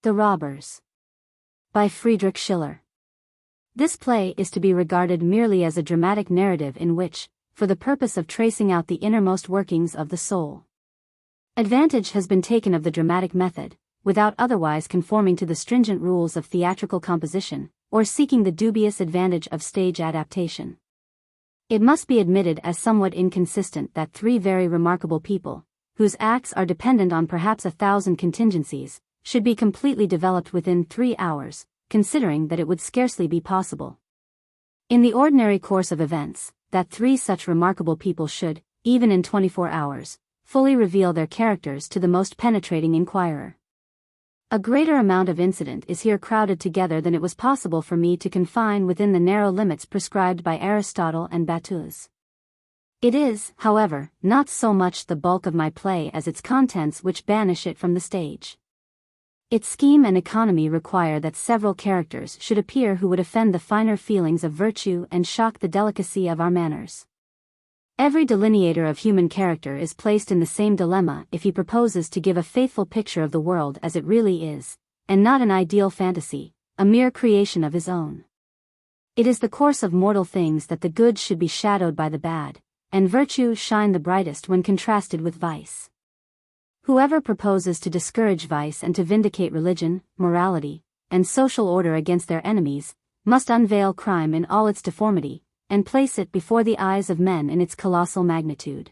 The Robbers, by Friedrich Schiller. This play is to be regarded merely as a dramatic narrative in which, for the purpose of tracing out the innermost workings of the soul, advantage has been taken of the dramatic method, without otherwise conforming to the stringent rules of theatrical composition, or seeking the dubious advantage of stage adaptation. It must be admitted as somewhat inconsistent that three very remarkable people, whose acts are dependent on perhaps 1,000 contingencies, should be completely developed within 3 hours, considering that it would scarcely be possible, in the ordinary course of events, that three such remarkable people should, even in 24 hours, fully reveal their characters to the most penetrating inquirer. A greater amount of incident is here crowded together than it was possible for me to confine within the narrow limits prescribed by Aristotle and Battues. It is, however, not so much the bulk of my play as its contents which banish it from the stage. Its scheme and economy require that several characters should appear who would offend the finer feelings of virtue and shock the delicacy of our manners. Every delineator of human character is placed in the same dilemma if he proposes to give a faithful picture of the world as it really is, and not an ideal fantasy, a mere creation of his own. It is the course of mortal things that the good should be shadowed by the bad, and virtue shine the brightest when contrasted with vice. Whoever proposes to discourage vice and to vindicate religion, morality, and social order against their enemies, must unveil crime in all its deformity, and place it before the eyes of men in its colossal magnitude.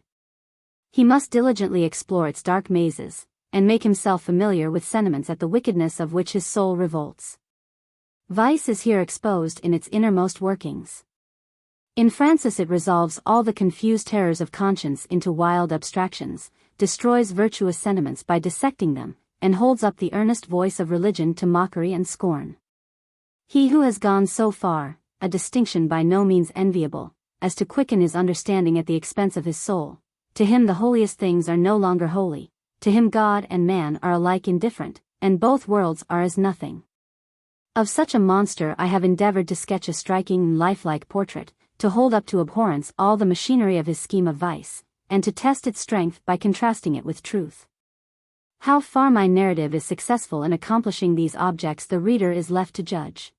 He must diligently explore its dark mazes, and make himself familiar with sentiments at the wickedness of which his soul revolts. Vice is here exposed in its innermost workings. In Francis it resolves all the confused terrors of conscience into wild abstractions, destroys virtuous sentiments by dissecting them, and holds up the earnest voice of religion to mockery and scorn. He who has gone so far, a distinction by no means enviable, as to quicken his understanding at the expense of his soul, to him the holiest things are no longer holy, to him God and man are alike indifferent, and both worlds are as nothing. Of such a monster I have endeavored to sketch a striking and lifelike portrait, to hold up to abhorrence all the machinery of his scheme of vice, and to test its strength by contrasting it with truth. How far my narrative is successful in accomplishing these objects the reader is left to judge.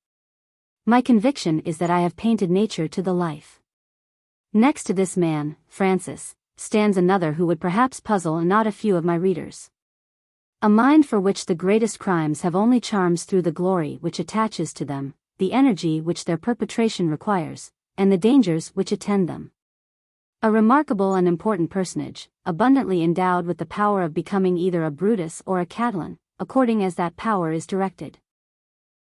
My conviction is that I have painted nature to the life. Next to this man, Francis, stands another who would perhaps puzzle not a few of my readers. A mind for which the greatest crimes have only charms through the glory which attaches to them, the energy which their perpetration requires, and the dangers which attend them. A remarkable and important personage, abundantly endowed with the power of becoming either a Brutus or a Catiline, according as that power is directed.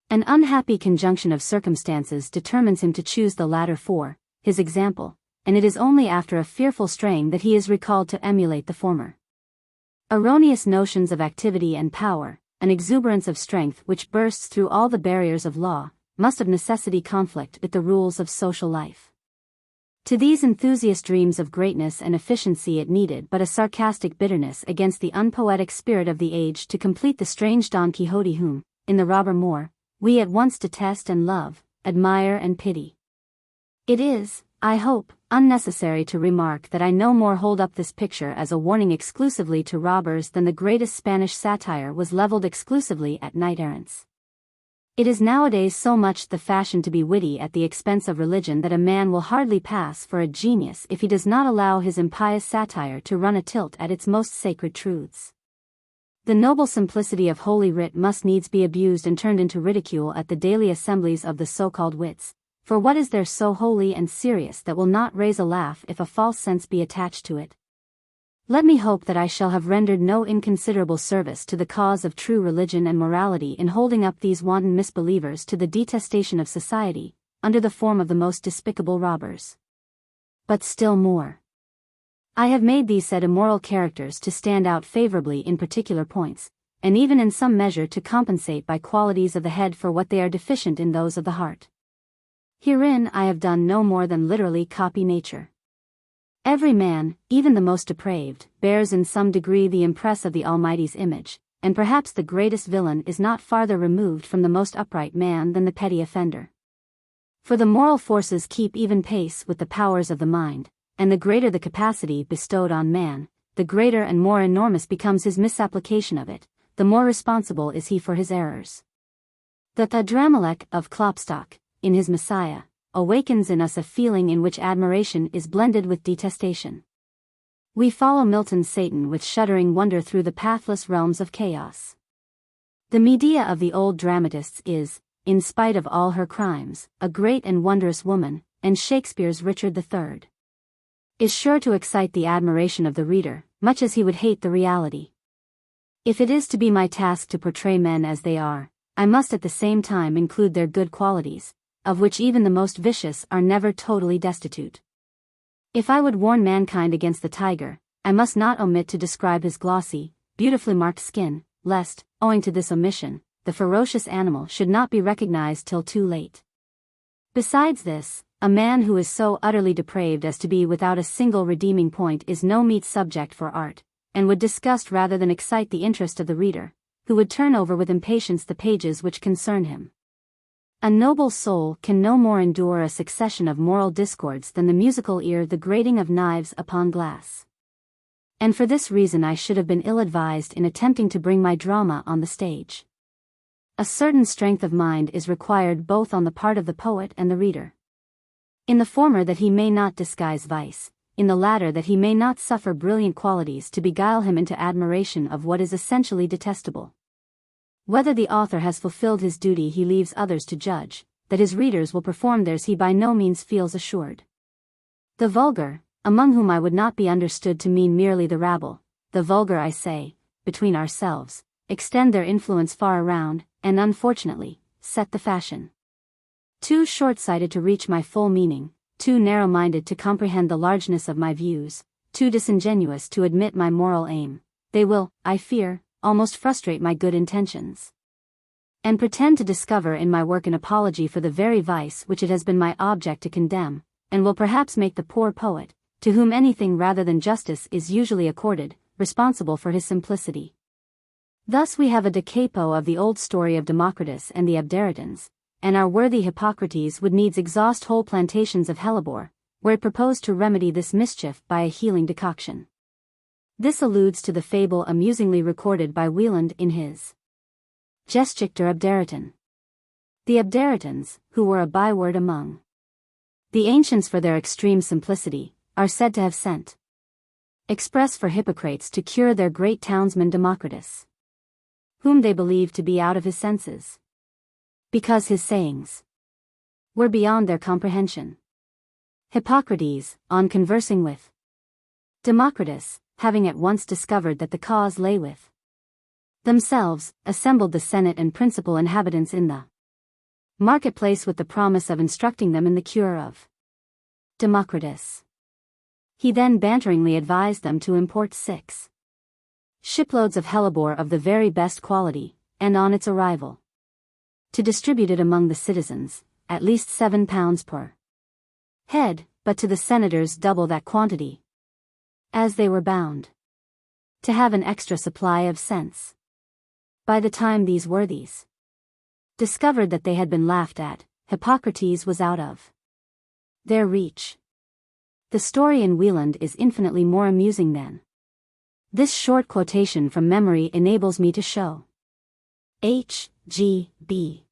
An unhappy conjunction of circumstances determines him to choose the latter for his example, and it is only after a fearful strain that he is recalled to emulate the former. Erroneous notions of activity and power, an exuberance of strength which bursts through all the barriers of law, must of necessity conflict with the rules of social life. To these enthusiast dreams of greatness and efficiency it needed but a sarcastic bitterness against the unpoetic spirit of the age to complete the strange Don Quixote whom, in the robber Moor, we at once detest and love, admire and pity. It is, I hope, unnecessary to remark that I no more hold up this picture as a warning exclusively to robbers than the greatest Spanish satire was leveled exclusively at knight-errants. It is nowadays so much the fashion to be witty at the expense of religion that a man will hardly pass for a genius if he does not allow his impious satire to run a tilt at its most sacred truths. The noble simplicity of Holy Writ must needs be abused and turned into ridicule at the daily assemblies of the so-called wits, for what is there so holy and serious that will not raise a laugh if a false sense be attached to it? Let me hope that I shall have rendered no inconsiderable service to the cause of true religion and morality in holding up these wanton misbelievers to the detestation of society, under the form of the most despicable robbers. But still more. I have made these said immoral characters to stand out favorably in particular points, and even in some measure to compensate by qualities of the head for what they are deficient in those of the heart. Herein I have done no more than literally copy nature. Every man, even the most depraved, bears in some degree the impress of the Almighty's image, and perhaps the greatest villain is not farther removed from the most upright man than the petty offender. For the moral forces keep even pace with the powers of the mind, and the greater the capacity bestowed on man, the greater and more enormous becomes his misapplication of it, the more responsible is he for his errors. The Adramelech of Klopstock, in his Messiah, awakens in us a feeling in which admiration is blended with detestation. We follow Milton's Satan with shuddering wonder through the pathless realms of chaos. The Medea of the old dramatists is, in spite of all her crimes, a great and wondrous woman, and Shakespeare's Richard III is sure to excite the admiration of the reader, much as he would hate the reality. If it is to be my task to portray men as they are, I must at the same time include their good qualities, of which even the most vicious are never totally destitute. If I would warn mankind against the tiger, I must not omit to describe his glossy, beautifully marked skin, lest, owing to this omission, the ferocious animal should not be recognized till too late. Besides this, a man who is so utterly depraved as to be without a single redeeming point is no meet subject for art, and would disgust rather than excite the interest of the reader, who would turn over with impatience the pages which concern him. A noble soul can no more endure a succession of moral discords than the musical ear the grating of knives upon glass. And for this reason I should have been ill-advised in attempting to bring my drama on the stage. A certain strength of mind is required both on the part of the poet and the reader. In the former that he may not disguise vice, in the latter that he may not suffer brilliant qualities to beguile him into admiration of what is essentially detestable. Whether the author has fulfilled his duty he leaves others to judge, that his readers will perform theirs he by no means feels assured. The vulgar, among whom I would not be understood to mean merely the rabble, the vulgar I say, between ourselves, extend their influence far around, and unfortunately, set the fashion. Too short-sighted to reach my full meaning, too narrow-minded to comprehend the largeness of my views, too disingenuous to admit my moral aim, they will, I fear, almost frustrate my good intentions, and pretend to discover in my work an apology for the very vice which it has been my object to condemn, and will perhaps make the poor poet, to whom anything rather than justice is usually accorded, responsible for his simplicity. Thus we have a da capo of the old story of Democritus and the Abderitans, and our worthy Hippocrates would needs exhaust whole plantations of hellebore, where it proposed to remedy this mischief by a healing decoction. This alludes to the fable amusingly recorded by Wieland in his Geschichte der Abderiten. The Abderitans, who were a byword among the ancients for their extreme simplicity, are said to have sent express for Hippocrates to cure their great townsman Democritus, whom they believed to be out of his senses, because his sayings were beyond their comprehension. Hippocrates, on conversing with Democritus, having at once discovered that the cause lay with themselves, assembled the senate and principal inhabitants in the marketplace with the promise of instructing them in the cure of Democritus. He then banteringly advised them to import 6 shiploads of hellebore of the very best quality, and on its arrival to distribute it among the citizens, at least 7 pounds per head, but to the senators double that quantity, as they were bound to have an extra supply of sense. By the time these worthies discovered that they had been laughed at, Hippocrates was out of their reach. The story in Wieland is infinitely more amusing than this short quotation from memory enables me to show. H.G.B.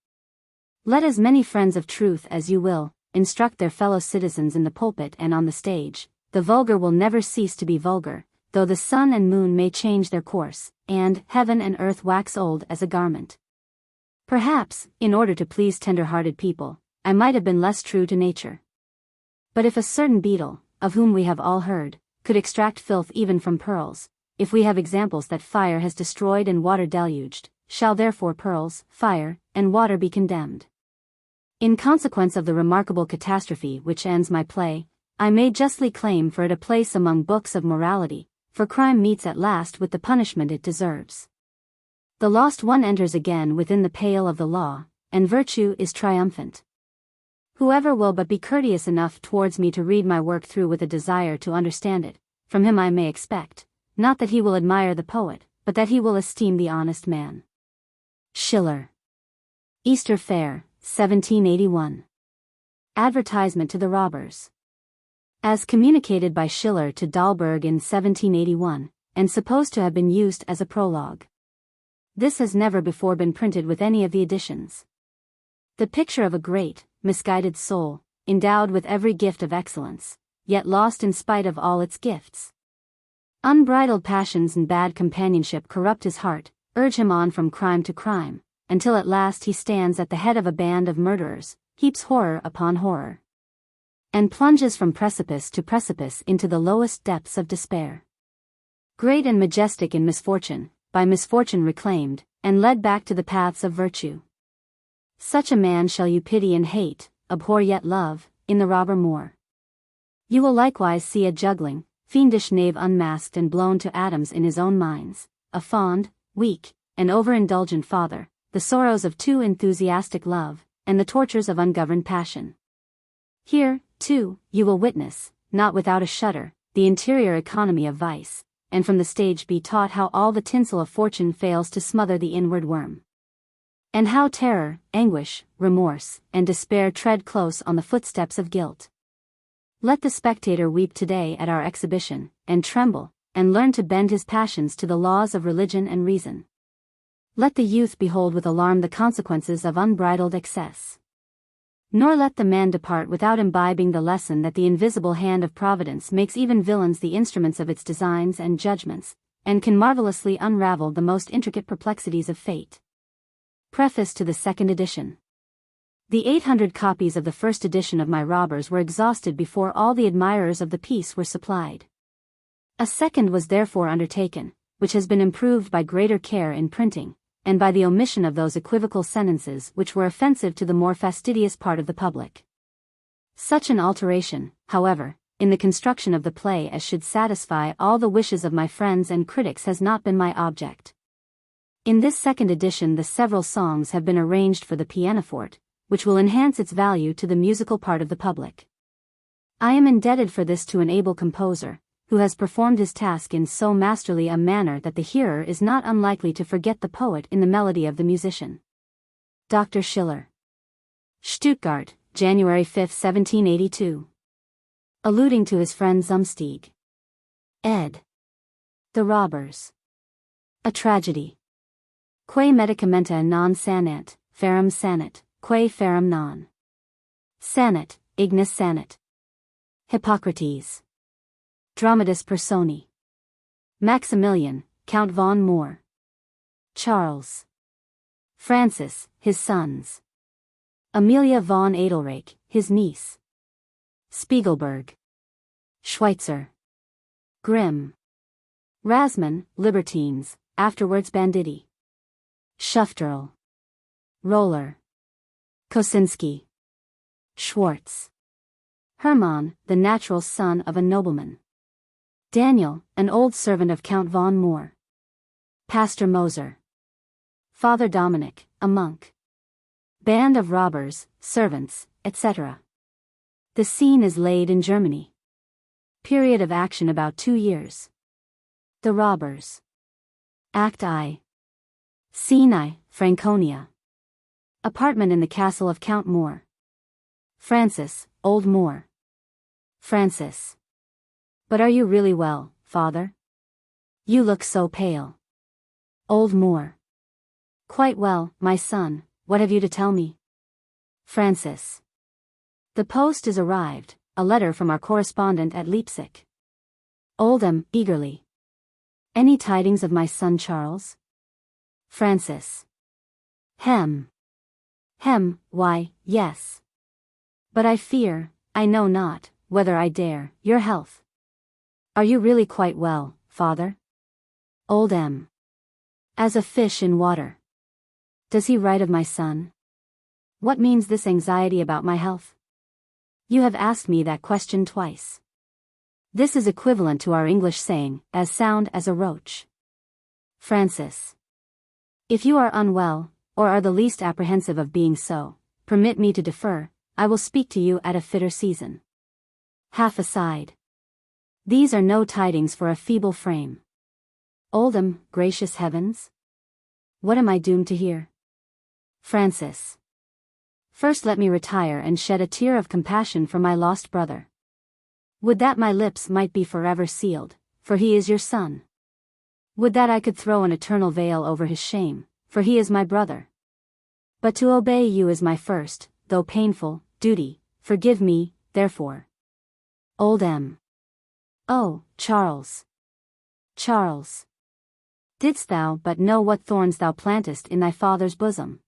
Let as many friends of truth as you will instruct their fellow citizens in the pulpit and on the stage, the vulgar will never cease to be vulgar, though the sun and moon may change their course, and heaven and earth wax old as a garment. Perhaps, in order to please tender-hearted people, I might have been less true to nature. But if a certain beetle, of whom we have all heard, could extract filth even from pearls, if we have examples that fire has destroyed and water deluged, shall therefore pearls, fire, and water be condemned? In consequence of the remarkable catastrophe which ends my play, I may justly claim for it a place among books of morality, for crime meets at last with the punishment it deserves. The lost one enters again within the pale of the law, and virtue is triumphant. Whoever will but be courteous enough towards me to read my work through with a desire to understand it, from him I may expect, not that he will admire the poet, but that he will esteem the honest man. Schiller. Easter Fair, 1781. Advertisement to the robbers. As communicated by Schiller to Dahlberg in 1781, and supposed to have been used as a prologue. This has never before been printed with any of the editions. The picture of a great, misguided soul, endowed with every gift of excellence, yet lost in spite of all its gifts. Unbridled passions and bad companionship corrupt his heart, urge him on from crime to crime, until at last he stands at the head of a band of murderers, heaps horror upon horror, and plunges from precipice to precipice into the lowest depths of despair. Great and majestic in misfortune, by misfortune reclaimed, and led back to the paths of virtue. Such a man shall you pity and hate, abhor yet love, in the robber Moor. You will likewise see a juggling, fiendish knave unmasked and blown to atoms in his own mines, a fond, weak, and overindulgent father, the sorrows of too enthusiastic love, and the tortures of ungoverned passion. Here, too, you will witness, not without a shudder, the interior economy of vice, and from the stage be taught how all the tinsel of fortune fails to smother the inward worm, and how terror, anguish, remorse, and despair tread close on the footsteps of guilt. Let the spectator weep today at our exhibition, and tremble, and learn to bend his passions to the laws of religion and reason. Let the youth behold with alarm the consequences of unbridled excess. Nor let the man depart without imbibing the lesson that the invisible hand of Providence makes even villains the instruments of its designs and judgments, and can marvelously unravel the most intricate perplexities of fate. Preface to the second edition. The 800 copies of the first edition of My Robbers were exhausted before all the admirers of the piece were supplied. A second was therefore undertaken, which has been improved by greater care in printing, and by the omission of those equivocal sentences which were offensive to the more fastidious part of the public. Such an alteration, however, in the construction of the play as should satisfy all the wishes of my friends and critics has not been my object. In this second edition the several songs have been arranged for the pianoforte, which will enhance its value to the musical part of the public. I am indebted for this to an able composer, who has performed his task in so masterly a manner that the hearer is not unlikely to forget the poet in the melody of the musician. Dr. Schiller. Stuttgart, January 5, 1782. Alluding to his friend Zumsteeg. Ed. The Robbers. A Tragedy. Quae medicamenta non sanant, ferrum sanit, quae ferrum non sanit, ignis sanit. Hippocrates. Dramatis Personae. Maximilian, Count von Moor. Charles. Francis, his sons. Amelia von Edelreich, his niece. Spiegelberg. Schweitzer. Grimm. Rasman, libertines, afterwards banditti. Schufterl. Roller. Kosinski. Schwartz. Hermann, the natural son of a nobleman. Daniel, an old servant of Count von Moor. Pastor Moser. Father Dominic, a monk. Band of robbers, servants, etc. The scene is laid in Germany. Period of action about 2 years. The Robbers. Act I. Scene I, Franconia. Apartment in the castle of Count Moor. Francis, old Moor. Francis. But are you really well, father? You look so pale. Old Moor. Quite well, my son, what have you to tell me? Francis. The post is arrived, a letter from our correspondent at Leipzig. Oldham, eagerly. Any tidings of my son Charles? Francis. Hem. Why, yes. But I fear, I know not, whether I dare, your health. Are you really quite well, father? Old M. As a fish in water. Does he write of my son? What means this anxiety about my health? You have asked me that question twice. This is equivalent to our English saying, as sound as a roach. Francis. If you are unwell, or are the least apprehensive of being so, permit me to defer, I will speak to you at a fitter season. Half aside. These are no tidings for a feeble frame. Oldham, gracious heavens! What am I doomed to hear? Francis. First let me retire and shed a tear of compassion for my lost brother. Would that my lips might be forever sealed, for he is your son. Would that I could throw an eternal veil over his shame, for he is my brother. But to obey you is my first, though painful, duty. Forgive me, therefore. Old M. Oh, Charles. Charles. Didst thou but know what thorns thou plantest in thy father's bosom?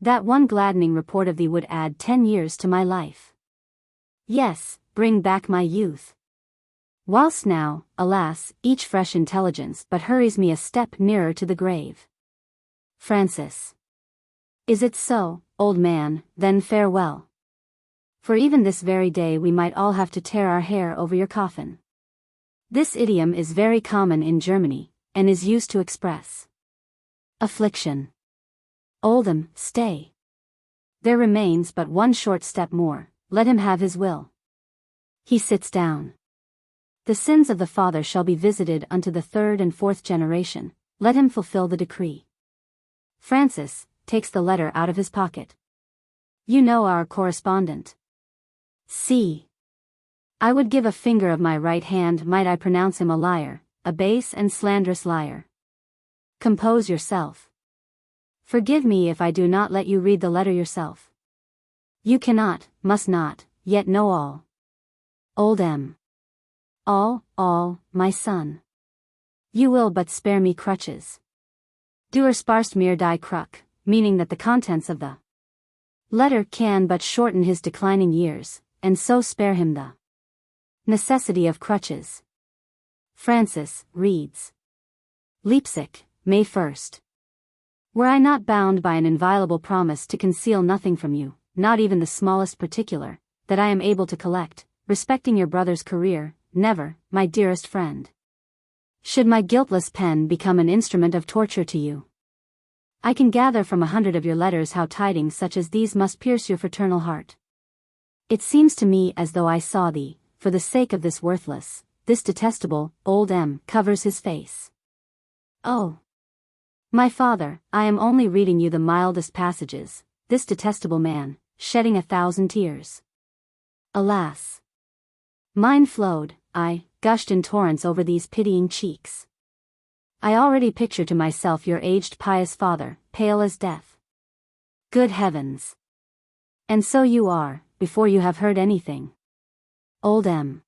That one gladdening report of thee would add 10 years to my life. Yes, bring back my youth. Whilst now, alas, each fresh intelligence but hurries me a step nearer to the grave. Francis. Is it so, old man? Then farewell. For even this very day we might all have to tear our hair over your coffin. This idiom is very common in Germany, and is used to express affliction. Oldham, stay. There remains but one short step more, let him have his will. He sits down. The sins of the father shall be visited unto the 3rd and 4th generation, let him fulfill the decree. Francis takes the letter out of his pocket. You know our correspondent. See. I would give a finger of my right hand might I pronounce him a liar, a base and slanderous liar. Compose yourself. Forgive me if I do not let you read the letter yourself. You cannot, must not, yet know all. Old M. All, my son. You will but spare me crutches. Du ersparst mir die Kruk, meaning that the contents of the letter can but shorten his declining years, and so spare him the necessity of crutches. Francis reads. Leipzig, May 1st. Were I not bound by an inviolable promise to conceal nothing from you, not even the smallest particular, that I am able to collect, respecting your brother's career, never, my dearest friend, should my guiltless pen become an instrument of torture to you. I can gather from 100 of your letters how tidings such as these must pierce your fraternal heart. It seems to me as though I saw thee, for the sake of this worthless, this detestable, old M. covers his face. Oh! My father, I am only reading you the mildest passages, this detestable man, shedding 1,000 tears. Alas! Mine flowed, gushed in torrents over these pitying cheeks. I already picture to myself your aged pious father, pale as death. Good heavens! And so you are, before you have heard anything. Old M.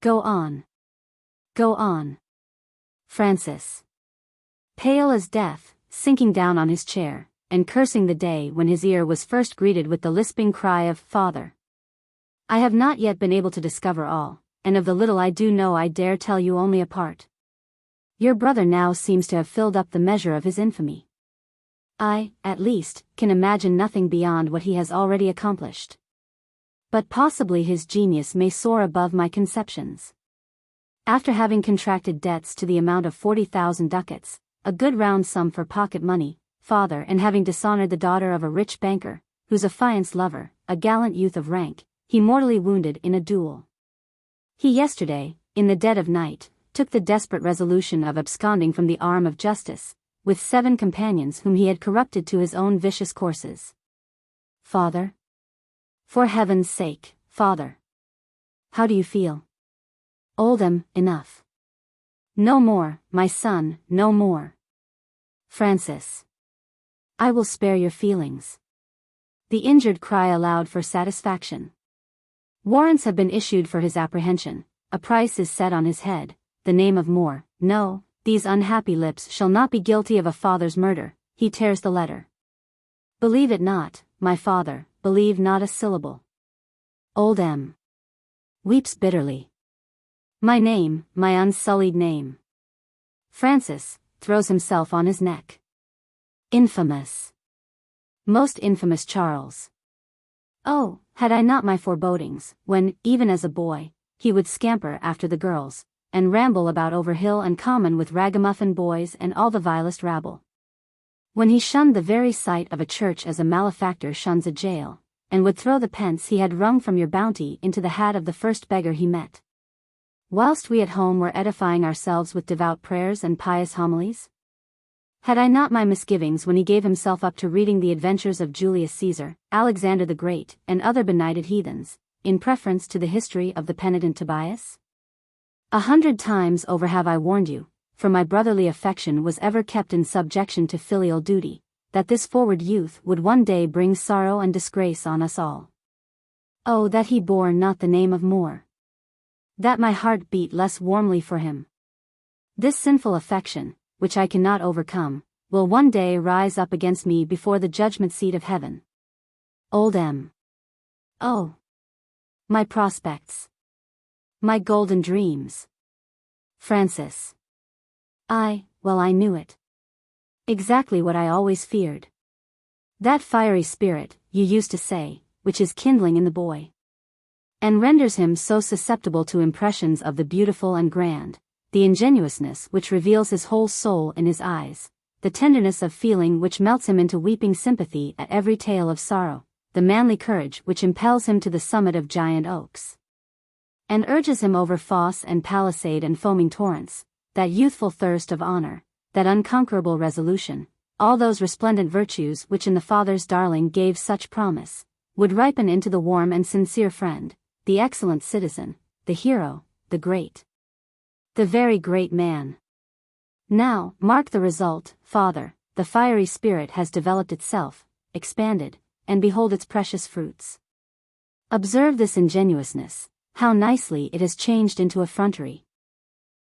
Go on. Go on. Francis. Pale as death, sinking down on his chair, and cursing the day when his ear was first greeted with the lisping cry of "Father." I have not yet been able to discover all, and of the little I do know I dare tell you only a part. Your brother now seems to have filled up the measure of his infamy. I, at least, can imagine nothing beyond what he has already accomplished. But possibly his genius may soar above my conceptions. After having contracted debts to the amount of 40,000 ducats, a good round sum for pocket money, father, and having dishonored the daughter of a rich banker, whose affianced lover, a gallant youth of rank, he mortally wounded in a duel. He yesterday, in the dead of night, took the desperate resolution of absconding from the arm of justice, with 7 companions whom he had corrupted to his own vicious courses. Father? For heaven's sake, father! How do you feel? Old M. Enough. No more, my son, no more. Francis. I will spare your feelings. The injured cry aloud for satisfaction. Warrants have been issued for his apprehension, a price is set on his head, the name of Moor. No, these unhappy lips shall not be guilty of a father's murder. He tears the letter. Believe it not, my father, believe not a syllable. Old M. Weeps bitterly. My name, my unsullied name. Francis throws himself on his neck. Infamous. Most infamous Charles. Oh, had I not my forebodings, when, even as a boy, he would scamper after the girls, and ramble about over hill and common with ragamuffin boys and all the vilest rabble. When he shunned the very sight of a church as a malefactor shuns a jail, and would throw the pence he had wrung from your bounty into the hat of the first beggar he met. Whilst we at home were edifying ourselves with devout prayers and pious homilies? Had I not my misgivings when he gave himself up to reading the adventures of Julius Caesar, Alexander the Great, and other benighted heathens, in preference to the history of the penitent Tobias? 100 times over have I warned you, for my brotherly affection was ever kept in subjection to filial duty, that this forward youth would one day bring sorrow and disgrace on us all. Oh, that he bore not the name of Moor! That my heart beat less warmly for him! This sinful affection, which I cannot overcome, will one day rise up against me before the judgment seat of heaven. Old M. Oh! My prospects! My golden dreams! Francis. Well, I knew it. Exactly what I always feared. That fiery spirit, you used to say, which is kindling in the boy, and renders him so susceptible to impressions of the beautiful and grand, the ingenuousness which reveals his whole soul in his eyes, the tenderness of feeling which melts him into weeping sympathy at every tale of sorrow, the manly courage which impels him to the summit of giant oaks, and urges him over fosse and palisade and foaming torrents, that youthful thirst of honor, that unconquerable resolution, all those resplendent virtues which in the father's darling gave such promise, would ripen into the warm and sincere friend, the excellent citizen, the hero, the great, the very great man. Now, mark the result, father, the fiery spirit has developed itself, expanded, and behold its precious fruits. Observe this ingenuousness, how nicely it has changed into effrontery.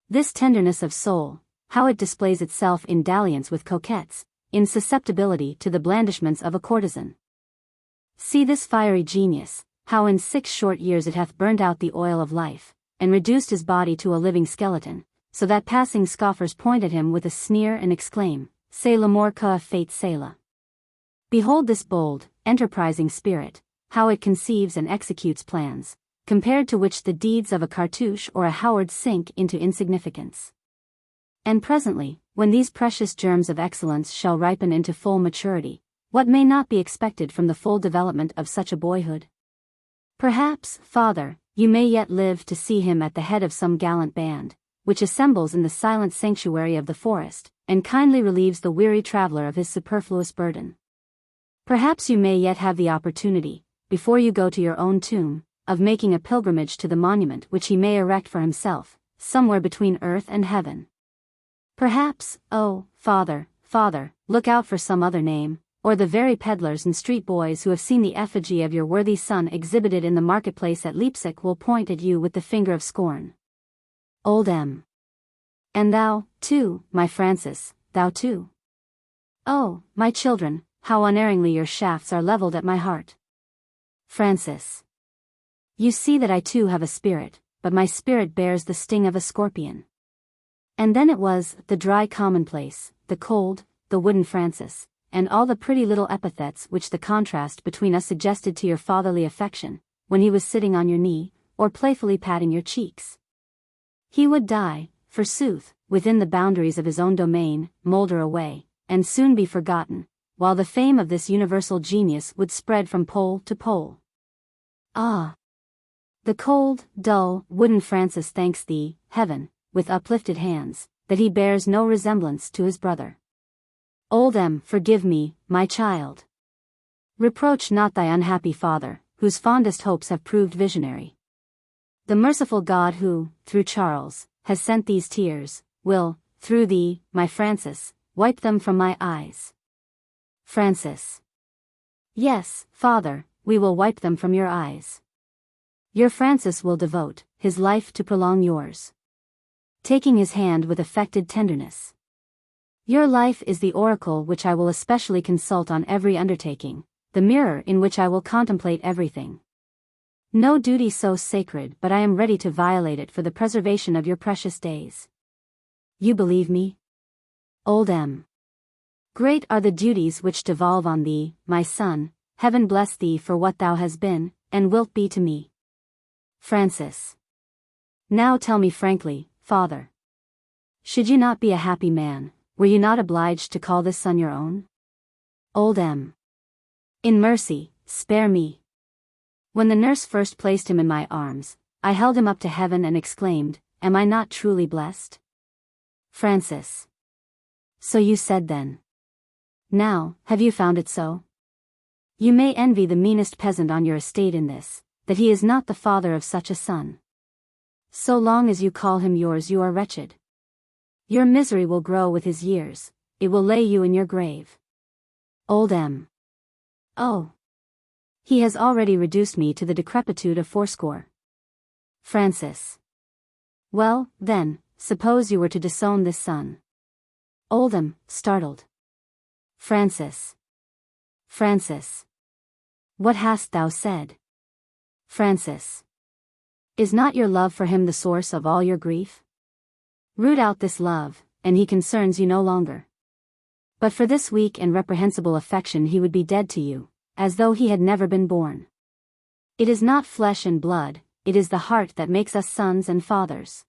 This tenderness of soul, how it displays itself in dalliance with coquettes, in susceptibility to the blandishments of a courtesan. See this fiery genius, how in 6 short years it hath burned out the oil of life, and reduced his body to a living skeleton, so that passing scoffers point at him with a sneer and exclaim, C'est l'amour qu'a fait cela. Behold this bold, enterprising spirit, how it conceives and executes plans, compared to which the deeds of a Cartouche or a Howard sink into insignificance. And presently, when these precious germs of excellence shall ripen into full maturity, what may not be expected from the full development of such a boyhood? Perhaps, father, you may yet live to see him at the head of some gallant band, which assembles in the silent sanctuary of the forest, and kindly relieves the weary traveler of his superfluous burden. Perhaps you may yet have the opportunity, before you go to your own tomb, of making a pilgrimage to the monument which he may erect for himself, somewhere between earth and heaven. Perhaps, oh, father, look out for some other name, or the very peddlers and street boys who have seen the effigy of your worthy son exhibited in the marketplace at Leipzig will point at you with the finger of scorn. Old M. And thou, too, my Francis, thou too. Oh, my children, how unerringly your shafts are leveled at my heart. Francis. You see that I too have a spirit, but my spirit bears the sting of a scorpion. And then it was the dry commonplace, the cold, the wooden Francis, and all the pretty little epithets which the contrast between us suggested to your fatherly affection, when he was sitting on your knee, or playfully patting your cheeks. He would die, forsooth, within the boundaries of his own domain, moulder away, and soon be forgotten, while the fame of this universal genius would spread from pole to pole. Ah! The cold, dull, wooden Francis thanks thee, heaven, with uplifted hands, that he bears no resemblance to his brother. Old M, forgive me, my child. Reproach not thy unhappy father, whose fondest hopes have proved visionary. The merciful God who, through Charles, has sent these tears, will, through thee, my Francis, wipe them from my eyes. Francis. Yes, father, we will wipe them from your eyes. Your Francis will devote his life to prolong yours. Taking his hand with affected tenderness. Your life is the oracle which I will especially consult on every undertaking, the mirror in which I will contemplate everything. No duty so sacred but I am ready to violate it for the preservation of your precious days. You believe me? Old M. Great are the duties which devolve on thee, my son, heaven bless thee for what thou hast been, and wilt be to me. Francis. Now tell me frankly, father. Should you not be a happy man, were you not obliged to call this son your own? Old M. In mercy, spare me. When the nurse first placed him in my arms, I held him up to heaven and exclaimed, Am I not truly blessed? Francis. So you said then. Now, have you found it so? You may envy the meanest peasant on your estate in this, that he is not the father of such a son. So long as you call him yours you are wretched. Your misery will grow with his years, it will lay you in your grave. Old M. Oh. He has already reduced me to the decrepitude of 80. Francis. Well, then, suppose you were to disown this son. Oldham, startled. Francis. Francis. What hast thou said? Francis. Is not your love for him the source of all your grief? Root out this love, and he concerns you no longer. But for this weak and reprehensible affection he would be dead to you, as though he had never been born. It is not flesh and blood, it is the heart that makes us sons and fathers.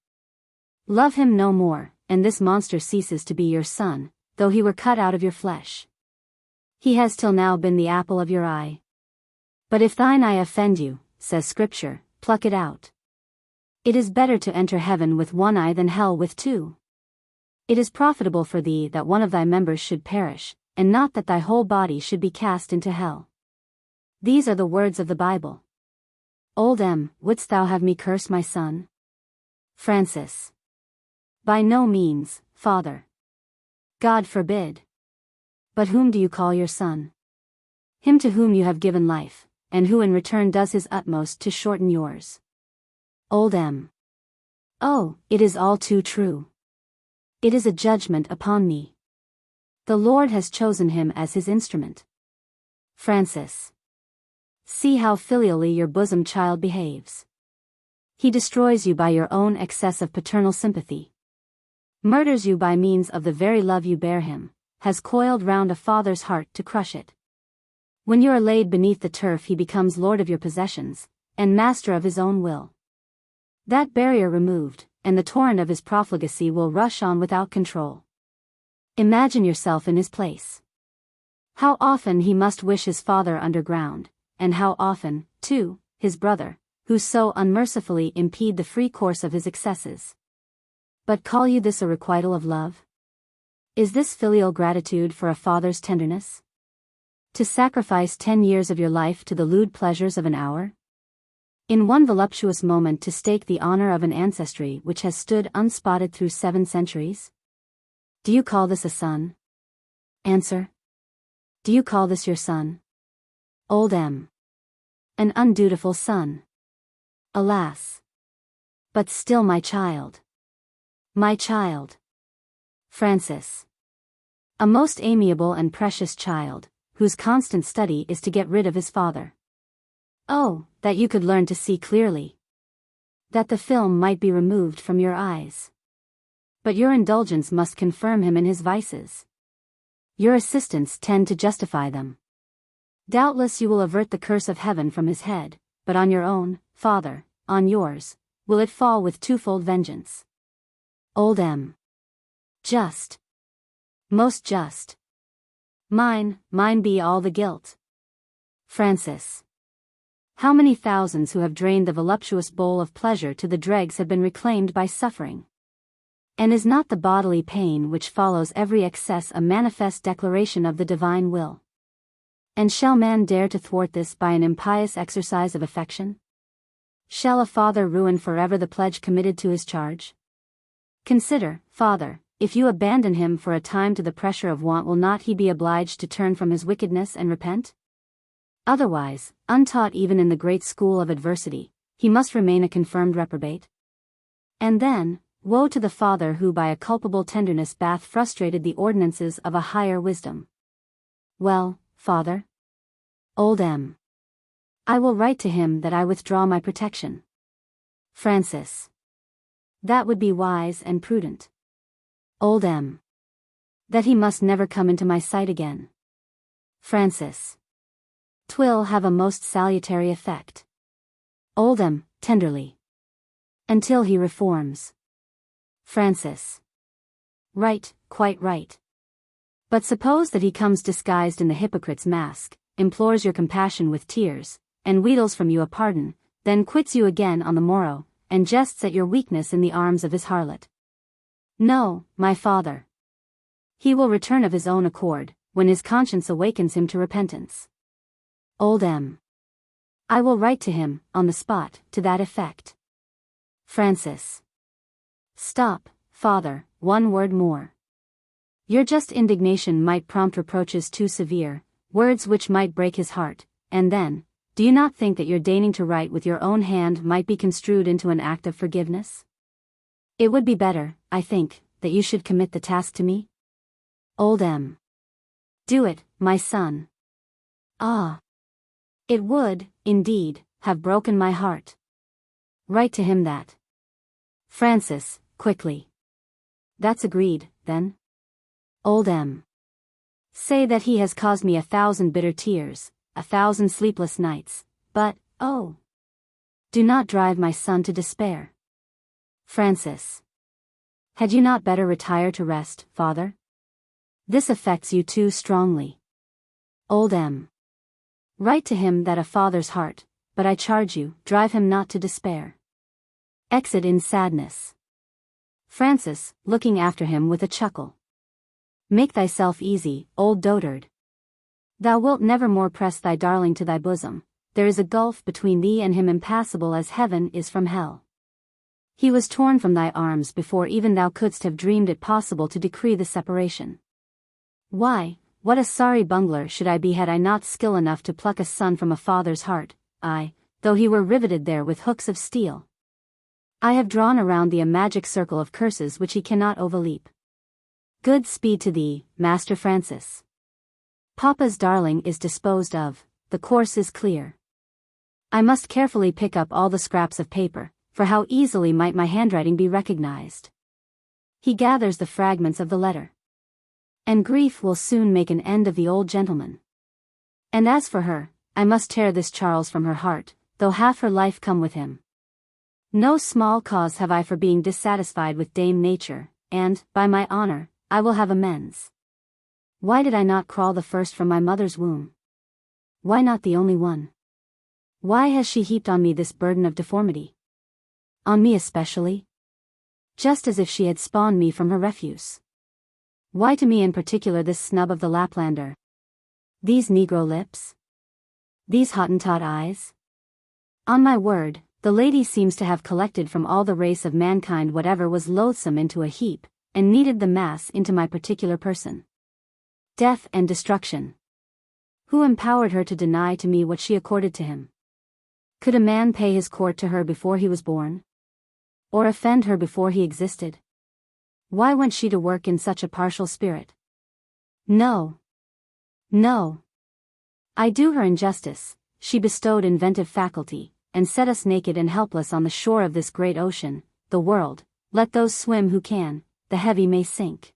Love him no more, and this monster ceases to be your son, though he were cut out of your flesh. He has till now been the apple of your eye. But if thine eye offend you, says Scripture, pluck it out. It is better to enter heaven with one eye than hell with two. It is profitable for thee that one of thy members should perish, and not that thy whole body should be cast into hell. These are the words of the Bible. Old M. Wouldst thou have me curse my son? Francis. By no means, father. God forbid. But whom do you call your son? Him to whom you have given life, and who in return does his utmost to shorten yours. Old M. Oh, it is all too true. It is a judgment upon me. The Lord has chosen him as his instrument. Francis. See how filially your bosom child behaves. He destroys you by your own excess of paternal sympathy. Murders you by means of the very love you bear him, has coiled round a father's heart to crush it. When you are laid beneath the turf he becomes lord of your possessions, and master of his own will. That barrier removed, and the torrent of his profligacy will rush on without control. Imagine yourself in his place. How often he must wish his father underground, and how often, too, his brother, who so unmercifully impede the free course of his excesses. But call you this a requital of love? Is this filial gratitude for a father's tenderness? To sacrifice 10 years of your life to the lewd pleasures of an hour? In one voluptuous moment to stake the honor of an ancestry which has stood unspotted through 7 centuries? Do you call this a son? Answer. Do you call this your son? Old M. An undutiful son. Alas. But still my child. My child. Francis. A most amiable and precious child, whose constant study is to get rid of his father. Oh, that you could learn to see clearly. That the film might be removed from your eyes. But your indulgence must confirm him in his vices. Your assistance tend to justify them. Doubtless you will avert the curse of heaven from his head, but on your own, father, on yours, will it fall with twofold vengeance. Old M. Just. Most just. Mine be all the guilt. Francis. How many thousands who have drained the voluptuous bowl of pleasure to the dregs have been reclaimed by suffering? And is not the bodily pain which follows every excess a manifest declaration of the divine will? And shall man dare to thwart this by an impious exercise of affection? Shall a father ruin forever the pledge committed to his charge? Consider, father, if you abandon him for a time to the pressure of want, will not he be obliged to turn from his wickedness and repent? Otherwise, untaught even in the great school of adversity, he must remain a confirmed reprobate. And then, woe to the father who by a culpable tenderness bath frustrated the ordinances of a higher wisdom. Well, father? Old M. I will write to him that I withdraw my protection. Francis. That would be wise and prudent. Old M. That he must never come into my sight again. Francis. 'Twill have a most salutary effect. Old M. Tenderly. Until he reforms. Francis. Right, quite right. But suppose that he comes disguised in the hypocrite's mask, implores your compassion with tears, and wheedles from you a pardon, then quits you again on the morrow, and jests at your weakness in the arms of his harlot. No, my father. He will return of his own accord, when his conscience awakens him to repentance. Old M. I will write to him, on the spot, to that effect. Francis. Stop, father, one word more. Your just indignation might prompt reproaches too severe, words which might break his heart, and then, do you not think that your deigning to write with your own hand might be construed into an act of forgiveness? It would be better, I think, that you should commit the task to me. Old M. Do it, my son. Ah. It would, indeed, have broken my heart. Write to him that. Francis, quickly. That's agreed, then. Old M. Say that he has caused me 1,000 bitter tears, 1,000 sleepless nights, but, oh! Do not drive my son to despair. Francis. Had you not better retire to rest, father? This affects you too strongly. Old M. Write to him that a father's heart, but I charge you, drive him not to despair. Exit in sadness. Francis, looking after him with a chuckle. Make thyself easy, old dotard. Thou wilt never more press thy darling to thy bosom, there is a gulf between thee and him impassable as heaven is from hell. He was torn from thy arms before even thou couldst have dreamed it possible to decree the separation. Why, what a sorry bungler should I be had I not skill enough to pluck a son from a father's heart, though he were riveted there with hooks of steel. I have drawn around thee a magic circle of curses which he cannot overleap. Good speed to thee, Master Francis. Papa's darling is disposed of, the course is clear. I must carefully pick up all the scraps of paper, for how easily might my handwriting be recognized. He gathers the fragments of the letter. And grief will soon make an end of the old gentleman. And as for her, I must tear this Charles from her heart, though half her life come with him. No small cause have I for being dissatisfied with Dame Nature, and, by my honor, I will have amends. Why did I not crawl the first from my mother's womb? Why not the only one? Why has she heaped on me this burden of deformity? On me especially? Just as if she had spawned me from her refuse. Why to me in particular this snub of the Laplander? These Negro lips? These Hottentot eyes? On my word, the lady seems to have collected from all the race of mankind whatever was loathsome into a heap, and kneaded the mass into my particular person. Death and destruction. Who empowered her to deny to me what she accorded to him? Could a man pay his court to her before he was born? Or offend her before he existed? Why went she to work in such a partial spirit? No. No. I do her injustice, she bestowed inventive faculty, and set us naked and helpless on the shore of this great ocean, the world, let those swim who can, the heavy may sink.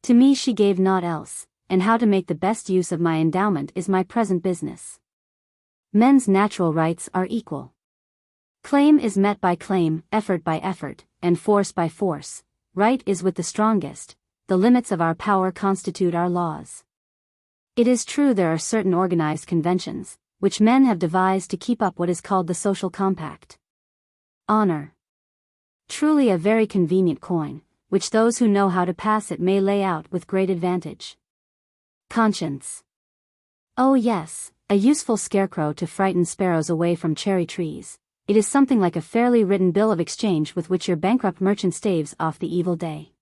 To me she gave naught else, and how to make the best use of my endowment is my present business. Men's natural rights are equal. Claim is met by claim, effort by effort, and force by force. Right is with the strongest, the limits of our power constitute our laws. It is true there are certain organized conventions, which men have devised to keep up what is called the social compact. Honor. Truly a very convenient coin, which those who know how to pass it may lay out with great advantage. Conscience. Oh yes, a useful scarecrow to frighten sparrows away from cherry trees. It is something like a fairly written bill of exchange with which your bankrupt merchant staves off the evil day.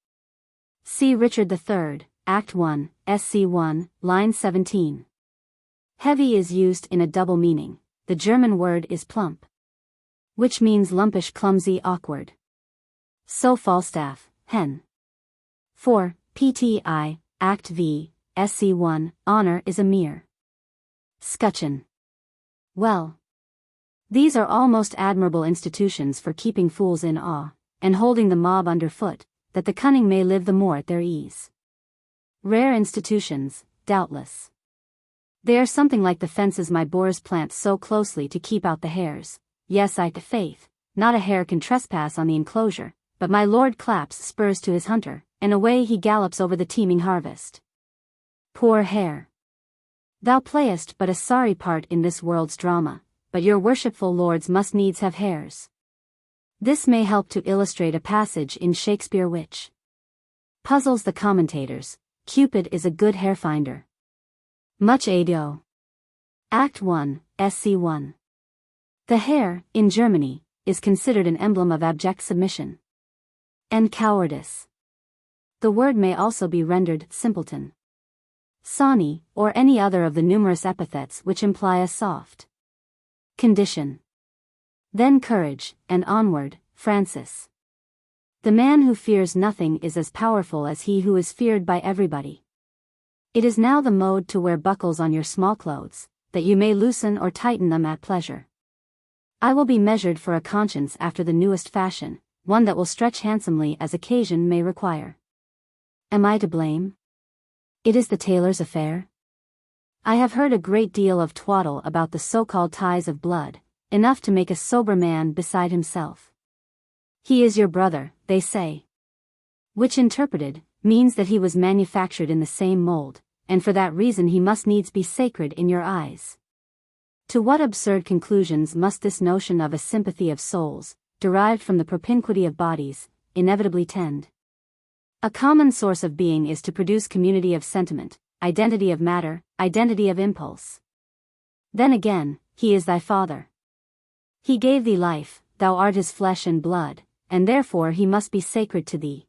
See Richard III, Act 1, Sc. 1, line 17. Heavy is used in a double meaning. The German word is plump, which means lumpish, clumsy, awkward. So Falstaff, hen. 4. Pti, Act V, Sc. 1, honor is a mere scutcheon. Well. These are all most admirable institutions for keeping fools in awe, and holding the mob under foot, that the cunning may live the more at their ease. Rare institutions, doubtless. They are something like the fences my boors plant so closely to keep out the hares. Yes, faith, not a hare can trespass on the enclosure, but my lord claps spurs to his hunter, and away he gallops over the teeming harvest. Poor hare! Thou playest but a sorry part in this world's drama, but your worshipful lords must needs have hares. This may help to illustrate a passage in Shakespeare which puzzles the commentators. Cupid is a good hare finder. Much ado. Act 1, Sc. 1. The hare, in Germany, is considered an emblem of abject submission. and cowardice. The word may also be rendered simpleton, sawney, or any other of the numerous epithets which imply a soft condition. Then courage, and onward, Francis. The man who fears nothing is as powerful as he who is feared by everybody. It is now the mode to wear buckles on your small clothes, that you may loosen or tighten them at pleasure. I will be measured for a conscience after the newest fashion, one that will stretch handsomely as occasion may require. Am I to blame? It is the tailor's affair? I have heard a great deal of twaddle about the so-called ties of blood, enough to make a sober man beside himself. He is your brother, they say. Which interpreted, means that he was manufactured in the same mold, and for that reason he must needs be sacred in your eyes. To what absurd conclusions must this notion of a sympathy of souls, derived from the propinquity of bodies, inevitably tend? A common source of being is to produce community of sentiment, identity of matter, identity of impulse. Then again, he is thy father. He gave thee life, thou art his flesh and blood, and therefore he must be sacred to thee.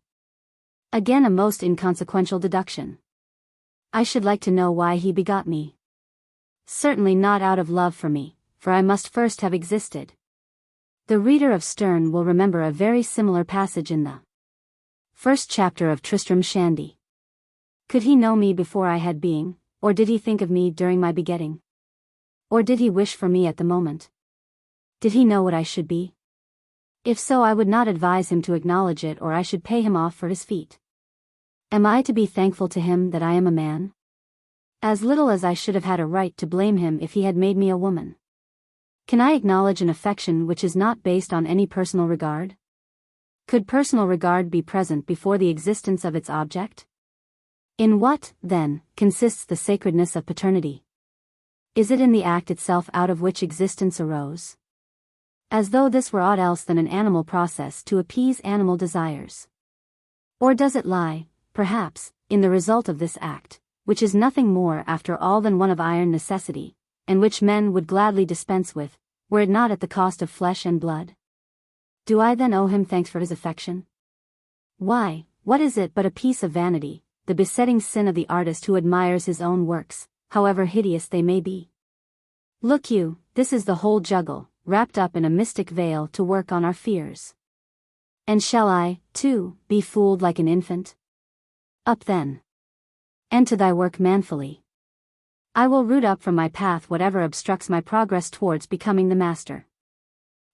Again a most inconsequential deduction. I should like to know why he begot me. Certainly not out of love for me, for I must first have existed. The reader of Sturm will remember a very similar passage in the first chapter of Tristram Shandy. Could he know me before I had being, or did he think of me during my begetting? Or did he wish for me at the moment? Did he know what I should be? If so, I would not advise him to acknowledge it, or I should pay him off for his feet. Am I to be thankful to him that I am a man? As little as I should have had a right to blame him if he had made me a woman. Can I acknowledge an affection which is not based on any personal regard? Could personal regard be present before the existence of its object? In what, then, consists the sacredness of paternity? Is it in the act itself out of which existence arose? As though this were aught else than an animal process to appease animal desires. Or does it lie, perhaps, in the result of this act, which is nothing more after all than one of iron necessity, and which men would gladly dispense with, were it not at the cost of flesh and blood? Do I then owe him thanks for his affection? Why, what is it but a piece of vanity, the besetting sin of the artist who admires his own works, however hideous they may be? Look you, this is the whole juggle, wrapped up in a mystic veil to work on our fears. And shall I, too, be fooled like an infant? Up then. And to thy work manfully. I will root up from my path whatever obstructs my progress towards becoming the master.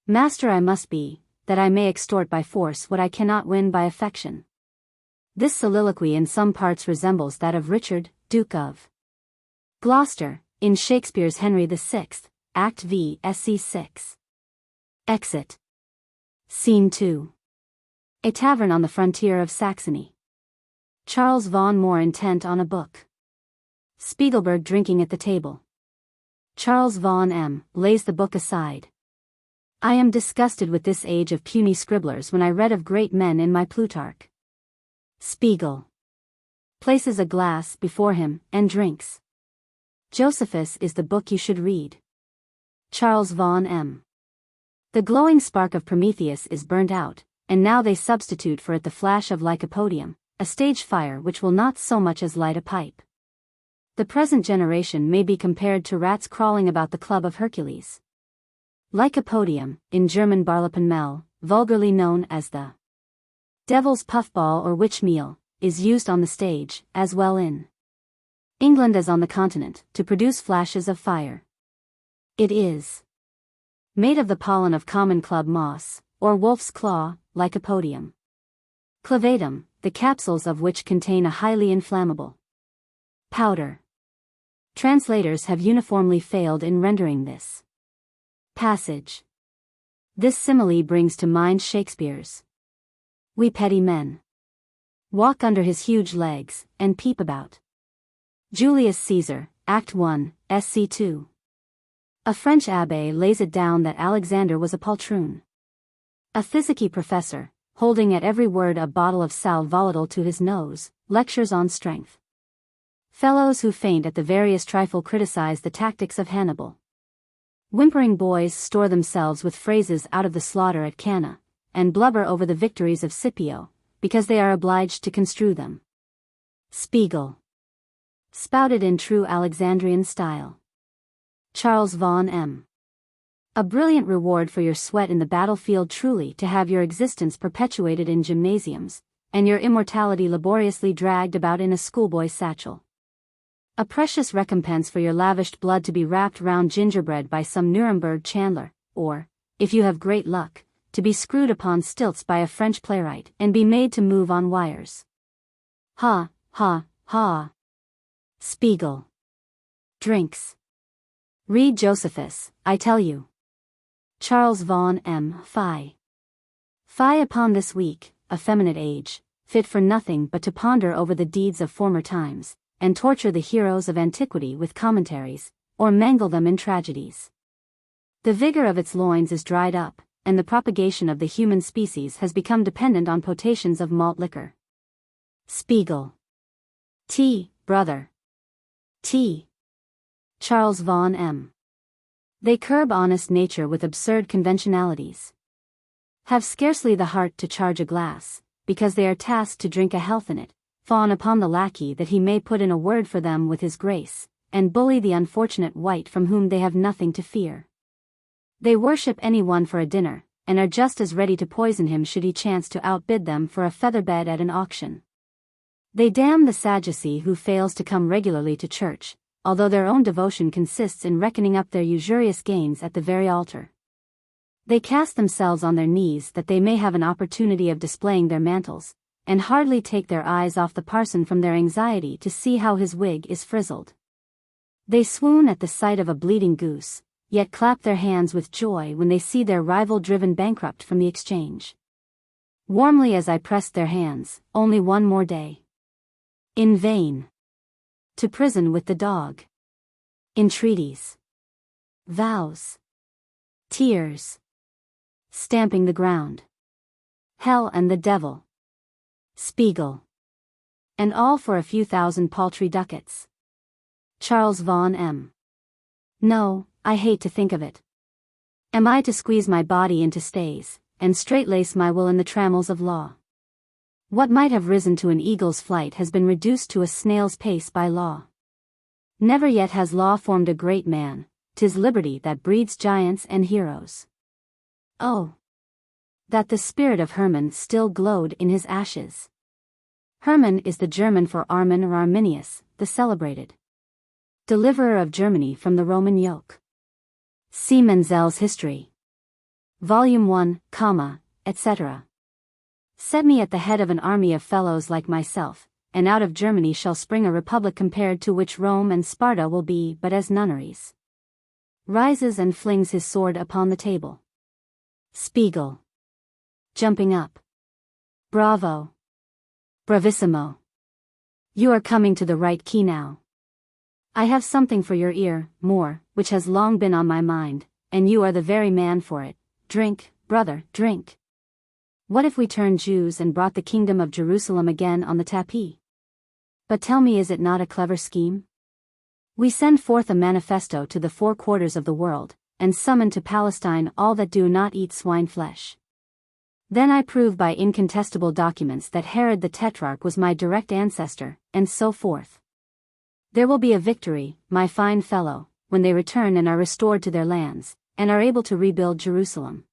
Master I must be, that I may extort by force what I cannot win by affection. This soliloquy in some parts resembles that of Richard, Duke of Gloucester, in Shakespeare's Henry VI, Act V, Sc. 6. Exit. Scene 2. A tavern on the frontier of Saxony. Charles von Moor intent on a book. Spiegelberg drinking at the table. Charles von M. lays the book aside. I am disgusted with this age of puny scribblers when I read of great men in my Plutarch. Spiegel places a glass before him and drinks. Josephus is the book you should read. Charles von M. The glowing spark of Prometheus is burnt out, and now they substitute for it the flash of lycopodium, a stage fire which will not so much as light a pipe. The present generation may be compared to rats crawling about the club of Hercules. Lycopodium, in German Barlipenmehl, vulgarly known as the devil's puffball or witch meal, is used on the stage, as well in England as on the continent, to produce flashes of fire. It is made of the pollen of common club moss, or wolf's claw, Lycopodium clavatum, the capsules of which contain a highly inflammable powder. Translators have uniformly failed in rendering this passage. This simile brings to mind Shakespeare's "We petty men walk under his huge legs, and peep about." Julius Caesar, Act 1, Sc. 2. A French abbé lays it down that Alexander was a poltroon. A physicky professor, holding at every word a bottle of sal volatile to his nose, lectures on strength. Fellows who faint at the veriest trifle criticize the tactics of Hannibal. Whimpering boys store themselves with phrases out of the slaughter at Cana, and blubber over the victories of Scipio, because they are obliged to construe them. Spiegel. Spouted in true Alexandrian style. Charles von M. A brilliant reward for your sweat in the battlefield, truly, to have your existence perpetuated in gymnasiums, and your immortality laboriously dragged about in a schoolboy's satchel. A precious recompense for your lavished blood to be wrapped round gingerbread by some Nuremberg chandler, or, if you have great luck, to be screwed upon stilts by a French playwright and be made to move on wires. Ha, ha, ha. Spiegel. Drinks. Read Josephus, I tell you. Charles von M. Fie. Fie upon this weak, effeminate age, fit for nothing but to ponder over the deeds of former times, and torture the heroes of antiquity with commentaries, or mangle them in tragedies. The vigor of its loins is dried up, and the propagation of the human species has become dependent on potations of malt liquor. Spiegel. Tea, brother. Tea. Charles von M. They curb honest nature with absurd conventionalities. Have scarcely the heart to charge a glass, because they are tasked to drink a health in it, fawn upon the lackey that he may put in a word for them with his grace, and bully the unfortunate wight from whom they have nothing to fear. They worship any one for a dinner, and are just as ready to poison him should he chance to outbid them for a feather-bed at an auction. They damn the Sadducee who fails to come regularly to church, although their own devotion consists in reckoning up their usurious gains at the very altar. They cast themselves on their knees that they may have an opportunity of displaying their mantles, and hardly take their eyes off the parson from their anxiety to see how his wig is frizzled. They swoon at the sight of a bleeding goose, yet clap their hands with joy when they see their rival driven bankrupt from the exchange. Warmly as I pressed their hands, only one more day. In vain. To prison with the dog. Entreaties. Vows. Tears. Stamping the ground. Hell and the devil. Spiegel. And all for a few thousand paltry ducats. Charles von M. No, I hate to think of it. Am I to squeeze my body into stays, and straight-lace my will in the trammels of law? What might have risen to an eagle's flight has been reduced to a snail's pace by law. Never yet has law formed a great man, 'tis liberty that breeds giants and heroes. Oh! That the spirit of Hermann still glowed in his ashes. Hermann is the German for Armin or Arminius, the celebrated deliverer of Germany from the Roman yoke. See Menzel's History. Volume 1, etc. Set me at the head of an army of fellows like myself, and out of Germany shall spring a republic compared to which Rome and Sparta will be but as nunneries. Rises and flings his sword upon the table. Spiegel. Jumping up. Bravo. Bravissimo. You are coming to the right key now. I have something for your ear, Moor, which has long been on my mind, and you are the very man for it. Drink, brother, drink. What if we turned Jews and brought the kingdom of Jerusalem again on the tapis? But tell me, is it not a clever scheme? We send forth a manifesto to the 4 quarters of the world, and summon to Palestine all that do not eat swine flesh. Then I prove by incontestable documents that Herod the Tetrarch was my direct ancestor, and so forth. There will be a victory, my fine fellow, when they return and are restored to their lands, and are able to rebuild Jerusalem.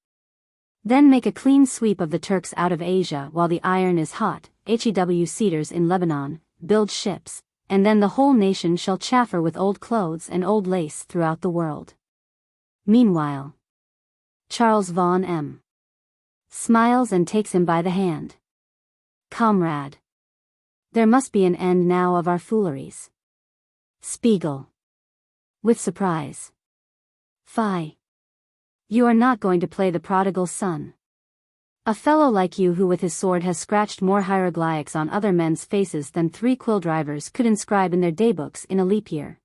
Then make a clean sweep of the Turks out of Asia while the iron is hot, HEW cedars in Lebanon, build ships, and then the whole nation shall chaffer with old clothes and old lace throughout the world. Meanwhile, Charles von M. smiles and takes him by the hand. Comrade. There must be an end now of our fooleries. Spiegel. With surprise. Fie. You are not going to play the prodigal son. A fellow like you who with his sword has scratched more hieroglyphics on other men's faces than 3 quill drivers could inscribe in their daybooks in a leap year.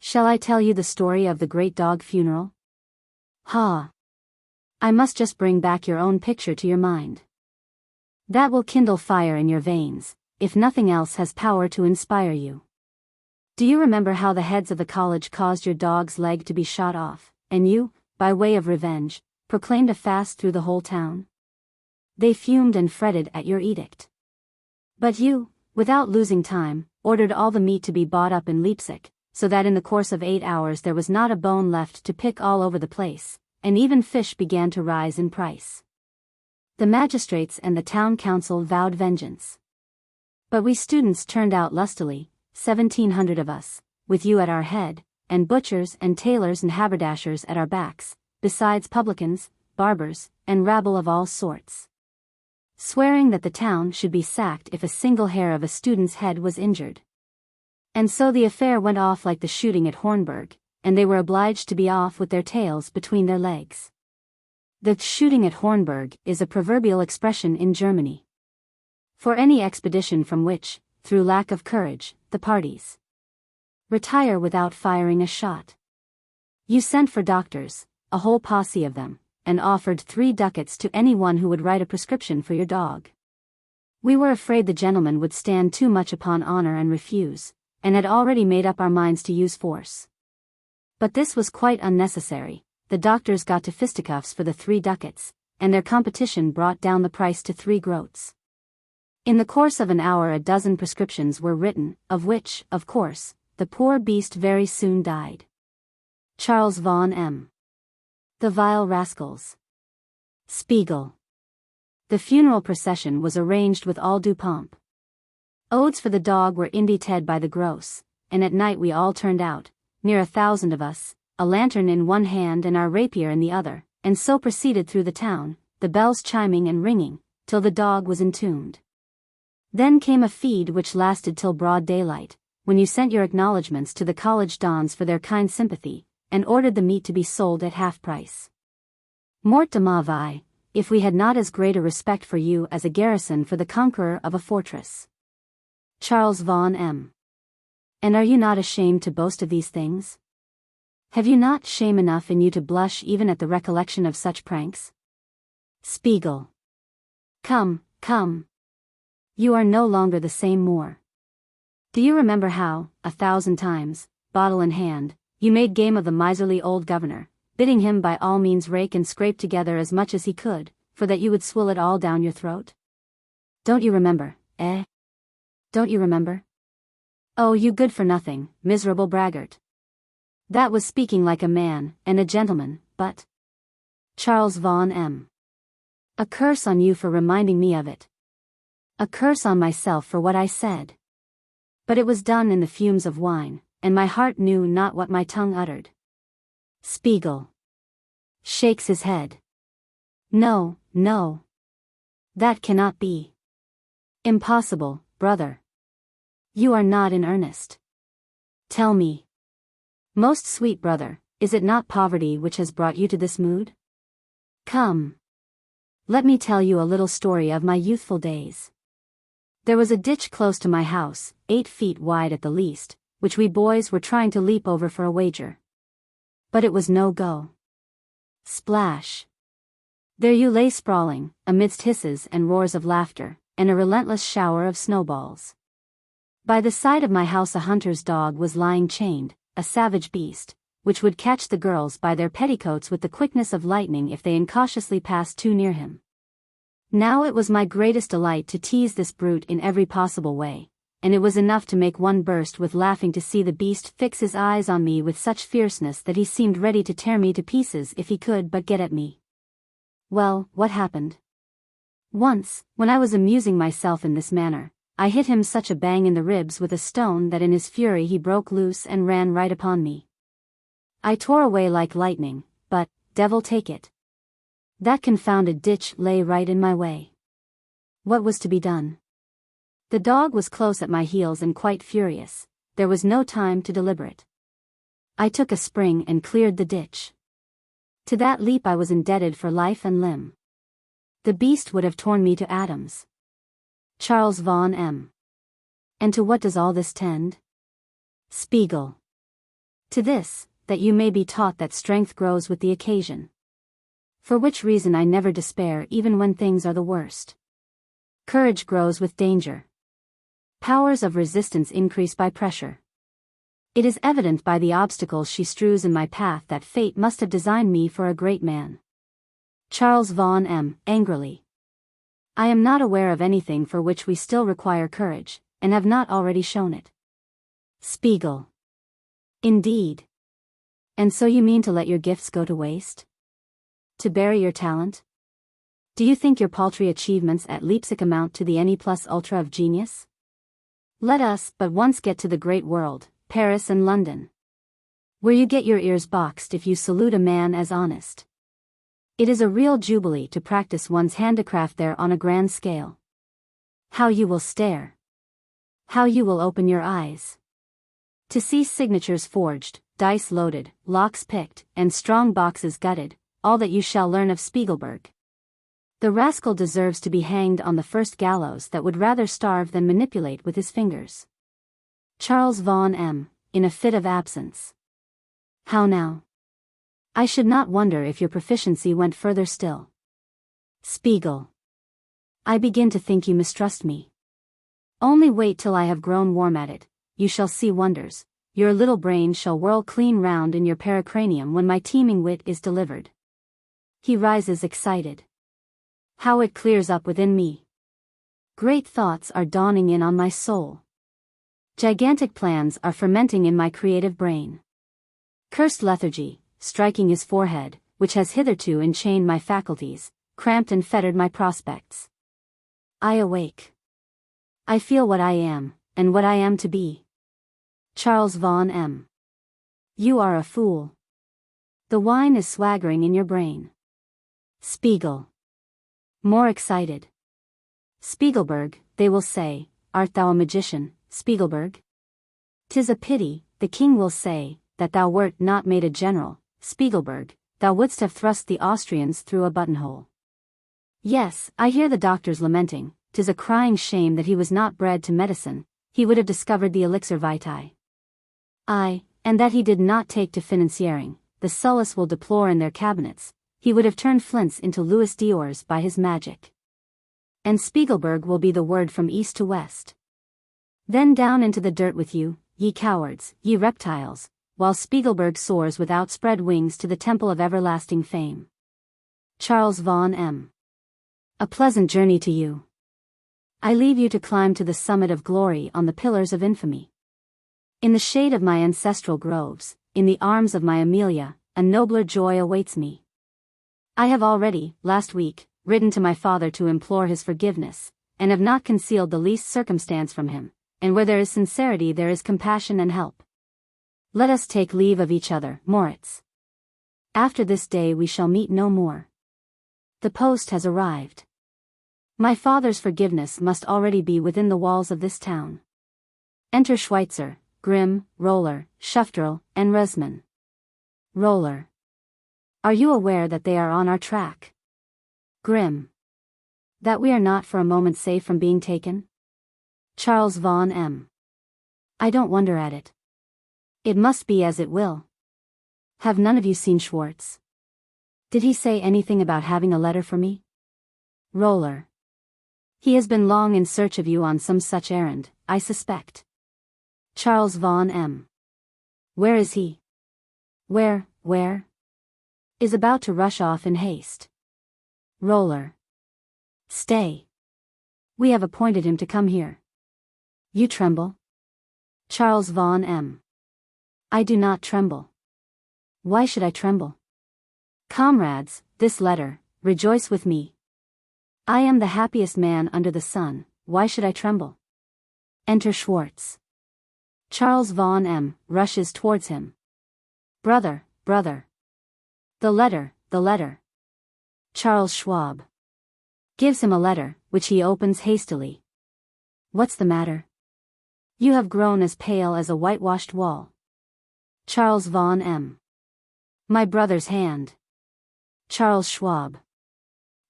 Shall I tell you the story of the great dog funeral? Ha! I must just bring back your own picture to your mind. That will kindle fire in your veins, if nothing else has power to inspire you. Do you remember how the heads of the college caused your dog's leg to be shot off, and you, by way of revenge, proclaimed a fast through the whole town? They fumed and fretted at your edict. But you, without losing time, ordered all the meat to be bought up in Leipzig, so that in the course of 8 hours there was not a bone left to pick all over the place, and even fish began to rise in price. The magistrates and the town council vowed vengeance. But we students turned out lustily, 1,700 of us, with you at our head, and butchers and tailors and haberdashers at our backs, besides publicans, barbers, and rabble of all sorts, swearing that the town should be sacked if a single hair of a student's head was injured. And so the affair went off like the shooting at Hornberg, and they were obliged to be off with their tails between their legs. The shooting at Hornberg is a proverbial expression in Germany for any expedition from which, through lack of courage, the parties retire without firing a shot. You sent for doctors, a whole posse of them, and offered 3 ducats to anyone who would write a prescription for your dog. We were afraid the gentleman would stand too much upon honor and refuse, and had already made up our minds to use force. But this was quite unnecessary. The doctors got to fisticuffs for the 3 ducats, and their competition brought down the price to 3 groats. In the course of an hour a dozen prescriptions were written, of which, of course, the poor beast very soon died. Charles von M. The vile rascals. Spiegel. The funeral procession was arranged with all due pomp. Odes for the dog were indited by the gross, and at night we all turned out, near 1,000 of us, a lantern in one hand and our rapier in the other, and so proceeded through the town, the bells chiming and ringing, till the dog was entombed. Then came a feed which lasted till broad daylight, when you sent your acknowledgments to the college dons for their kind sympathy, and ordered the meat to be sold at half price. Mort de ma vie, if we had not as great a respect for you as a garrison for the conqueror of a fortress. Charles von M. And are you not ashamed to boast of these things? Have you not shame enough in you to blush even at the recollection of such pranks? Spiegel. Come, come. You are no longer the same Moor. Do you remember how, 1,000 times, bottle in hand, you made game of the miserly old governor, bidding him by all means rake and scrape together as much as he could, for that you would swill it all down your throat? Don't you remember, eh? Don't you remember? Oh, you good-for-nothing, miserable braggart. That was speaking like a man, and a gentleman, but... Charles von M. A curse on you for reminding me of it. A curse on myself for what I said. But it was done in the fumes of wine, and my heart knew not what my tongue uttered. Spiegel. Shakes his head. No, no. That cannot be. Impossible, brother. You are not in earnest. Tell me. Most sweet brother, is it not poverty which has brought you to this mood? Come. Let me tell you a little story of my youthful days. There was a ditch close to my house, 8 feet wide at the least, which we boys were trying to leap over for a wager. But it was no go. Splash. There you lay sprawling, amidst hisses and roars of laughter, and a relentless shower of snowballs. By the side of my house a hunter's dog was lying chained, a savage beast, which would catch the girls by their petticoats with the quickness of lightning if they incautiously passed too near him. Now it was my greatest delight to tease this brute in every possible way, and it was enough to make one burst with laughing to see the beast fix his eyes on me with such fierceness that he seemed ready to tear me to pieces if he could but get at me. Well, what happened? Once, when I was amusing myself in this manner, I hit him such a bang in the ribs with a stone that in his fury he broke loose and ran right upon me. I tore away like lightning, but, devil take it, that confounded ditch lay right in my way. What was to be done? The dog was close at my heels and quite furious. There was no time to deliberate. I took a spring and cleared the ditch. To that leap I was indebted for life and limb. The beast would have torn me to atoms. Charles von M. And to what does all this tend? Spiegel. To this, that you may be taught that strength grows with the occasion. For which reason I never despair even when things are the worst. Courage grows with danger. Powers of resistance increase by pressure. It is evident by the obstacles she strews in my path that fate must have designed me for a great man. Charles von M. Angrily. I am not aware of anything for which we still require courage, and have not already shown it. Spiegel. Indeed. And so you mean to let your gifts go to waste? To bury your talent? Do you think your paltry achievements at Leipzig amount to the ne plus ultra of genius? Let us but once get to the great world, Paris and London, where you get your ears boxed if you salute a man as honest. It is a real jubilee to practice one's handicraft there on a grand scale. How you will stare! How you will open your eyes! To see signatures forged, dice loaded, locks picked, and strong boxes gutted, all that you shall learn of Spiegelberg. The rascal deserves to be hanged on the first gallows that would rather starve than manipulate with his fingers. Charles von M., in a fit of absence. How now? I should not wonder if your proficiency went further still. Spiegel. I begin to think you mistrust me. Only wait till I have grown warm at it, you shall see wonders. Your little brain shall whirl clean round in your pericranium when my teeming wit is delivered. He rises excited. How it clears up within me. Great thoughts are dawning in on my soul. Gigantic plans are fermenting in my creative brain. Cursed lethargy, striking his forehead, which has hitherto enchained my faculties, cramped and fettered my prospects. I awake. I feel what I am, and what I am to be. Charles von M. You are a fool. The wine is swaggering in your brain. Spiegel. More excited. Spiegelberg, they will say, art thou a magician, Spiegelberg? 'Tis a pity, the king will say, that thou wert not made a general, Spiegelberg, thou wouldst have thrust the Austrians through a buttonhole. Yes, I hear the doctors lamenting, 'tis a crying shame that he was not bred to medicine, he would have discovered the elixir vitae. Aye, and that he did not take to financiering, the Sullas will deplore in their cabinets, he would have turned flints into Louis d'Ors by his magic. And Spiegelberg will be the word from east to west. Then down into the dirt with you, ye cowards, ye reptiles, while Spiegelberg soars with outspread wings to the temple of everlasting fame. Charles von M. A pleasant journey to you. I leave you to climb to the summit of glory on the pillars of infamy. In the shade of my ancestral groves, in the arms of my Amelia, a nobler joy awaits me. I have already, last week, written to my father to implore his forgiveness, and have not concealed the least circumstance from him, and where there is sincerity there is compassion and help. Let us take leave of each other, Moritz. After this day we shall meet no more. The post has arrived. My father's forgiveness must already be within the walls of this town. Enter Schweitzer, Grimm, Roller, Schufterl, and Resman. Roller. Are you aware that they are on our track? Grimm. That we are not for a moment safe from being taken? Charles von M. I don't wonder at it. It must be as it will. Have none of you seen Schwartz? Did he say anything about having a letter for me? Roller. He has been long in search of you on some such errand, I suspect. Charles von M. Where is he? Where? Is about to rush off in haste. Roller. Stay. We have appointed him to come here. You tremble? Charles von M. I do not tremble. Why should I tremble? Comrades, this letter, rejoice with me. I am the happiest man under the sun, why should I tremble? Enter Schwartz. Charles von M. rushes towards him. Brother. The letter. Charles Schwab. Gives him a letter, which he opens hastily. What's the matter? You have grown as pale as a whitewashed wall. Charles von M. My brother's hand. Charles Schwab.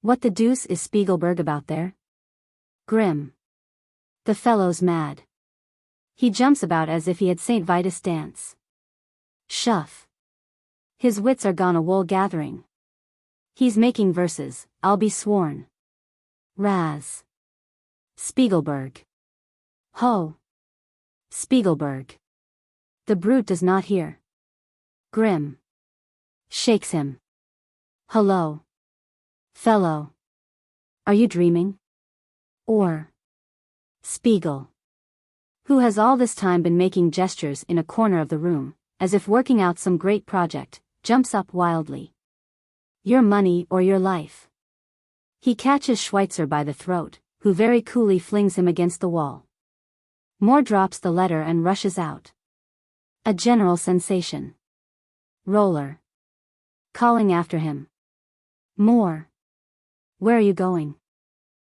What the deuce is Spiegelberg about there? Grimm. The fellow's mad. He jumps about as if he had St. Vitus dance. Shuff. His wits are gone a wool gathering. He's making verses, I'll be sworn. Raz. Spiegelberg. Ho. Spiegelberg. The brute does not hear. Grimm. Shakes him. Hello. Fellow. Are you dreaming? Or Spiegel, who has all this time been making gestures in a corner of the room, as if working out some great project, jumps up wildly. Your money or your life. He catches Schweitzer by the throat, who very coolly flings him against the wall. Moor drops the letter and rushes out. A general sensation. Roller calling after him. Moor. Where are you going?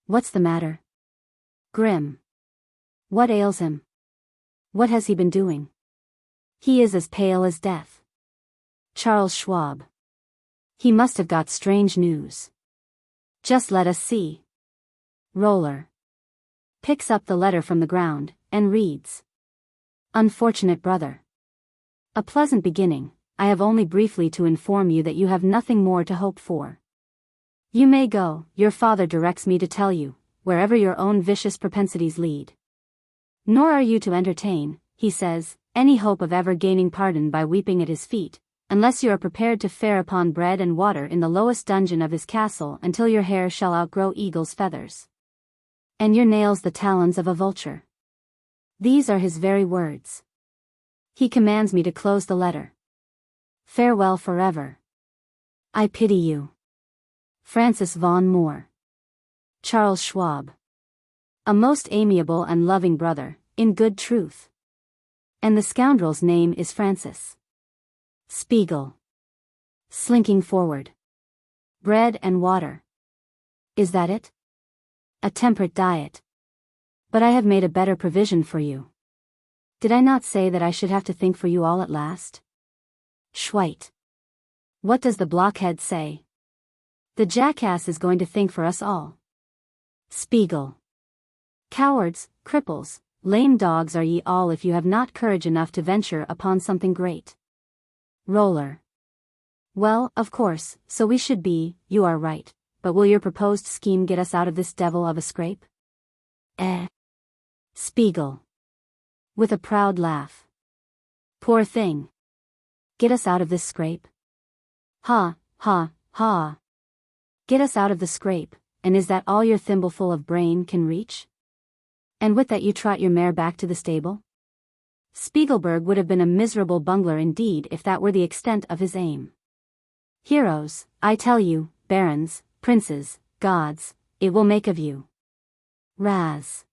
What's the matter? Grim. What ails him? What has he been doing? He is as pale as death. Charles Schwab. He must have got strange news. Just let us see. Roller picks up the letter from the ground, and reads. Unfortunate brother. A pleasant beginning. I have only briefly to inform you that you have nothing more to hope for. You may go, your father directs me to tell you, wherever your own vicious propensities lead. Nor are you to entertain, he says, any hope of ever gaining pardon by weeping at his feet, unless you are prepared to fare upon bread and water in the lowest dungeon of his castle until your hair shall outgrow eagle's feathers, and your nails the talons of a vulture. These are his very words. He commands me to close the letter. Farewell forever. I pity you. Francis von Moor. Charles Schwab. A most amiable and loving brother, in good truth. And the scoundrel's name is Francis. Spiegel. Slinking forward. Bread and water. Is that it? A temperate diet. But I have made a better provision for you. Did I not say that I should have to think for you all at last? Schweit. What does the blockhead say? The jackass is going to think for us all. Spiegel. Cowards, cripples, lame dogs are ye all if you have not courage enough to venture upon something great. Roller. Well, of course, so we should be, you are right, but will your proposed scheme get us out of this devil of a scrape? Spiegel. With a proud laugh. Poor thing. Get us out of this scrape? Ha, ha, ha. Get us out of the scrape, and is that all your thimbleful of brain can reach? And with that you trot your mare back to the stable? Spiegelberg would have been a miserable bungler indeed if that were the extent of his aim. Heroes, I tell you, barons, princes, gods, it will make of you. Raz.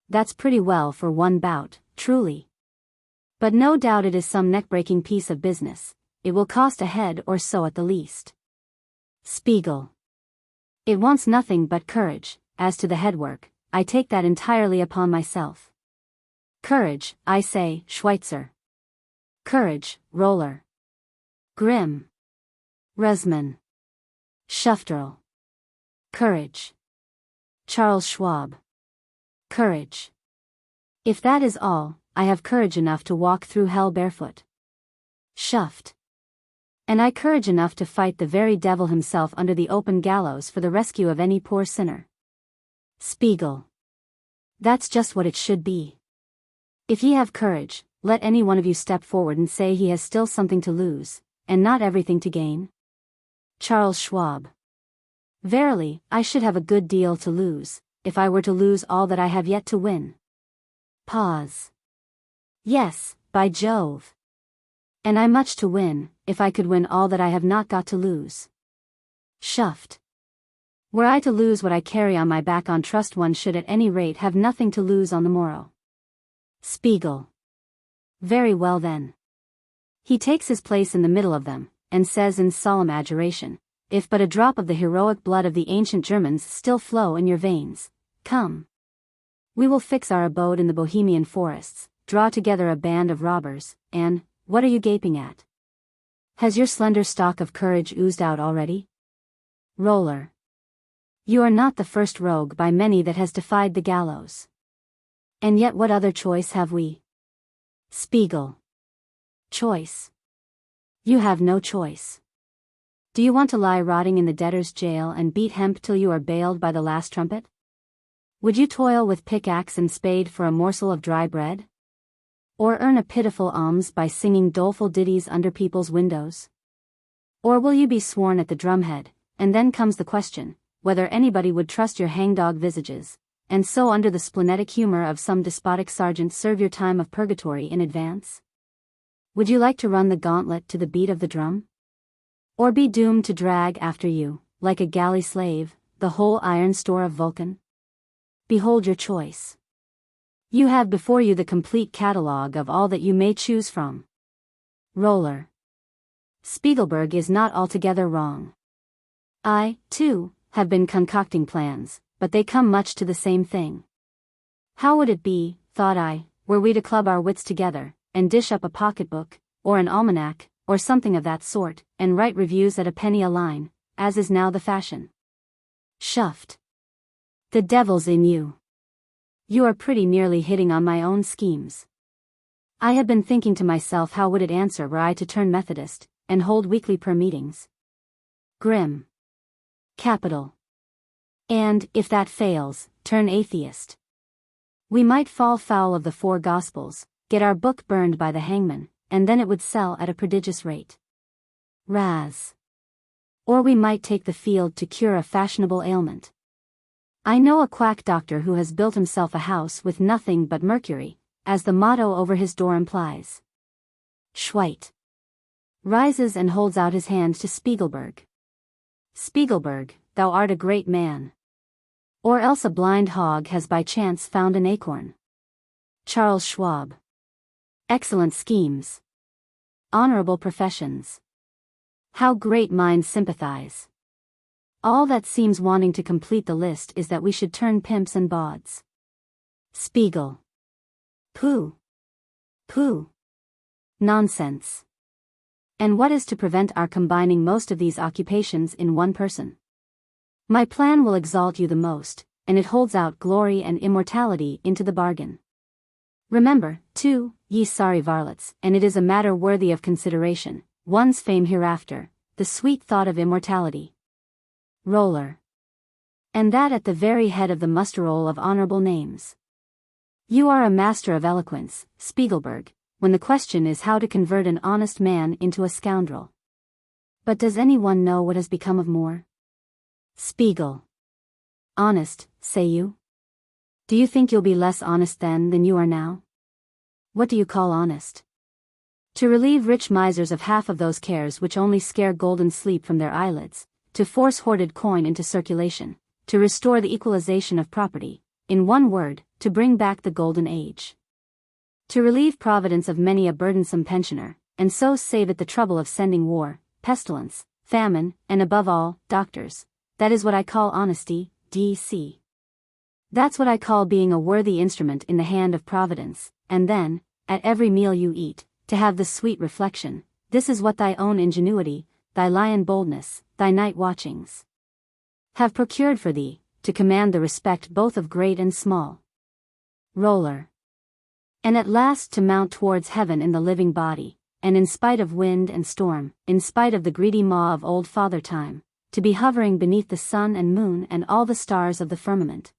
That's pretty well for one bout, truly. But no doubt it is some neck-breaking piece of business. It will cost a head or so at the least. Spiegel. It wants nothing but courage. As to the headwork, I take that entirely upon myself. Courage, I say, Schweitzer. Courage, Roller. Grimm. Resman. Schufterl. Courage. Charles Schwab. Courage. If that is all, I have courage enough to walk through hell barefoot. Schuft. And I courage enough to fight the very devil himself under the open gallows for the rescue of any poor sinner. Spiegel. That's just what it should be. If ye have courage, let any one of you step forward and say he has still something to lose, and not everything to gain. Charles Schwab. Verily, I should have a good deal to lose, if I were to lose all that I have yet to win. Pause. Yes, by Jove. And I much to win, if I could win all that I have not got to lose. Schuft. Were I to lose what I carry on my back on trust, one should at any rate have nothing to lose on the morrow. Spiegel. Very well then. He takes his place in the middle of them, and says in solemn adjuration, if but a drop of the heroic blood of the ancient Germans still flow in your veins, come. We will fix our abode in the Bohemian forests, draw together a band of robbers, and, what are you gaping at? Has your slender stock of courage oozed out already? Roller. You are not the first rogue by many that has defied the gallows. And yet what other choice have we? Spiegel. Choice. You have no choice. Do you want to lie rotting in the debtor's jail and beat hemp till you are bailed by the last trumpet? Would you toil with pickaxe and spade for a morsel of dry bread? Or earn a pitiful alms by singing doleful ditties under people's windows? Or will you be sworn at the drumhead, and then comes the question, whether anybody would trust your hangdog visages, and so under the splenetic humor of some despotic sergeant serve your time of purgatory in advance? Would you like to run the gauntlet to the beat of the drum? Or be doomed to drag after you, like a galley slave, the whole iron store of Vulcan? Behold your choice. You have before you the complete catalogue of all that you may choose from. Roller. Spiegelberg is not altogether wrong. I, too, have been concocting plans, but they come much to the same thing. How would it be, thought I, were we to club our wits together, and dish up a pocketbook, or an almanac, or something of that sort, and write reviews at a penny a line, as is now the fashion? Shuffed. The devil's in you. You are pretty nearly hitting on my own schemes. I had been thinking to myself, how would it answer were I to turn Methodist, and hold weekly prayer meetings? Grim. Capital. And, if that fails, turn atheist. We might fall foul of the four Gospels, get our book burned by the hangman, and then it would sell at a prodigious rate. Raz. Or we might take the field to cure a fashionable ailment. I know a quack doctor who has built himself a house with nothing but mercury, as the motto over his door implies. Schweit. Rises and holds out his hand to Spiegelberg. Spiegelberg, thou art a great man. Or else a blind hog has by chance found an acorn. Charles Schwab. Excellent schemes. Honorable professions. How great minds sympathize. All that seems wanting to complete the list is that we should turn pimps and bawds. Spiegel. Pooh. Pooh. Nonsense. And what is to prevent our combining most of these occupations in one person? My plan will exalt you the most, and it holds out glory and immortality into the bargain. Remember, too, ye sorry varlets, and it is a matter worthy of consideration, one's fame hereafter, the sweet thought of immortality. Roller. And that at the very head of the muster-roll of honorable names. You are a master of eloquence, Spiegelberg, when the question is how to convert an honest man into a scoundrel. But does anyone know what has become of Moor? Spiegel. Honest, say you? Do you think you'll be less honest then than you are now? What do you call honest? To relieve rich misers of half of those cares which only scare golden sleep from their eyelids, to force hoarded coin into circulation, to restore the equalization of property, in one word, to bring back the golden age. To relieve Providence of many a burdensome pensioner, and so save it the trouble of sending war, pestilence, famine, and above all, doctors. That is what I call honesty, D.C. That's what I call being a worthy instrument in the hand of Providence, and then, at every meal you eat, to have the sweet reflection, this is what thy own ingenuity, thy lion boldness, thy night watchings have procured for thee, to command the respect both of great and small. Roller. And at last to mount towards heaven in the living body, and in spite of wind and storm, in spite of the greedy maw of old Father Time, to be hovering beneath the sun and moon and all the stars of the firmament.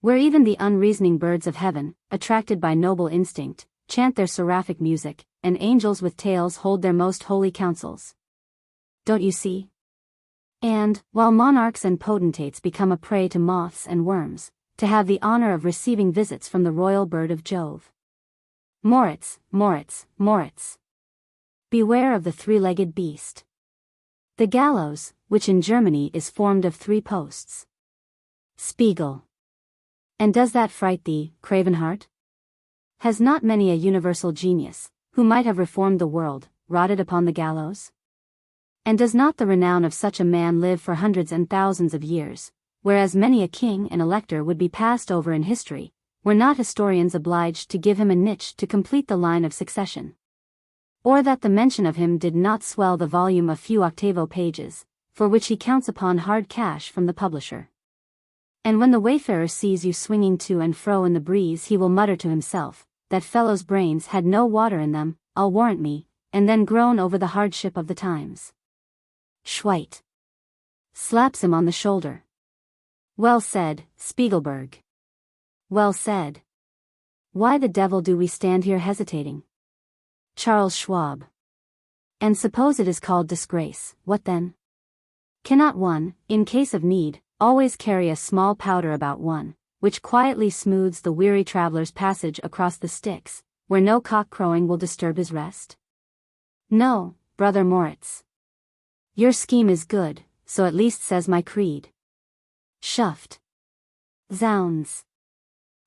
Where even the unreasoning birds of heaven, attracted by noble instinct, chant their seraphic music, and angels with tails hold their most holy councils. Don't you see? And, while monarchs and potentates become a prey to moths and worms, to have the honor of receiving visits from the royal bird of Jove. Moritz, Moritz, Moritz. Beware of the three-legged beast. The gallows, which in Germany is formed of 3 posts. Spiegel. And does that fright thee, craven heart? Has not many a universal genius, who might have reformed the world, rotted upon the gallows? And does not the renown of such a man live for hundreds and thousands of years, whereas many a king and elector would be passed over in history, were not historians obliged to give him a niche to complete the line of succession? Or that the mention of him did not swell the volume a few octavo pages, for which he counts upon hard cash from the publisher. And when the wayfarer sees you swinging to and fro in the breeze, he will mutter to himself, that fellow's brains had no water in them, I'll warrant me, and then groan over the hardship of the times. Schweit. Slaps him on the shoulder. Well said, Spiegelberg. Well said. Why the devil do we stand here hesitating? Charles Schwab. And suppose it is called disgrace, what then? Cannot one, in case of need, always carry a small powder about one, which quietly smooths the weary traveler's passage across the Styx, where no cock crowing will disturb his rest? No, brother Moritz. Your scheme is good, so at least says my creed. Shuffed. Zounds.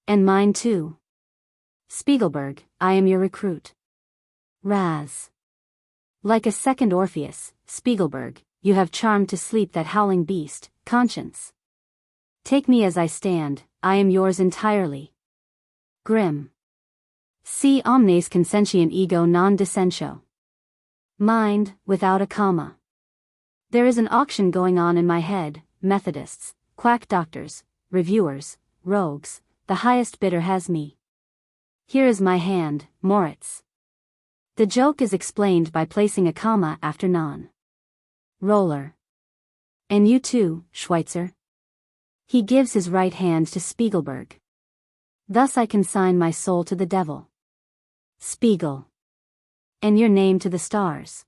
And mine too. Spiegelberg, I am your recruit. Raz. Like a second Orpheus, Spiegelberg, you have charmed to sleep that howling beast, conscience. Take me as I stand, I am yours entirely. Grimm. Si omnes consentient ego non dissentio. Mind, without a comma. There is an auction going on in my head, Methodists, quack doctors, reviewers, rogues, the highest bidder has me. Here is my hand, Moritz. The joke is explained by placing a comma after non. Roller. And you too, Schweitzer. He gives his right hand to Spiegelberg. Thus I consign my soul to the devil. Spiegel. And your name to the stars.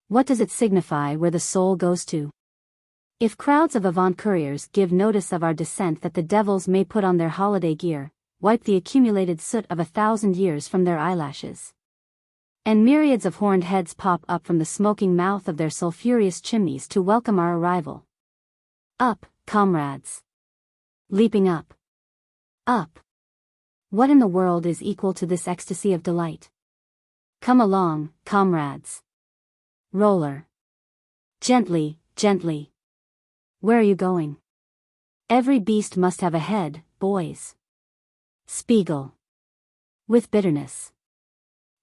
What does it signify where the soul goes to? If crowds of avant-couriers give notice of our descent that the devils may put on their holiday gear, wipe the accumulated soot of 1,000 years from their eyelashes. And myriads of horned heads pop up from the smoking mouth of their sulphurous chimneys to welcome our arrival. Up, comrades. Leaping up. Up. What in the world is equal to this ecstasy of delight? Come along, comrades. Roller. Gently, gently. Where are you going? Every beast must have a head, boys. Spiegel. With bitterness.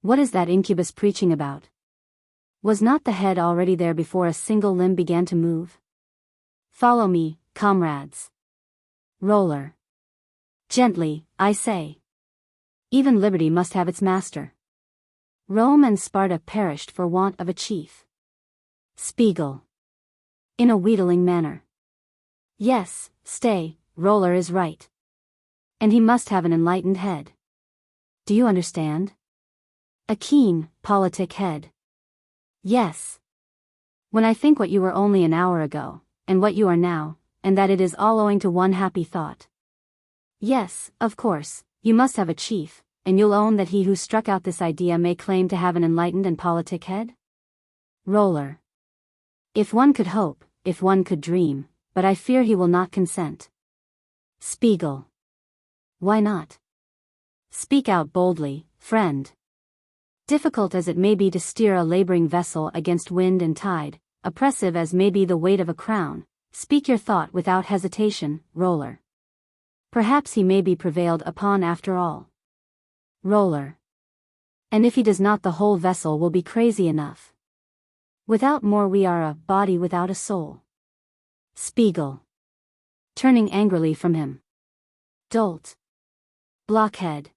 What is that incubus preaching about? Was not the head already there before a single limb began to move? Follow me, comrades. Roller. Gently, I say. Even liberty must have its master. Rome and Sparta perished for want of a chief. Spiegel. In a wheedling manner. Yes, stay, Roller is right. And he must have an enlightened head. Do you understand? A keen, politic head. Yes. When I think what you were only an hour ago, and what you are now, and that it is all owing to one happy thought. Yes, of course, you must have a chief, and you'll own that he who struck out this idea may claim to have an enlightened and politic head? Roller. If one could hope, if one could dream, but I fear he will not consent. Spiegel. Why not? Speak out boldly, friend. Difficult as it may be to steer a laboring vessel against wind and tide, oppressive as may be the weight of a crown, speak your thought without hesitation, Roller. Perhaps he may be prevailed upon after all. Roller. And if he does not, the whole vessel will be crazy enough. Without more, we are a body without a soul. Spiegel. Turning angrily from him. Dolt. Blockhead.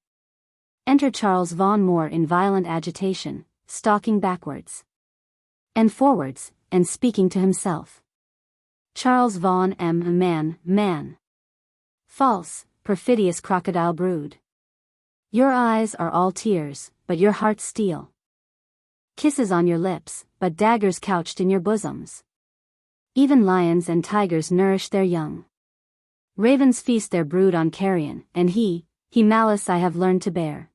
Enter Charles von Moor in violent agitation, stalking backwards and forwards, and speaking to himself. Charles von M. Man. False, perfidious crocodile brood. Your eyes are all tears, but your heart steel. Kisses on your lips, but daggers couched in your bosoms. Even lions and tigers nourish their young. Ravens feast their brood on carrion, and he malice I have learned to bear.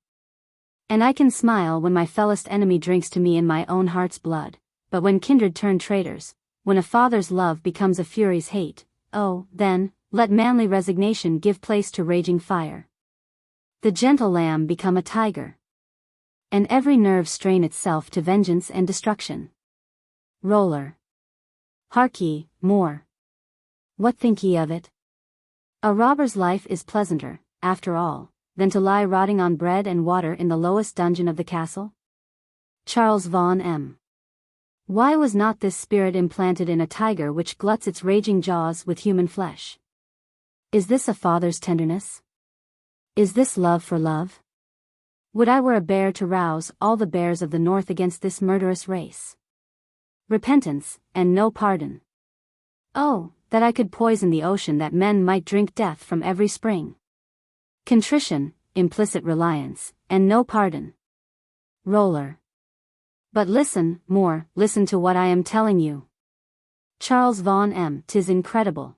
And I can smile when my fellest enemy drinks to me in my own heart's blood, but when kindred turn traitors, when a father's love becomes a fury's hate, oh, then, let manly resignation give place to raging fire. The gentle lamb become a tiger. And every nerve strain itself to vengeance and destruction. Roller. Hark ye, Moor. What think ye of it? A robber's life is pleasanter, after all, than to lie rotting on bread and water in the lowest dungeon of the castle? Charles von M. Why was not this spirit implanted in a tiger which gluts its raging jaws with human flesh? Is this a father's tenderness? Is this love for love? Would I were a bear to rouse all the bears of the north against this murderous race. Repentance, and no pardon. Oh, that I could poison the ocean that men might drink death from every spring. Contrition, implicit reliance, and no pardon. Roller. But listen, Moor, listen to what I am telling you. Charles von M. 'Tis incredible.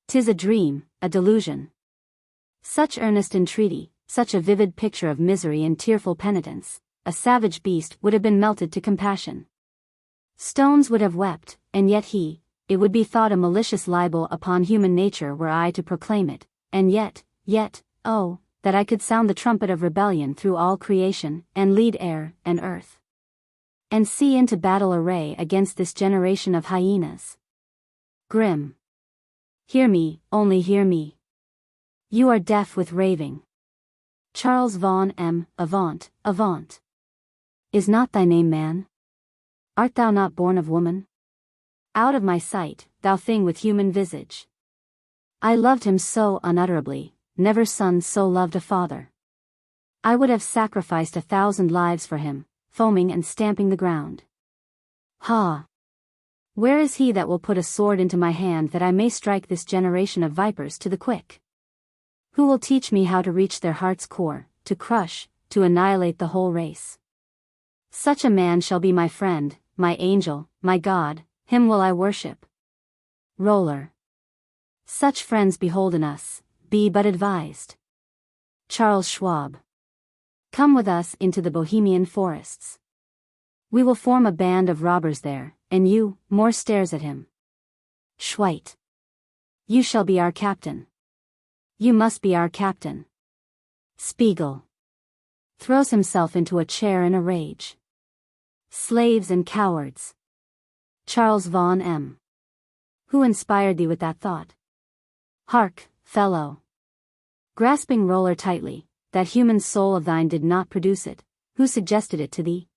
'Tis a dream, a delusion. Such earnest entreaty, such a vivid picture of misery and tearful penitence, a savage beast would have been melted to compassion. Stones would have wept, and yet it would be thought a malicious libel upon human nature were I to proclaim it, and yet, oh, that I could sound the trumpet of rebellion through all creation, and lead air and earth and sea into battle array against this generation of hyenas. Grim. Hear me, only hear me. You are deaf with raving. Charles Vaughan M. Avaunt, avaunt. Is not thy name man? Art thou not born of woman? Out of my sight, thou thing with human visage. I loved him so unutterably, never son so loved a father. I would have sacrificed 1,000 lives for him, foaming and stamping the ground. Ha! Where is he that will put a sword into my hand that I may strike this generation of vipers to the quick? Who will teach me how to reach their heart's core, to crush, to annihilate the whole race? Such a man shall be my friend, my angel, my God, him will I worship. Roller. Such friends behold in us, be but advised. Charles Schwab. Come with us into the Bohemian forests. We will form a band of robbers there, and you, Moore stares at him. Schweit. You shall be our captain. You must be our captain. Spiegel. Throws himself into a chair in a rage. Slaves and cowards. Charles Vaughan M. Who inspired thee with that thought? Hark, fellow. Grasping Roller tightly, that human soul of thine did not produce it, who suggested it to thee?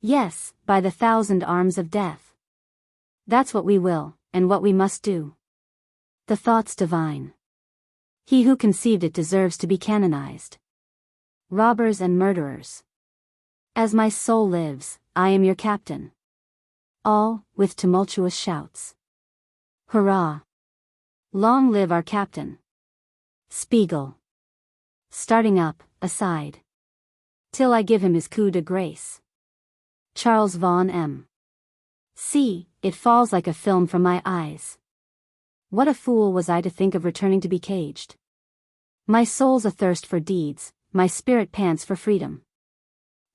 Yes, by the 1,000 arms of death. That's what we will, and what we must do. The thought's divine. He who conceived it deserves to be canonized. Robbers and murderers. As my soul lives, I am your captain. All, with tumultuous shouts. Hurrah! Long live our captain. Spiegel. Starting up, aside. Till I give him his coup de grace. Charles Vaughan M. See, it falls like a film from my eyes. What a fool was I to think of returning to be caged. My soul's athirst for deeds, my spirit pants for freedom.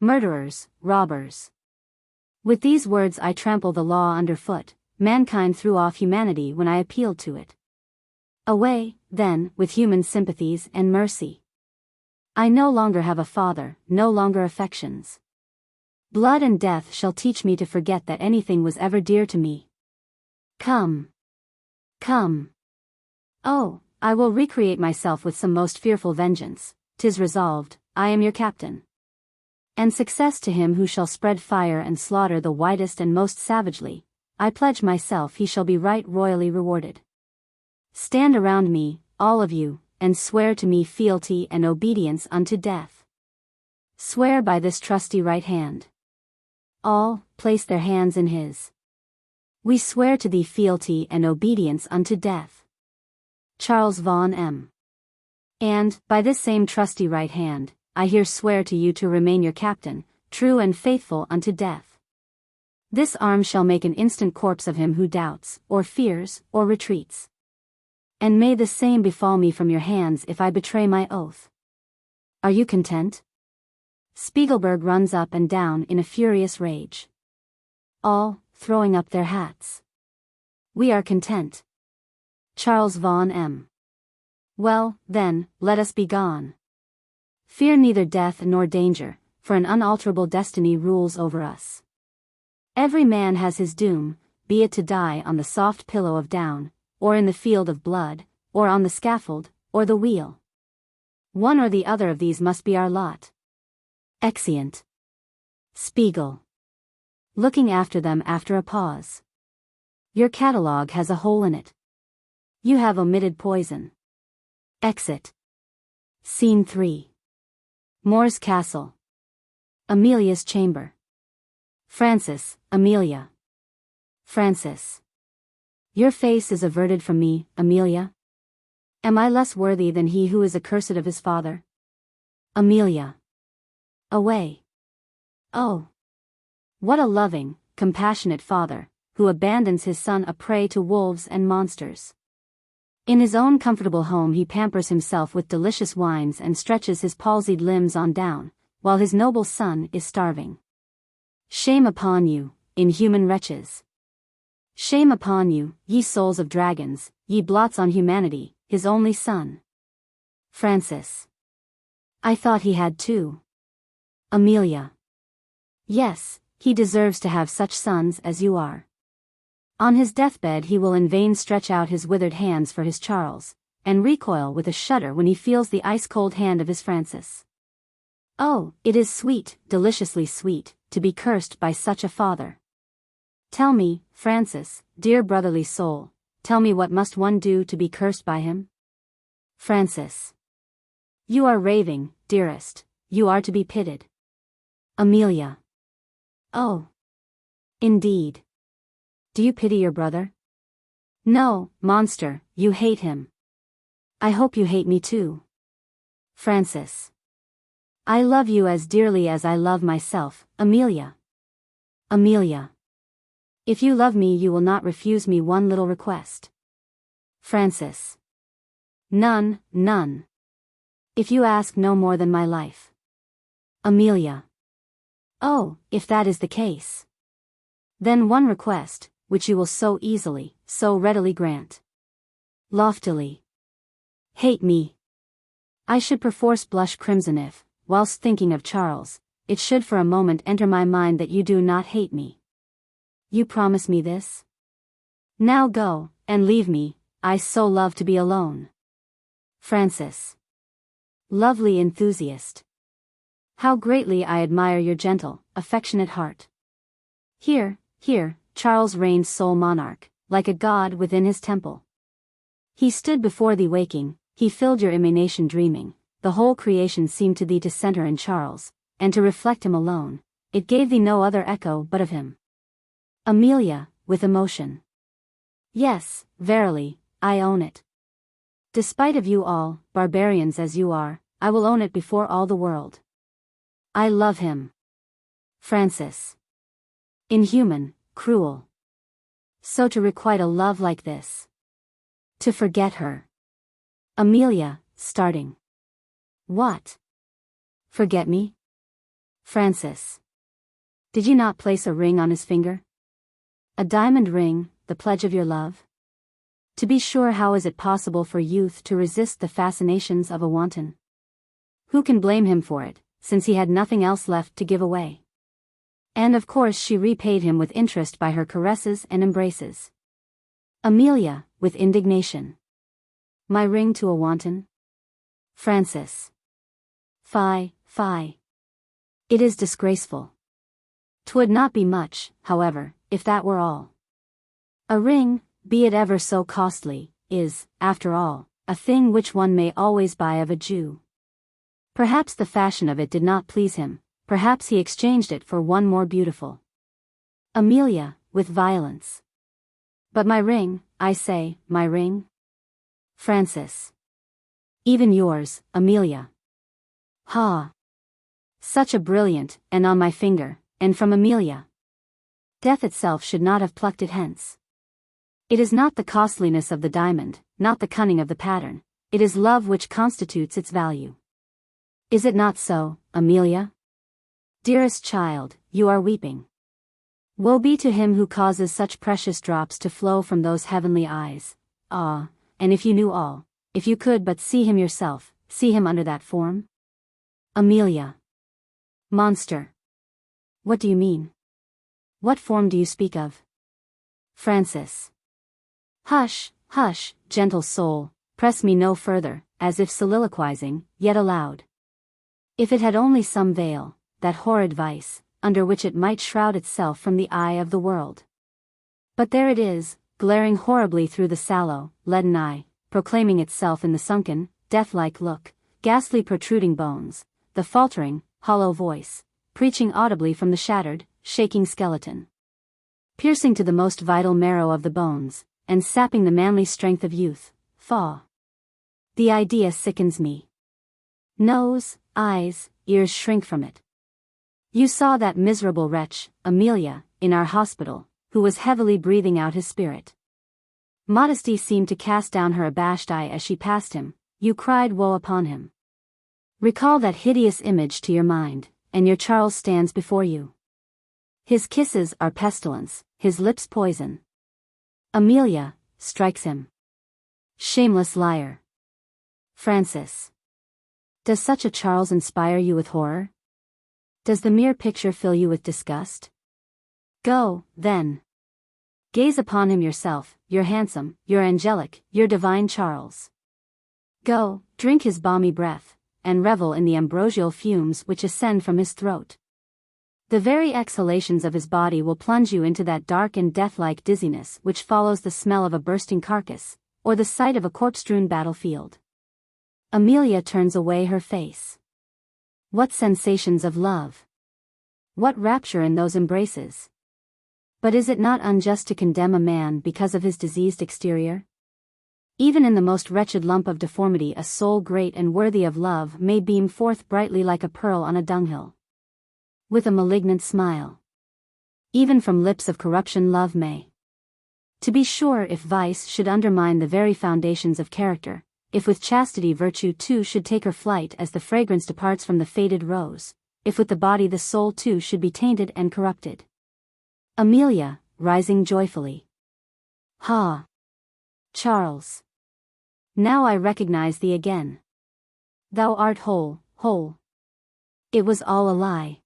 Murderers, robbers. With these words I trample the law underfoot. Mankind threw off humanity when I appealed to it. Away, then, with human sympathies and mercy. I no longer have a father, no longer affections. Blood and death shall teach me to forget that anything was ever dear to me. Come. Come. Oh, I will recreate myself with some most fearful vengeance. 'Tis resolved, I am your captain. And success to him who shall spread fire and slaughter the widest and most savagely. I pledge myself he shall be right royally rewarded. Stand around me, all of you, and swear to me fealty and obedience unto death. Swear by this trusty right hand. All, place their hands in his. We swear to thee fealty and obedience unto death. Charles Vaughan M. And, by this same trusty right hand, I here swear to you to remain your captain, true and faithful unto death. This arm shall make an instant corpse of him who doubts, or fears, or retreats. And may the same befall me from your hands if I betray my oath. Are you content? Spiegelberg runs up and down in a furious rage. All, throwing up their hats. We are content. Charles Vaughan M. Well, then, let us be gone. Fear neither death nor danger, for an unalterable destiny rules over us. Every man has his doom, be it to die on the soft pillow of down, or in the field of blood, or on the scaffold, or the wheel. One or the other of these must be our lot. Exeunt. Spiegel. Looking after them after a pause. Your catalogue has a hole in it. You have omitted poison. Exit. Scene 3. Moor's castle. Amelia's chamber. Francis, Amelia. Francis. Your face is averted from me, Amelia. Am I less worthy than he who is accursed of his father? Amelia. Away. Oh. What a loving, compassionate father, who abandons his son a prey to wolves and monsters. In his own comfortable home he pampers himself with delicious wines and stretches his palsied limbs on down, while his noble son is starving. Shame upon you, inhuman wretches! Shame upon you, ye souls of dragons, ye blots on humanity, his only son. Francis. I thought he had two. Amelia. Yes, he deserves to have such sons as you are. On his deathbed he will in vain stretch out his withered hands for his Charles, and recoil with a shudder when he feels the ice-cold hand of his Francis. Oh, it is sweet, deliciously sweet, to be cursed by such a father. Tell me, Francis, dear brotherly soul, tell me what must one do to be cursed by him? Francis. You are raving, dearest, you are to be pitied. Amelia. Oh. Indeed. Do you pity your brother? No, monster, you hate him. I hope you hate me too. Francis. I love you as dearly as I love myself, Amelia. Amelia. If you love me you will not refuse me one little request. Francis. None, none. If you ask no more than my life. Amelia. Oh, if that is the case. Then one request, which you will so easily, so readily grant. Loftily. Hate me. I should perforce blush crimson if, whilst thinking of Charles, it should for a moment enter my mind that you do not hate me. You promise me this? Now go, and leave me, I so love to be alone. Francis. Lovely enthusiast. How greatly I admire your gentle, affectionate heart. Here, Charles reigned sole monarch, like a god within his temple. He stood before thee waking, he filled your imagination dreaming, the whole creation seemed to thee to center in Charles, and to reflect him alone, it gave thee no other echo but of him. Amelia, with emotion. Yes, verily, I own it. Despite of you all, barbarians as you are, I will own it before all the world. I love him. Francis. Inhuman, cruel. So to requite a love like this. To forget her. Amelia, starting. What? Forget me? Francis. Did you not place a ring on his finger? A diamond ring, the pledge of your love? To be sure, how is it possible for youth to resist the fascinations of a wanton? Who can blame him for it, since he had nothing else left to give away? And of course she repaid him with interest by her caresses and embraces. Amelia, with indignation. My ring to a wanton? Francis. Fie, fie. It is disgraceful. 'Twould not be much, however, if that were all. A ring, be it ever so costly, is, after all, a thing which one may always buy of a Jew. Perhaps the fashion of it did not please him, perhaps he exchanged it for one more beautiful. Amelia, with violence. But my ring, I say, my ring? Francis. Even yours, Amelia. Ha! Such a brilliant, and on my finger, and from Amelia. Death itself should not have plucked it hence. It is not the costliness of the diamond, not the cunning of the pattern, it is love which constitutes its value. Is it not so, Amelia? Dearest child, you are weeping. Woe be to him who causes such precious drops to flow from those heavenly eyes. Ah, and if you knew all, if you could but see him yourself, see him under that form? Amelia. Monster. What do you mean? What form do you speak of? Francis. Hush, hush, gentle soul, press me no further, as if soliloquizing, yet aloud. If it had only some veil, that horrid vice, under which it might shroud itself from the eye of the world. But there it is, glaring horribly through the sallow, leaden eye, proclaiming itself in the sunken, death-like look, ghastly protruding bones, the faltering, hollow voice, preaching audibly from the shattered, shaking skeleton. Piercing to the most vital marrow of the bones, and sapping the manly strength of youth, faugh. The idea sickens me. Nose, eyes, ears shrink from it. You saw that miserable wretch, Amelia, in our hospital, who was heavily breathing out his spirit. Modesty seemed to cast down her abashed eye as she passed him. You cried woe upon him. Recall that hideous image to your mind, and your Charles stands before you. His kisses are pestilence, his lips poison. Amelia strikes him. Shameless liar. Francis. Does such a Charles inspire you with horror? Does the mere picture fill you with disgust? Go, then. Gaze upon him yourself, your handsome, your angelic, your divine Charles. Go, drink his balmy breath, and revel in the ambrosial fumes which ascend from his throat. The very exhalations of his body will plunge you into that dark and death-like dizziness which follows the smell of a bursting carcass, or the sight of a corpse-strewn battlefield. Amelia turns away her face. What sensations of love! What rapture in those embraces! But is it not unjust to condemn a man because of his diseased exterior? Even in the most wretched lump of deformity a soul great and worthy of love may beam forth brightly like a pearl on a dunghill. With a malignant smile. Even from lips of corruption love may. To be sure, if vice should undermine the very foundations of character, if with chastity virtue too should take her flight as the fragrance departs from the faded rose, if with the body the soul too should be tainted and corrupted. Amelia, rising joyfully. Ha! Charles. Now I recognize thee again. Thou art whole, whole. It was all a lie.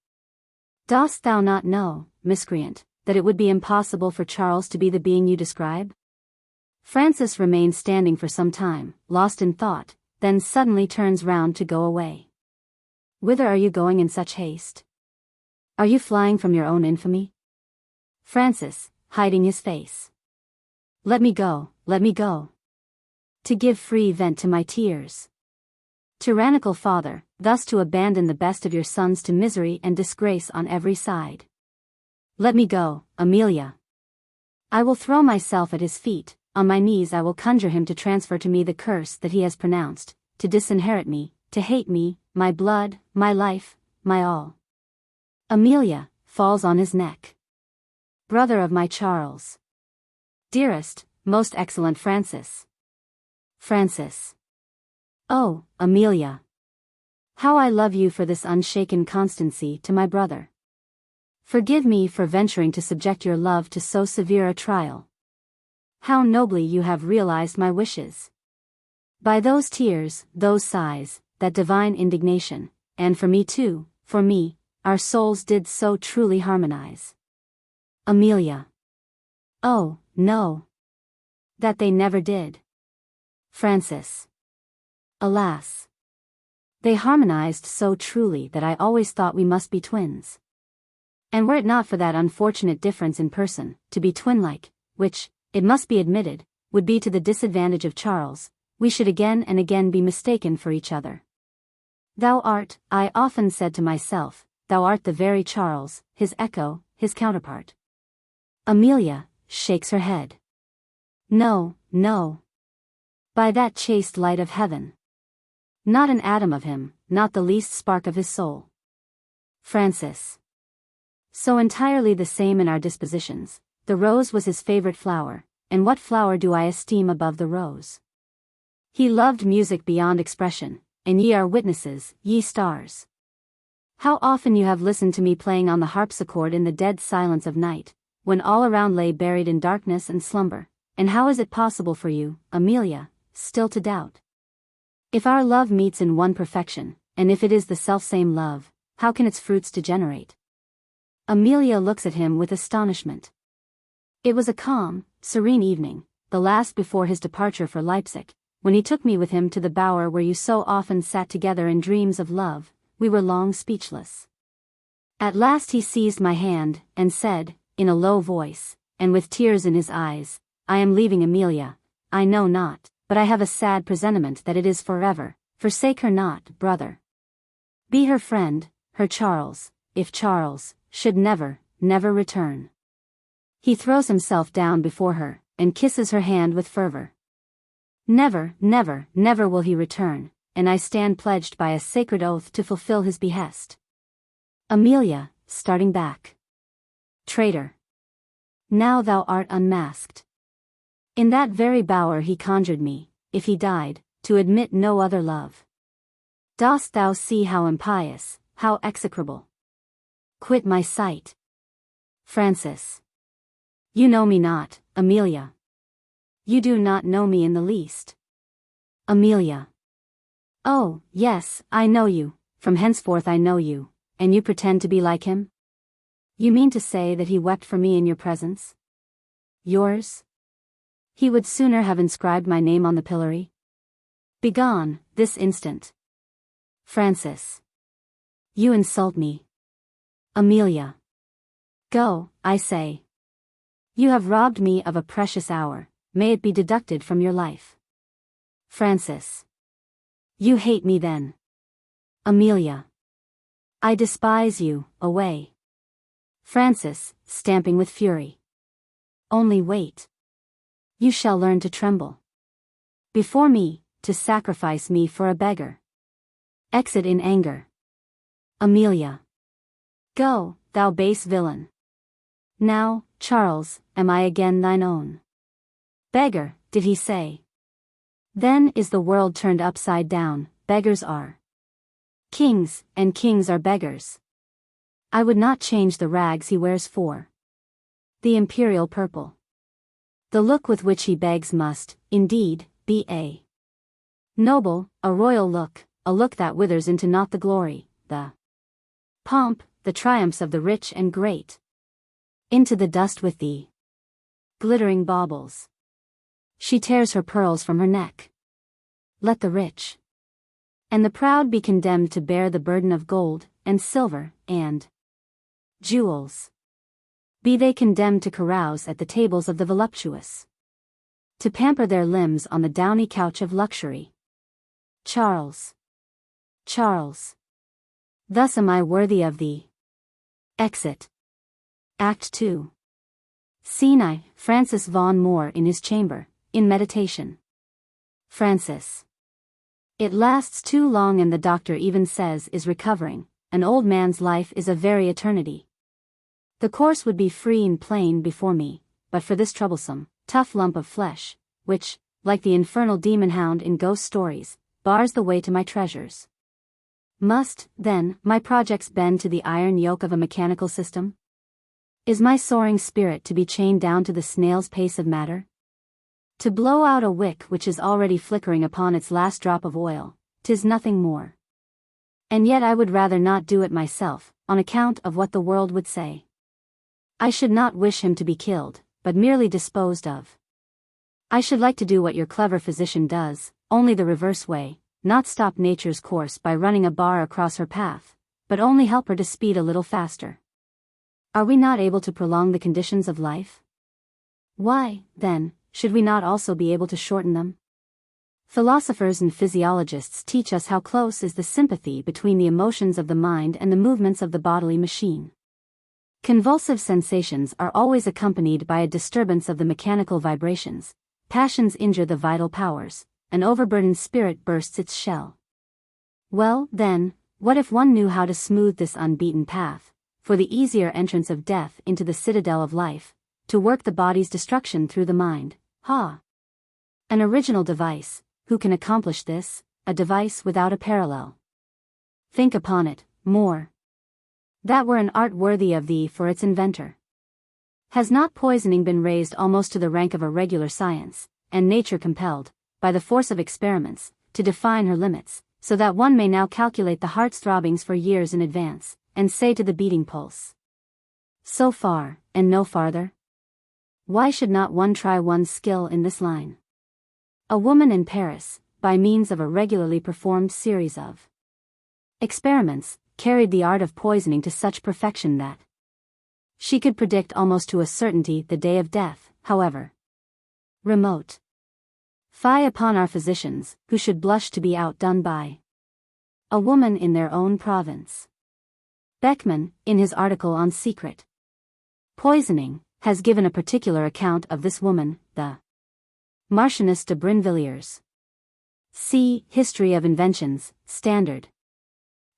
Dost thou not know, miscreant, that it would be impossible for Charles to be the being you describe? Francis remains standing for some time, lost in thought, then suddenly turns round to go away. Whither are you going in such haste? Are you flying from your own infamy? Francis, hiding his face. Let me go, let me go. To give free vent to my tears. Tyrannical father, thus to abandon the best of your sons to misery and disgrace on every side. Let me go, Amelia. I will throw myself at his feet, on my knees I will conjure him to transfer to me the curse that he has pronounced, to disinherit me, to hate me, my blood, my life, my all. Amelia falls on his neck. Brother of my Charles. Dearest, most excellent Francis. Francis. Oh, Amelia. How I love you for this unshaken constancy to my brother. Forgive me for venturing to subject your love to so severe a trial. How nobly you have realized my wishes. By those tears, those sighs, that divine indignation, and for me too, for me, our souls did so truly harmonize. Amelia. Oh, no. That they never did. Francis. Alas. They harmonized so truly that I always thought we must be twins. And were it not for that unfortunate difference in person, to be twin-like, which, it must be admitted, would be to the disadvantage of Charles, we should again and again be mistaken for each other. Thou art, I often said to myself, thou art the very Charles, his echo, his counterpart. Amelia shakes her head. No, no. By that chaste light of heaven. Not an atom of him, not the least spark of his soul. Francis. So entirely the same in our dispositions. The rose was his favorite flower, and what flower do I esteem above the rose? He loved music beyond expression, and ye are witnesses, ye stars. How often you have listened to me playing on the harpsichord in the dead silence of night, when all around lay buried in darkness and slumber, and how is it possible for you, Amelia, still to doubt? If our love meets in one perfection, and if it is the selfsame love, how can its fruits degenerate? Amelia looks at him with astonishment. It was a calm, serene evening, the last before his departure for Leipzig, when he took me with him to the bower where you so often sat together in dreams of love. We were long speechless. At last he seized my hand, and said, in a low voice, and with tears in his eyes, I am leaving Amelia, I know not, but I have a sad presentiment that it is forever. Forsake her not, brother. Be her friend, her Charles, if Charles should never, never return. He throws himself down before her, and kisses her hand with fervor. Never, never, never will he return, and I stand pledged by a sacred oath to fulfill his behest. Amelia, starting back. Traitor. Now thou art unmasked. In that very bower he conjured me, if he died, to admit no other love. Dost thou see how impious, how execrable? Quit my sight. Francis. You know me not, Amelia. You do not know me in the least. Amelia. Oh, yes, I know you, from henceforth I know you, and you pretend to be like him? You mean to say that he wept for me in your presence? Yours? He would sooner have inscribed my name on the pillory. Begone, this instant. Francis. You insult me. Amelia. Go, I say. You have robbed me of a precious hour, may it be deducted from your life. Francis. You hate me then. Amelia. I despise you, away. Francis, stamping with fury. Only wait. You shall learn to tremble. Before me, to sacrifice me for a beggar. Exit in anger. Amelia. Go, thou base villain. Now, Charles, am I again thine own? Beggar, did he say? Then is the world turned upside down, beggars are kings, and kings are beggars. I would not change the rags he wears for the imperial purple. The look with which he begs must, indeed, be a noble, a royal look, a look that withers into not the glory, the pomp, the triumphs of the rich and great. Into the dust with the glittering baubles. She tears her pearls from her neck. Let the rich and the proud be condemned to bear the burden of gold, and silver, and jewels. Be they condemned to carouse at the tables of the voluptuous, to pamper their limbs on the downy couch of luxury. Charles. Charles. Thus am I worthy of thee. Exit. Act 2. Scene I. Francis Vaughan Moor in his chamber, in meditation. Francis. It lasts too long, and the doctor even says is recovering. An old man's life is a very eternity. The course would be free and plain before me, but for this troublesome, tough lump of flesh, which, like the infernal demon hound in ghost stories, bars the way to my treasures. Must, then, my projects bend to the iron yoke of a mechanical system? Is my soaring spirit to be chained down to the snail's pace of matter? To blow out a wick which is already flickering upon its last drop of oil, 'tis nothing more. And yet I would rather not do it myself, on account of what the world would say. I should not wish him to be killed, but merely disposed of. I should like to do what your clever physician does, only the reverse way, not stop nature's course by running a bar across her path, but only help her to speed a little faster. Are we not able to prolong the conditions of life? Why, then, should we not also be able to shorten them? Philosophers and physiologists teach us how close is the sympathy between the emotions of the mind and the movements of the bodily machine. Convulsive sensations are always accompanied by a disturbance of the mechanical vibrations. Passions injure the vital powers. An overburdened spirit bursts its shell. Well, then, what if one knew how to smooth this unbeaten path, for the easier entrance of death into the citadel of life, to work the body's destruction through the mind? Ha! An original device. Who can accomplish this? A device without a parallel. Think upon it, Moor. That were an art worthy of thee for its inventor. Has not poisoning been raised almost to the rank of a regular science, and nature compelled, by the force of experiments, to define her limits, so that one may now calculate the heart's throbbings for years in advance, and say to the beating pulse, so far, and no farther? Why should not one try one's skill in this line? A woman in Paris, by means of a regularly performed series of experiments, carried the art of poisoning to such perfection that she could predict almost to a certainty the day of death, however remote. Fie upon our physicians, who should blush to be outdone by a woman in their own province. Beckmann, in his article on secret poisoning, has given a particular account of this woman, the Marchioness de Brinvilliers. See History of Inventions, Standard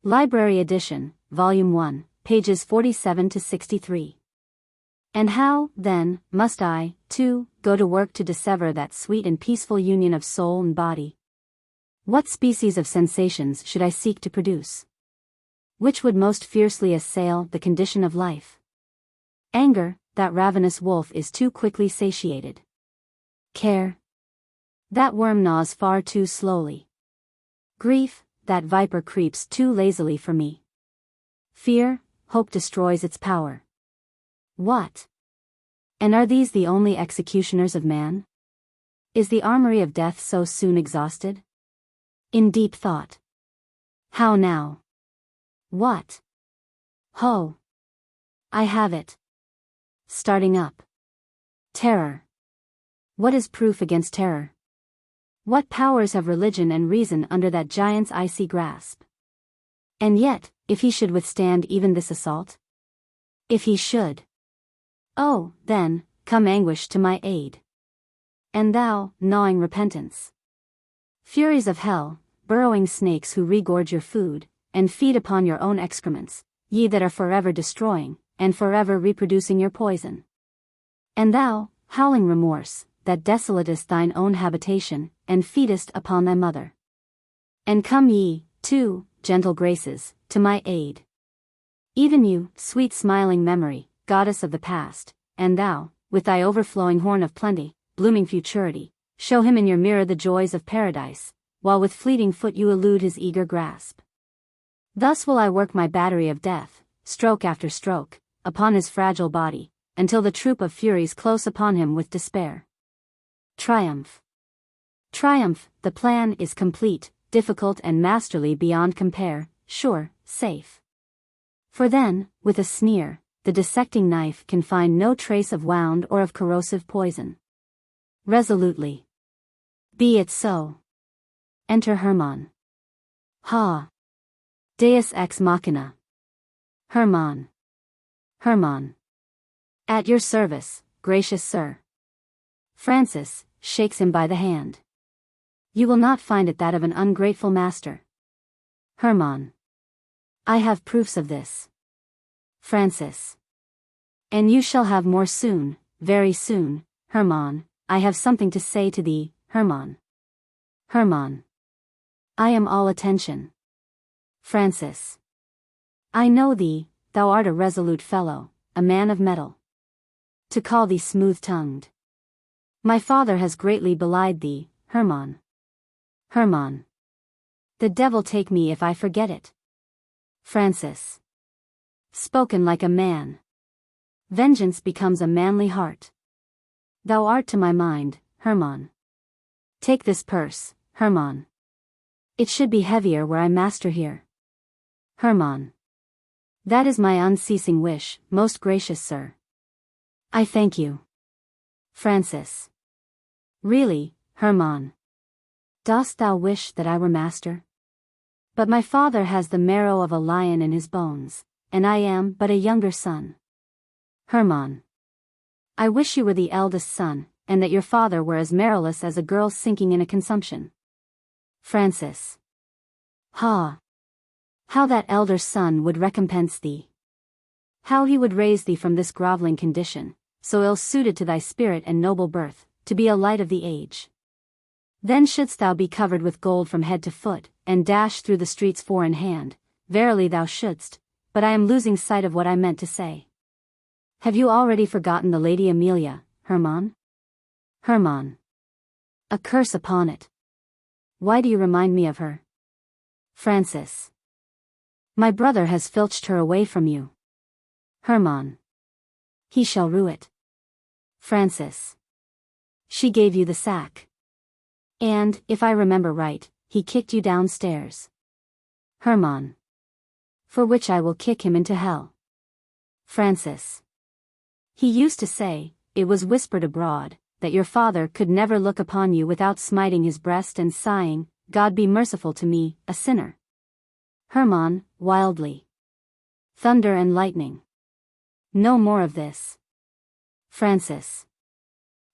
Library Edition, Volume 1, pages 47 to 63. And how, then, must I, too, go to work to dissever that sweet and peaceful union of soul and body? What species of sensations should I seek to produce? Which would most fiercely assail the condition of life? Anger, that ravenous wolf, is too quickly satiated. Care, that worm gnaws far too slowly. Grief, that viper creeps too lazily for me. Fear, hope destroys its power. What? And are these the only executioners of man? Is the armory of death so soon exhausted? In deep thought. How now? What? Ho! I have it. Starting up. Terror. What is proof against terror? What powers have religion and reason under that giant's icy grasp? And yet, if he should withstand even this assault? If he should. Oh, then, come anguish to my aid. And thou, gnawing repentance. Furies of hell, burrowing snakes who regorge your food, and feed upon your own excrements, ye that are forever destroying, and forever reproducing your poison. And thou, howling remorse, that desolatest thine own habitation, and feedest upon thy mother. And come ye, too, gentle graces, to my aid. Even you, sweet smiling memory, goddess of the past, and thou, with thy overflowing horn of plenty, blooming futurity, show him in your mirror the joys of paradise, while with fleeting foot you elude his eager grasp. Thus will I work my battery of death, stroke after stroke, upon his fragile body, until the troop of furies close upon him with despair. Triumph. Triumph, the plan is complete, difficult and masterly beyond compare, sure, safe. For then, with a sneer, the dissecting knife can find no trace of wound or of corrosive poison. Resolutely. Be it so. Enter Hermann. Ha! Deus ex machina. Hermann. Hermann. At your service, gracious sir. Francis shakes him by the hand. You will not find it that of an ungrateful master. Hermann. I have proofs of this. Francis. And you shall have more soon, very soon, Hermann. I have something to say to thee, Hermann. Hermann. I am all attention. Francis. I know thee, thou art a resolute fellow, a man of mettle. To call thee smooth-tongued. My father has greatly belied thee, Hermann. Hermann. The devil take me if I forget it. Francis. Spoken like a man. Vengeance becomes a manly heart. Thou art to my mind, Hermann. Take this purse, Hermann. It should be heavier were I master here. Hermann. That is my unceasing wish, most gracious sir. I thank you. Francis. Really, Hermann. Dost thou wish that I were master? But my father has the marrow of a lion in his bones, and I am but a younger son. Hermann. I wish you were the eldest son, and that your father were as marrowless as a girl sinking in a consumption. Francis. Ha! How that elder son would recompense thee! How he would raise thee from this groveling condition, so ill-suited to thy spirit and noble birth, to be a light of the age. Then shouldst thou be covered with gold from head to foot, and dash through the streets four in hand, verily thou shouldst, but I am losing sight of what I meant to say. Have you already forgotten the Lady Amelia, Hermann? Hermann. A curse upon it. Why do you remind me of her? Francis. My brother has filched her away from you. Hermann. He shall rue it. Francis. She gave you the sack. And, if I remember right, he kicked you downstairs. Hermann. For which I will kick him into hell. Francis. He used to say, it was whispered abroad, that your father could never look upon you without smiting his breast and sighing, God be merciful to me, a sinner. Hermann, wildly. Thunder and lightning. No more of this. Francis.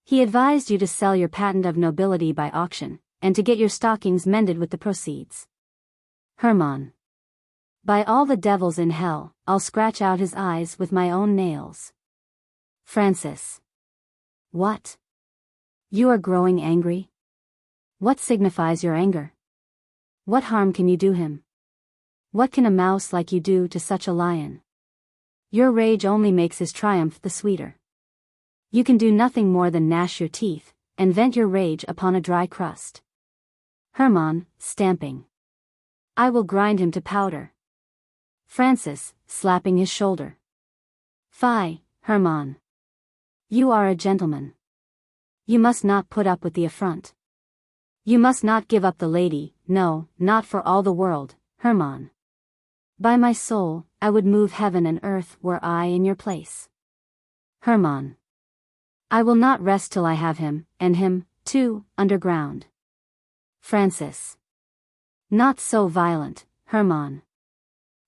He advised you to sell your patent of nobility by auction, and to get your stockings mended with the proceeds. Hermann. By all the devils in hell, I'll scratch out his eyes with my own nails. Francis. What? You are growing angry? What signifies your anger? What harm can you do him? What can a mouse like you do to such a lion? Your rage only makes his triumph the sweeter. You can do nothing more than gnash your teeth, and vent your rage upon a dry crust. Hermann, stamping. I will grind him to powder. Francis, slapping his shoulder. Fie, Hermann. You are a gentleman. You must not put up with the affront. You must not give up the lady, no, not for all the world, Hermann. By my soul, I would move heaven and earth were I in your place. Hermann. I will not rest till I have him, and him, too, underground. Francis. Not so violent, Hermann.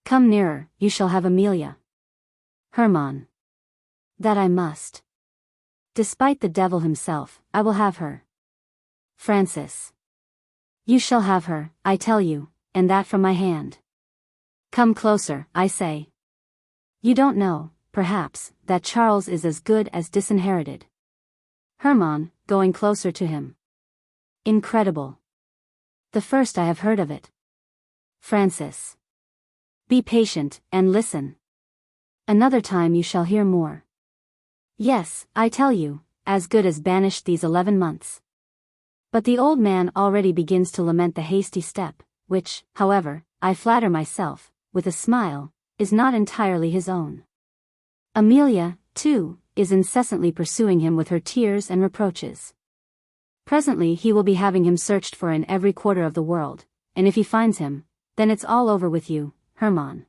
Come nearer, you shall have Amelia. Hermann. That I must. Despite the devil himself, I will have her. Francis. You shall have her, I tell you, and that from my hand. Come closer, I say. You don't know, perhaps, that Charles is as good as disinherited. Hermann, going closer to him. Incredible. The first I have heard of it. Francis. Be patient, and listen. Another time you shall hear more. Yes, I tell you, as good as banished these 11 months. But the old man already begins to lament the hasty step, which, however, I flatter myself, with a smile, is not entirely his own. Amelia, too, is incessantly pursuing him with her tears and reproaches. Presently he will be having him searched for in every quarter of the world, and if he finds him, then it's all over with you, Hermann.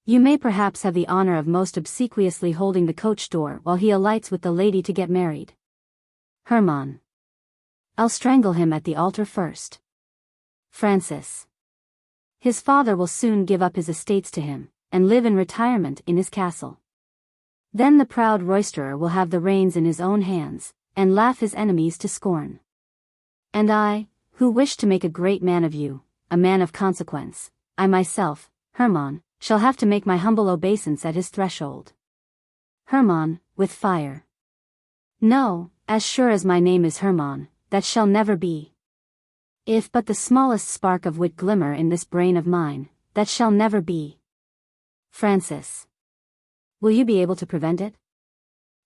You may perhaps have the honor of most obsequiously holding the coach door while he alights with the lady to get married. Hermann. I'll strangle him at the altar first. Francis. His father will soon give up his estates to him, and live in retirement in his castle. Then the proud roisterer will have the reins in his own hands, and laugh his enemies to scorn. And I, who wish to make a great man of you, a man of consequence, I myself, Hermann, shall have to make my humble obeisance at his threshold. Hermann, with fire. No, as sure as my name is Hermann, that shall never be. If but the smallest spark of wit glimmer in this brain of mine, that shall never be. Francis. Will you be able to prevent it?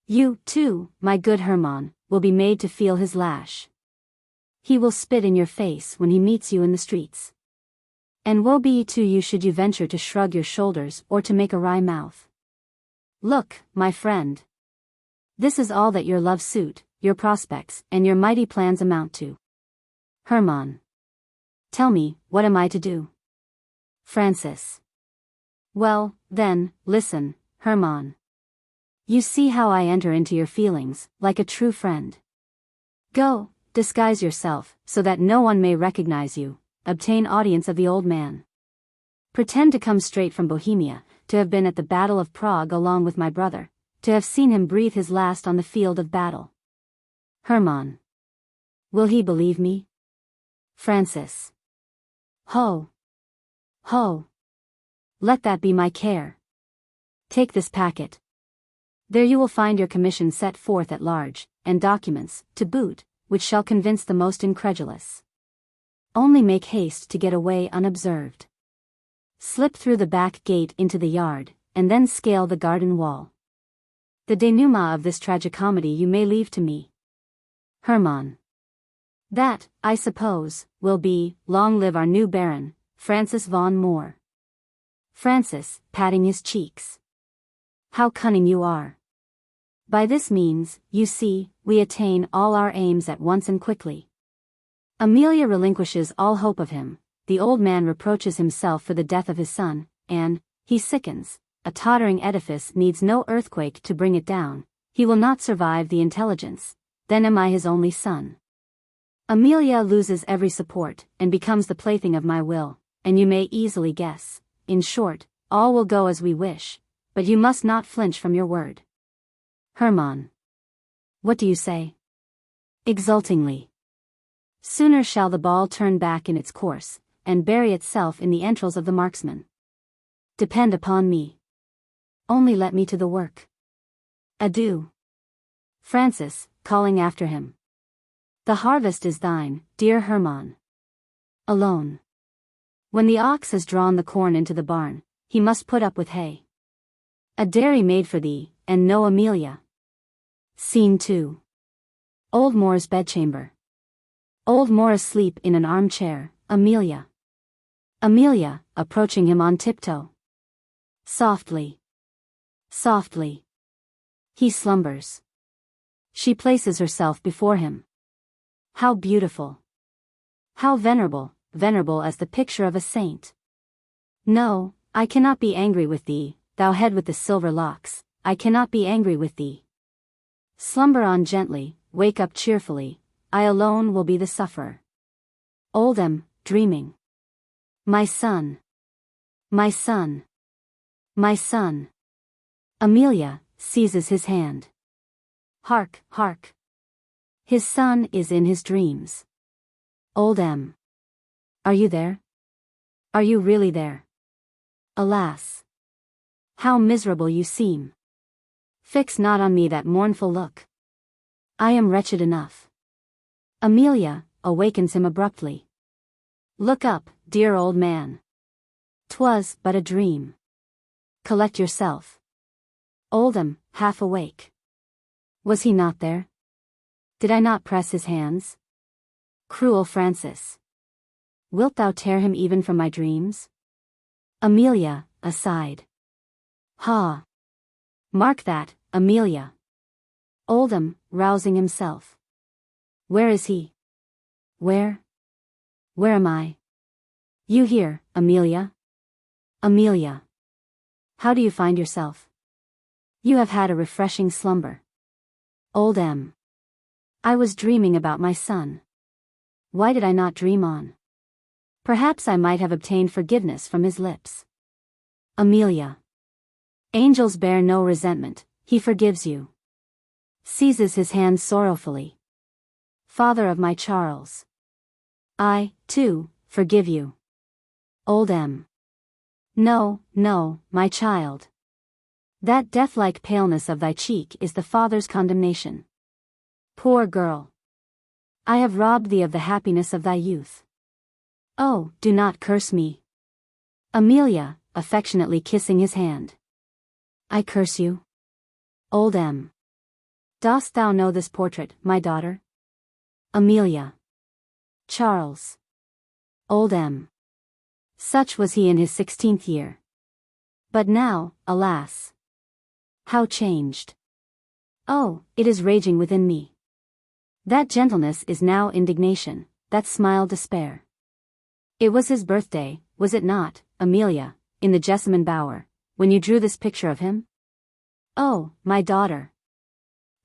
You, too, my good Hermann, will be made to feel his lash. He will spit in your face when he meets you in the streets. And woe be to you should you venture to shrug your shoulders or to make a wry mouth. Look, my friend. This is all that your love suit, your prospects, and your mighty plans amount to. Hermann. Tell me, what am I to do? Francis. Well, then, listen, Hermann. You see how I enter into your feelings, like a true friend. Go, disguise yourself, so that no one may recognize you, obtain audience of the old man. Pretend to come straight from Bohemia, to have been at the Battle of Prague along with my brother, to have seen him breathe his last on the field of battle. Hermann. Will he believe me? Francis. Ho! Ho! Let that be my care. Take this packet. There you will find your commission set forth at large, and documents, to boot, which shall convince the most incredulous. Only make haste to get away unobserved. Slip through the back gate into the yard, and then scale the garden wall. The denouement of this tragicomedy you may leave to me. Hermann. That, I suppose, will be, long live our new Baron, Francis von Moor. Francis, patting his cheeks. How cunning you are. By this means, you see, we attain all our aims at once and quickly. Amelia relinquishes all hope of him, the old man reproaches himself for the death of his son, and, he sickens. A tottering edifice needs no earthquake to bring it down, he will not survive the intelligence, then am I his only son. Amelia loses every support, and becomes the plaything of my will, and you may easily guess, in short, all will go as we wish, but you must not flinch from your word. Hermann. What do you say? Exultingly. Sooner shall the ball turn back in its course, and bury itself in the entrails of the marksman. Depend upon me. Only let me to the work. Adieu. Francis, calling after him. The harvest is thine, dear Hermann. Alone. When the ox has drawn the corn into the barn, he must put up with hay. A dairy made for thee, and no Amelia. Scene 2. Old Moor's bedchamber. Old Moor asleep in an armchair, Amelia. Amelia, approaching him on tiptoe. Softly. Softly. He slumbers. She places herself before him. How beautiful. How venerable, venerable as the picture of a saint. No, I cannot be angry with thee, thou head with the silver locks, I cannot be angry with thee. Slumber on gently, wake up cheerfully, I alone will be the sufferer. Old M, dreaming. My son. My son. My son. Amelia, seizes his hand. Hark, hark. His son is in his dreams. Old M. Are you there? Are you really there? Alas. How miserable you seem. Fix not on me that mournful look. I am wretched enough. Amelia, awakens him abruptly. Look up, dear old man. 'Twas but a dream. Collect yourself. Oldham, half awake. Was he not there? Did I not press his hands? Cruel Francis. Wilt thou tear him even from my dreams? Amelia, aside. Ha! Mark that, Amelia. Oldham, rousing himself. Where is he? Where? Where am I? You here, Amelia? Amelia. How do you find yourself? You have had a refreshing slumber. Old M. I was dreaming about my son. Why did I not dream on? Perhaps I might have obtained forgiveness from his lips. Amelia. Angels bear no resentment, he forgives you. Seizes his hand sorrowfully. Father of my Charles. I, too, forgive you. Old M. No, no, my child. That death-like paleness of thy cheek is the father's condemnation. Poor girl. I have robbed thee of the happiness of thy youth. Oh, do not curse me. Amelia, affectionately kissing his hand. I curse you? Old M. Dost thou know this portrait, my daughter? Amelia. Charles. Old M. Such was he in his 16th year. But now, alas! How changed! Oh, it is raging within me. That gentleness is now indignation, that smile despair. It was his birthday, was it not, Amelia, in the jessamine bower, when you drew this picture of him? Oh, my daughter!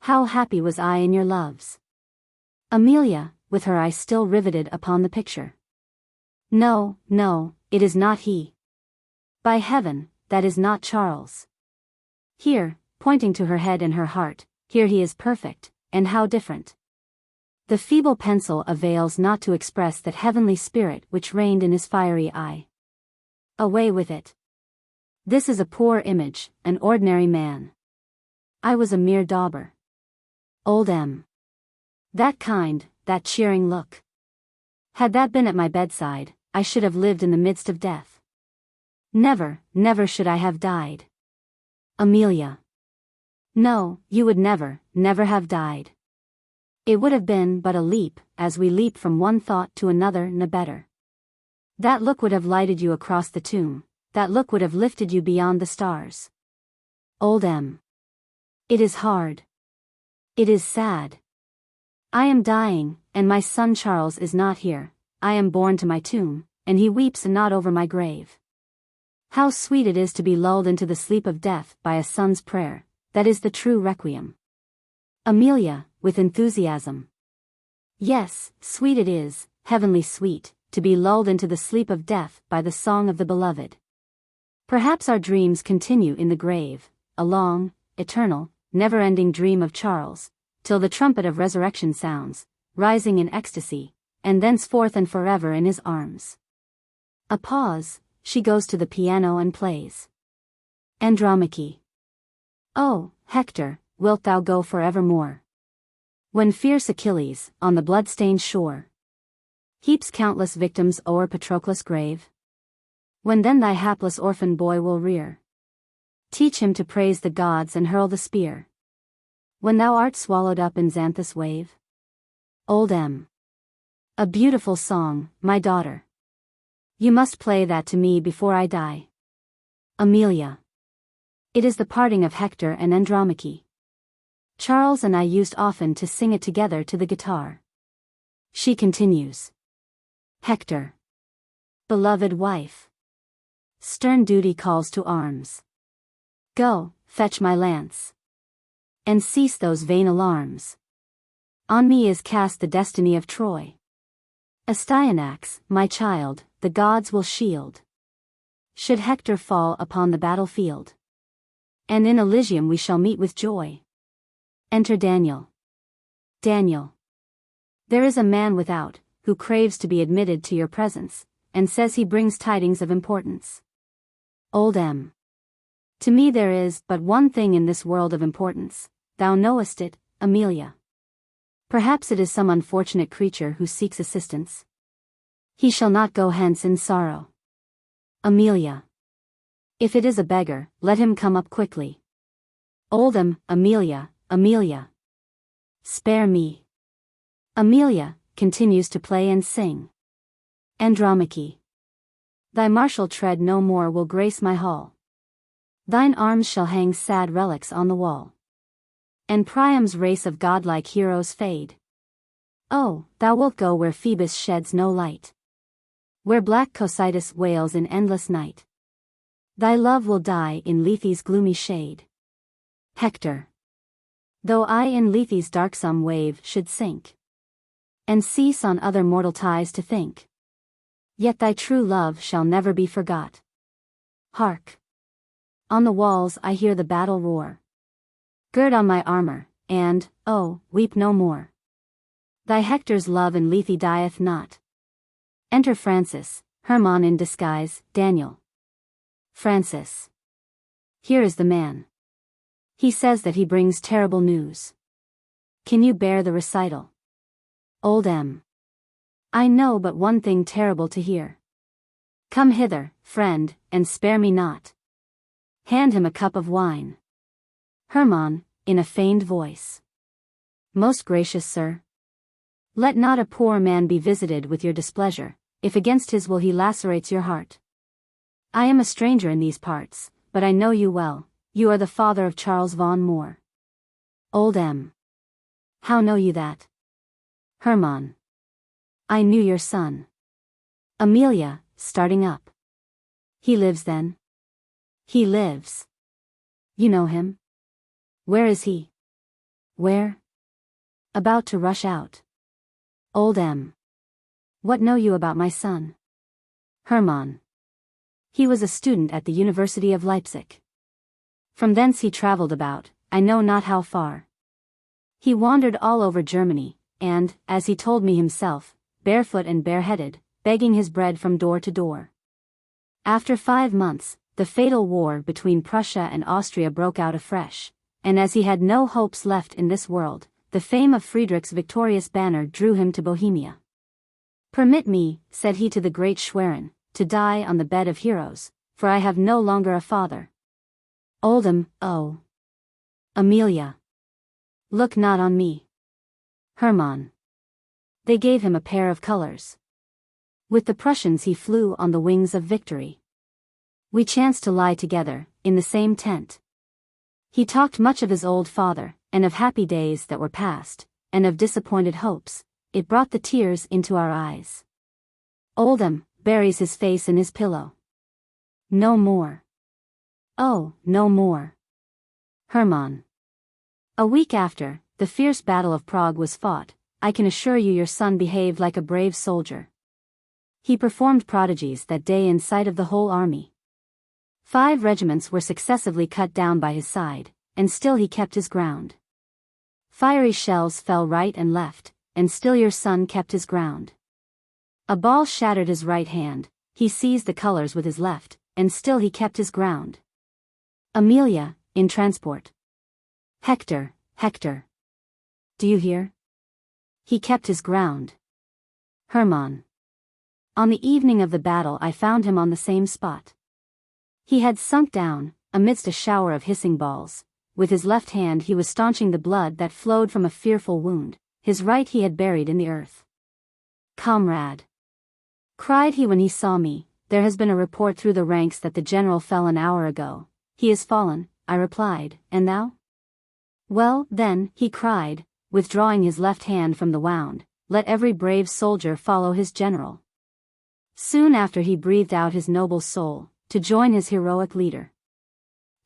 How happy was I in your loves! Amelia, with her eyes still riveted upon the picture. No, no, it is not he. By heaven, that is not Charles. Here, pointing to her head and her heart, here he is perfect, and how different. The feeble pencil avails not to express that heavenly spirit which reigned in his fiery eye. Away with it. This is a poor image, an ordinary man. I was a mere dauber. Old M. That kind, that cheering look. Had that been at my bedside, I should have lived in the midst of death. Never, never should I have died. Amelia. No, you would never, never have died. It would have been but a leap, as we leap from one thought to another and a better. That look would have lighted you across the tomb, that look would have lifted you beyond the stars. Old M. It is hard. It is sad. I am dying, and my son Charles is not here. I am borne to my tomb, and he weeps not over my grave. How sweet it is to be lulled into the sleep of death by a son's prayer, that is the true requiem. Amelia, with enthusiasm. Yes, sweet it is, heavenly sweet, to be lulled into the sleep of death by the song of the beloved. Perhaps our dreams continue in the grave, a long, eternal, never-ending dream of Charles, till the trumpet of resurrection sounds, rising in ecstasy, and thenceforth and forever in his arms. A pause, she goes to the piano and plays. Andromache. Oh, Hector, wilt thou go forevermore? When fierce Achilles, on the blood-stained shore, heaps countless victims o'er Patroclus' grave? When then thy hapless orphan boy will rear, teach him to praise the gods and hurl the spear. When thou art swallowed up in Xanthus' wave? Old M. A beautiful song, my daughter. You must play that to me before I die. Amelia. It is the parting of Hector and Andromache. Charles and I used often to sing it together to the guitar. She continues. Hector. Beloved wife. Stern duty calls to arms. Go, fetch my lance. And cease those vain alarms. On me is cast the destiny of Troy. Astyanax, my child, the gods will shield, should Hector fall upon the battlefield. And in Elysium we shall meet with joy. Enter Daniel. Daniel. There is a man without, who craves to be admitted to your presence, and says he brings tidings of importance. Old M. To me there is but one thing in this world of importance, thou knowest it, Amelia. Perhaps it is some unfortunate creature who seeks assistance. He shall not go hence in sorrow. Amelia. If it is a beggar, let him come up quickly. Old M. Amelia, Amelia. Spare me. Amelia continues to play and sing. Andromache. Thy martial tread no more will grace my hall. Thine arms shall hang sad relics on the wall. And Priam's race of godlike heroes fade. Oh, thou wilt go where Phoebus sheds no light, where black Cocytus wails in endless night. Thy love will die in Lethe's gloomy shade. Hector. Though I in Lethe's darksome wave should sink, and cease on other mortal ties to think, yet thy true love shall never be forgot. Hark! On the walls I hear the battle roar. Gird on my armor, and, oh, weep no more. Thy Hector's love in Lethe dieth not. Enter Francis, Hermann in disguise, Daniel. Francis. Here is the man. He says that he brings terrible news. Can you bear the recital? Old M. I know but one thing terrible to hear. Come hither, friend, and spare me not. Hand him a cup of wine. Hermann, in a feigned voice. Most gracious sir. Let not a poor man be visited with your displeasure, if against his will he lacerates your heart. I am a stranger in these parts, but I know you well, you are the father of Charles von Moor. Old M. How know you that? Hermann. I knew your son. Amelia, starting up. He lives then? He lives. You know him? Where is he? Where? About to rush out. Old M. What know you about my son? Hermann. He was a student at the University of Leipzig. From thence he traveled about, I know not how far. He wandered all over Germany, and, as he told me himself, barefoot and bareheaded, begging his bread from door to door. After 5 months, the fatal war between Prussia and Austria broke out afresh, and as he had no hopes left in this world, the fame of Friedrich's victorious banner drew him to Bohemia. Permit me, said he to the great Schwerin, to die on the bed of heroes, for I have no longer a father. Old M. Oh. Amelia. Look not on me. Hermann. They gave him a pair of colors. With the Prussians he flew on the wings of victory. We chanced to lie together, in the same tent. He talked much of his old father, and of happy days that were past, and of disappointed hopes. It brought the tears into our eyes. Old M. buries his face in his pillow. No more. Oh, no more. Hermann. A week after, the fierce battle of Prague was fought. I can assure you your son behaved like a brave soldier. He performed prodigies that day in sight of the whole army. 5 regiments were successively cut down by his side, and still he kept his ground. Fiery shells fell right and left, and still your son kept his ground. A ball shattered his right hand, he seized the colors with his left, and still he kept his ground. Amelia, in transport. Hector, Hector. Do you hear? He kept his ground. Hermann. On the evening of the battle I found him on the same spot. He had sunk down, amidst a shower of hissing balls. With his left hand he was staunching the blood that flowed from a fearful wound, his right he had buried in the earth. Comrade! Cried he when he saw me, there has been a report through the ranks that the general fell an hour ago. He is fallen, I replied, and thou? Well, then, he cried, withdrawing his left hand from the wound, let every brave soldier follow his general. Soon after he breathed out his noble soul, to join his heroic leader.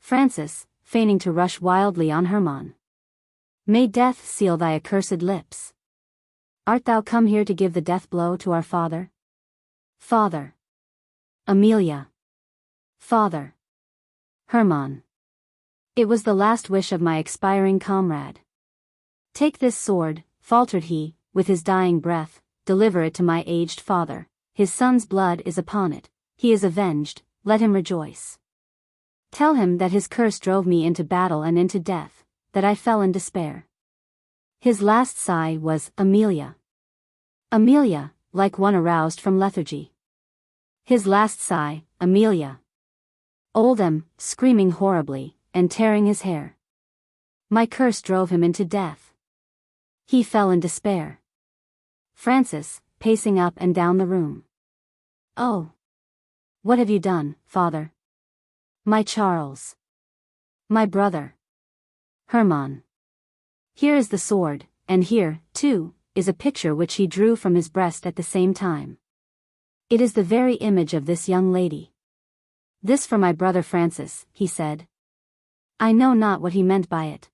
Francis, feigning to rush wildly on Hermann. May death seal thy accursed lips. Art thou come here to give the death blow to our father? Father. Amelia. Father. Hermann. It was the last wish of my expiring comrade. Take this sword, faltered he, with his dying breath, deliver it to my aged father, his son's blood is upon it, he is avenged, let him rejoice. Tell him that his curse drove me into battle and into death, that I fell in despair. His last sigh was, Amelia. Amelia, like one aroused from lethargy. His last sigh, Amelia. Oldham, screaming horribly, and tearing his hair. My curse drove him into death. He fell in despair. Francis, pacing up and down the room. Oh! What have you done, father? My Charles. My brother. Hermann. Here is the sword, and here, too, is a picture which he drew from his breast at the same time. It is the very image of this young lady. This for my brother Francis, he said. I know not what he meant by it.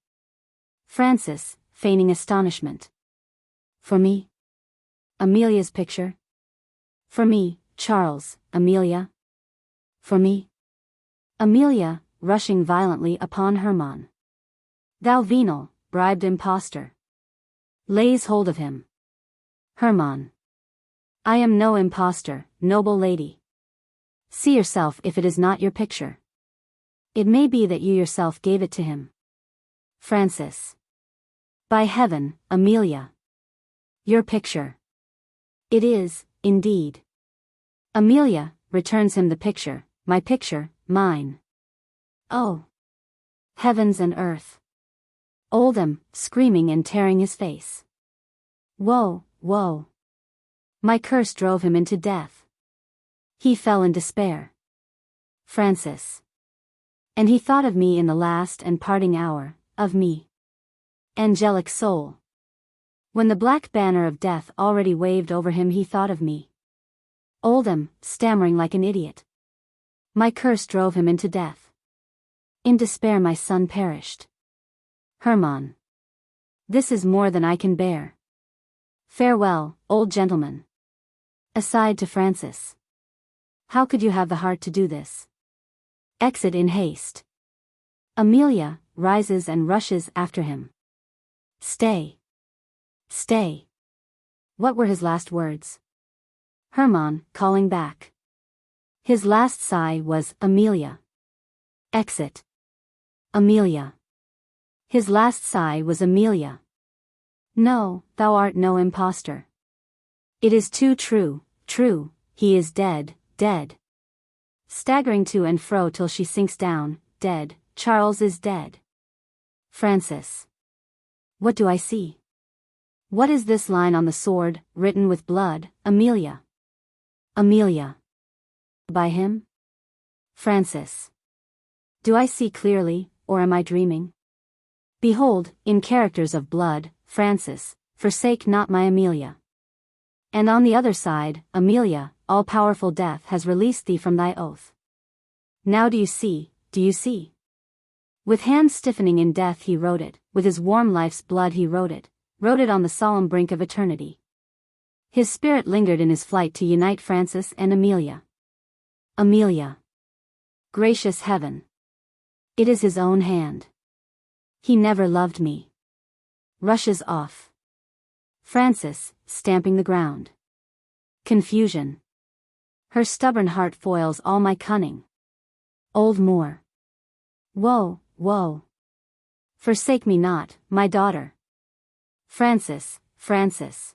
Francis, feigning astonishment. For me? Amelia's picture? For me, Charles, Amelia? For me? Amelia, rushing violently upon Hermann. Thou venal, bribed impostor. Lays hold of him. Hermann. I am no impostor, noble lady. See yourself if it is not your picture. It may be that you yourself gave it to him. Francis. By heaven, Amelia. Your picture. It is, indeed. Amelia, returns him the picture, my picture, mine. Oh! Heavens and earth. Oldham, screaming and tearing his face. Woe, woe. My curse drove him into death. He fell in despair. Francis. And he thought of me in the last and parting hour, of me. Angelic soul. When the black banner of death already waved over him he thought of me. Oldham, stammering like an idiot. My curse drove him into death. In despair my son perished. Hermann. This is more than I can bear. Farewell, old gentleman. Aside to Francis. How could you have the heart to do this? Exit in haste. Amelia, rises and rushes after him. Stay. Stay. What were his last words? Hermann, calling back. His last sigh was, Amelia. Exit. Amelia. His last sigh was Amelia. No, thou art no impostor. It is too true, true, he is dead, dead. Staggering to and fro till she sinks down, dead, Charles is dead. Francis. What do I see? What is this line on the sword, written with blood, Amelia? Amelia. By him? Francis. Do I see clearly, or am I dreaming? Behold, in characters of blood, Francis, forsake not my Amelia. And on the other side, Amelia, all-powerful death has released thee from thy oath. Now do you see, do you see? With hands stiffening in death he wrote it, with his warm life's blood he wrote it on the solemn brink of eternity. His spirit lingered in his flight to unite Francis and Amelia. Amelia. Gracious heaven. It is his own hand. He never loved me. Rushes off. Francis, stamping the ground. Confusion. Her stubborn heart foils all my cunning. Old Moor. Woe, woe. Forsake me not, my daughter. Francis, Francis.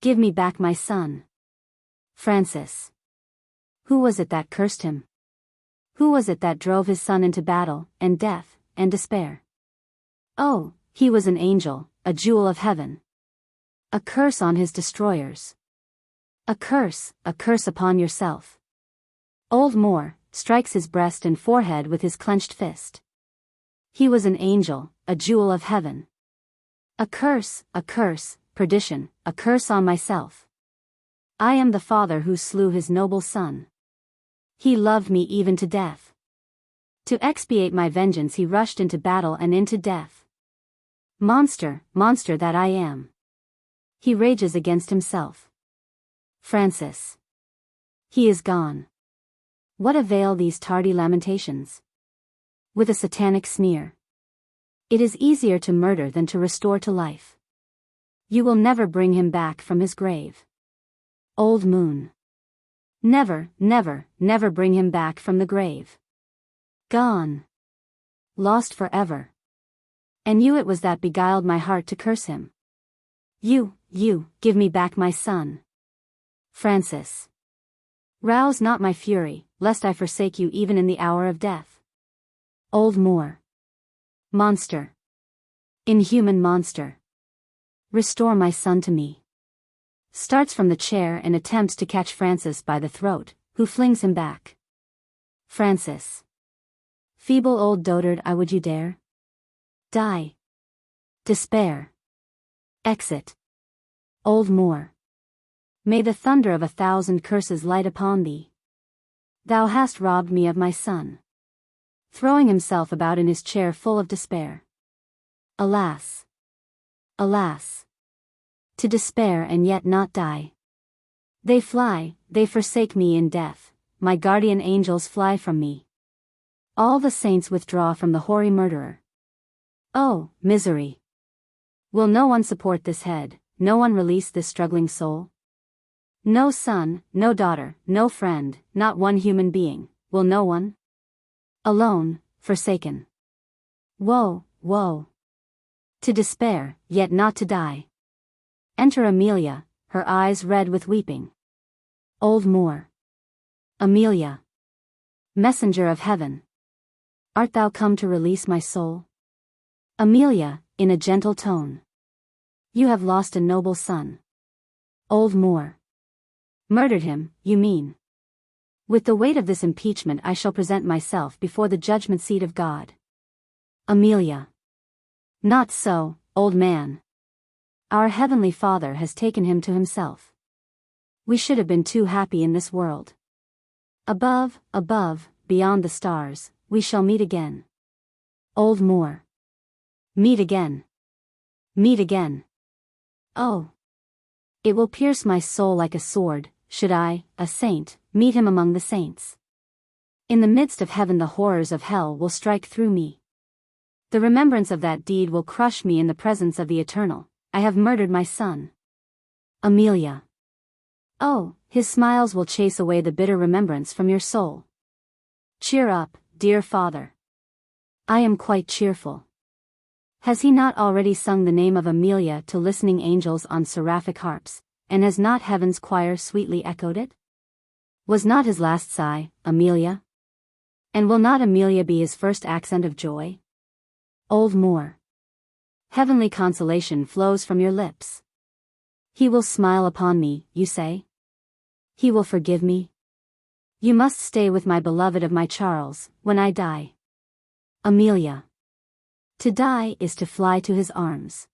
Give me back my son. Francis. Who was it that cursed him? Who was it that drove his son into battle, and death, and despair? Oh, he was an angel, a jewel of heaven. A curse on his destroyers. A curse upon yourself. Old Moor strikes his breast and forehead with his clenched fist. He was an angel, a jewel of heaven. A curse, perdition, a curse on myself. I am the father who slew his noble son. He loved me even to death. To expiate my vengeance he rushed into battle and into death. Monster, monster that I am. He rages against himself. Francis. He is gone. What avail these tardy lamentations? With a satanic sneer. It is easier to murder than to restore to life. You will never bring him back from his grave. Old moon. Never, never, never bring him back from the grave. Gone. Lost forever. And you it was that beguiled my heart to curse him. You, give me back my son. Francis. Rouse not my fury, lest I forsake you even in the hour of death. Old Moor. Monster. Inhuman monster. Restore my son to me. Starts from the chair and attempts to catch Francis by the throat, who flings him back. Francis. Feeble old dotard, I would you dare? Die. Despair. Exit. Old Moor. May the thunder of 1,000 curses light upon thee. Thou hast robbed me of my son. Throwing himself about in his chair full of despair. Alas! Alas! To despair and yet not die. They fly, they forsake me in death, my guardian angels fly from me. All the saints withdraw from the hoary murderer. Oh, misery! Will no one support this head, no one release this struggling soul? No son, no daughter, no friend, not one human being, will no one? Alone, forsaken. Woe, woe! To despair, yet not to die. Enter Amelia, her eyes red with weeping. Old Moor. Amelia. Messenger of heaven. Art thou come to release my soul? Amelia, in a gentle tone. You have lost a noble son. Old Moor. Murdered him, you mean? With the weight of this impeachment I shall present myself before the judgment seat of God. Amelia. Not so, old man. Our Heavenly Father has taken him to himself. We should have been too happy in this world. Above, beyond the stars, we shall meet again. Old Moor. Meet again. Meet again. Oh! It will pierce my soul like a sword, should I, a saint, meet him among the saints. In the midst of heaven the horrors of hell will strike through me. The remembrance of that deed will crush me in the presence of the Eternal. I have murdered my son. Amelia. Oh, his smiles will chase away the bitter remembrance from your soul. Cheer up, dear father. I am quite cheerful. Has he not already sung the name of Amelia to listening angels on seraphic harps, and has not heaven's choir sweetly echoed it? Was not his last sigh, Amelia? And will not Amelia be his first accent of joy? Old Moor. Heavenly consolation flows from your lips. He will smile upon me, you say? He will forgive me? You must stay with my beloved of my Charles, when I die. Amelia. To die is to fly to his arms.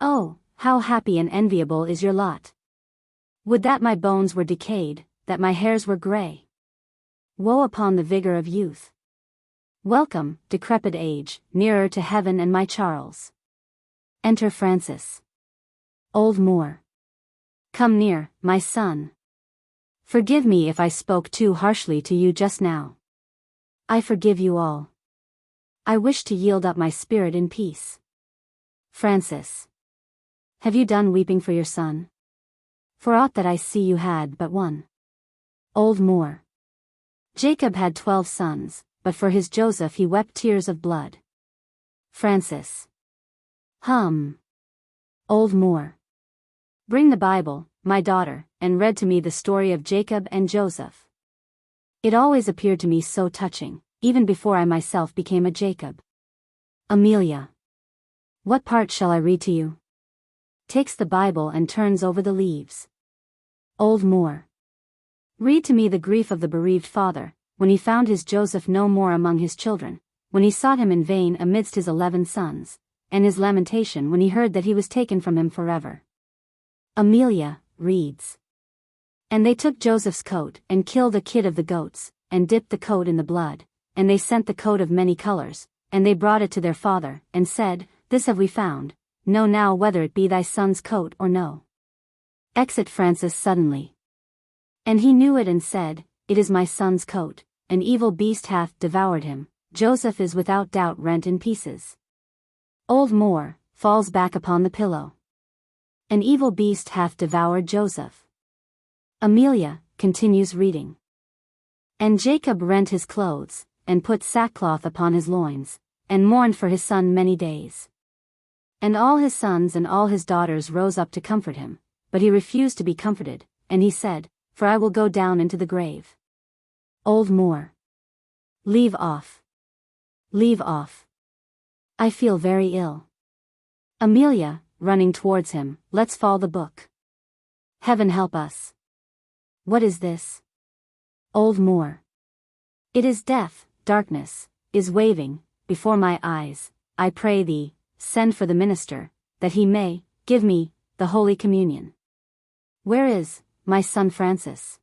Oh, how happy and enviable is your lot. Would that my bones were decayed, that my hairs were grey. Woe upon the vigor of youth. Welcome, decrepit age, nearer to heaven and my Charles. Enter Francis. Old Moor. Come near, my son. Forgive me if I spoke too harshly to you just now. I forgive you all. I wish to yield up my spirit in peace. Francis. Have you done weeping for your son? For aught that I see you had but one. Old Moor. Jacob had 12 sons, but for his Joseph he wept tears of blood. Francis. Old Moor. Bring the Bible, my daughter, and read to me the story of Jacob and Joseph. It always appeared to me so touching, even before I myself became a Jacob. Amelia. What part shall I read to you? Takes the Bible and turns over the leaves. Old Moor. Read to me the grief of the bereaved father, when he found his Joseph no more among his children, when he sought him in vain amidst his 11 sons, and his lamentation when he heard that he was taken from him forever. Amelia reads. And they took Joseph's coat, and killed a kid of the goats, and dipped the coat in the blood, and they sent the coat of many colors, and they brought it to their father, and said, This have we found, know now whether it be thy son's coat or no. Exit Francis suddenly. And he knew it and said, It is my son's coat, an evil beast hath devoured him, Joseph is without doubt rent in pieces. Old Moor falls back upon the pillow. An evil beast hath devoured Joseph. Amelia continues reading. And Jacob rent his clothes, and put sackcloth upon his loins, and mourned for his son many days. And all his sons and all his daughters rose up to comfort him, but he refused to be comforted, and he said, For I will go down into the grave. Old Moor. Leave off. Leave off. I feel very ill. Amelia, running towards him, let's fall the book. Heaven help us. What is this? Old Moor. It is death, darkness, is waving, before my eyes, I pray thee, send for the minister, that he may, give me, the Holy Communion. Where is, my son Francis?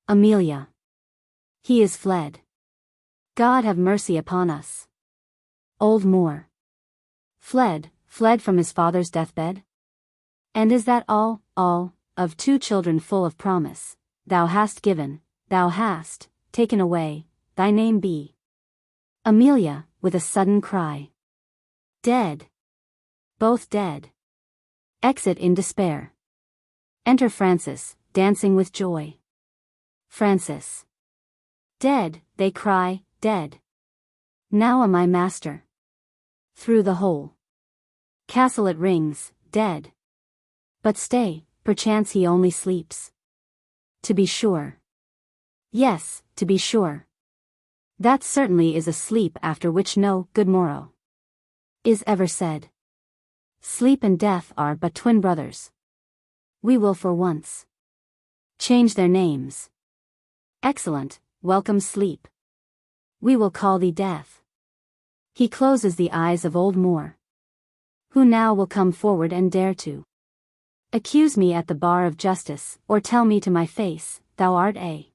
Amelia. He is fled. God have mercy upon us. Old Moor. Fled from his father's deathbed? And is that all, of 2 children full of promise, thou hast given, thou hast, taken away, thy name be? Amelia, with a sudden cry. Dead. Both dead. Exit in despair. Enter Francis, dancing with joy. Francis. Dead, they cry, dead. Now am I master. Through the whole castle it rings, dead. But stay, perchance he only sleeps. To be sure. Yes, to be sure. That certainly is a sleep after which no good morrow is ever said. Sleep and death are but twin brothers. We will for once change their names. Excellent, welcome sleep. We will call thee death. He closes the eyes of Old Moor. Who now will come forward and dare to accuse me at the bar of justice, or tell me to my face, thou art a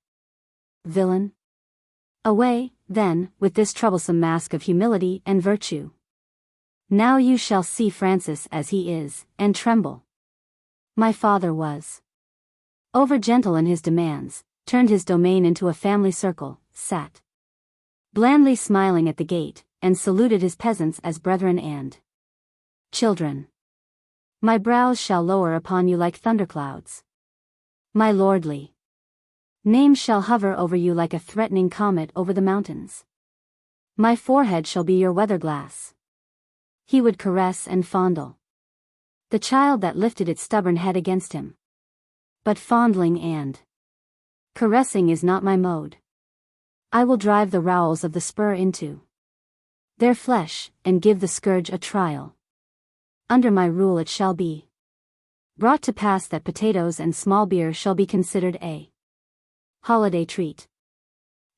villain? Away, then, with this troublesome mask of humility and virtue. Now you shall see Francis as he is, and tremble. My father was over gentle in his demands, turned his domain into a family circle, sat blandly smiling at the gate, and saluted his peasants as brethren and children. My brows shall lower upon you like thunderclouds. My lordly name shall hover over you like a threatening comet over the mountains. My forehead shall be your weather-glass. He would caress and fondle the child that lifted its stubborn head against him. But fondling and caressing is not my mode. I will drive the rowels of the spur into their flesh, and give the scourge a trial. Under my rule it shall be brought to pass that potatoes and small beer shall be considered a holiday treat.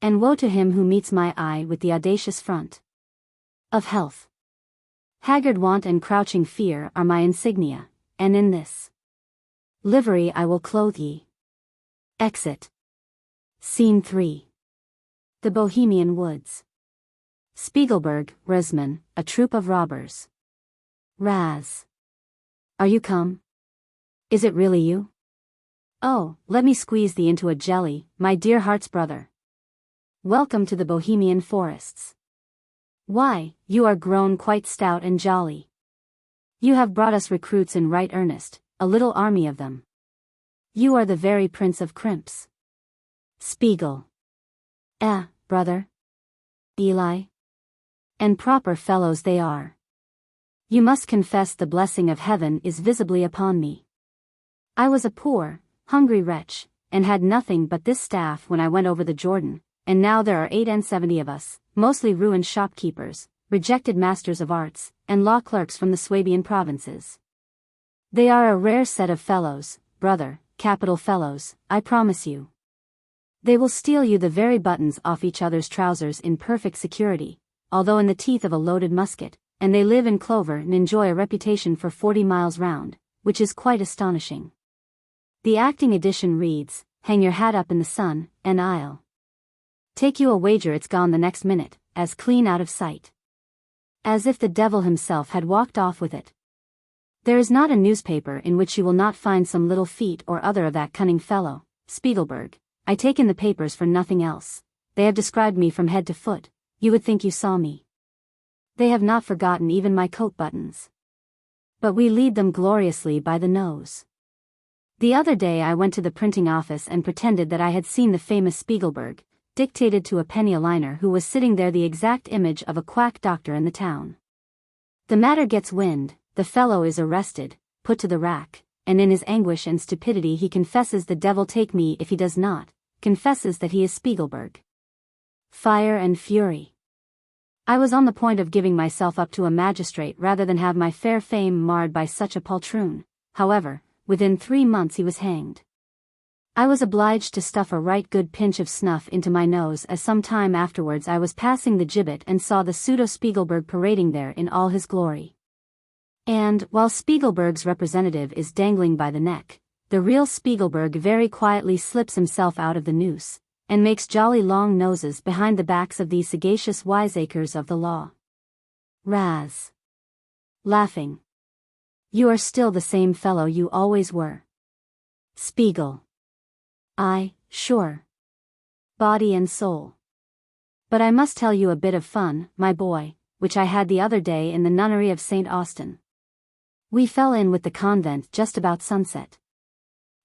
And woe to him who meets my eye with the audacious front of health. Haggard want and crouching fear are my insignia, and in this livery I will clothe ye. Exit. Scene 3. The Bohemian Woods. Spiegelberg, Risman, a troop of robbers. Raz. Are you come? Is it really you? Oh, let me squeeze thee into a jelly, my dear heart's brother. Welcome to the Bohemian forests. Why, you are grown quite stout and jolly. You have brought us recruits in right earnest, a little army of them. You are the very prince of crimps. Spiegel. Brother? Eli? And proper fellows they are. You must confess the blessing of heaven is visibly upon me. I was a poor, hungry wretch, and had nothing but this staff when I went over the Jordan, and now there are 78 of us, mostly ruined shopkeepers, rejected masters of arts, and law clerks from the Swabian provinces. They are a rare set of fellows, brother, capital fellows, I promise you. They will steal you the very buttons off each other's trousers in perfect security, although in the teeth of a loaded musket, and they live in clover and enjoy a reputation for 40 miles round, which is quite astonishing. The acting edition reads, "Hang your hat up in the sun, and I'll take you a wager it's gone the next minute, as clean out of sight." As if the devil himself had walked off with it. There is not a newspaper in which you will not find some little feat or other of that cunning fellow, Spiegelberg. I take in the papers for nothing else. They have described me from head to foot. You would think you saw me. They have not forgotten even my coat buttons. But we lead them gloriously by the nose. The other day I went to the printing office and pretended that I had seen the famous Spiegelberg, dictated to a penny-a-liner who was sitting there, the exact image of a quack doctor in the town. The matter gets wind, the fellow is arrested, put to the rack, and in his anguish and stupidity he confesses, the devil take me if he does not, confesses that he is Spiegelberg. Fire and fury. I was on the point of giving myself up to a magistrate rather than have my fair fame marred by such a poltroon. However, within 3 months he was hanged. I was obliged to stuff a right good pinch of snuff into my nose, as some time afterwards I was passing the gibbet and saw the pseudo-Spiegelberg parading there in all his glory. And, while Spiegelberg's representative is dangling by the neck, the real Spiegelberg very quietly slips himself out of the noose, and makes jolly long noses behind the backs of these sagacious wiseacres of the law. Raz. Laughing. You are still the same fellow you always were. Spiegel. I, sure. Body and soul. But I must tell you a bit of fun, my boy, which I had the other day in the nunnery of St. Austin. We fell in with the convent just about sunset.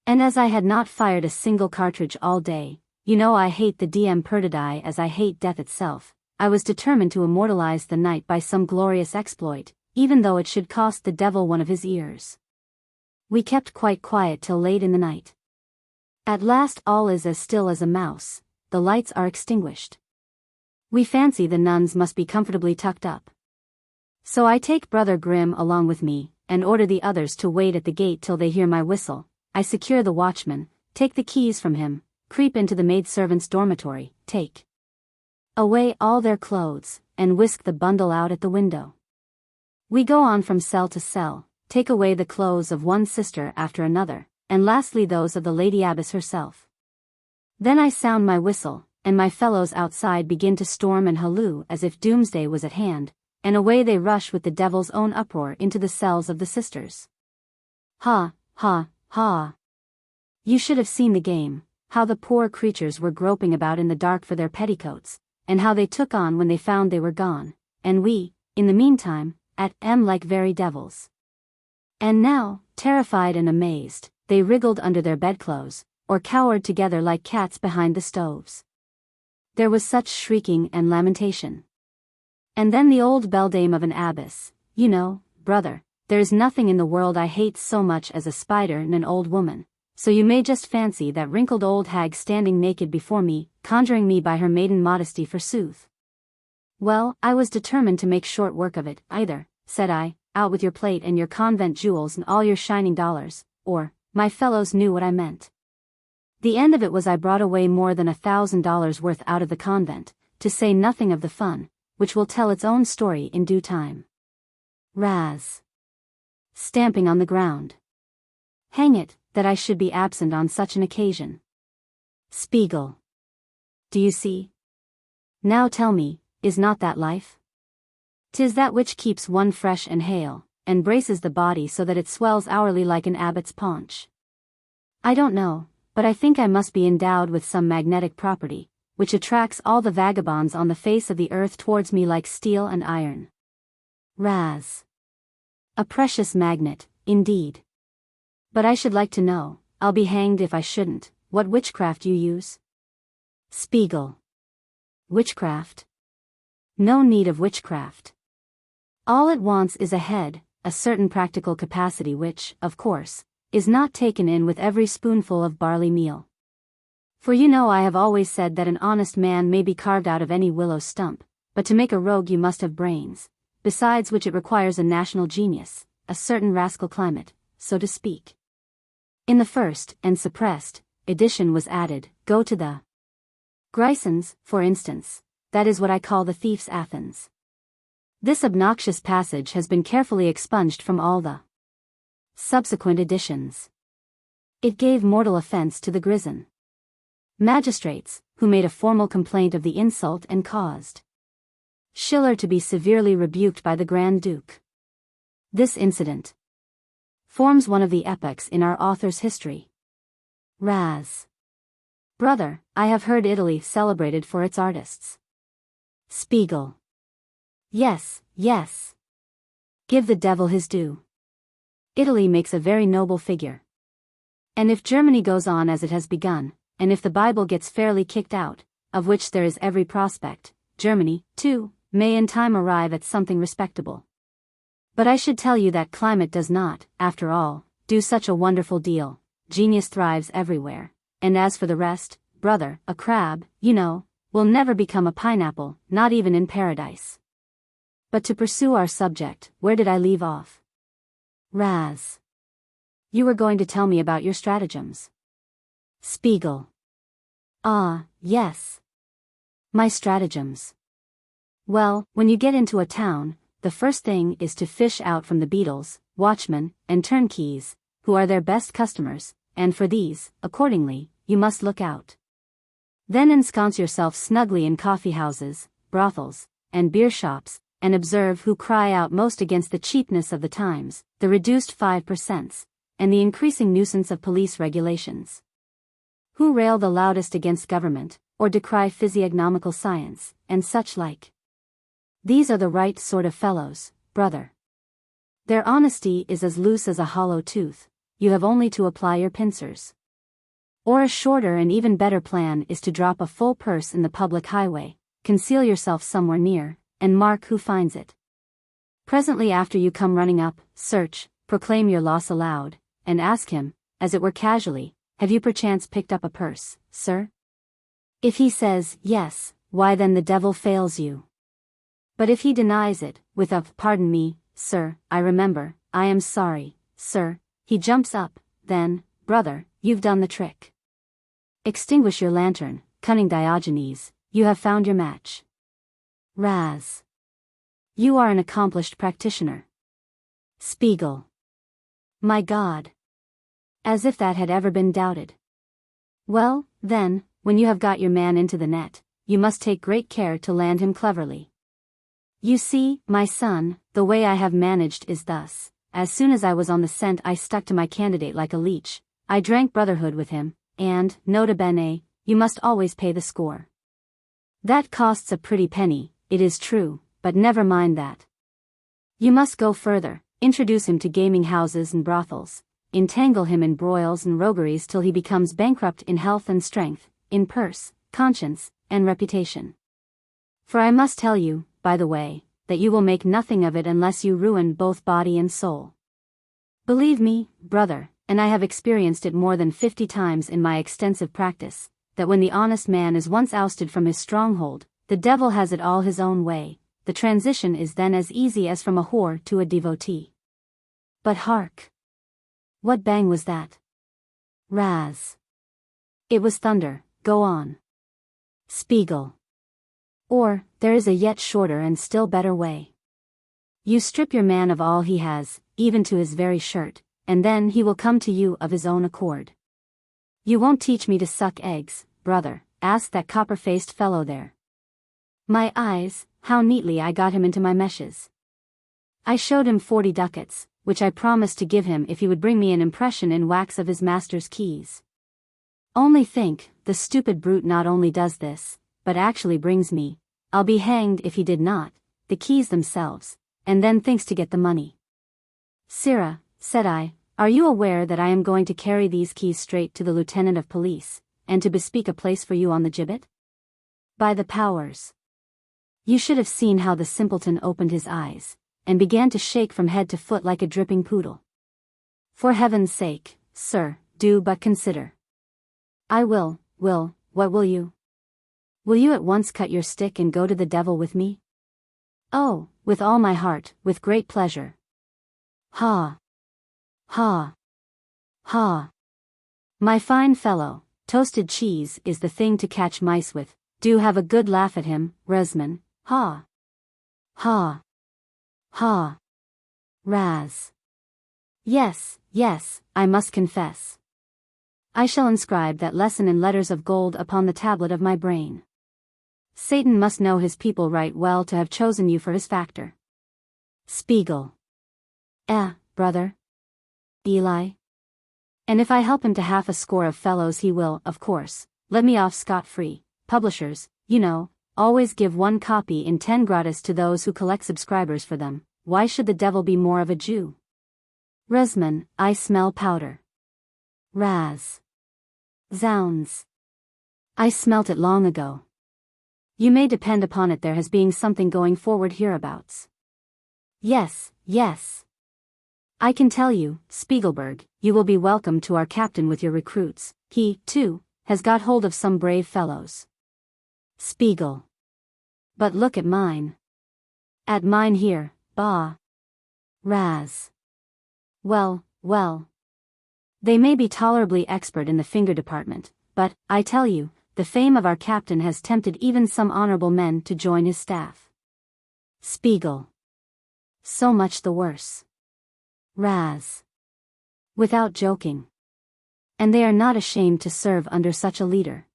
And as I had not fired a single cartridge all day, you know I hate the diem perdidae as I hate death itself, I was determined to immortalize the night by some glorious exploit, even though it should cost the devil one of his ears. We kept quite quiet till late in the night. At last all is as still as a mouse, the lights are extinguished. We fancy the nuns must be comfortably tucked up. So I take Brother Grimm along with me, and order the others to wait at the gate till they hear my whistle. I secure the watchman, take the keys from him, creep into the maidservants' dormitory, take away all their clothes, and whisk the bundle out at the window. We go on from cell to cell, take away the clothes of one sister after another, and lastly those of the Lady Abbess herself. Then I sound my whistle, and my fellows outside begin to storm and halloo as if doomsday was at hand, and away they rush with the devil's own uproar into the cells of the sisters. Ha, ha, ha. You should have seen the game, how the poor creatures were groping about in the dark for their petticoats, and how they took on when they found they were gone, and we, in the meantime, at like very devils. And now, terrified and amazed, they wriggled under their bedclothes, or cowered together like cats behind the stoves. There was such shrieking and lamentation. And then the old beldame of an abbess, you know, brother, there is nothing in the world I hate so much as a spider and an old woman, so you may just fancy that wrinkled old hag standing naked before me, conjuring me by her maiden modesty forsooth. Well, I was determined to make short work of it. Either, said I, out with your plate and your convent jewels and all your shining dollars, or, my fellows knew what I meant. The end of it was I brought away more than $1,000 worth out of the convent, to say nothing of the fun, which will tell its own story in due time. Raz. Stamping on the ground. Hang it, that I should be absent on such an occasion. Spiegel. Do you see? Now tell me, is not that life? 'Tis that which keeps one fresh and hale, and braces the body so that it swells hourly like an abbot's paunch. I don't know, but I think I must be endowed with some magnetic property, which attracts all the vagabonds on the face of the earth towards me like steel and iron. Raz. A precious magnet, indeed. But I should like to know, I'll be hanged if I shouldn't, what witchcraft you use? Spiegel. Witchcraft? no need of witchcraft. All it wants is a head, a certain practical capacity which, of course, is not taken in with every spoonful of barley meal. For you know I have always said that an honest man may be carved out of any willow stump, but to make a rogue you must have brains, besides which it requires a national genius, a certain rascal climate, so to speak. In the first, and suppressed, edition was added, go to the Grisons, for instance, that is what I call the thief's Athens. This obnoxious passage has been carefully expunged from all the subsequent editions. It gave mortal offense to the Grison magistrates, who made a formal complaint of the insult and caused Schiller to be severely rebuked by the Grand Duke. This incident forms one of the epochs in our author's history. Raz. Brother, I have heard Italy celebrated for its artists. Spiegel. Yes, yes. Give the devil his due. Italy makes a very noble figure. And if Germany goes on as it has begun, and if the Bible gets fairly kicked out, of which there is every prospect, Germany, too, may in time arrive at something respectable. But I should tell you that climate does not, after all, do such a wonderful deal. Genius thrives everywhere, and as for the rest, brother, a crab, you know, will never become a pineapple, not even in paradise. But to pursue our subject, where did I leave off? Raz. You were going to tell me about your stratagems. Spiegel. Ah, yes. My stratagems. Well, when you get into a town, the first thing is to fish out from the beadles, watchmen, and turnkeys, who are their best customers, and for these, accordingly, you must look out. Then ensconce yourself snugly in coffee-houses, brothels, and beer-shops, and observe who cry out most against the cheapness of the times, the reduced 5%, and the increasing nuisance of police regulations. Who rail the loudest against government, or decry physiognomical science, and such like. These are the right sort of fellows, brother. Their honesty is as loose as a hollow tooth, you have only to apply your pincers. Or a shorter and even better plan is to drop a full purse in the public highway, conceal yourself somewhere near, and mark who finds it. Presently after you come running up, search, proclaim your loss aloud, and ask him, as it were casually, have you perchance picked up a purse, sir? If he says, yes, why then the devil fails you. But if he denies it, with a, pardon me, sir, I remember, I am sorry, sir, he jumps up, then, brother, you've done the trick. Extinguish your lantern, cunning Diogenes, you have found your match. Raz. You are an accomplished practitioner. Spiegel. My God. As if that had ever been doubted. Well, then, when you have got your man into the net, you must take great care to land him cleverly. You see, my son, the way I have managed is thus. As soon as I was on the scent I stuck to my candidate like a leech, I drank brotherhood with him, and, nota bene, you must always pay the score. That costs a pretty penny, it is true, but never mind that. You must go further, introduce him to gaming houses and brothels, entangle him in broils and rogueries till he becomes bankrupt in health and strength, in purse, conscience, and reputation. For I must tell you, by the way, that you will make nothing of it unless you ruin both body and soul. Believe me, brother, and I have experienced it more than 50 times in my extensive practice, that when the honest man is once ousted from his stronghold, the devil has it all his own way, the transition is then as easy as from a whore to a devotee. But hark! What bang was that? Raz. It was thunder, go on. Spiegel. Or, there is a yet shorter and still better way. You strip your man of all he has, even to his very shirt, and then he will come to you of his own accord. You won't teach me to suck eggs, brother, ask that copper-faced fellow there. My eyes, how neatly I got him into my meshes. I showed him 40 ducats, which I promised to give him if he would bring me an impression in wax of his master's keys. Only think, the stupid brute not only does this, but actually brings me, I'll be hanged if he did not, the keys themselves, and then thinks to get the money. Sirrah, said I, are you aware that I am going to carry these keys straight to the lieutenant of police, and to bespeak a place for you on the gibbet? By the powers. You should have seen how the simpleton opened his eyes, and began to shake from head to foot like a dripping poodle. For heaven's sake, sir, do but consider. I will, what will you? Will you at once cut your stick and go to the devil with me? Oh, with all my heart, with great pleasure. Ha! Ha! Ha! My fine fellow, toasted cheese is the thing to catch mice with. Do have a good laugh at him, Resman. Ha! Ha! Ha! Raz. Yes, I must confess. I shall inscribe that lesson in letters of gold upon the tablet of my brain. Satan must know his people right well to have chosen you for his factor. Spiegel. Brother? Eli? And if I help him to half a score of fellows he will, of course, let me off scot-free. Publishers, you know, always give 1 copy in 10 gratis to those who collect subscribers for them. Why should the devil be more of a Jew? Resman, I smell powder. Raz. Zounds. I smelt it long ago. You may depend upon it there has been something going forward hereabouts. Yes. I can tell you, Spiegelberg, you will be welcome to our captain with your recruits. He, too, has got hold of some brave fellows. Spiegel. But look at mine. At mine here, bah. Raz. Well. They may be tolerably expert in the finger department, but, I tell you, the fame of our captain has tempted even some honorable men to join his staff. Spiegel. So much the worse. Raz. Without joking. And they are not ashamed to serve under such a leader.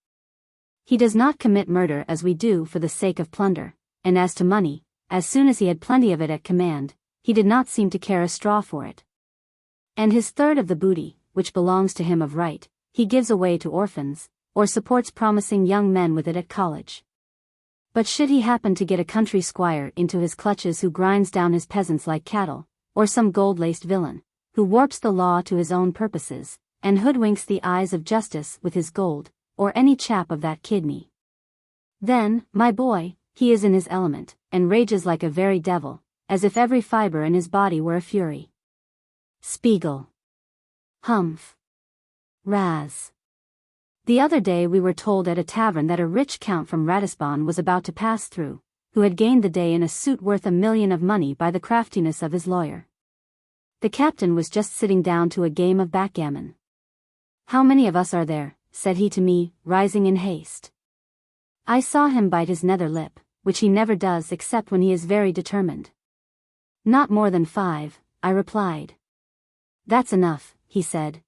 He does not commit murder as we do for the sake of plunder, and as to money, as soon as he had plenty of it at command, he did not seem to care a straw for it. And his third of the booty, which belongs to him of right, he gives away to orphans, or supports promising young men with it at college. But should he happen to get a country squire into his clutches who grinds down his peasants like cattle, or some gold-laced villain, who warps the law to his own purposes, and hoodwinks the eyes of justice with his gold, or any chap of that kidney, then, my boy, he is in his element, and rages like a very devil, as if every fiber in his body were a fury. Spiegel. Humph. Raz. The other day we were told at a tavern that a rich count from Ratisbon was about to pass through, who had gained the day in a suit worth $1 million of money by the craftiness of his lawyer. The captain was just sitting down to a game of backgammon. How many of us are there? Said he to me, rising in haste. I saw him bite his nether lip, which he never does except when he is very determined. Not more than 5, I replied. That's enough, he said.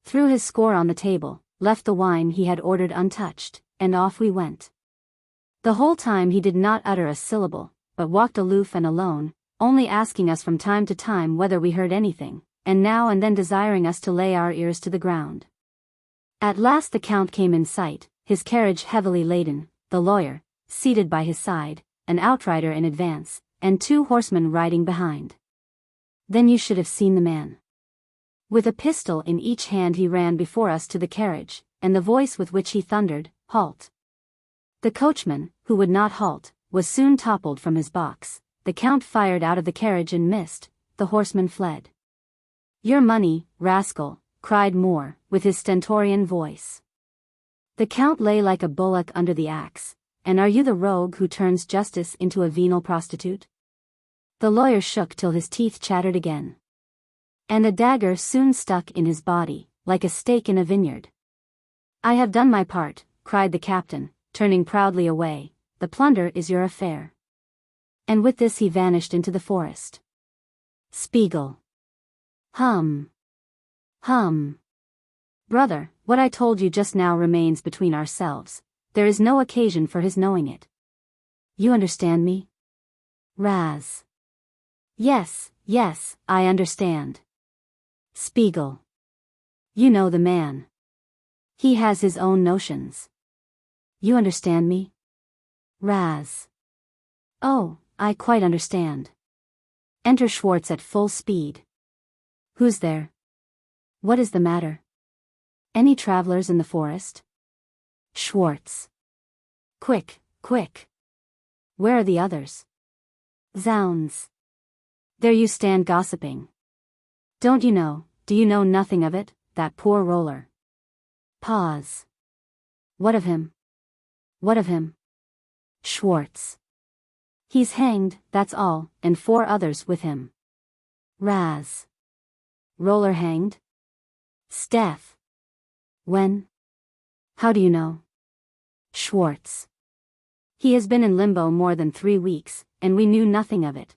Threw his score on the table, left the wine he had ordered untouched, and off we went. The whole time he did not utter a syllable, but walked aloof and alone, only asking us from time to time whether we heard anything, and now and then desiring us to lay our ears to the ground. At last the count came in sight, his carriage heavily laden, the lawyer, seated by his side, an outrider in advance, and 2 horsemen riding behind. Then you should have seen the man. With a pistol in each hand he ran before us to the carriage, and the voice with which he thundered, "Halt!" The coachman, who would not halt, was soon toppled from his box. The count fired out of the carriage and missed. The horseman fled. "Your money, rascal," cried Moor, with his stentorian voice. The count lay like a bullock under the axe. And are you the rogue who turns justice into a venal prostitute? The lawyer shook till his teeth chattered again. And a dagger soon stuck in his body, like a stake in a vineyard. "I have done my part," cried the captain, turning proudly away. "The plunder is your affair." And with this he vanished into the forest. Spiegel. Hum. Brother, what I told you just now remains between ourselves. There is no occasion for his knowing it. You understand me? Raz. Yes, I understand. Spiegel. You know the man. He has his own notions. You understand me? Raz. Oh, I quite understand. Enter Schwartz at full speed. Who's there? What is the matter? Any travelers in the forest? Schwartz. Quick. Where are the others? Zounds. There you stand gossiping. Don't you know, do you know nothing of it, that poor roller? Pause. What of him? What of him? Schwartz. He's hanged, that's all, and 4 others with him. Raz. Roller hanged? Steph. When? How do you know? Schwartz. He has been in limbo more than 3 weeks, and we knew nothing of it.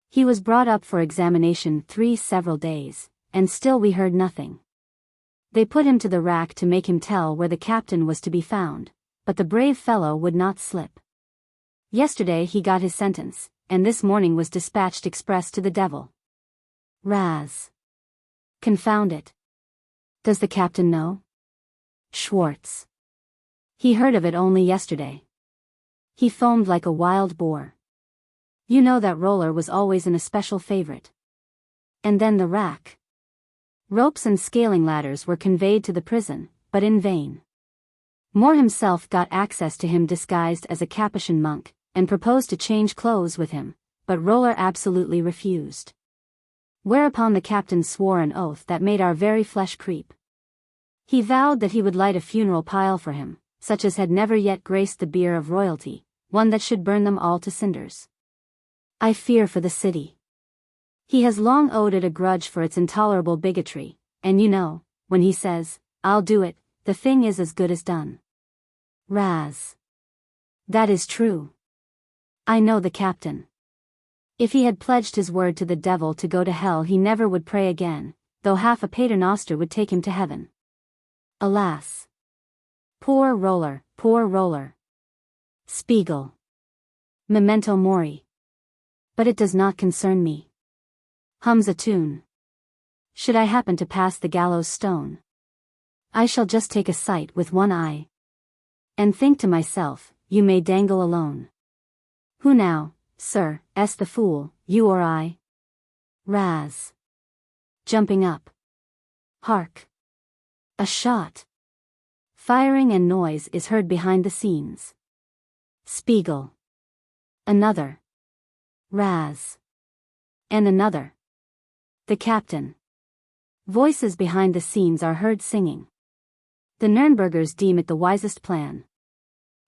He was brought up for examination 3 several days, and still we heard nothing. They put him to the rack to make him tell where the captain was to be found, but the brave fellow would not slip. Yesterday he got his sentence, and this morning was dispatched express to the devil. Raz. Confound it. Does the captain know? Schwartz. He heard of it only yesterday. He foamed like a wild boar. You know that roller was always an especial favorite. And then the rack. Ropes and scaling ladders were conveyed to the prison, but in vain. Moor himself got access to him disguised as a Capuchin monk, and proposed to change clothes with him, but roller absolutely refused. Whereupon the captain swore an oath that made our very flesh creep. He vowed that he would light a funeral pile for him, such as had never yet graced the bier of royalty, one that should burn them all to cinders. I fear for the city. He has long owed it a grudge for its intolerable bigotry, and you know, when he says, I'll do it, the thing is as good as done. Raz. That is true. I know the captain. If he had pledged his word to the devil to go to hell he never would pray again, though half a paternoster would take him to heaven. Alas. Poor roller, poor roller. Spiegel. Memento mori. But it does not concern me. Hums a tune. Should I happen to pass the gallows stone, I shall just take a sight with one eye, and think to myself, you may dangle alone. Who now, sir, s the fool, you or I? Raz. Jumping up. Hark. A shot. Firing and noise is heard behind the scenes. Spiegel. Another. Raz. And another. The captain. Voices behind the scenes are heard singing. The Nürnbergers deem it the wisest plan.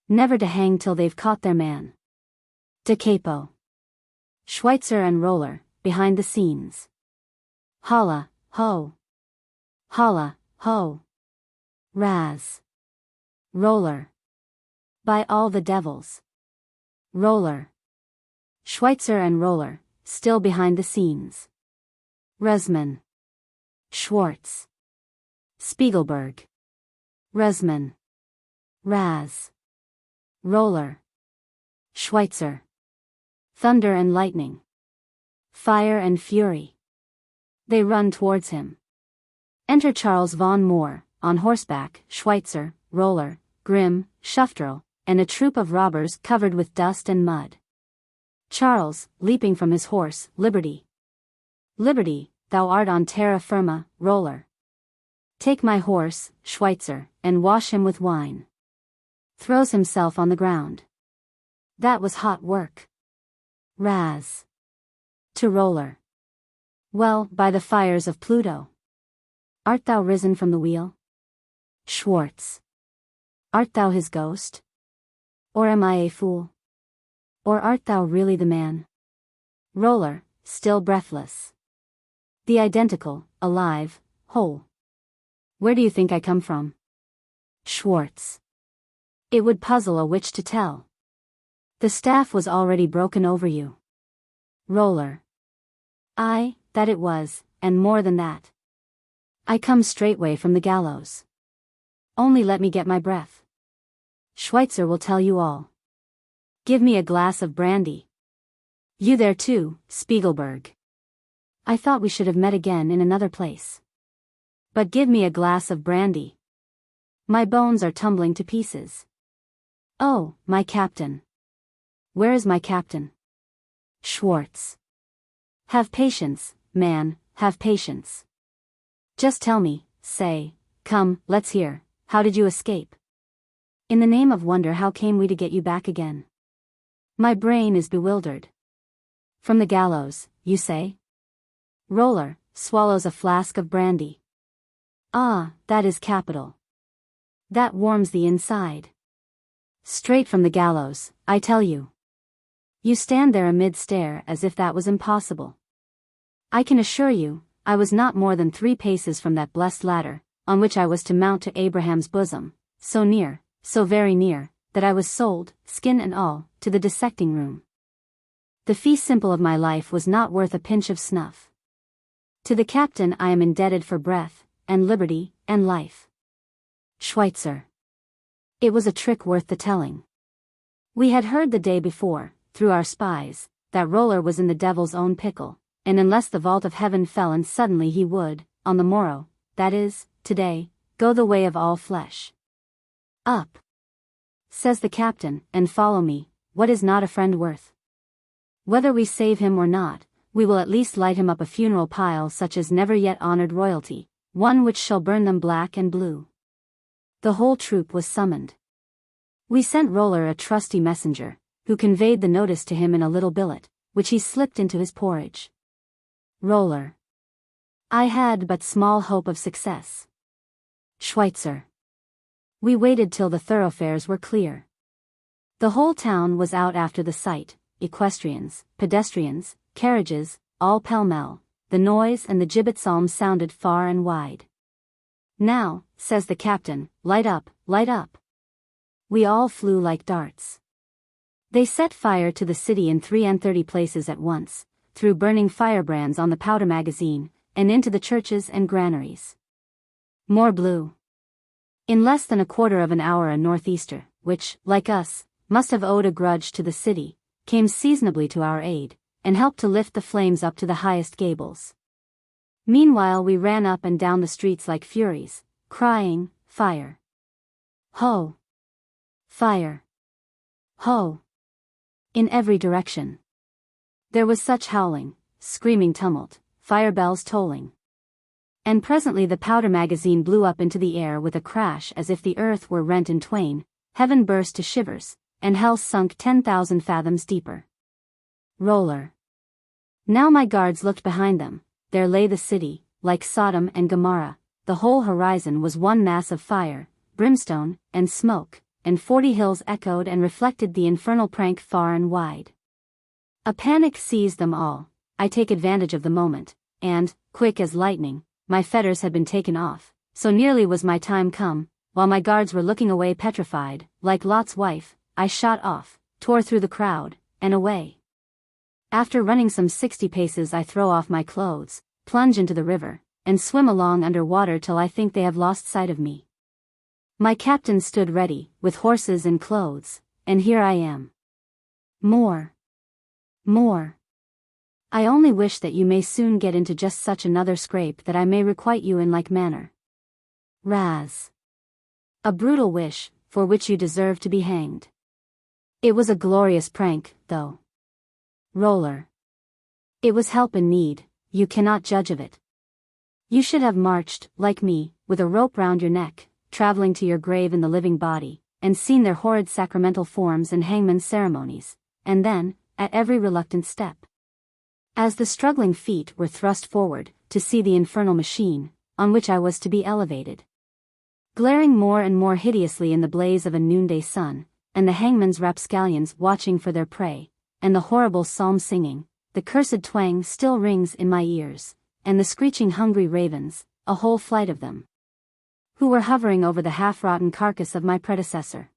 Never to hang till they've caught their man. Da capo. Schweitzer and roller, behind the scenes. Holla, ho. Holla, ho. Raz. Roller. By all the devils. Roller. Schweitzer and roller, still behind the scenes. Resman. Schwartz. Spiegelberg. Resman. Raz. Roller. Schweitzer. Thunder and lightning. Fire and fury. They run towards him. Enter Charles von Moor, on horseback, Schweitzer, roller, Grimm, Schufterl, and a troop of robbers covered with dust and mud. Charles, leaping from his horse, Liberty. Liberty, thou art on terra firma, roller. Take my horse, Schweitzer, and wash him with wine. Throws himself on the ground. That was hot work. Raz. To roller. Well, by the fires of Pluto. Art thou risen from the wheel? Schwartz. Art thou his ghost? Or am I a fool? Or art thou really the man? Roller, still breathless. The identical, alive, whole. Where do you think I come from? Schwartz. It would puzzle a witch to tell. The staff was already broken over you. Roller. Aye, that it was, and more than that. I come straightway from the gallows. Only let me get my breath. Schweitzer will tell you all. Give me a glass of brandy. You there too, Spiegelberg. I thought we should have met again in another place. But give me a glass of brandy. My bones are tumbling to pieces. Oh, my captain. Where is my captain? Schwartz. Have patience, man, have patience. Just tell me, say, come, let's hear, how did you escape? In the name of wonder, how came we to get you back again? My brain is bewildered. From the gallows, you say? Roller swallows a flask of brandy. Ah, that is capital. That warms the inside. Straight from the gallows, I tell you. You stand there amid stare as if that was impossible. I can assure you, I was not more than 3 paces from that blessed ladder, on which I was to mount to Abraham's bosom, so near, so very near, that I was sold, skin and all, to the dissecting room. The fee simple of my life was not worth a pinch of snuff. To the captain I am indebted for breath, and liberty, and life. Schweitzer. It was a trick worth the telling. We had heard the day before, through our spies, that Roller was in the devil's own pickle, and unless the vault of heaven fell and suddenly he would, on the morrow, that is, today, go the way of all flesh. Up, says the captain, and follow me, what is not a friend worth? Whether we save him or not, we will at least light him up a funeral pile such as never yet honored royalty, one which shall burn them black and blue. The whole troop was summoned. We sent Roller a trusty messenger, who conveyed the notice to him in a little billet, which he slipped into his porridge. Roller. I had but small hope of success. Schweitzer. We waited till the thoroughfares were clear. The whole town was out after the sight, equestrians, pedestrians, carriages, all pell-mell, the noise and the gibbet psalm sounded far and wide. Now, says the captain, light up, light up. We all flew like darts. They set fire to the city in 33 places at once, threw burning firebrands on the powder magazine, and into the churches and granaries. More blew. In less than a quarter of an hour a northeaster, which, like us, must have owed a grudge to the city, came seasonably to our aid, and helped to lift the flames up to the highest gables. Meanwhile we ran up and down the streets like furies, crying, fire! Ho! Fire! Ho! In every direction. There was such howling, screaming tumult, fire bells tolling. And presently the powder magazine blew up into the air with a crash as if the earth were rent in twain, heaven burst to shivers, and hell sunk 10,000 fathoms deeper. Roller. Now my guards looked behind them, there lay the city, like Sodom and Gomorrah, the whole horizon was one mass of fire, brimstone, and smoke, and 40 hills echoed and reflected the infernal prank far and wide. A panic seized them all. I take advantage of the moment, and, quick as lightning, my fetters had been taken off, so nearly was my time come, while my guards were looking away petrified, like Lot's wife, I shot off, tore through the crowd, and away. After running some 60 paces I throw off my clothes, plunge into the river, and swim along under water till I think they have lost sight of me. My captain stood ready, with horses and clothes, and here I am. More. More. I only wish that you may soon get into just such another scrape that I may requite you in like manner. Raz. A brutal wish, for which you deserve to be hanged. It was a glorious prank, though. Roller. It was help in need, you cannot judge of it. You should have marched, like me, with a rope round your neck, traveling to your grave in the living body, and seen their horrid sacramental forms and hangman's ceremonies, and then, at every reluctant step, as the struggling feet were thrust forward, to see the infernal machine, on which I was to be elevated, glaring more and more hideously in the blaze of a noonday sun, and the hangman's rapscallions watching for their prey, and the horrible psalm singing, the cursed twang still rings in my ears, and the screeching hungry ravens, a whole flight of them, who were hovering over the half-rotten carcass of my predecessor.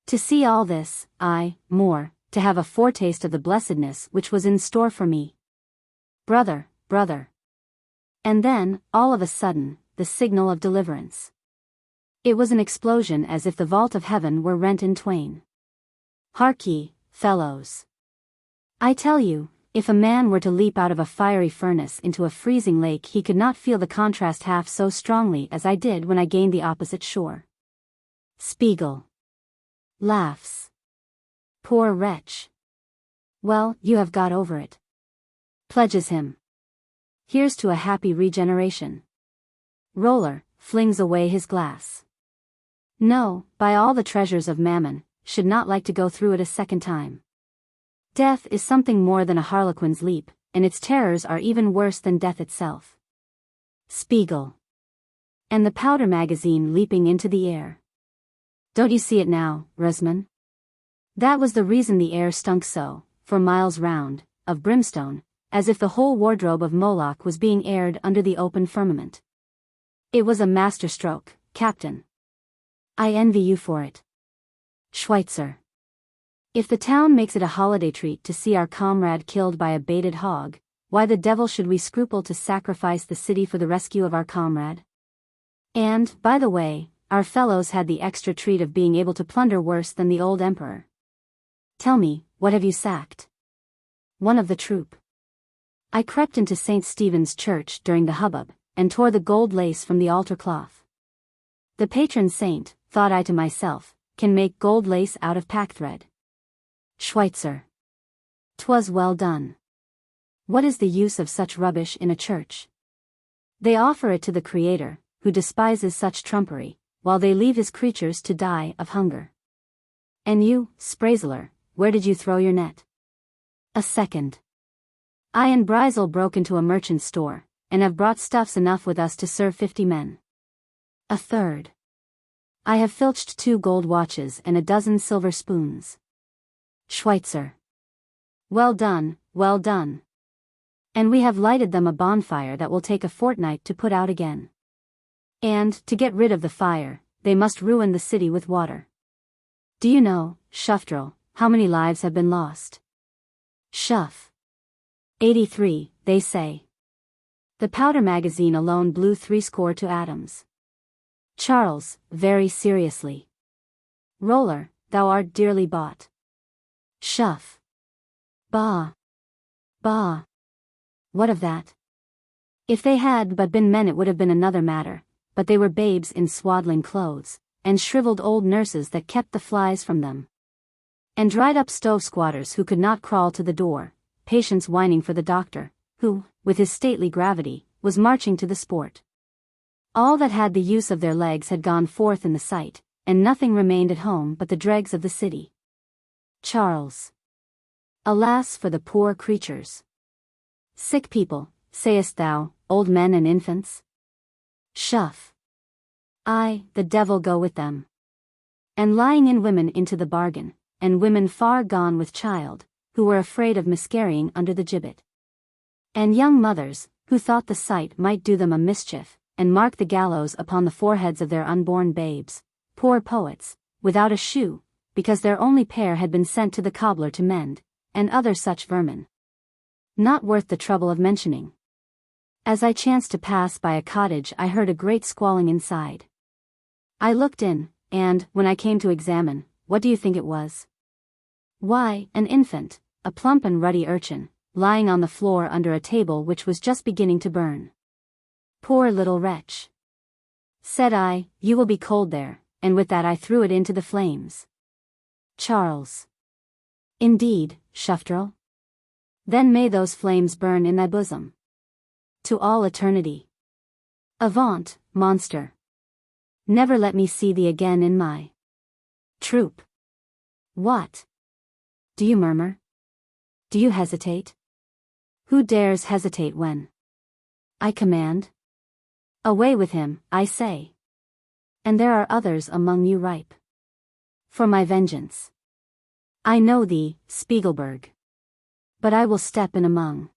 To see all this, more, to have a foretaste of the blessedness which was in store for me. Brother, brother. And then, all of a sudden, the signal of deliverance. It was an explosion as if the vault of heaven were rent in twain. Hark ye, fellows. I tell you, if a man were to leap out of a fiery furnace into a freezing lake he could not feel the contrast half so strongly as I did when I gained the opposite shore. Spiegel. Laughs. Poor wretch. Well, you have got over it. Pledges him. Here's to a happy regeneration. Roller flings away his glass. No, by all the treasures of Mammon, should not like to go through it a second time. Death is something more than a harlequin's leap, and its terrors are even worse than death itself. Spiegel. And the powder magazine leaping into the air. Don't you see it now, Rusman? That was the reason the air stunk so, for miles round, of brimstone, as if the whole wardrobe of Moloch was being aired under the open firmament. It was a masterstroke, Captain. I envy you for it. Schweitzer. If the town makes it a holiday treat to see our comrade killed by a baited hog, why the devil should we scruple to sacrifice the city for the rescue of our comrade? And, by the way, our fellows had the extra treat of being able to plunder worse than the old emperor. Tell me, what have you sacked? One of the troop. I crept into St. Stephen's Church during the hubbub, and tore the gold lace from the altar cloth. The patron saint, thought I to myself, can make gold lace out of packthread. Schweitzer. 'Twas well done. What is the use of such rubbish in a church? They offer it to the Creator, who despises such trumpery, while they leave his creatures to die of hunger. And you, Sprazeler, where did you throw your net? A second. I and Breisel broke into a merchant's store, and have brought stuffs enough with us to serve 50 men. A third. I have filched 2 gold watches and a dozen silver spoons. Schweitzer. Well done, well done. And we have lighted them a bonfire that will take a fortnight to put out again. And, to get rid of the fire, they must ruin the city with water. Do you know, Schuftrell, how many lives have been lost? Schuff. 83, they say. The powder magazine alone blew 70 to atoms. Charles, very seriously. Roller, thou art dearly bought. Schuff. Bah. Bah. What of that? If they had but been men it would have been another matter, but they were babes in swaddling clothes, and shriveled old nurses that kept the flies from them. And dried up stove squatters who could not crawl to the door, patients whining for the doctor, who, with his stately gravity, was marching to the sport. All that had the use of their legs had gone forth in the sight, and nothing remained at home but the dregs of the city. Charles. Alas for the poor creatures. Sick people, sayest thou, old men and infants? Schuff. Ay, the devil go with them. And lying in women into the bargain, and women far gone with child, who were afraid of miscarrying under the gibbet. And young mothers, who thought the sight might do them a mischief, and mark the gallows upon the foreheads of their unborn babes, poor poets, without a shoe, because their only pair had been sent to the cobbler to mend, and other such vermin. Not worth the trouble of mentioning. As I chanced to pass by a cottage I heard a great squalling inside. I looked in, and, when I came to examine, what do you think it was? Why, an infant, a plump and ruddy urchin, lying on the floor under a table which was just beginning to burn. Poor little wretch. Said I, you will be cold there, and with that I threw it into the flames. Charles. Indeed, Schuftrell? Then may those flames burn in thy bosom. To all eternity. Avaunt, monster. Never let me see thee again in my troop. What? Do you murmur? Do you hesitate? Who dares hesitate when I command? Away with him, I say. And there are others among you ripe for my vengeance. I know thee, Spiegelberg. But I will step in among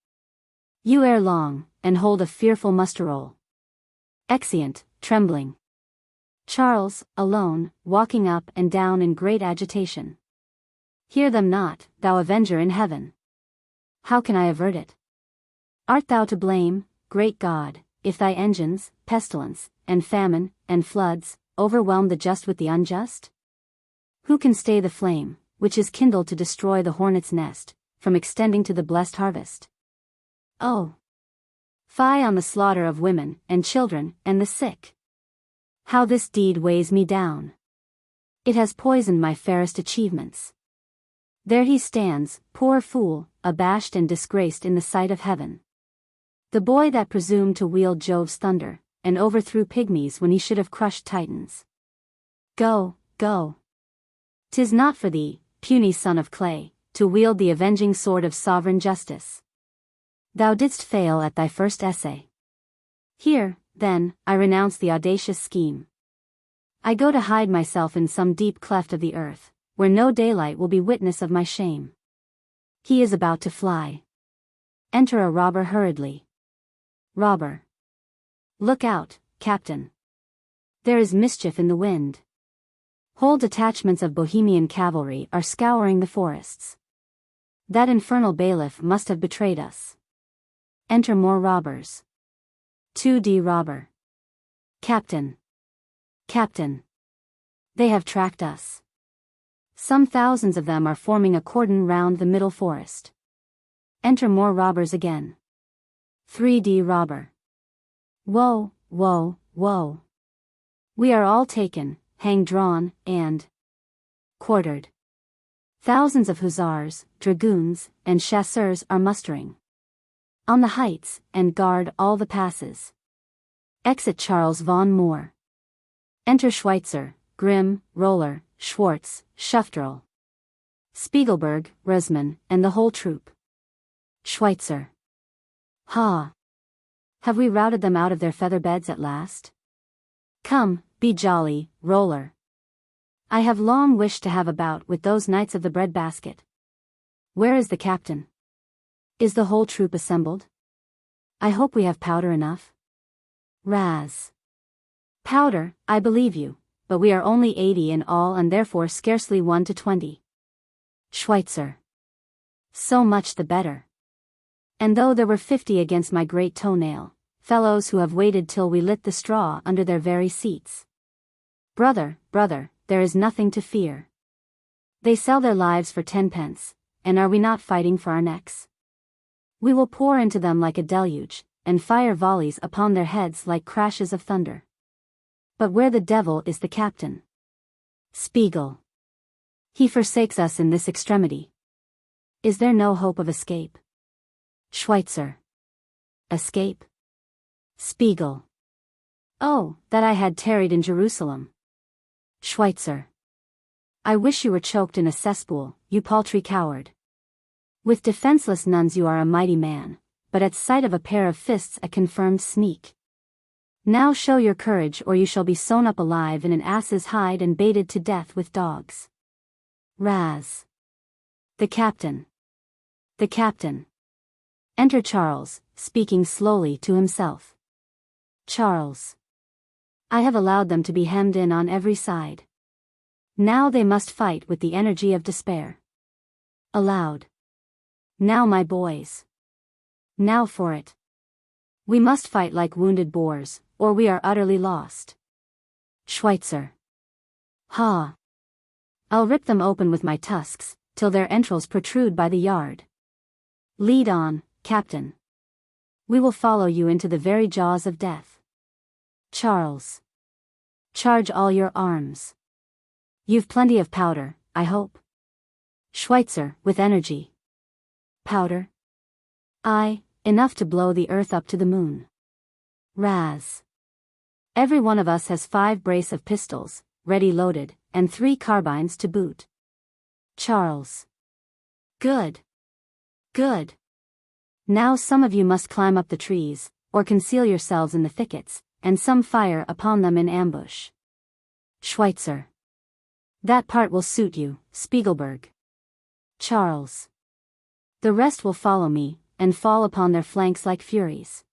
you ere long, and hold a fearful muster roll. Exeunt, trembling. Charles, alone, walking up and down in great agitation. Hear them not, thou avenger in heaven. How can I avert it? Art thou to blame, great God, if thy engines, pestilence, and famine, and floods, overwhelm the just with the unjust? Who can stay the flame, which is kindled to destroy the hornet's nest, from extending to the blessed harvest? Oh! Fie on the slaughter of women, and children, and the sick! How this deed weighs me down! It has poisoned my fairest achievements. There he stands, poor fool, abashed and disgraced in the sight of heaven. The boy that presumed to wield Jove's thunder, and overthrew pygmies when he should have crushed titans. Go, go! 'Tis not for thee, puny son of clay, to wield the avenging sword of sovereign justice. Thou didst fail at thy first essay. Here, then, I renounce the audacious scheme. I go to hide myself in some deep cleft of the earth, where no daylight will be witness of my shame. He is about to fly. Enter a robber hurriedly. Robber. Look out, Captain. There is mischief in the wind. Whole detachments of Bohemian cavalry are scouring the forests. That infernal bailiff must have betrayed us. Enter more robbers. 2D robber. Captain. Captain. They have tracked us. Some thousands of them are forming a cordon round the middle forest. Enter more robbers again. 3D robber. Woe, woe, woe. We are all taken, hanged, drawn, and quartered. Thousands of hussars, dragoons, and chasseurs are mustering on the heights, and guard all the passes. Exit Karl von Moor. Enter Schweitzer, Grimm, Roller, Schwartz, Schufterl, Spiegelberg, Resman, and the whole troop. Schweitzer. Ha! Have we routed them out of their feather beds at last? Come, be jolly, Roller. I have long wished to have a bout with those knights of the bread-basket. Where is the captain? Is the whole troop assembled? I hope we have powder enough. Raz. Powder, I believe you, but we are only 80 in all and therefore scarcely 1 to 20. Schweitzer. So much the better. And though there were 50 against my great toenail, fellows who have waited till we lit the straw under their very seats. Brother, there is nothing to fear. They sell their lives for 10 pence, and are we not fighting for our necks? We will pour into them like a deluge, and fire volleys upon their heads like crashes of thunder. But where the devil is the captain? Spiegel. He forsakes us in this extremity. Is there no hope of escape? Schweitzer. Escape? Spiegel. Oh, that I had tarried in Jerusalem. Schweitzer. I wish you were choked in a cesspool, you paltry coward. With defenseless nuns you are a mighty man, but at sight of a pair of fists a confirmed sneak. Now show your courage or you shall be sewn up alive in an ass's hide and baited to death with dogs. Raz. The captain. The captain. Enter Charles, speaking slowly to himself. Charles. I have allowed them to be hemmed in on every side. Now they must fight with the energy of despair. Aloud. Now my boys. Now for it. We must fight like wounded boars, or we are utterly lost. Schweitzer. Ha! I'll rip them open with my tusks, till their entrails protrude by the yard. Lead on, Captain. We will follow you into the very jaws of death. Charles. Charge all your arms. You've plenty of powder, I hope. Schweitzer, with energy. Powder? Aye, enough to blow the earth up to the moon. Raz. Every one of us has 5 brace of pistols, ready loaded, and 3 carbines to boot. Charles. Good. Good. Now some of you must climb up the trees, or conceal yourselves in the thickets, and some fire upon them in ambush. Schweitzer. That part will suit you, Spiegelberg. Charles. The rest will follow me, and fall upon their flanks like furies.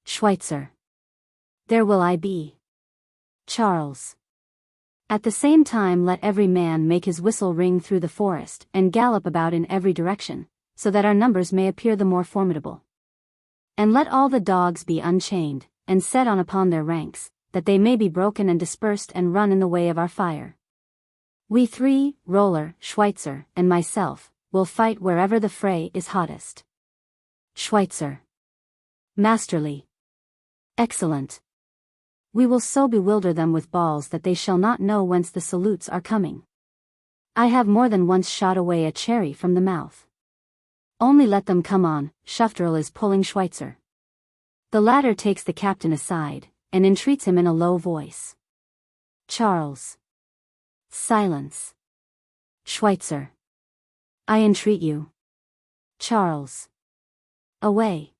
Schweitzer. There will I be. Charles. At the same time let every man make his whistle ring through the forest and gallop about in every direction, so that our numbers may appear the more formidable. And let all the dogs be unchained, and set on upon their ranks, that they may be broken and dispersed and run in the way of our fire. We 3, Roller, Schweitzer, and myself, will fight wherever the fray is hottest. Schweitzer. Masterly. Excellent. We will so bewilder them with balls that they shall not know whence the salutes are coming. I have more than once shot away a cherry from the mouth. Only let them come on. Schufterl is pulling Schweitzer. The latter takes the captain aside, and entreats him in a low voice. Charles. Silence. Schweitzer. I entreat you. Charles. Away.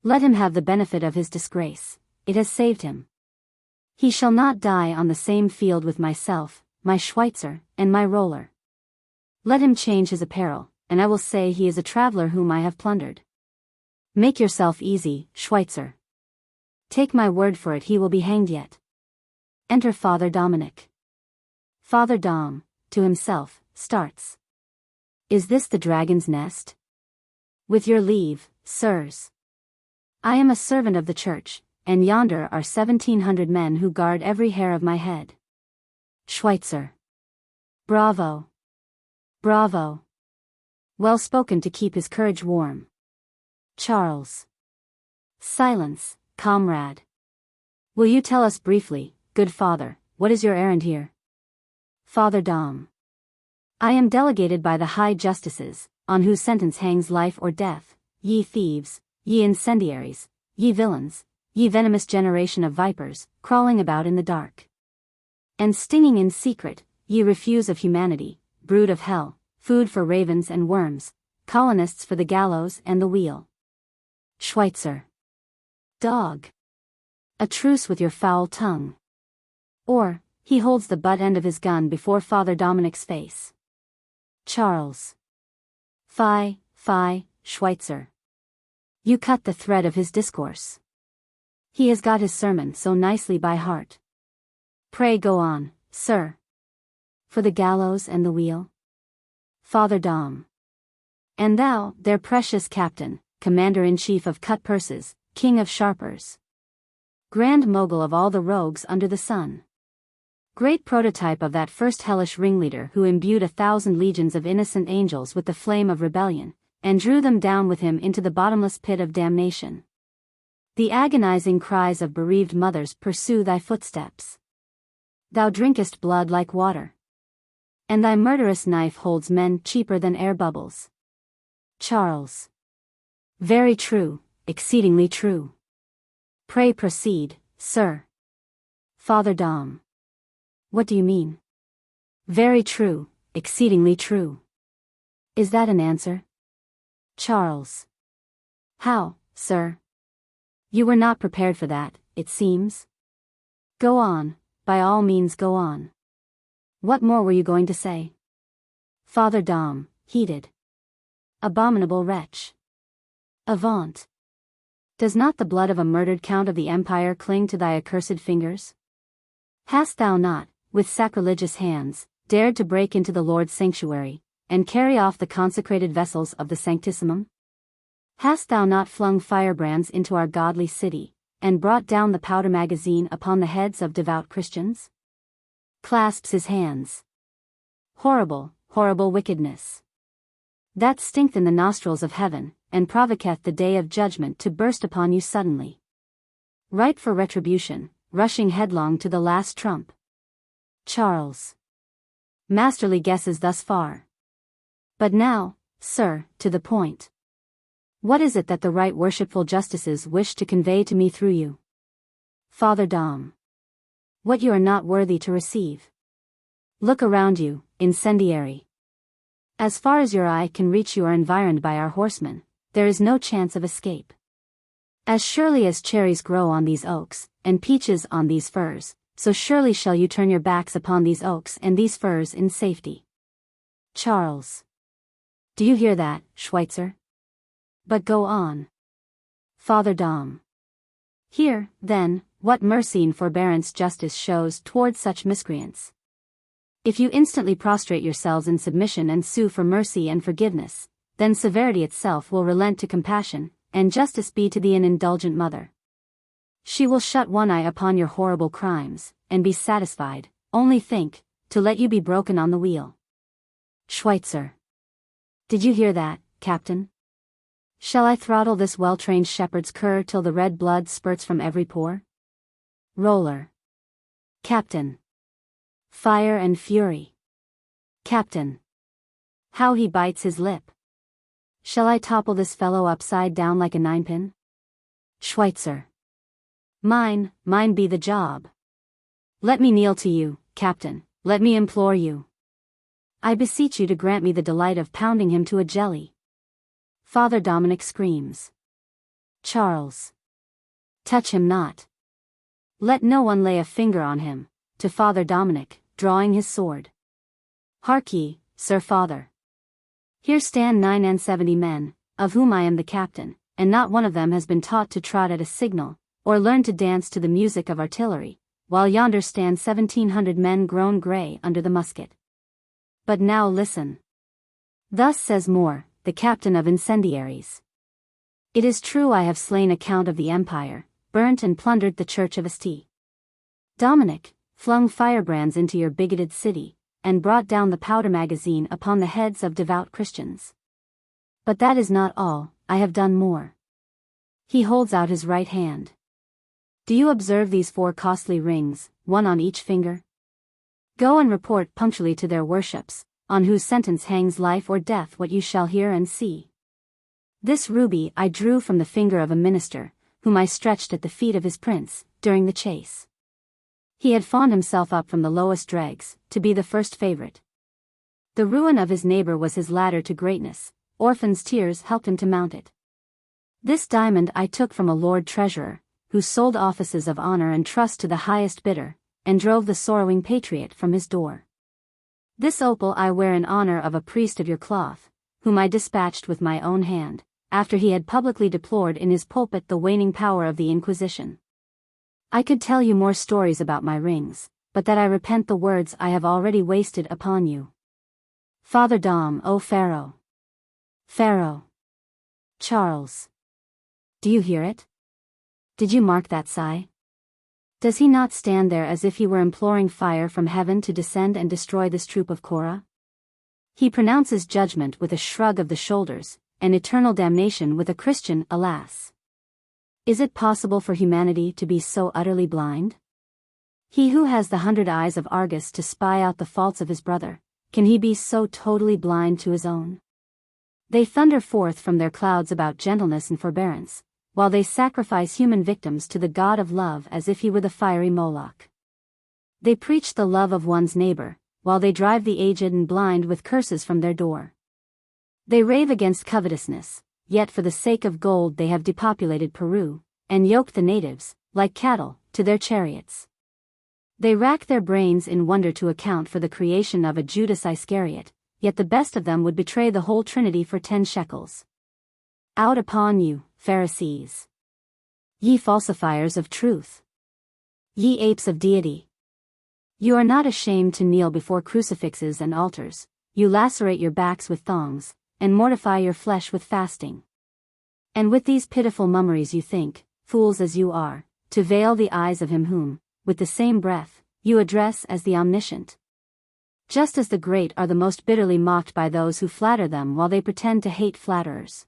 Let him have the benefit of his disgrace, it has saved him. He shall not die on the same field with myself, my Schweitzer, and my roller. Let him change his apparel, and I will say he is a traveler whom I have plundered. Make yourself easy, Schweitzer. Take my word for it, he will be hanged yet. Enter Father Dominic. Father Dom, to himself, starts. Is this the dragon's nest? With your leave, sirs. I am a servant of the church, and yonder are 1,700 men who guard every hair of my head. Schweitzer. Bravo. Bravo. Well spoken to keep his courage warm. Charles. Silence, comrade. Will you tell us briefly, good father, what is your errand here? Father Dom. I am delegated by the high justices, on whose sentence hangs life or death, ye thieves, ye incendiaries, ye villains, ye venomous generation of vipers, crawling about in the dark. And stinging in secret, ye refuse of humanity, brood of hell, food for ravens and worms, colonists for the gallows and the wheel. Schweitzer. Dog. A truce with your foul tongue. Or, he holds the butt end of his gun before Father Dominic's face. Charles. Fie, Schweitzer. You cut the thread of his discourse. He has got his sermon so nicely by heart. Pray go on, sir. For the gallows and the wheel? Father Dom. And thou, their precious captain, commander-in-chief of cut purses, king of sharpers. Grand mogul of all the rogues under the sun. Great prototype of that first hellish ringleader who imbued 1,000 legions of innocent angels with the flame of rebellion, and drew them down with him into the bottomless pit of damnation. The agonizing cries of bereaved mothers pursue thy footsteps. Thou drinkest blood like water. And thy murderous knife holds men cheaper than air bubbles. Charles. Very true, exceedingly true. Pray proceed, sir. Father Dom. What do you mean? Very true, exceedingly true. Is that an answer? Charles. How, sir? You were not prepared for that, it seems. Go on, by all means go on. What more were you going to say? Father Dom, heated. Abominable wretch. Avaunt. Does not the blood of a murdered count of the empire cling to thy accursed fingers? Hast thou not, with sacrilegious hands, dared to break into the Lord's sanctuary, and carry off the consecrated vessels of the Sanctissimum? Hast thou not flung firebrands into our godly city, and brought down the powder magazine upon the heads of devout Christians? Clasps his hands. Horrible, horrible wickedness. That stinketh in the nostrils of heaven, and provoketh the day of judgment to burst upon you suddenly. Ripe for retribution, rushing headlong to the last trump. Charles. Masterly guesses thus far. But now, sir, to the point. What is it that the right worshipful justices wish to convey to me through you? Father Dom. What you are not worthy to receive. Look around you, incendiary. As far as your eye can reach you are environed by our horsemen, there is no chance of escape. As surely as cherries grow on these oaks, and peaches on these firs, so surely shall you turn your backs upon these oaks and these firs in safety. Charles. Do you hear that, Schweitzer? But go on. Father Dom. Here, then, what mercy and forbearance justice shows towards such miscreants. If you instantly prostrate yourselves in submission and sue for mercy and forgiveness, then severity itself will relent to compassion, and justice be to thee an indulgent mother. She will shut one eye upon your horrible crimes, and be satisfied, only think, to let you be broken on the wheel. Schweitzer. Did you hear that, Captain? Shall I throttle this well-trained shepherd's cur till the red blood spurts from every pore? Roller. Captain. Fire and fury. Captain. How he bites his lip. Shall I topple this fellow upside down like a ninepin? Schweitzer. Mine be the job. Let me kneel to you, Captain, let me implore you. I beseech you to grant me the delight of pounding him to a jelly. Father Dominic screams. Charles. Touch him not. Let no one lay a finger on him, to Father Dominic, drawing his sword. Hark ye, Sir Father. Here stand 79 men, of whom I am the captain, and not one of them has been taught to trot at a signal, or learn to dance to the music of artillery, while yonder stand 1,700 men grown grey under the musket. But now listen. Thus says Moor, the captain of incendiaries. It is true I have slain a count of the empire, burnt and plundered the church of St. Dominic, flung firebrands into your bigoted city, and brought down the powder magazine upon the heads of devout Christians. But that is not all, I have done more. He holds out his right hand. Do you observe these 4 costly rings, one on each finger? Go and report punctually to their worships, on whose sentence hangs life or death, what you shall hear and see. This ruby I drew from the finger of a minister, whom I stretched at the feet of his prince, during the chase. He had fawned himself up from the lowest dregs, to be the first favorite. The ruin of his neighbor was his ladder to greatness, orphans' tears helped him to mount it. This diamond I took from a lord treasurer, who sold offices of honor and trust to the highest bidder, and drove the sorrowing patriot from his door. This opal I wear in honor of a priest of your cloth, whom I dispatched with my own hand, after he had publicly deplored in his pulpit the waning power of the Inquisition. I could tell you more stories about my rings, but that I repent the words I have already wasted upon you. Father Dom, O Pharaoh! Pharaoh! Charles! Do you hear it? Did you mark that sigh? Does he not stand there as if he were imploring fire from heaven to descend and destroy this troop of Korah? He pronounces judgment with a shrug of the shoulders, and eternal damnation with a Christian alas. Is it possible for humanity to be so utterly blind? He who has the 100 eyes of Argus to spy out the faults of his brother, can he be so totally blind to his own? They thunder forth from their clouds about gentleness and forbearance, while they sacrifice human victims to the god of love as if he were the fiery Moloch. They preach the love of one's neighbor, while they drive the aged and blind with curses from their door. They rave against covetousness, yet for the sake of gold they have depopulated Peru, and yoked the natives, like cattle, to their chariots. They rack their brains in wonder to account for the creation of a Judas Iscariot, yet the best of them would betray the whole Trinity for 10 shekels. Out upon you, Pharisees! Ye falsifiers of truth! Ye apes of deity! You are not ashamed to kneel before crucifixes and altars, you lacerate your backs with thongs, and mortify your flesh with fasting. And with these pitiful mummeries you think, fools as you are, to veil the eyes of him whom, with the same breath, you address as the Omniscient. Just as the great are the most bitterly mocked by those who flatter them while they pretend to hate flatterers.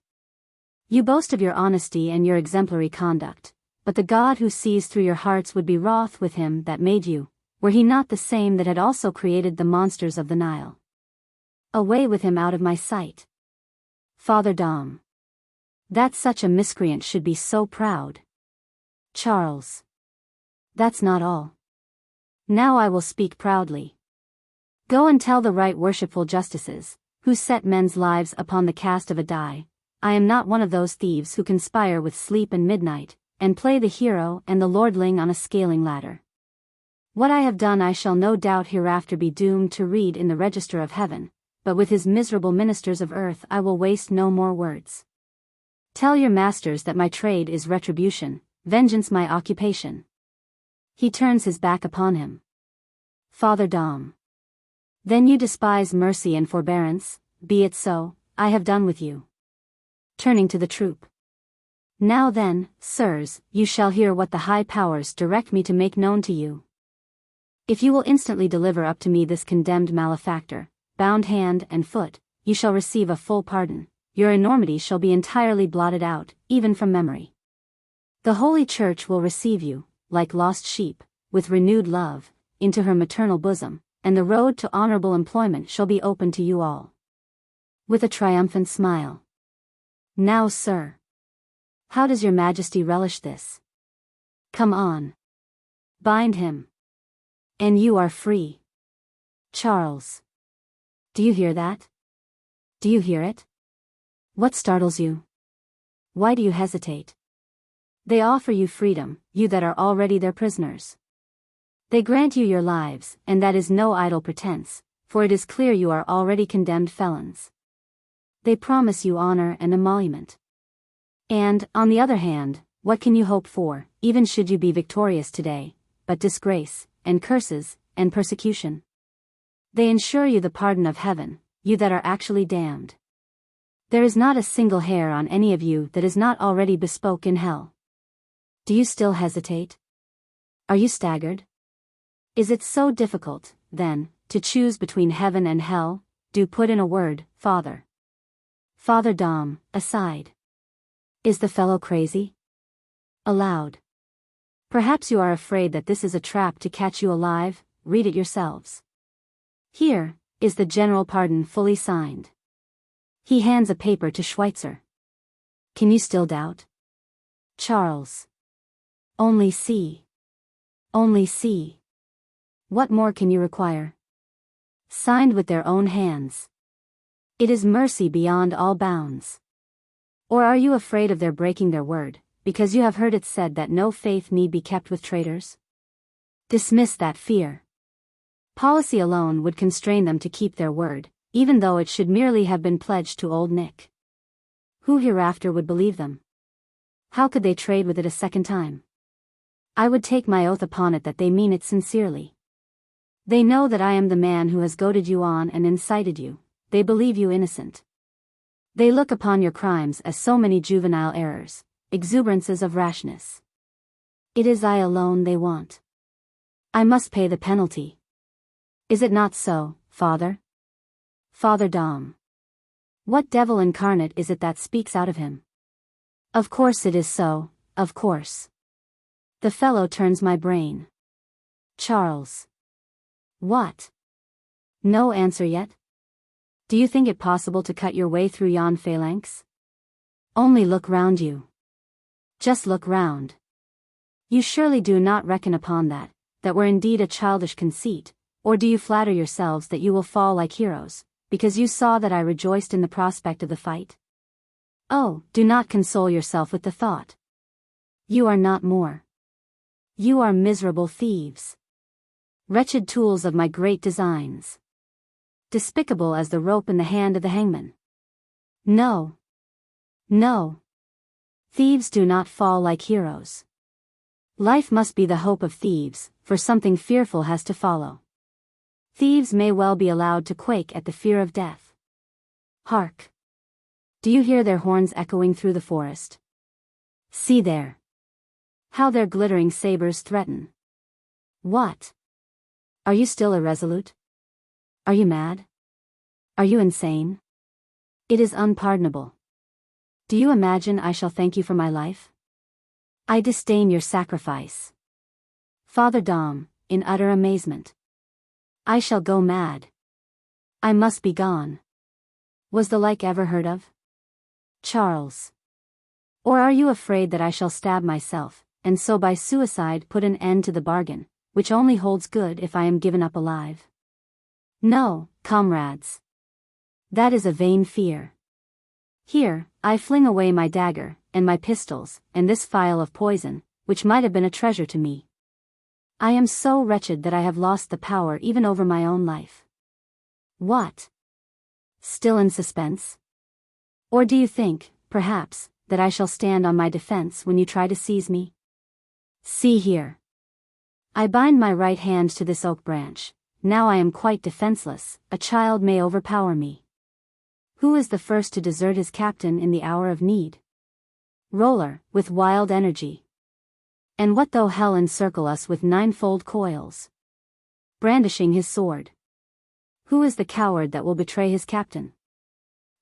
You boast of your honesty and your exemplary conduct, but the God who sees through your hearts would be wroth with him that made you, were he not the same that had also created the monsters of the Nile. Away with him out of my sight. Father Dom. That such a miscreant should be so proud. Charles. That's not all. Now I will speak proudly. Go and tell the right worshipful justices, who set men's lives upon the cast of a die, I am not one of those thieves who conspire with sleep and midnight, and play the hero and the lordling on a scaling ladder. What I have done I shall no doubt hereafter be doomed to read in the register of heaven, but with his miserable ministers of earth I will waste no more words. Tell your masters that my trade is retribution, vengeance my occupation. He turns his back upon him. Father Dom. Then you despise mercy and forbearance, be it so, I have done with you. Turning to the troop. Now then, sirs, you shall hear what the high powers direct me to make known to you. If you will instantly deliver up to me this condemned malefactor, bound hand and foot, you shall receive a full pardon, your enormity shall be entirely blotted out, even from memory. The Holy Church will receive you, like lost sheep, with renewed love, into her maternal bosom, and the road to honorable employment shall be open to you all. With a triumphant smile. Now, sir. How does your Majesty relish this? Come on. Bind him. And you are free. Charles. Do you hear that? Do you hear it? What startles you? Why do you hesitate? They offer you freedom, you that are already their prisoners. They grant you your lives, and that is no idle pretense, for it is clear you are already condemned felons. They promise you honor and emolument. And, on the other hand, what can you hope for, even should you be victorious today, but disgrace, and curses, and persecution? They ensure you the pardon of heaven, you that are actually damned. There is not a single hair on any of you that is not already bespoke in hell. Do you still hesitate? Are you staggered? Is it so difficult, then, to choose between heaven and hell? Do put in a word, Father. Father Dom, aside. Is the fellow crazy? Aloud. Perhaps you are afraid that this is a trap to catch you alive. Read it yourselves. Here is the general pardon fully signed. He hands a paper to Schweitzer. Can you still doubt? Charles. Only see. Only see. What more can you require? Signed with their own hands. It is mercy beyond all bounds. Or are you afraid of their breaking their word, because you have heard it said that no faith need be kept with traitors? Dismiss that fear. Policy alone would constrain them to keep their word, even though it should merely have been pledged to Old Nick. Who hereafter would believe them? How could they trade with it a second time? I would take my oath upon it that they mean it sincerely. They know that I am the man who has goaded you on and incited you. They believe you innocent. They look upon your crimes as so many juvenile errors, exuberances of rashness. It is I alone they want. I must pay the penalty. Is it not so, Father? Father Dom. What devil incarnate is it that speaks out of him? Of course it is so, of course. The fellow turns my brain. Charles. What? No answer yet? Do you think it possible to cut your way through yon phalanx? Only look round you. Just look round. You surely do not reckon upon that were indeed a childish conceit, or do you flatter yourselves that you will fall like heroes, because you saw that I rejoiced in the prospect of the fight? Oh, do not console yourself with the thought. You are not more. You are miserable thieves. Wretched tools of my great designs. Despicable as the rope in the hand of the hangman. No. No. Thieves do not fall like heroes. Life must be the hope of thieves, for something fearful has to follow. Thieves may well be allowed to quake at the fear of death. Hark! Do you hear their horns echoing through the forest? See there! How their glittering sabers threaten. What? Are you still irresolute? Are you mad? Are you insane? It is unpardonable. Do you imagine I shall thank you for my life? I disdain your sacrifice. Father Dom, in utter amazement. I shall go mad. I must be gone. Was the like ever heard of? Charles. Or are you afraid that I shall stab myself, and so by suicide put an end to the bargain, which only holds good if I am given up alive? No, comrades. That is a vain fear. Here, I fling away my dagger, and my pistols, and this phial of poison, which might have been a treasure to me. I am so wretched that I have lost the power even over my own life. What? Still in suspense? Or do you think, perhaps, that I shall stand on my defense when you try to seize me? See here. I bind my right hand to this oak branch. Now I am quite defenseless, a child may overpower me. Who is the first to desert his captain in the hour of need? Roller, with wild energy. And what though hell encircle us with ninefold coils? Brandishing his sword. Who is the coward that will betray his captain?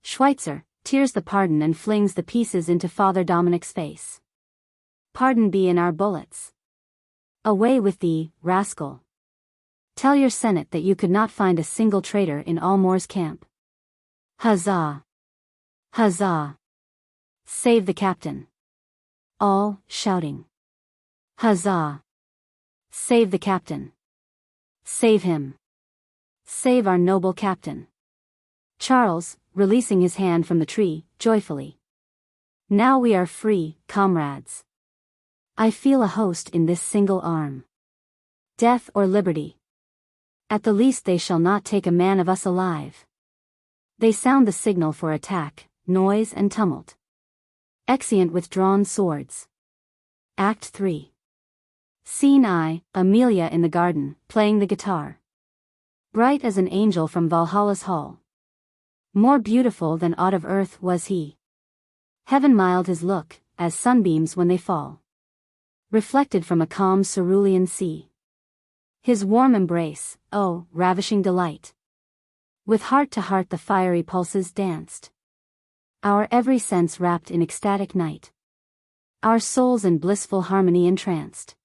Schweitzer tears the pardon and flings the pieces into Father Dominic's face. Pardon be in our bullets. Away with thee, rascal. Tell your senate that you could not find a single traitor in all Moor's camp. Huzzah! Huzzah! Save the captain. All, shouting. Huzzah! Save the captain. Save him. Save our noble captain. Charles, releasing his hand from the tree, joyfully. Now we are free, comrades. I feel a host in this single arm. Death or liberty. At the least they shall not take a man of us alive. They sound the signal for attack, noise and tumult. Exeunt with drawn swords. Act 3. Scene I, Amelia in the garden, playing the guitar. Bright as an angel from Valhalla's hall. More beautiful than aught of earth was he. Heaven mild his look, as sunbeams when they fall. Reflected from a calm cerulean sea. His warm embrace, oh, ravishing delight. With heart to heart the fiery pulses danced. Our every sense wrapped in ecstatic night. Our souls in blissful harmony entranced.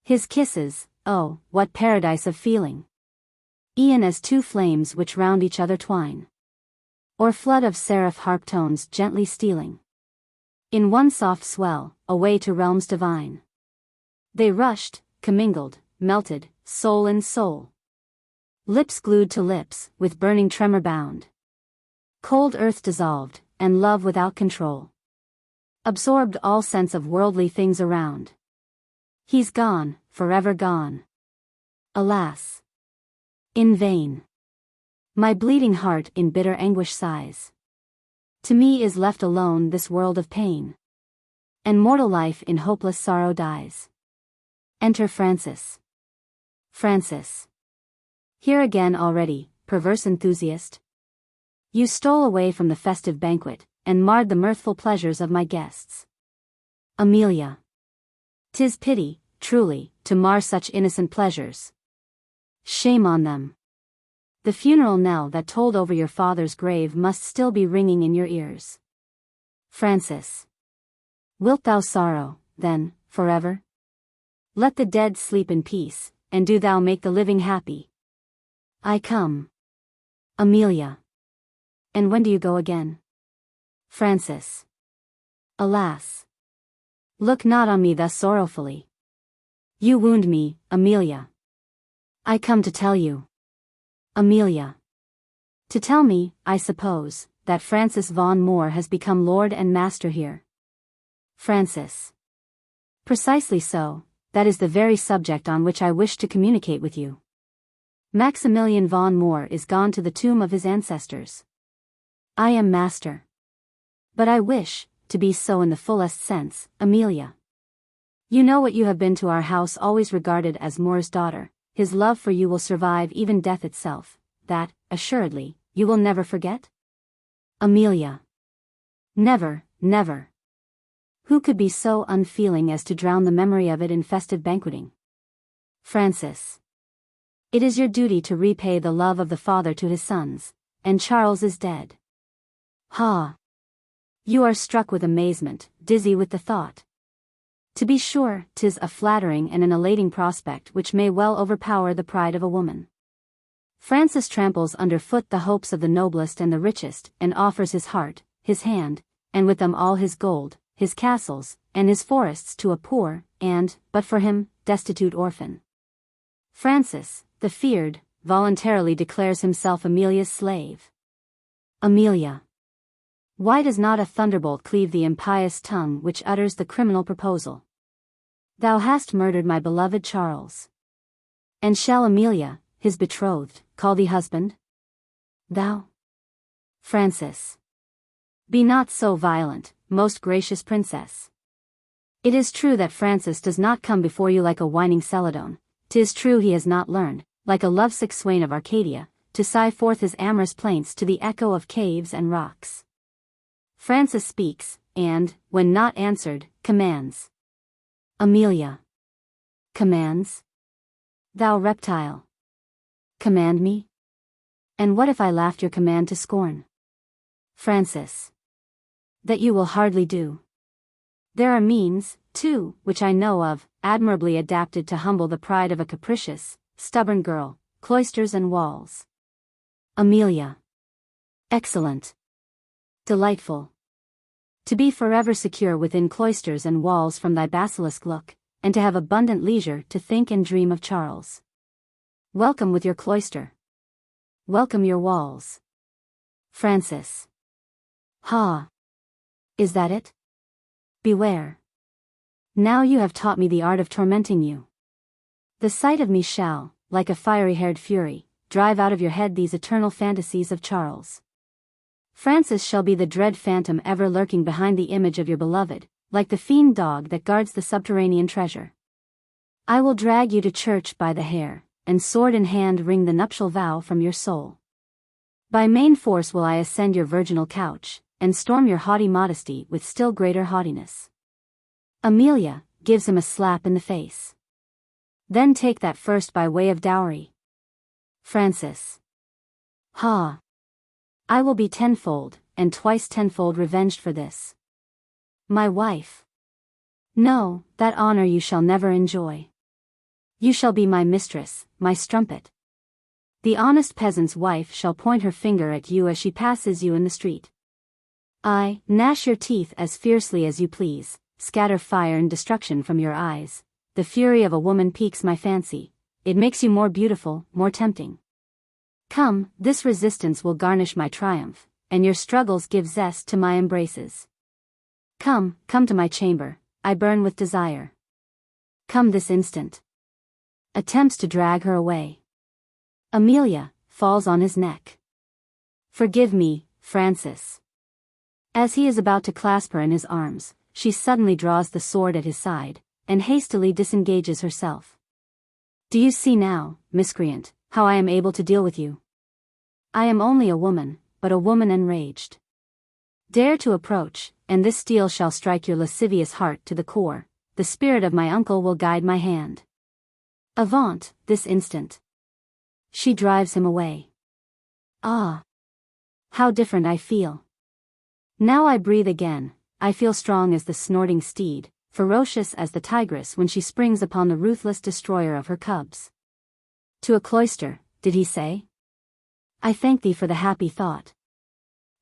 His kisses, oh, what paradise of feeling! E'en as two flames which round each other twine. Or flood of seraph harp tones gently stealing. In one soft swell, away to realms divine. They rushed, commingled, melted, soul in soul. Lips glued to lips, with burning tremor bound. Cold earth dissolved, and love without control. Absorbed all sense of worldly things around. He's gone, forever gone. Alas! In vain. My bleeding heart in bitter anguish sighs. To me is left alone this world of pain. And mortal life in hopeless sorrow dies. Enter Francis. Francis. Here again already, perverse enthusiast. You stole away from the festive banquet, and marred the mirthful pleasures of my guests. Amelia. 'Tis pity, truly, to mar such innocent pleasures. Shame on them. The funeral knell that tolled over your father's grave must still be ringing in your ears. Francis. Wilt thou sorrow, then, forever? Let the dead sleep in peace, and do thou make the living happy. I come. Amelia. And when do you go again? Francis. Alas! Look not on me thus sorrowfully. You wound me, Amelia. I come to tell you. Amelia. To tell me, I suppose, that Francis von Moor has become lord and master here. Francis. Precisely so, that is the very subject on which I wish to communicate with you. Maximilian von Moor is gone to the tomb of his ancestors. I am master. But I wish, to be so in the fullest sense, Amelia. You know what you have been to our house, always regarded as Moor's daughter. His love for you will survive even death itself, that, assuredly, you will never forget? Amelia. Never, never. Who could be so unfeeling as to drown the memory of it in festive banqueting? Francis. It is your duty to repay the love of the father to his sons, and Charles is dead. Ha! You are struck with amazement, dizzy with the thought. To be sure, 'tis a flattering and an elating prospect which may well overpower the pride of a woman. Francis tramples underfoot the hopes of the noblest and the richest, and offers his heart, his hand, and with them all his gold, his castles, and his forests to a poor, and, but for him, destitute orphan. Francis, the feared, voluntarily declares himself Amelia's slave. Amelia. Why does not a thunderbolt cleave the impious tongue which utters the criminal proposal? Thou hast murdered my beloved Charles. And shall Amelia, his betrothed, call thee husband? Thou? Francis. Be not so violent, most gracious princess. It is true that Francis does not come before you like a whining celadon. 'Tis true he has not learned, like a lovesick swain of Arcadia, to sigh forth his amorous plaints to the echo of caves and rocks. Francis speaks, and, when not answered, commands. Amelia. Commands? Thou reptile. Command me? And what if I laughed your command to scorn? Francis. That you will hardly do. There are means, too, which I know of, admirably adapted to humble the pride of a capricious, stubborn girl, cloisters and walls. Amelia. Excellent. Delightful. To be forever secure within cloisters and walls from thy basilisk look, and to have abundant leisure to think and dream of Charles. Welcome with your cloister. Welcome your walls. Francis. Ha! Is that it? Beware. Now you have taught me the art of tormenting you. The sight of me shall, like a fiery-haired fury, drive out of your head these eternal fantasies of Charles. Francis shall be the dread phantom ever lurking behind the image of your beloved, like the fiend dog that guards the subterranean treasure. I will drag you to church by the hair, and sword in hand wring the nuptial vow from your soul. By main force will I ascend your virginal couch, and storm your haughty modesty with still greater haughtiness. Amelia gives him a slap in the face. Then take that first by way of dowry. Francis. Ha! I will be tenfold, and twice tenfold revenged for this. My wife. No, that honor you shall never enjoy. You shall be my mistress, my strumpet. The honest peasant's wife shall point her finger at you as she passes you in the street. I, gnash your teeth as fiercely as you please, scatter fire and destruction from your eyes. The fury of a woman piques my fancy, it makes you more beautiful, more tempting. Come, this resistance will garnish my triumph, and your struggles give zest to my embraces. Come to my chamber, I burn with desire. Come this instant. Attempts to drag her away. Amelia falls on his neck. Forgive me, Francis. As he is about to clasp her in his arms, she suddenly draws the sword at his side, and hastily disengages herself. Do you see now, miscreant, how I am able to deal with you? I am only a woman, but a woman enraged. Dare to approach, and this steel shall strike your lascivious heart to the core. The spirit of my uncle will guide my hand. Avaunt, this instant. She drives him away. Ah! How different I feel. Now I breathe again, I feel strong as the snorting steed, ferocious as the tigress when she springs upon the ruthless destroyer of her cubs. To a cloister, did he say? I thank thee for the happy thought.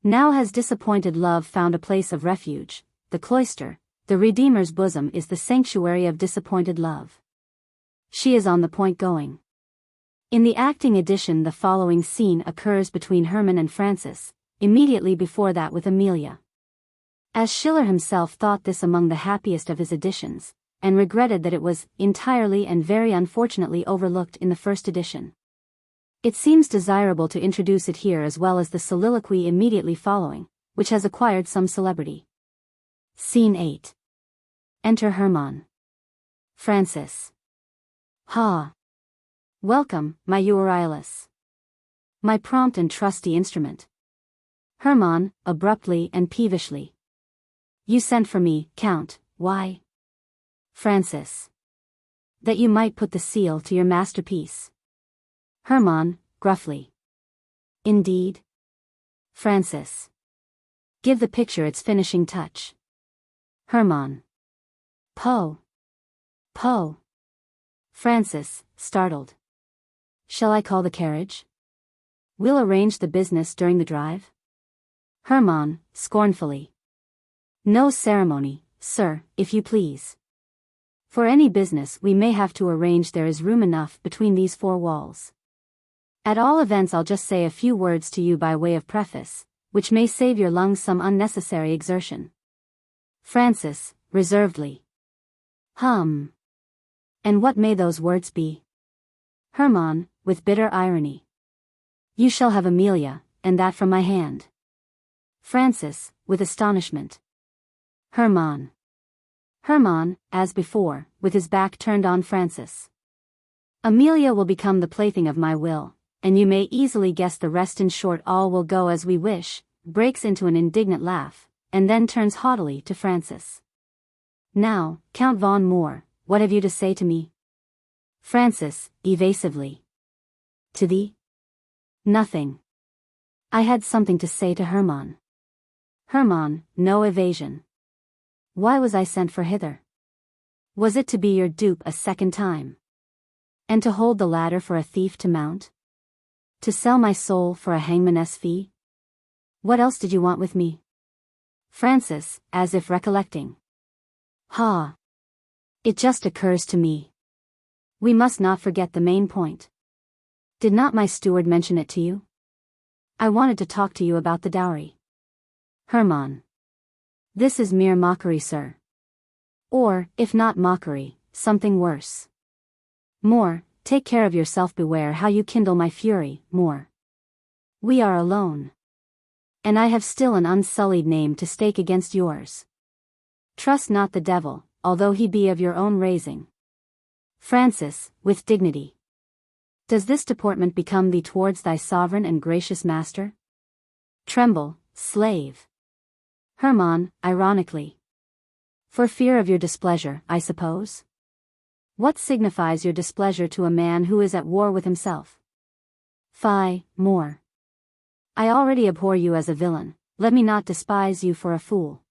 Now has disappointed love found a place of refuge. The cloister, the Redeemer's bosom, is the sanctuary of disappointed love. She is on the point going. In the acting edition the following scene occurs between Hermann and Francis, immediately before that with Amelia. As Schiller himself thought this among the happiest of his editions, and regretted that it was entirely and very unfortunately overlooked in the first edition. It seems desirable to introduce it here as well as the soliloquy immediately following, which has acquired some celebrity. Scene 8. Enter Hermann. Francis. Ha! Welcome, my Euryalus. My prompt and trusty instrument. Hermann, abruptly and peevishly. You sent for me, Count, why? Francis. That you might put the seal to your masterpiece. Hermann, gruffly. Indeed? Francis. Give the picture its finishing touch. Hermann. Poe. Poe. Francis, startled. Shall I call the carriage? We'll arrange the business during the drive. Hermann, scornfully. No ceremony, sir, if you please. For any business we may have to arrange there is room enough between these four walls. At all events I'll just say a few words to you by way of preface, which may save your lungs some unnecessary exertion. Francis, reservedly. And what may those words be? Hermann, with bitter irony. You shall have Amelia, and that from my hand. Francis, with astonishment. Hermann. Hermann, as before, with his back turned on Francis. Amelia will become the plaything of my will, and you may easily guess the rest. In short, all will go as we wish, breaks into an indignant laugh, and then turns haughtily to Francis. Now, Count von Moor, what have you to say to me? Francis, evasively. To thee? Nothing. I had something to say to Hermann. Hermann, no evasion. Why was I sent for hither? Was it to be your dupe a second time? And to hold the ladder for a thief to mount? To sell my soul for a hangman's fee? What else did you want with me? Francis, as if recollecting. It just occurs to me. We must not forget the main point. Did not my steward mention it to you? I wanted to talk to you about the dowry. Hermann. This is mere mockery, sir. Or, if not mockery, something worse. Moor, take care of yourself, beware how you kindle my fury, Moor. We are alone. And I have still an unsullied name to stake against yours. Trust not the devil, although he be of your own raising. Francis, with dignity. Does this deportment become thee towards thy sovereign and gracious master? Tremble, slave. Hermann, ironically. For fear of your displeasure, I suppose? What signifies your displeasure to a man who is at war with himself? Fie, Moor. I already abhor you as a villain, let me not despise you for a fool.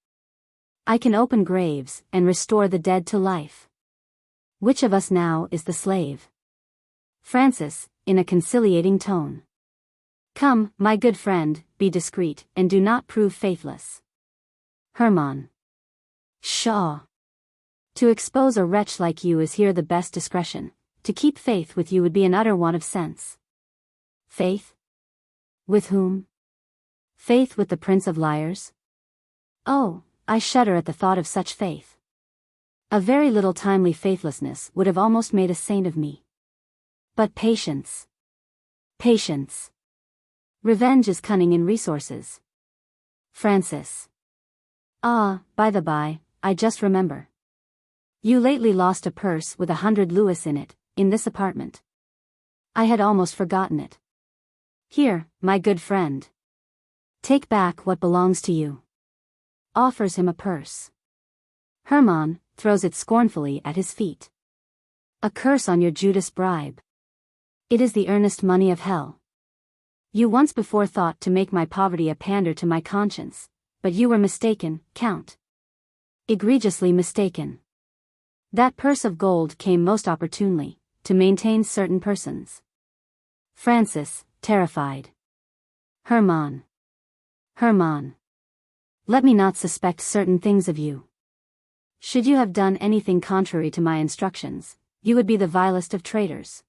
I can open graves, and restore the dead to life. Which of us now is the slave? Francis, in a conciliating tone. Come, my good friend, be discreet, and do not prove faithless. Hermann. Pshaw! To expose a wretch like you is here the best discretion. To keep faith with you would be an utter want of sense. Faith? With whom? Faith with the Prince of Liars? Oh, I shudder at the thought of such faith. A very little timely faithlessness would have almost made a saint of me. But patience. Patience. Revenge is cunning in resources. Francis. Ah, by the by, I just remember. You lately lost a purse with 100 louis in it, in this apartment. I had almost forgotten it. Here, my good friend. Take back what belongs to you. Offers him a purse. Hermann throws it scornfully at his feet. A curse on your Judas bribe. It is the earnest money of hell. You once before thought to make my poverty a pander to my conscience, but you were mistaken, Count. Egregiously mistaken. That purse of gold came most opportunely, to maintain certain persons. Francis, terrified. Hermann. Hermann. Let me not suspect certain things of you. Should you have done anything contrary to my instructions, you would be the vilest of traitors.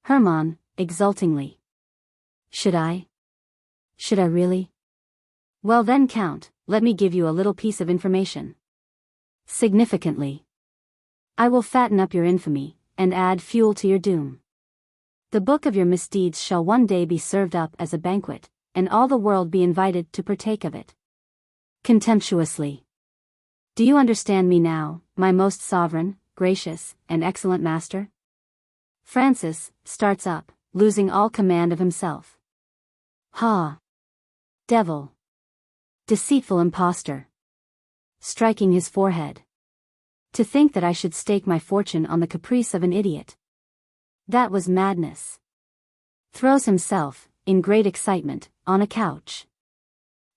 Hermann, exultingly. Should I? Should I really? Well then, Count, let me give you a little piece of information. Significantly. I will fatten up your infamy, and add fuel to your doom. The book of your misdeeds shall one day be served up as a banquet, and all the world be invited to partake of it. Contemptuously. Do you understand me now, my most sovereign, gracious, and excellent master? Francis starts up, losing all command of himself. Ha! Devil! Deceitful impostor! Striking his forehead. To think that I should stake my fortune on the caprice of an idiot. That was madness. Throws himself, in great excitement, on a couch.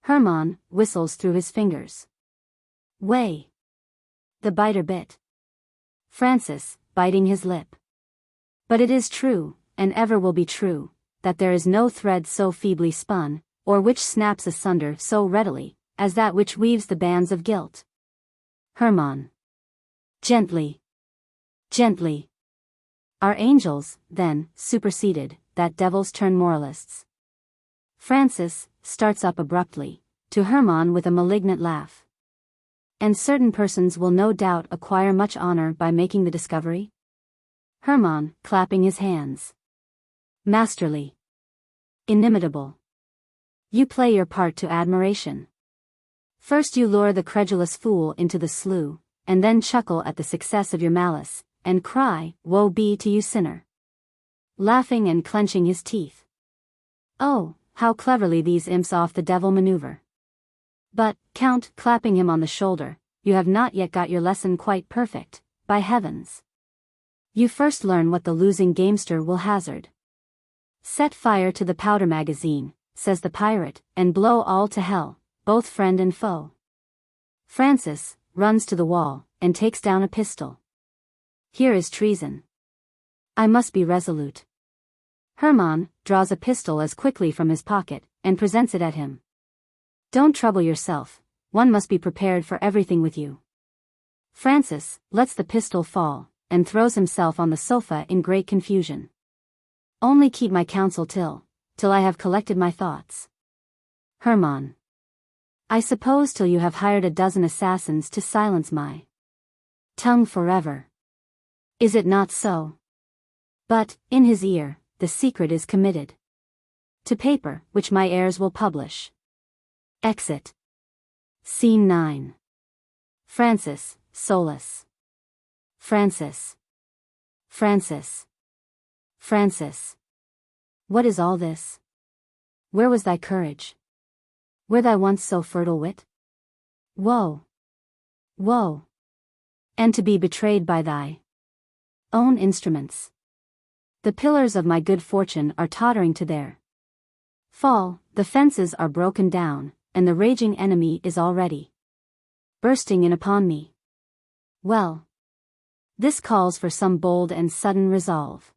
Hermann whistles through his fingers. Way! The biter bit. Francis, biting his lip. But it is true, and ever will be true, that there is no thread so feebly spun, or which snaps asunder so readily, as that which weaves the bands of guilt. Hermann. Gently. Gently. Are angels, then, superseded, that devils turn moralists? Francis starts up abruptly, to Hermann with a malignant laugh. And certain persons will no doubt acquire much honor by making the discovery? Hermann, clapping his hands. Masterly. Inimitable. You play your part to admiration. First you lure the credulous fool into the slough, and then chuckle at the success of your malice, and cry, woe be to you sinner. Laughing and clenching his teeth. Oh, how cleverly these imps off the devil maneuver. But, Count, clapping him on the shoulder, you have not yet got your lesson quite perfect, by heavens. You first learn what the losing gamester will hazard. Set fire to the powder magazine, says the pirate, and blow all to hell, both friend and foe. Francis runs to the wall, and takes down a pistol. Here is treason. I must be resolute. Hermann draws a pistol as quickly from his pocket, and presents it at him. Don't trouble yourself, one must be prepared for everything with you. Francis lets the pistol fall, and throws himself on the sofa in great confusion. Only keep my counsel till, till I have collected my thoughts. Hermann. I suppose till you have hired a dozen assassins to silence my tongue forever. Is it not so? But, in his ear, the secret is committed to paper, which my heirs will publish. Exit. Scene 9. Francis, Solus. Francis. Francis. Francis. What is all this? Where was thy courage? Were thy once so fertile wit? Woe! Woe! And to be betrayed by thy own instruments. The pillars of my good fortune are tottering to their fall, the fences are broken down, and the raging enemy is already bursting in upon me. Well, this calls for some bold and sudden resolve.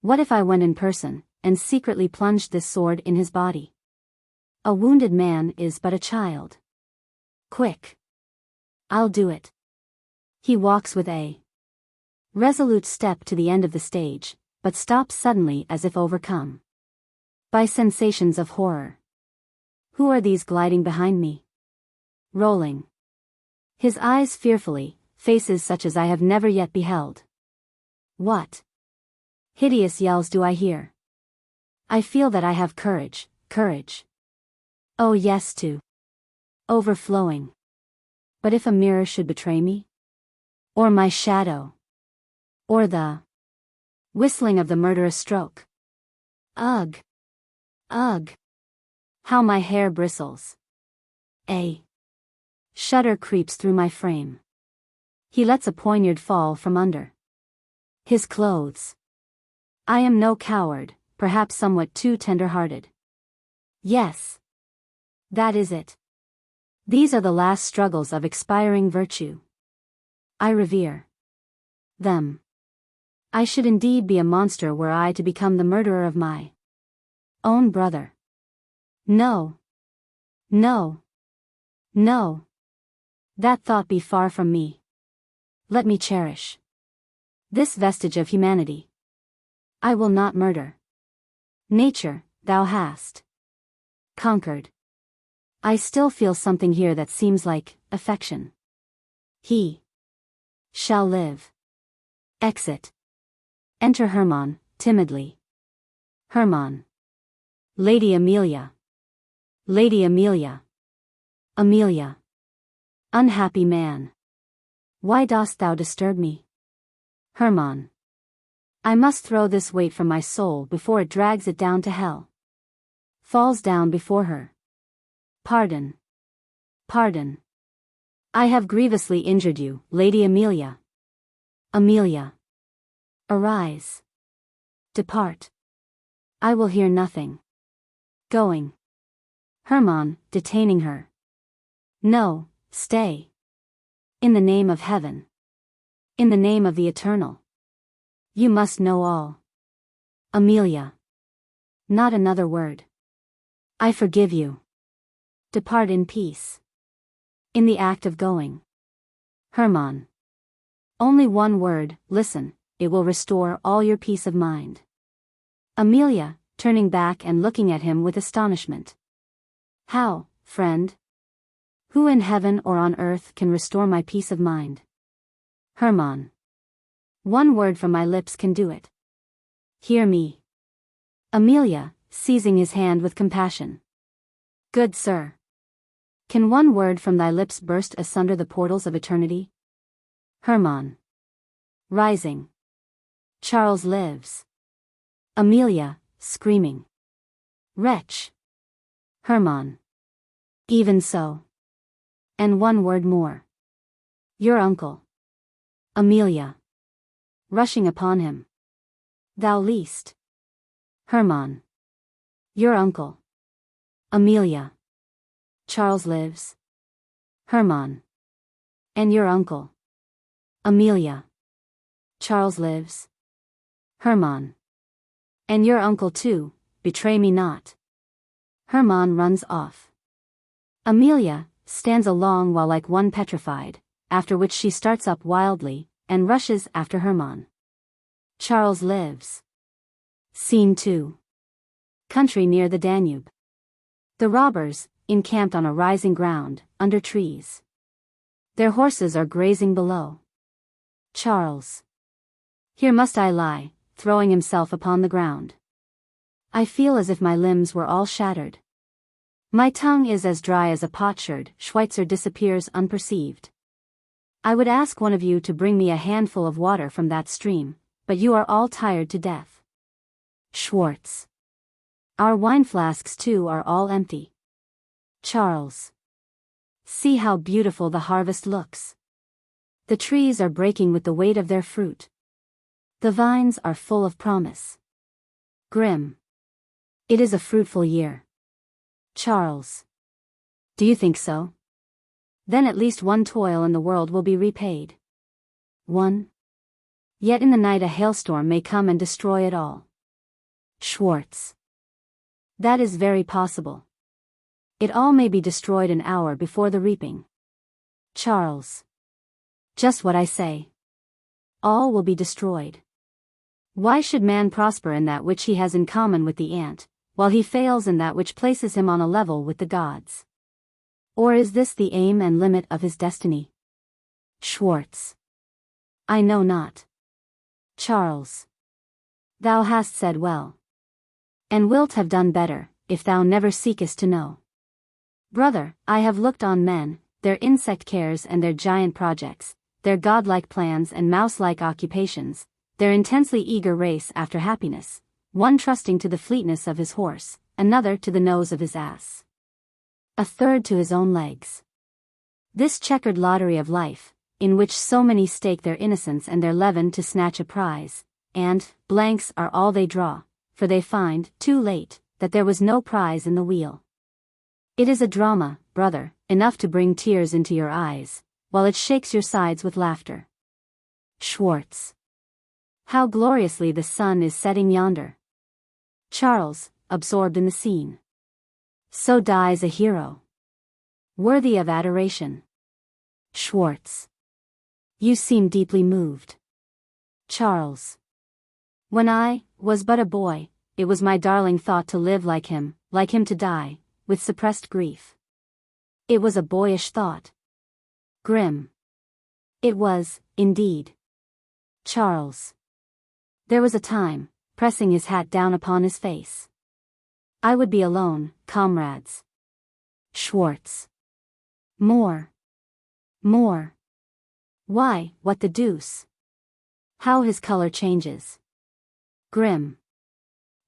What if I went in person, and secretly plunged this sword in his body? A wounded man is but a child. Quick! I'll do it. He walks with a resolute step to the end of the stage, but stops suddenly as if overcome by sensations of horror. Who are these gliding behind me? Rolling his eyes fearfully, faces such as I have never yet beheld. What hideous yells do I hear? I feel that I have courage, courage. Oh yes, to overflowing. But if a mirror should betray me? Or my shadow? Or the whistling of the murderous stroke? Ugh! Ugh! How my hair bristles! A shudder creeps through my frame. He lets a poignard fall from under his clothes. I am no coward, perhaps somewhat too tender-hearted. Yes. That is it. These are the last struggles of expiring virtue. I revere them. I should indeed be a monster were I to become the murderer of my own brother. No. No. No. That thought be far from me. Let me cherish this vestige of humanity. I will not murder. Nature, thou hast conquered. I still feel something here that seems like affection. He shall live. Exit. Enter Hermann, timidly. Hermann. Lady Amelia. Lady Amelia. Amelia. Unhappy man. Why dost thou disturb me? Hermann. I must throw this weight from my soul before it drags it down to hell. Falls down before her. Pardon. Pardon. I have grievously injured you, Lady Amelia. Amelia. Arise. Depart. I will hear nothing. Going. Hermann, detaining her. No, stay. In the name of heaven. In the name of the eternal. You must know all. Amelia. Not another word. I forgive you. Depart in peace. In the act of going. Hermann. Only one word, listen, it will restore all your peace of mind. Amelia, turning back and looking at him with astonishment. How, friend? Who in heaven or on earth can restore my peace of mind? Hermann. One word from my lips can do it. Hear me. Amelia, seizing his hand with compassion. Good sir. Can one word from thy lips burst asunder the portals of eternity? Hermann. Rising. Charles lives. Amelia, screaming. Wretch. Hermann. Even so. And one word more. Your uncle. Amelia. Rushing upon him. Thou least. Hermann. Your uncle. Amelia. Charles lives. Hermann. And your uncle. Amelia. Charles lives. Hermann. And your uncle too, betray me not. Hermann runs off. Amelia stands a long while like one petrified, after which she starts up wildly, and rushes after Hermann. Charles lives. Scene 2. country near the Danube. The robbers, encamped on a rising ground, under trees. Their horses are grazing below. Charles. Here must I lie, throwing himself upon the ground. I feel as if my limbs were all shattered. My tongue is as dry as a potsherd. Schweitzer disappears unperceived. I would ask one of you to bring me a handful of water from that stream, but you are all tired to death. Schwartz. Our wine flasks too are all empty. Charles. See how beautiful the harvest looks. The trees are breaking with the weight of their fruit. The vines are full of promise. Grimm. It is a fruitful year. Charles. Do you think so? Then at least one toil in the world will be repaid. 1. Yet in the night a hailstorm may come and destroy it all. Schwartz. That is very possible. It all may be destroyed an hour before the reaping. Charles. Just what I say. All will be destroyed. Why should man prosper in that which he has in common with the ant, while he fails in that which places him on a level with the gods? Or is this the aim and limit of his destiny? Schwartz. I know not. Charles. Thou hast said well. And wilt have done better, if thou never seekest to know. Brother, I have looked on men, their insect cares and their giant projects, their godlike plans and mouse-like occupations, their intensely eager race after happiness, one trusting to the fleetness of his horse, another to the nose of his ass, a third to his own legs. This checkered lottery of life, in which so many stake their innocence and their leaven to snatch a prize, and blanks are all they draw, for they find, too late, that there was no prize in the wheel. It is a drama, brother, enough to bring tears into your eyes, while it shakes your sides with laughter. Schwartz. How gloriously the sun is setting yonder. Charles, absorbed in the scene. So dies a hero. Worthy of adoration. Schwartz. You seem deeply moved. Charles. When I was but a boy, it was my darling thought to live like him to die, with suppressed grief. It was a boyish thought. Grimm. It was, indeed. Charles. There was a time, pressing his hat down upon his face. I would be alone, comrades. Schwartz. More. More. Why, what the deuce? How his color changes. Grimm.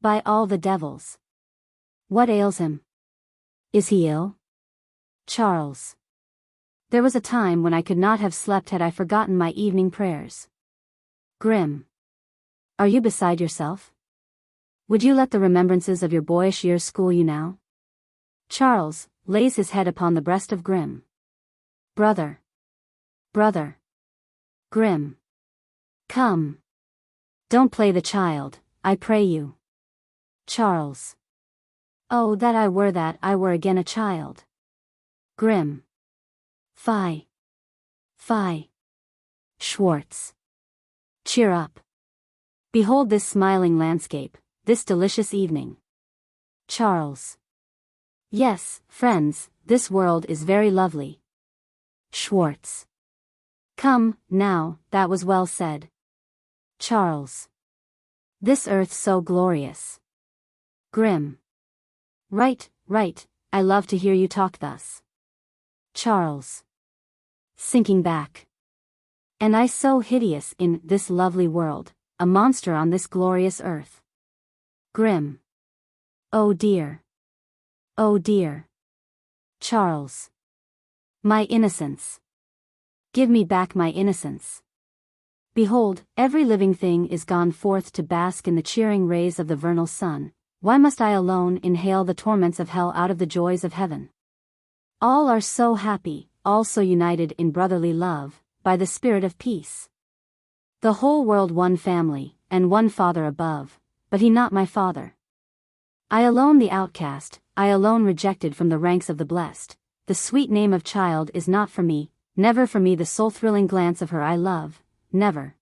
By all the devils. What ails him? Is he ill? Charles. There was a time when I could not have slept had I forgotten my evening prayers. Grimm. Are you beside yourself? Would you let the remembrances of your boyish years school you now? Charles lays his head upon the breast of Grimm. Brother. Brother. Grimm. Come. Don't play the child, I pray you. Charles. Oh, that I were again a child. Grimm. Fie. Fie. Schwartz. Cheer up. Behold this smiling landscape, this delicious evening. Charles. Yes, friends, this world is very lovely. Schwartz. Come, now, that was well said. Charles. This earth so glorious. Grimm. Right, right, I love to hear you talk thus. Charles. Sinking back. And I so hideous in this lovely world, a monster on this glorious earth. Grimm. Oh dear. Oh dear. Charles. My innocence. Give me back my innocence. Behold, every living thing is gone forth to bask in the cheering rays of the vernal sun. Why must I alone inhale the torments of hell out of the joys of heaven? All are so happy, all so united in brotherly love, by the spirit of peace. The whole world one family, and one Father above, but he not my Father. I alone the outcast, I alone rejected from the ranks of the blessed. The sweet name of child is not for me, never for me the soul-thrilling glance of her I love, never.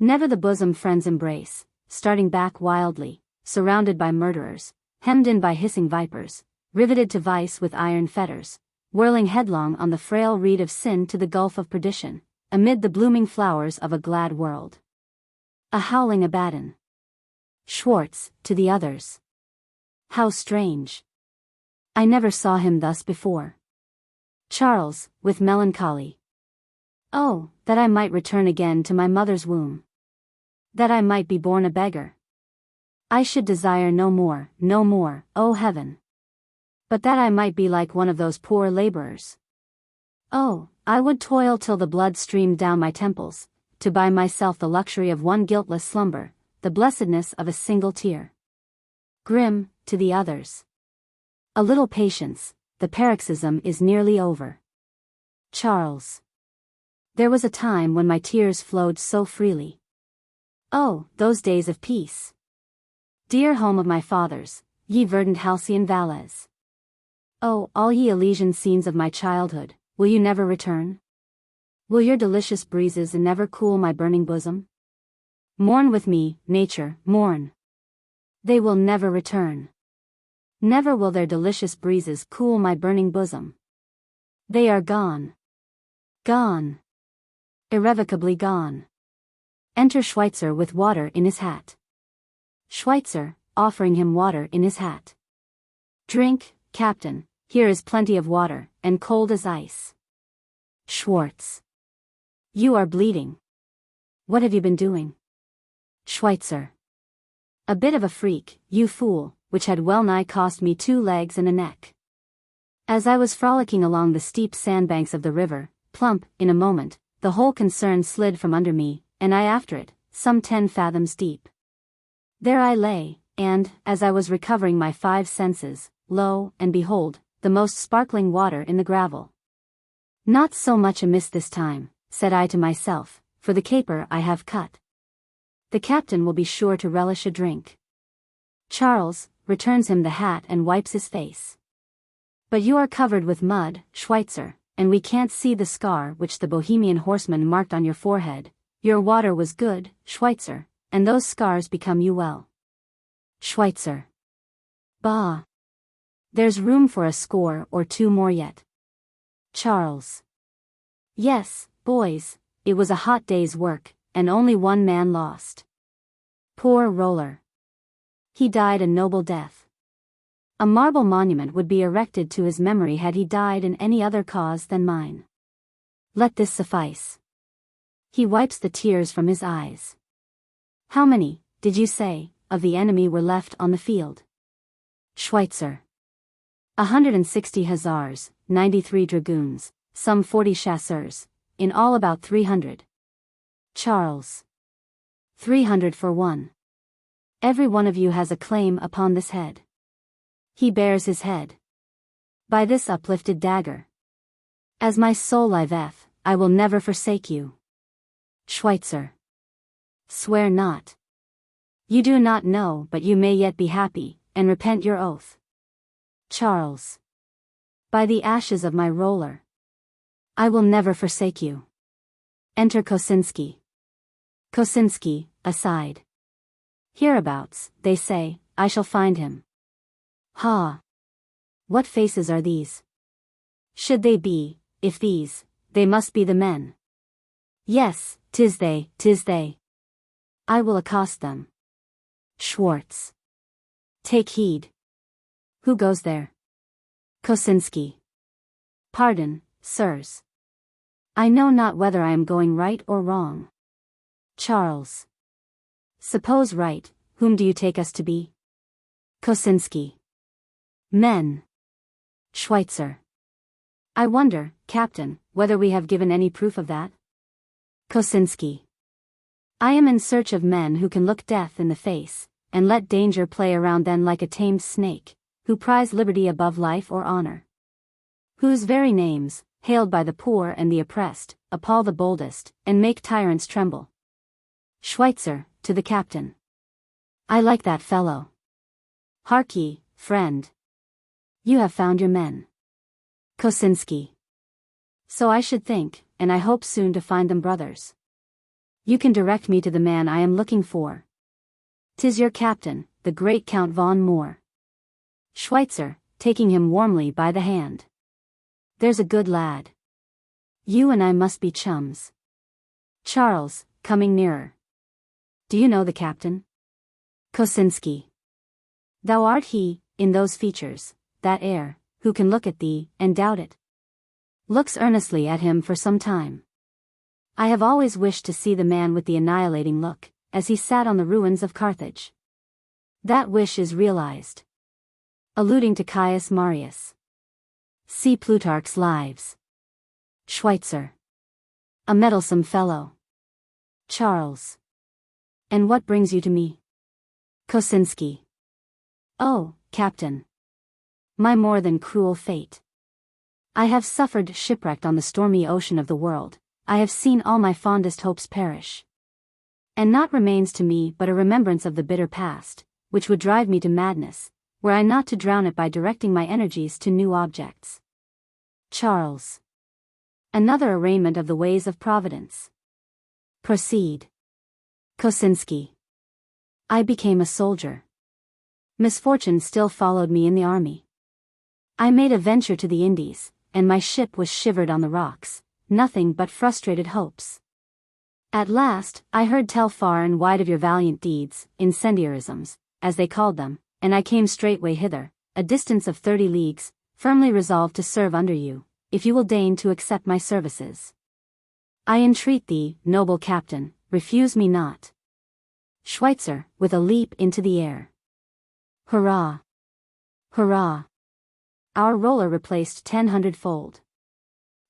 Never the bosom friends embrace, starting back wildly, surrounded by murderers, hemmed in by hissing vipers, riveted to vice with iron fetters, whirling headlong on the frail reed of sin to the gulf of perdition, amid the blooming flowers of a glad world. A howling Abaddon. Schwartz, to the others. How strange. I never saw him thus before. Charles, with melancholy. Oh, that I might return again to my mother's womb. That I might be born a beggar. I should desire no more, O heaven. But that I might be like one of those poor laborers. Oh, I would toil till the blood streamed down my temples, to buy myself the luxury of one guiltless slumber, the blessedness of a single tear. Grim, to the others. A little patience, the paroxysm is nearly over. Charles. There was a time when my tears flowed so freely. Oh, those days of peace. Dear home of my fathers, ye verdant halcyon valleys. Oh, all ye Elysian scenes of my childhood, will you never return? Will your delicious breezes never cool my burning bosom? Mourn with me, nature, mourn. They will never return. Never will their delicious breezes cool my burning bosom. They are gone. Gone. Irrevocably gone. Enter Schweitzer with water in his hat. Schweitzer, offering him water in his hat. Drink, Captain, here is plenty of water, and cold as ice. Schwartz. You are bleeding. What have you been doing? Schweitzer. A bit of a freak, you fool, which had well nigh cost me 2 legs and a neck. As I was frolicking along the steep sandbanks of the river, plump, in a moment, the whole concern slid from under me, and I after it, some 10 fathoms deep. There I lay, and, as I was recovering my 5 senses, lo, and behold, the most sparkling water in the gravel. Not so much amiss this time, said I to myself, for the caper I have cut. The captain will be sure to relish a drink. Charles returns him the hat and wipes his face. But you are covered with mud, Schweitzer, and we can't see the scar which the Bohemian horseman marked on your forehead. Your water was good, Schweitzer, and those scars become you well. Schweitzer. Bah! There's room for a score or 2 more yet. Charles. Yes, boys, it was a hot day's work, and only 1 man lost. Poor Roller. He died a noble death. A marble monument would be erected to his memory had he died in any other cause than mine. Let this suffice. He wipes the tears from his eyes. How many, did you say, of the enemy were left on the field? Schweitzer. 160 hussars, 93 dragoons, some 40 chasseurs, in all about 300. Charles. 300 for 1. Every one of you has a claim upon this head. He bears his head. By this uplifted dagger. As my soul liveth, I will never forsake you. Schweitzer. Swear not. You do not know, but you may yet be happy, and repent your oath. Charles. By the ashes of my Roller. I will never forsake you. Enter Kosinski. Kosinski, aside. Hereabouts, they say, I shall find him. Ha! What faces are these? Should they be, if these, they must be the men. Yes, 'tis they, 'tis they. I will accost them. Schwartz. Take heed. Who goes there? Kosinski. Pardon, sirs. I know not whether I am going right or wrong. Charles. Suppose right, whom do you take us to be? Kosinski. Men. Schweitzer. I wonder, Captain, whether we have given any proof of that? Kosinski. I am in search of men who can look death in the face, and let danger play around them like a tamed snake, who prize liberty above life or honor. Whose very names, hailed by the poor and the oppressed, appall the boldest, and make tyrants tremble. Schweitzer, to the captain. I like that fellow. Hark ye, friend. You have found your men. Kosinski. So I should think, and I hope soon to find them brothers. You can direct me to the man I am looking for. 'Tis your captain, the great Count von Moor. Schweitzer, taking him warmly by the hand. There's a good lad. You and I must be chums. Charles, coming nearer. Do you know the captain? Kosinski. Thou art he, in those features, that air, who can look at thee, and doubt it. Looks earnestly at him for some time. I have always wished to see the man with the annihilating look, as he sat on the ruins of Carthage. That wish is realized. Alluding to Caius Marius. See Plutarch's Lives. Schweitzer. A meddlesome fellow. Charles. And what brings you to me? Kosinski. Oh, Captain. My more than cruel fate. I have suffered shipwrecked on the stormy ocean of the world, I have seen all my fondest hopes perish. And naught remains to me but a remembrance of the bitter past, which would drive me to madness, were I not to drown it by directing my energies to new objects. Charles. Another arraignment of the ways of Providence. Proceed. Kosinski. I became a soldier. Misfortune still followed me in the army. I made a venture to the Indies, and my ship was shivered on the rocks, nothing but frustrated hopes. At last, I heard tell far and wide of your valiant deeds, incendiarisms, as they called them, and I came straightway hither, a distance of 30 leagues, firmly resolved to serve under you, if you will deign to accept my services. I entreat thee, noble captain, refuse me not. Schweitzer, with a leap into the air. Hurrah! Hurrah! Our roller replaced 10-100-fold.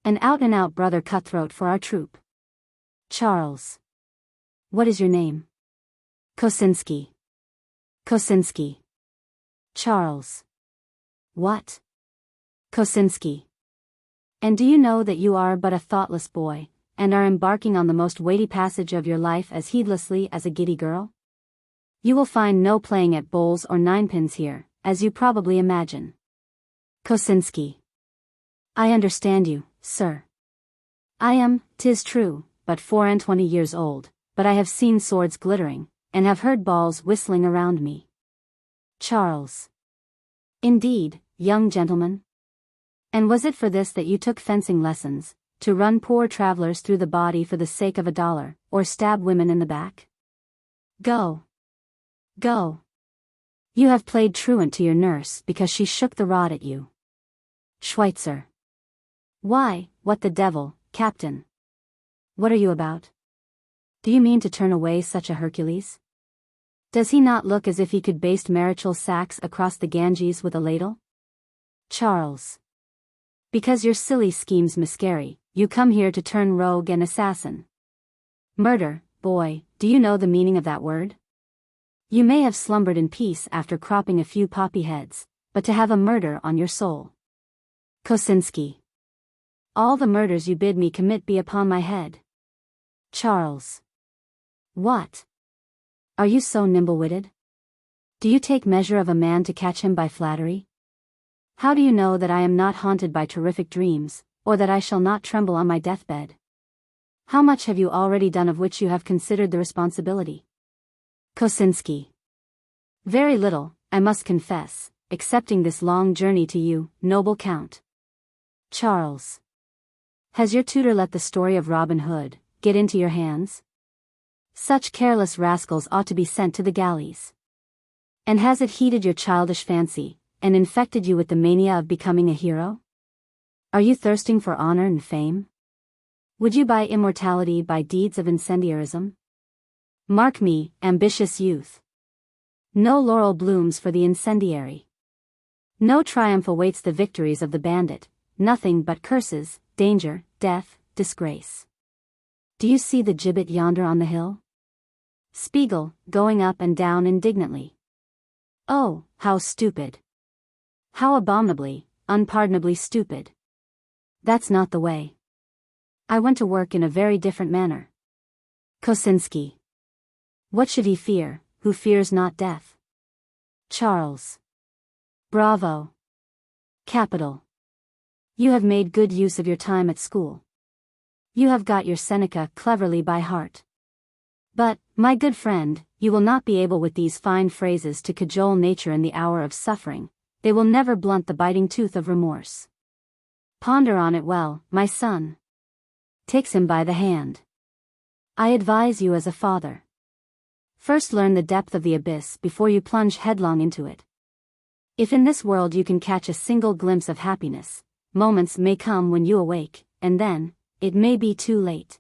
An out-and-out brother cutthroat for our troop. Charles. What is your name? Kosinski. Kosinski. Charles. What? Kosinski. And do you know that you are but a thoughtless boy, and are embarking on the most weighty passage of your life as heedlessly as a giddy girl? You will find no playing at bowls or ninepins here, as you probably imagine. Kosinski. I understand you, sir. I am, 'tis true, but 24 years old, but I have seen swords glittering, and have heard balls whistling around me. Charles. Indeed, young gentleman? And was it for this that you took fencing lessons, to run poor travelers through the body for the sake of $1, or stab women in the back? Go. Go. You have played truant to your nurse because she shook the rod at you. Schweitzer. Why, what the devil, Captain? What are you about? Do you mean to turn away such a Hercules? Does he not look as if he could baste marital sacks across the Ganges with a ladle? Charles. Because your silly schemes miscarry, you come here to turn rogue and assassin. Murder, boy, do you know the meaning of that word? You may have slumbered in peace after cropping a few poppy heads, but to have a murder on your soul. Kosinski. All the murders you bid me commit be upon my head. Charles. What? Are you so nimble-witted? Do you take measure of a man to catch him by flattery? How do you know that I am not haunted by terrific dreams, or that I shall not tremble on my deathbed? How much have you already done of which you have considered the responsibility? Kosinski. Very little, I must confess, excepting this long journey to you, noble Count. Charles. Has your tutor let the story of Robin Hood get into your hands? Such careless rascals ought to be sent to the galleys. And has it heated your childish fancy, and infected you with the mania of becoming a hero? Are you thirsting for honor and fame? Would you buy immortality by deeds of incendiarism? Mark me, ambitious youth. No laurel blooms for the incendiary. No triumph awaits the victories of the bandit, nothing but curses, danger, death, disgrace. Do you see the gibbet yonder on the hill? Spiegel, going up and down indignantly. Oh, how stupid. How abominably, unpardonably stupid. That's not the way. I went to work in a very different manner. Kosinski. What should he fear, who fears not death? Charles. Bravo. Capital. You have made good use of your time at school. You have got your Seneca cleverly by heart. But, my good friend, you will not be able with these fine phrases to cajole nature in the hour of suffering, They will never blunt the biting tooth of remorse. Ponder on it well, my son. Takes him by the hand. I advise you as a father. First learn the depth of the abyss before you plunge headlong into it. If in this world you can catch a single glimpse of happiness, moments may come when you awake, and then, it may be too late.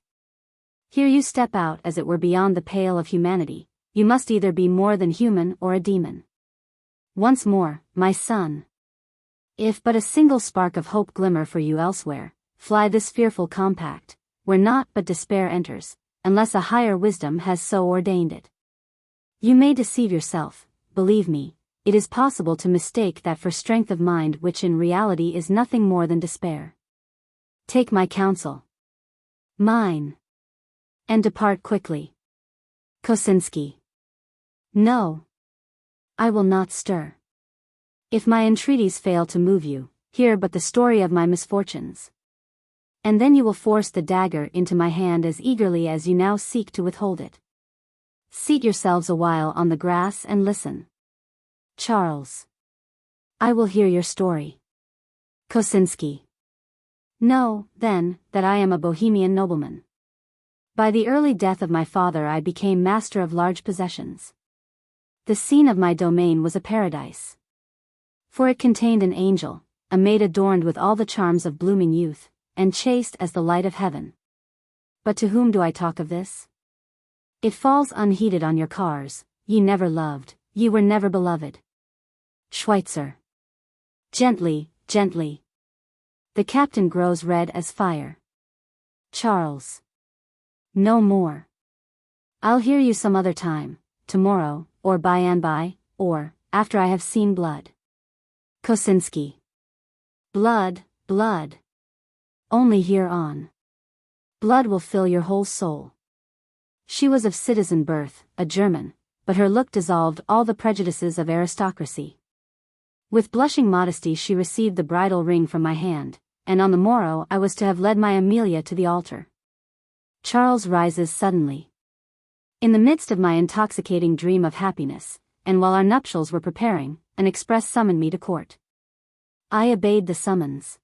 Here you step out as it were beyond the pale of humanity. You must either be more than human or a demon. Once more, my son. If but a single spark of hope glimmer for you elsewhere, fly this fearful compact, where naught but despair enters, unless a higher wisdom has so ordained it. You may deceive yourself, believe me, it is possible to mistake that for strength of mind which in reality is nothing more than despair. Take my counsel. Mine. And depart quickly. Kosinski. No. I will not stir. If my entreaties fail to move you, hear but the story of my misfortunes. And then you will force the dagger into my hand as eagerly as you now seek to withhold it. Seat yourselves a while on the grass and listen. Charles. I will hear your story. Kosinski. Know, then, that I am a Bohemian nobleman. By the early death of my father I became master of large possessions. The scene of my domain was a paradise. For it contained an angel, a maid adorned with all the charms of blooming youth, and chaste as the light of heaven. But to whom do I talk of this? It falls unheeded on your cars. Ye never loved, ye were never beloved. Schweitzer. Gently, gently. The captain grows red as fire. Charles. No more. I'll hear you some other time, tomorrow, or by and by, or, after I have seen blood. Kosinski. Blood, blood. Only hear on. Blood will fill your whole soul. She was of citizen birth, a German, but her look dissolved all the prejudices of aristocracy. With blushing modesty she received the bridal ring from my hand, and on the morrow I was to have led my Amelia to the altar. Charles rises suddenly. In the midst of my intoxicating dream of happiness, and while our nuptials were preparing, an express summoned me to court. I obeyed the summons.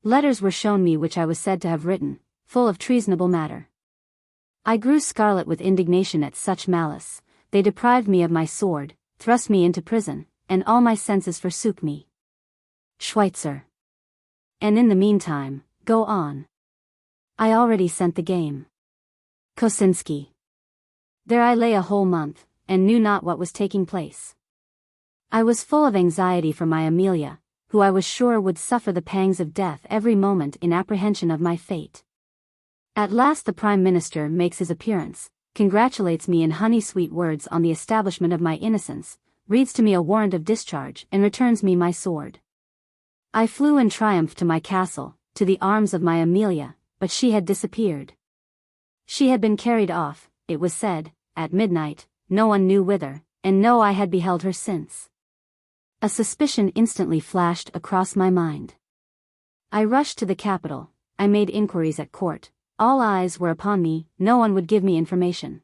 Letters were shown me which I was said to have written, full of treasonable matter. I grew scarlet with indignation at such malice. They deprived me of my sword, thrust me into prison, and all my senses forsook me. Schweitzer. And in the meantime, go on. I already sent the game. Kosinski. There I lay a whole month, and knew not what was taking place. I was full of anxiety for my Amelia, who I was sure would suffer the pangs of death every moment in apprehension of my fate. At last the Prime Minister makes his appearance, congratulates me in honey-sweet words on the establishment of my innocence, reads to me a warrant of discharge and returns me my sword. I flew in triumph to my castle, to the arms of my Amelia, but she had disappeared. She had been carried off, it was said, at midnight, no one knew whither, and no eye had beheld her since. A suspicion instantly flashed across my mind. I rushed to the capital, I made inquiries at court, all eyes were upon me, no one would give me information.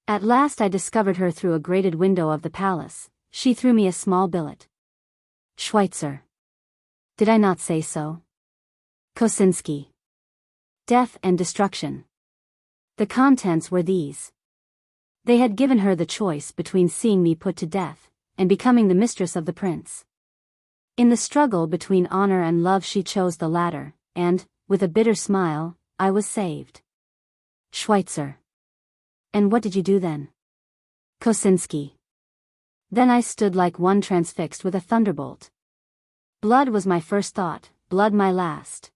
At last I discovered her through a grated window of the palace. She threw me a small billet. Schweitzer. Did I not say so? Kosinski. Death and destruction. The contents were these. They had given her the choice between seeing me put to death, and becoming the mistress of the prince. In the struggle between honor and love she chose the latter, and, with a bitter smile, I was saved. Schweitzer. And what did you do then? Kosinski. Then I stood like one transfixed with a thunderbolt. Blood was my first thought, blood my last.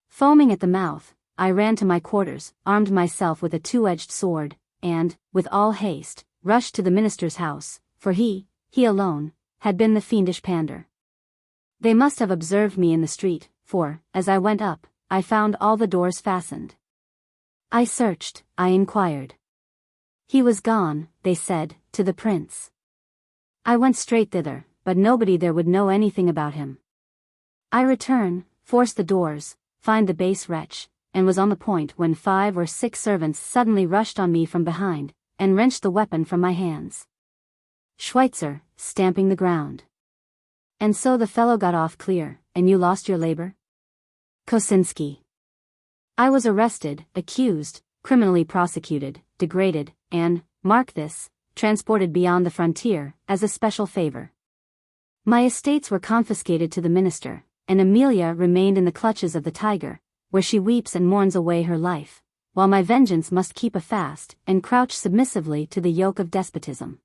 Foaming at the mouth, I ran to my quarters, armed myself with a two-edged sword, and, with all haste, rushed to the minister's house, for he alone, had been the fiendish pander. They must have observed me in the street, for, as I went up, I found all the doors fastened. I searched, I inquired. He was gone, they said, to the prince. I went straight thither, but nobody there would know anything about him. I return, force the doors, find the base wretch, and was on the point when 5 or 6 servants suddenly rushed on me from behind, and wrenched the weapon from my hands. Schweitzer, stamping the ground. And so the fellow got off clear, and you lost your labor? Kosinski. I was arrested, accused, criminally prosecuted, degraded, and, mark this, transported beyond the frontier, as a special favor. My estates were confiscated to the minister, and Amelia remained in the clutches of the tiger, where she weeps and mourns away her life, while my vengeance must keep a fast and crouch submissively to the yoke of despotism.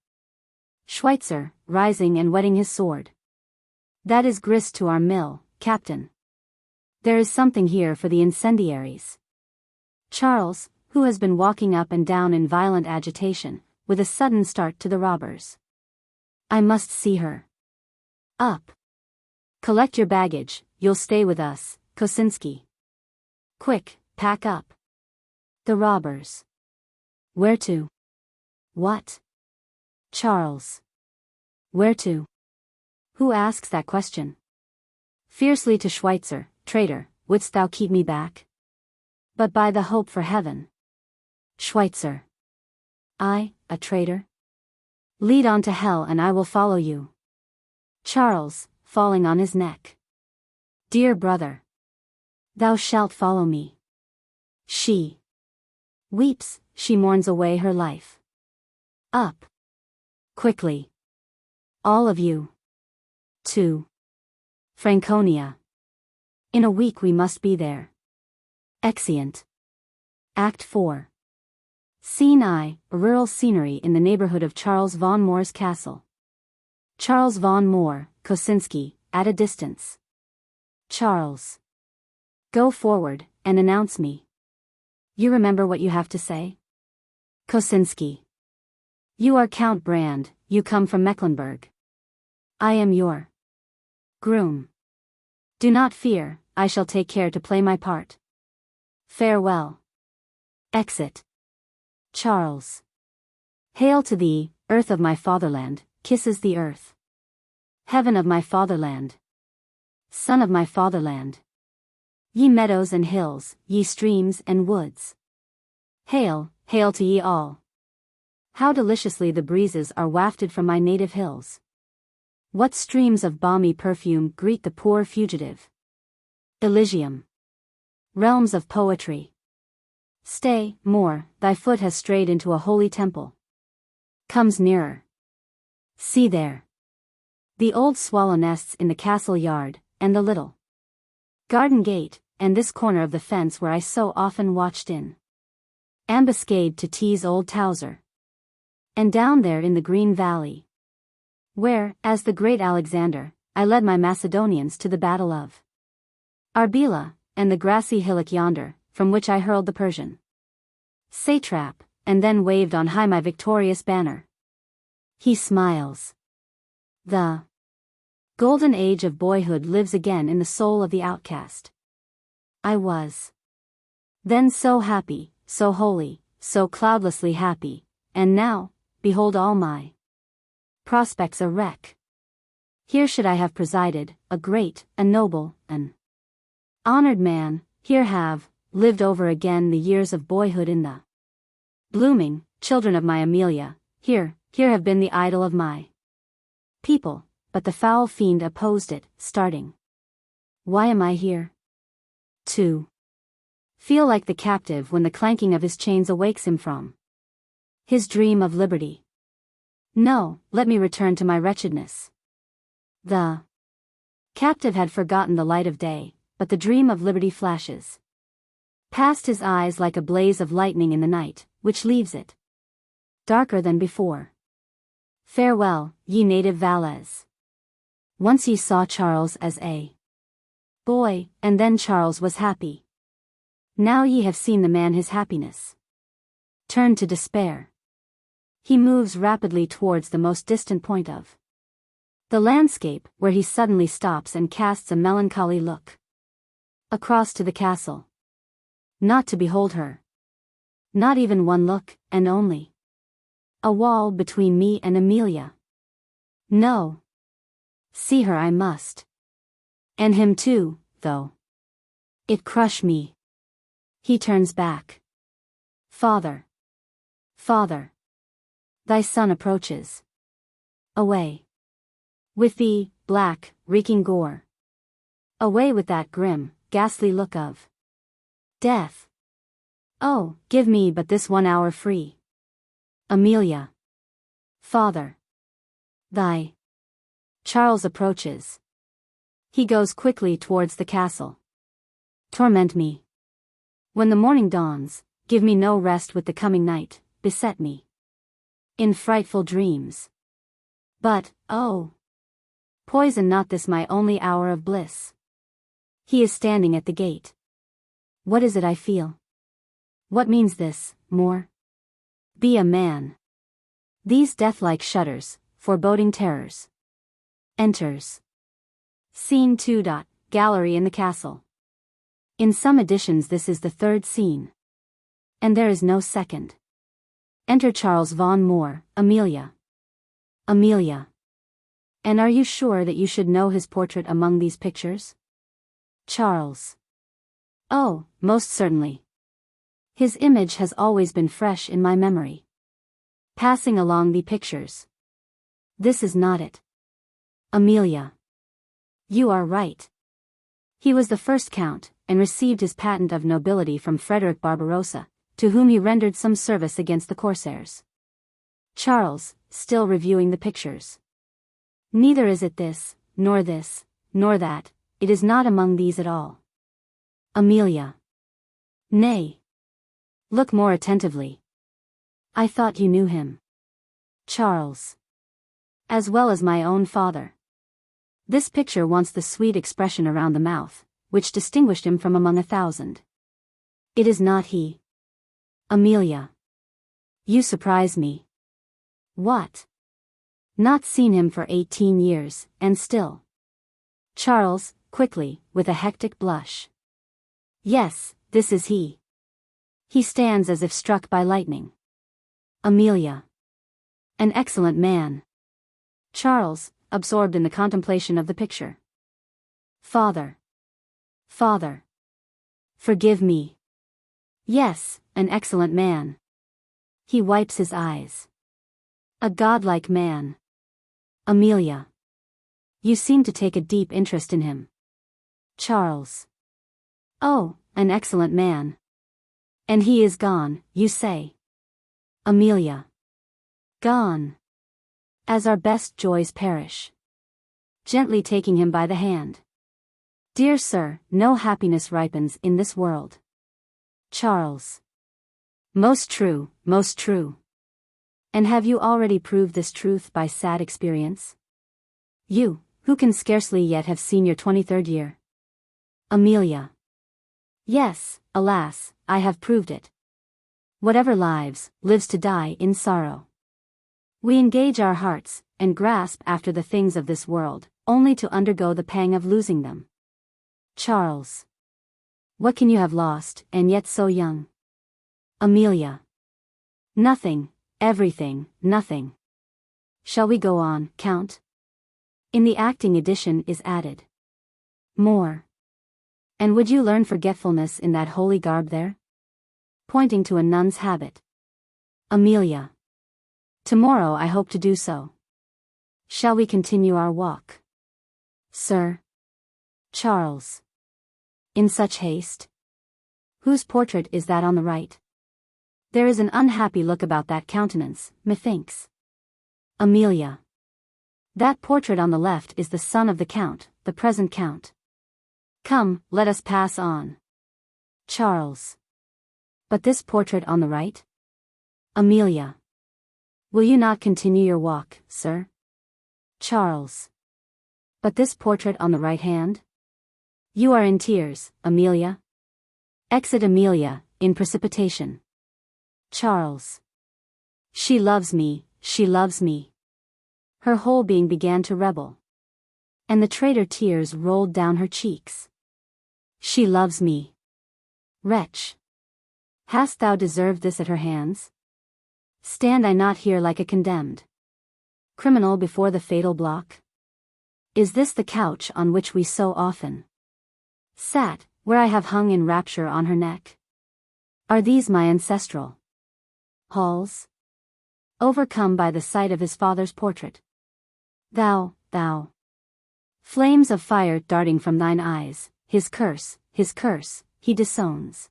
Schweitzer, rising and whetting his sword. That is grist to our mill, Captain. There is something here for the incendiaries. Charles, who has been walking up and down in violent agitation, with a sudden start to the robbers. I must see her. Up. Collect your baggage, you'll stay with us, Kosinski. Quick, pack up. The robbers. Where to? What? Charles. Where to? Who asks that question? Fiercely to Schweitzer, traitor, wouldst thou keep me back? But by the hope for heaven. Schweitzer. I, a traitor? Lead on to hell and I will follow you. Charles, falling on his neck. Dear brother. Thou shalt follow me. She weeps, she mourns away her life. Up. Quickly. All of you. To Franconia. In a week we must be there. Exeunt. Act 4. Scene I, rural scenery in the neighborhood of Charles von Moor's castle. Charles von Moor, Kosinski, at a distance. Charles. Go forward, and announce me. You remember what you have to say? Kosinski. You are Count Brand, you come from Mecklenburg. I am your groom. Do not fear, I shall take care to play my part. Farewell. Exit. Charles. Hail to thee, earth of my fatherland, kisses the earth. Heaven of my fatherland. Sun of my fatherland. Ye meadows and hills, ye streams and woods. Hail, hail to ye all. How deliciously the breezes are wafted from my native hills. What streams of balmy perfume greet the poor fugitive. Elysium. Realms of poetry. Stay, Moor, thy foot has strayed into a holy temple. Comes nearer. See there. The old swallow nests in the castle yard, and the little garden gate, and this corner of the fence where I so often watched in ambuscade to tease old Towser. And down there in the green valley, where, as the great Alexander, I led my Macedonians to the battle of Arbela, and the grassy hillock yonder, from which I hurled the Persian satrap, and then waved on high my victorious banner. He smiles. The golden age of boyhood lives again in the soul of the outcast. I was then so happy, so holy, so cloudlessly happy, and now, behold all my prospects a wreck. Here should I have presided, a great, a noble, an honored man, here have lived over again the years of boyhood in the blooming children of my Amelia, here have been the idol of my people, but the foul fiend opposed it, starting. Why am I here? To feel like the captive when the clanking of his chains awakes him from his dream of liberty. No, let me return to my wretchedness. The captive had forgotten the light of day, but the dream of liberty flashes past his eyes like a blaze of lightning in the night, which leaves it darker than before. Farewell, ye native valets. Once ye saw Charles as a boy, and then Charles was happy. Now ye have seen the man his happiness turn to despair. He moves rapidly towards the most distant point of the landscape, where he suddenly stops and casts a melancholy look across to the castle. Not to behold her. Not even one look, and only a wall between me and Amelia. No. See her I must. And him too, though it crush me. He turns back. Father. Father. Thy son approaches. Away. With thee, black, reeking gore. Away with that grim, ghastly look of death. Oh, give me but this 1 hour free. Amelia. Father. Thy. Charles approaches. He goes quickly towards the castle. Torment me. When the morning dawns, give me no rest with the coming night, beset me in frightful dreams. But, oh, poison not this my only hour of bliss. He is standing at the gate. What is it I feel? What means this, Moor? Be a man. These death-like shudders, foreboding terrors. Enters. Scene 2. Gallery in the castle. In some editions this is the third scene. And there is no second. Enter Charles von Moor, Amelia. Amelia. And are you sure that you should know his portrait among these pictures? Charles. Oh, most certainly. His image has always been fresh in my memory. Passing along the pictures. This is not it. Amelia. You are right. He was the first count, and received his patent of nobility from Frederick Barbarossa, to whom he rendered some service against the corsairs. Charles, still reviewing the pictures. Neither is it this, nor that, it is not among these at all. Amelia. Nay. Look more attentively. I thought you knew him. Charles. As well as my own father. This picture wants the sweet expression around the mouth, which distinguished him from among 1,000. It is not he. Amelia. You surprise me. What? Not seen him for 18 years, and still. Charles, quickly, with a hectic blush. Yes, this is he. He stands as if struck by lightning. Amelia. An excellent man. Charles, absorbed in the contemplation of the picture. Father. Father. Forgive me. Yes, an excellent man. He wipes his eyes. A godlike man. Amelia. You seem to take a deep interest in him. Charles. Oh, an excellent man. And he is gone, you say? Amelia. Gone. As our best joys perish. Gently taking him by the hand. Dear sir, no happiness ripens in this world. Charles. Most true, most true. And have you already proved this truth by sad experience? You, who can scarcely yet have seen your 23rd year. Amelia. Yes, alas, I have proved it. Whatever lives to die in sorrow. We engage our hearts, and grasp after the things of this world, only to undergo the pang of losing them. Charles. What can you have lost, and yet so young? Amelia. Nothing, everything, nothing. Shall we go on, Count? In the acting edition is added. More. And would you learn forgetfulness in that holy garb there? Pointing to a nun's habit. Amelia. Tomorrow I hope to do so. Shall we continue our walk? Sir. Charles. In such haste? Whose portrait is that on the right? There is an unhappy look about that countenance, methinks. Amelia. That portrait on the left is the son of the Count, the present Count. Come, let us pass on. Charles. But this portrait on the right? Amelia. Will you not continue your walk, sir? Charles. But this portrait on the right hand? You are in tears, Amelia. Exit Amelia, in precipitation. Charles. She loves me, she loves me. Her whole being began to rebel. And the traitor tears rolled down her cheeks. She loves me. Wretch. Hast thou deserved this at her hands? Stand I not here like a condemned criminal before the fatal block? Is this the couch on which we so often sat, where I have hung in rapture on her neck? Are these my ancestral halls? Overcome by the sight of his father's portrait. Thou. Flames of fire darting from thine eyes, his curse, he disowns.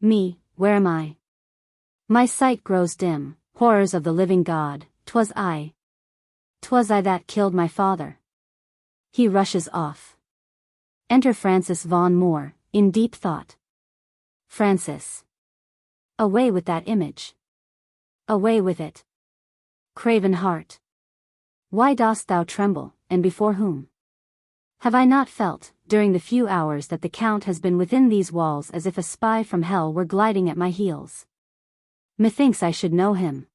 Me, where am I? My sight grows dim, horrors of the living God, 'twas I that killed my father. He rushes off. Enter Francis von Moor, in deep thought. Francis. Away with that image. Away with it. Craven heart. Why dost thou tremble, and before whom? Have I not felt, during the few hours that the Count has been within these walls, as if a spy from hell were gliding at my heels? Methinks I should know him.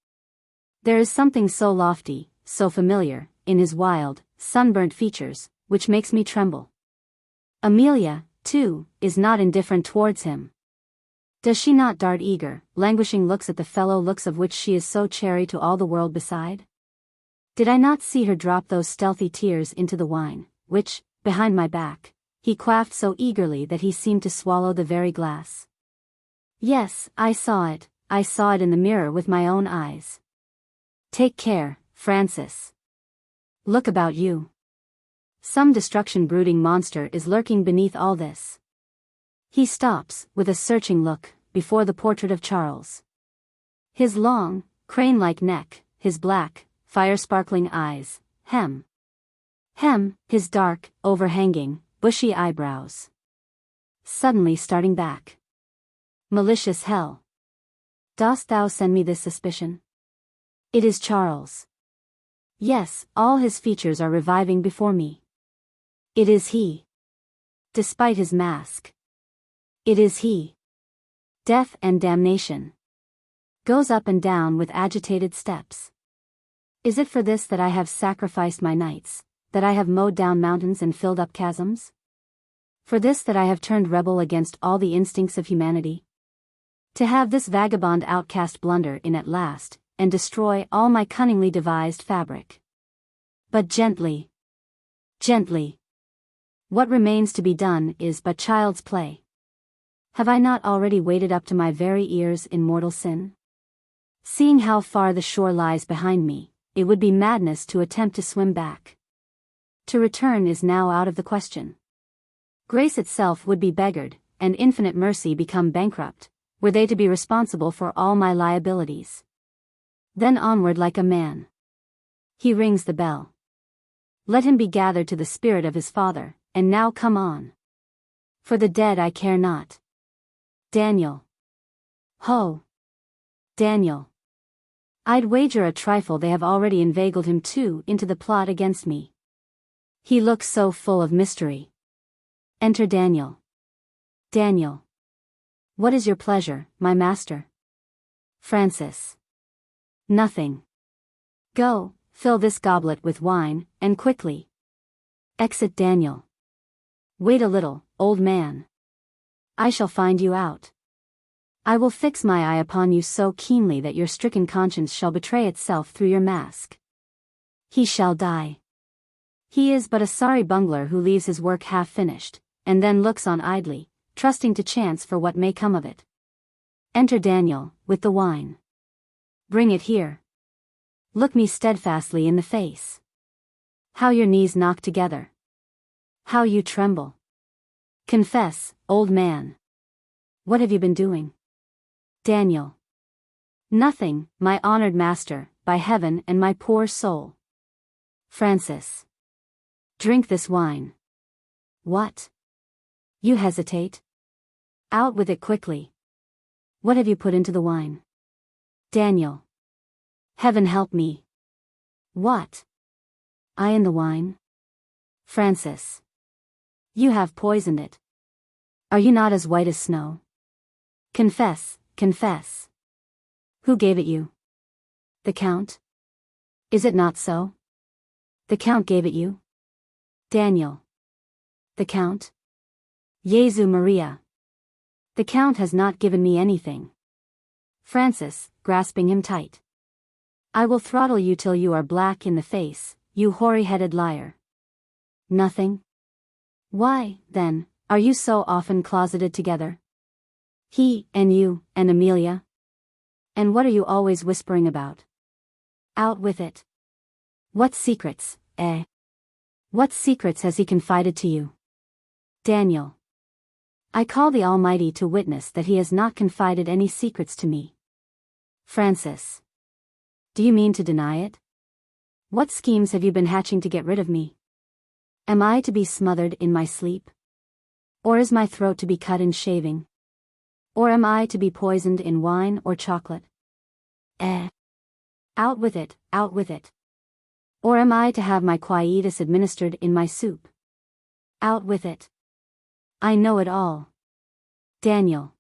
There is something so lofty, so familiar, in his wild, sunburnt features, which makes me tremble. Amelia, too, is not indifferent towards him. Does she not dart eager, languishing looks at the fellow, looks of which she is so chary to all the world beside? Did I not see her drop those stealthy tears into the wine, which, behind my back, he quaffed so eagerly that he seemed to swallow the very glass? Yes, I saw it in the mirror with my own eyes. Take care, Francis. Look about you. Some destruction-brooding monster is lurking beneath all this. He stops, with a searching look, before the portrait of Charles. His long, crane-like neck, his black, fire-sparkling eyes, hem, his dark, overhanging, bushy eyebrows. Suddenly starting back. Malicious hell. Dost thou send me this suspicion? It is Charles. Yes, all his features are reviving before me. It is he. Despite his mask. It is he. Death and damnation. Goes up and down with agitated steps. Is it for this that I have sacrificed my nights, that I have mowed down mountains and filled up chasms? For this that I have turned rebel against all the instincts of humanity? To have this vagabond outcast blunder in at last, and destroy all my cunningly devised fabric. But gently. Gently. What remains to be done is but child's play. Have I not already waded up to my very ears in mortal sin? Seeing how far the shore lies behind me, it would be madness to attempt to swim back. To return is now out of the question. Grace itself would be beggared, and infinite mercy become bankrupt, were they to be responsible for all my liabilities. Then onward like a man. He rings the bell. Let him be gathered to the spirit of his father, and now come on. For the dead I care not. Daniel. Ho! Daniel. I'd wager a trifle they have already inveigled him too into the plot against me. He looks so full of mystery. Enter Daniel. Daniel. What is your pleasure, my master? Francis. Nothing. Go, fill this goblet with wine, and quickly. Exit Daniel. Wait a little, old man. I shall find you out. I will fix my eye upon you so keenly that your stricken conscience shall betray itself through your mask. He shall die. He is but a sorry bungler who leaves his work half finished, and then looks on idly, trusting to chance for what may come of it. Enter Daniel, with the wine. Bring it here. Look me steadfastly in the face. How your knees knock together. How you tremble. Confess, old man. What have you been doing? Daniel. Nothing, my honored master, by heaven and my poor soul. Francis. Drink this wine. What? You hesitate? Out with it quickly. What have you put into the wine? Daniel. Heaven help me. What? I in the wine? Francis. You have poisoned it. Are you not as white as snow? Confess, confess. Who gave it you? The Count? Is it not so? The Count gave it you? Daniel. The Count? Jesu Maria. The Count has not given me anything. Francis, grasping him tight. I will throttle you till you are black in the face, you hoary-headed liar. Nothing? Why, then, are you so often closeted together? He, and you, and Amelia? And what are you always whispering about? Out with it. What secrets, eh? What secrets has he confided to you? Daniel. I call the Almighty to witness that he has not confided any secrets to me. Francis. Do you mean to deny it? What schemes have you been hatching to get rid of me? Am I to be smothered in my sleep? Or is my throat to be cut in shaving? Or am I to be poisoned in wine or chocolate? Out with it, out with it. Or am I to have my quietus administered in my soup? Out with it. I know it all. Daniel.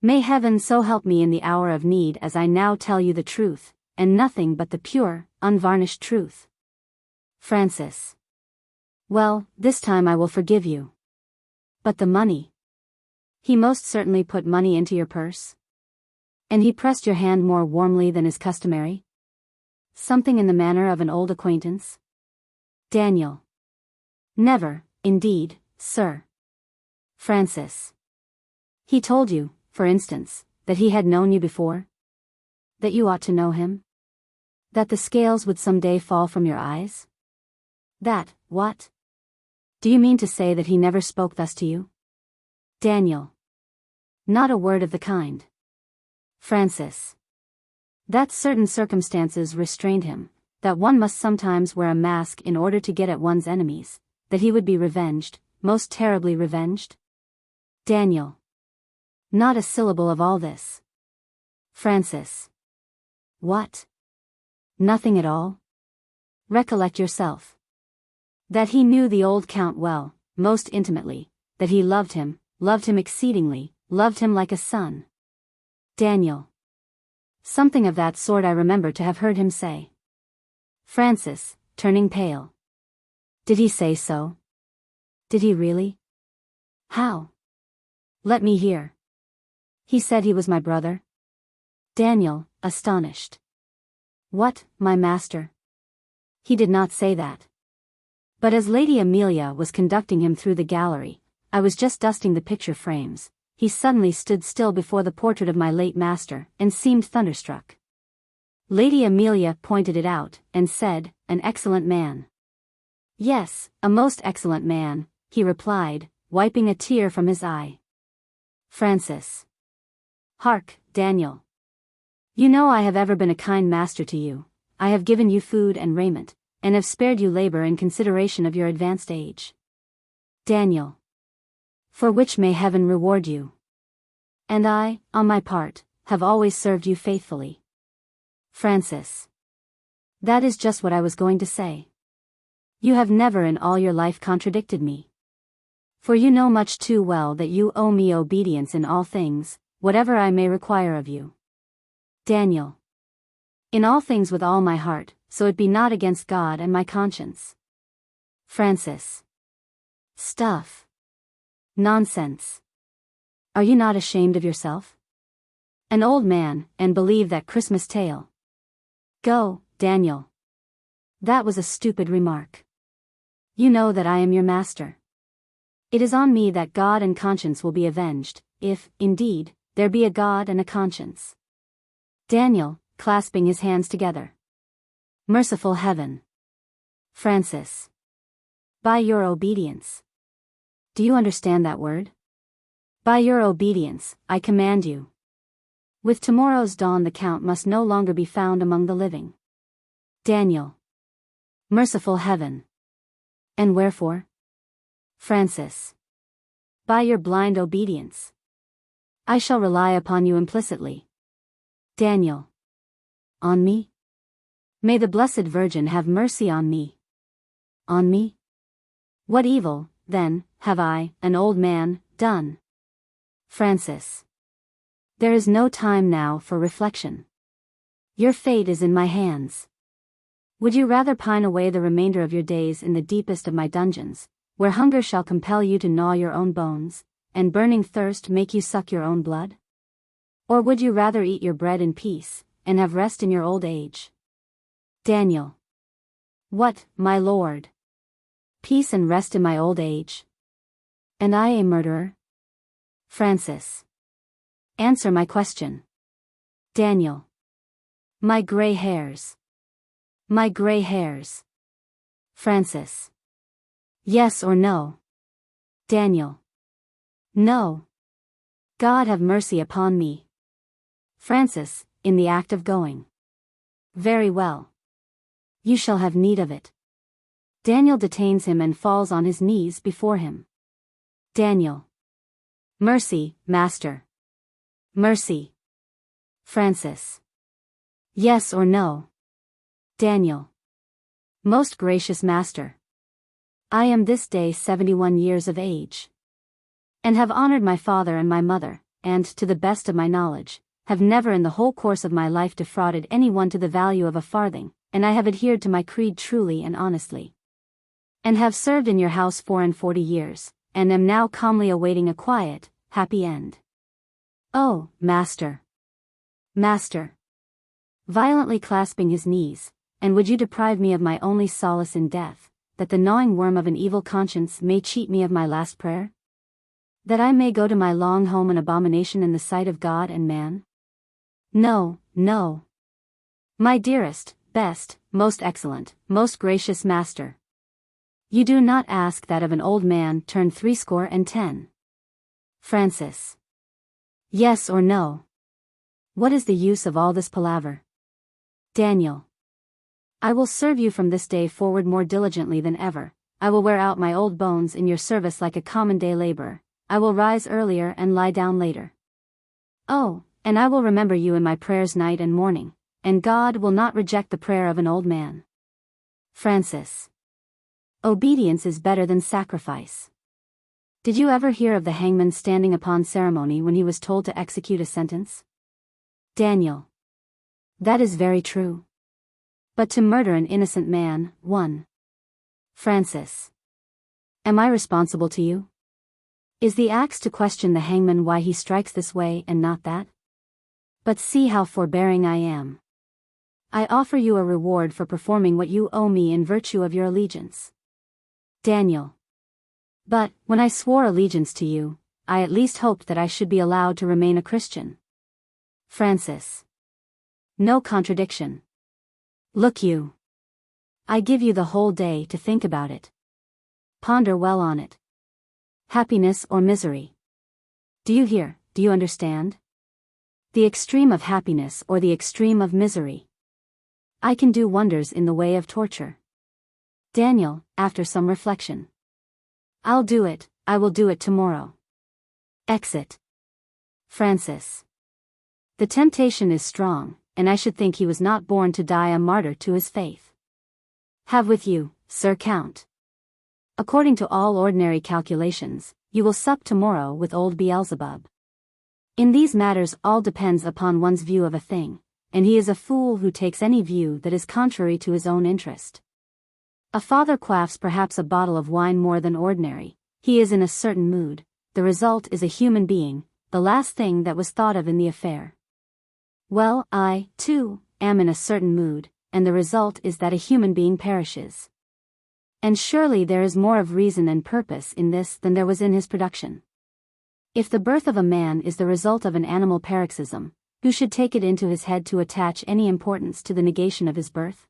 May heaven so help me in the hour of need as I now tell you the truth, and nothing but the pure, unvarnished truth. Francis. Well, this time I will forgive you. But the money. He most certainly put money into your purse? And he pressed your hand more warmly than is customary? Something in the manner of an old acquaintance? Daniel. Never, indeed, sir. Francis. He told you, for instance, that he had known you before? That you ought to know him? That the scales would some day fall from your eyes? That, what? Do you mean to say that he never spoke thus to you? Daniel. Not a word of the kind. Francis. That certain circumstances restrained him, that one must sometimes wear a mask in order to get at one's enemies, that he would be revenged, most terribly revenged? Daniel. Not a syllable of all this. Francis. What? Nothing at all? Recollect yourself. That he knew the old Count well, most intimately, that he loved him exceedingly, loved him like a son. Daniel. Something of that sort I remember to have heard him say. Francis, turning pale. Did he say so? Did he really? How? Let me hear. He said he was my brother? Daniel, astonished. What, my master? He did not say that. But as Lady Amelia was conducting him through the gallery, I was just dusting the picture frames, he suddenly stood still before the portrait of my late master, and seemed thunderstruck. Lady Amelia pointed it out, and said, an excellent man. Yes, a most excellent man, he replied, wiping a tear from his eye. Francis. Hark, Daniel. You know I have ever been a kind master to you, I have given you food and raiment, and have spared you labor in consideration of your advanced age. Daniel. For which may heaven reward you. And I, on my part, have always served you faithfully. Francis. That is just what I was going to say. You have never in all your life contradicted me. For you know much too well that you owe me obedience in all things, whatever I may require of you. Daniel. In all things with all my heart, so it be not against God and my conscience. Francis. Stuff. Nonsense. Are you not ashamed of yourself? An old man, and believe that Christmas tale. Go, Daniel. That was a stupid remark. You know that I am your master. It is on me that God and conscience will be avenged, if, indeed, there be a God and a conscience. Daniel, clasping his hands together. Merciful heaven. Francis. By your obedience. Do you understand that word? By your obedience, I command you. With tomorrow's dawn the Count must no longer be found among the living. Daniel. Merciful heaven. And wherefore? Francis. By your blind obedience. I shall rely upon you implicitly. Daniel. On me? May the Blessed Virgin have mercy on me. On me? What evil, then, have I, an old man, done? Francis. There is no time now for reflection. Your fate is in my hands. Would you rather pine away the remainder of your days in the deepest of my dungeons, where hunger shall compel you to gnaw your own bones, and burning thirst make you suck your own blood? Or would you rather eat your bread in peace, and have rest in your old age? Daniel. What, my lord? Peace and rest in my old age? And I a murderer? Francis. Answer my question. Daniel. My gray hairs. My gray hairs. Francis. Yes or no? Daniel. No. God have mercy upon me. Francis, in the act of going. Very well. You shall have need of it. Daniel detains him and falls on his knees before him. Daniel. Mercy, master. Mercy. Francis. Yes or no? Daniel. Most gracious master. I am this day 71 years of age. And have honored my father and my mother, and, to the best of my knowledge, have never in the whole course of my life defrauded any one to the value of a farthing, and I have adhered to my creed truly and honestly. And have served in your house 44 years, and am now calmly awaiting a quiet, happy end. Oh, master! Master! Violently clasping his knees, and would you deprive me of my only solace in death, that the gnawing worm of an evil conscience may cheat me of my last prayer? That I may go to my long home an abomination in the sight of God and man? No, no. My dearest, best, most excellent, most gracious master. You do not ask that of an old man turned 70. Francis. Yes or no? What is the use of all this palaver? Daniel. I will serve you from this day forward more diligently than ever. I will wear out my old bones in your service like a common day laborer. I will rise earlier and lie down later. Oh, and I will remember you in my prayers night and morning, and God will not reject the prayer of an old man. Francis. Obedience is better than sacrifice. Did you ever hear of the hangman standing upon ceremony when he was told to execute a sentence? Daniel. That is very true. But to murder an innocent man, one. Francis. Am I responsible to you? Is the axe to question the hangman why he strikes this way and not that? But see how forbearing I am. I offer you a reward for performing what you owe me in virtue of your allegiance. Daniel. But, when I swore allegiance to you, I at least hoped that I should be allowed to remain a Christian. Francis. No contradiction. Look you. I give you the whole day to think about it. Ponder well on it. Happiness or misery? Do you hear, do you understand? The extreme of happiness or the extreme of misery? I can do wonders in the way of torture. Daniel, after some reflection. I'll do it, I will do it tomorrow. Exit. Francis. The temptation is strong, and I should think he was not born to die a martyr to his faith. Have with you, Sir Count. According to all ordinary calculations, you will sup tomorrow with old Beelzebub. In these matters all depends upon one's view of a thing, and he is a fool who takes any view that is contrary to his own interest. A father quaffs perhaps a bottle of wine more than ordinary, he is in a certain mood, the result is a human being, the last thing that was thought of in the affair. Well, I, too, am in a certain mood, and the result is that a human being perishes. And surely there is more of reason and purpose in this than there was in his production. If the birth of a man is the result of an animal paroxysm, who should take it into his head to attach any importance to the negation of his birth?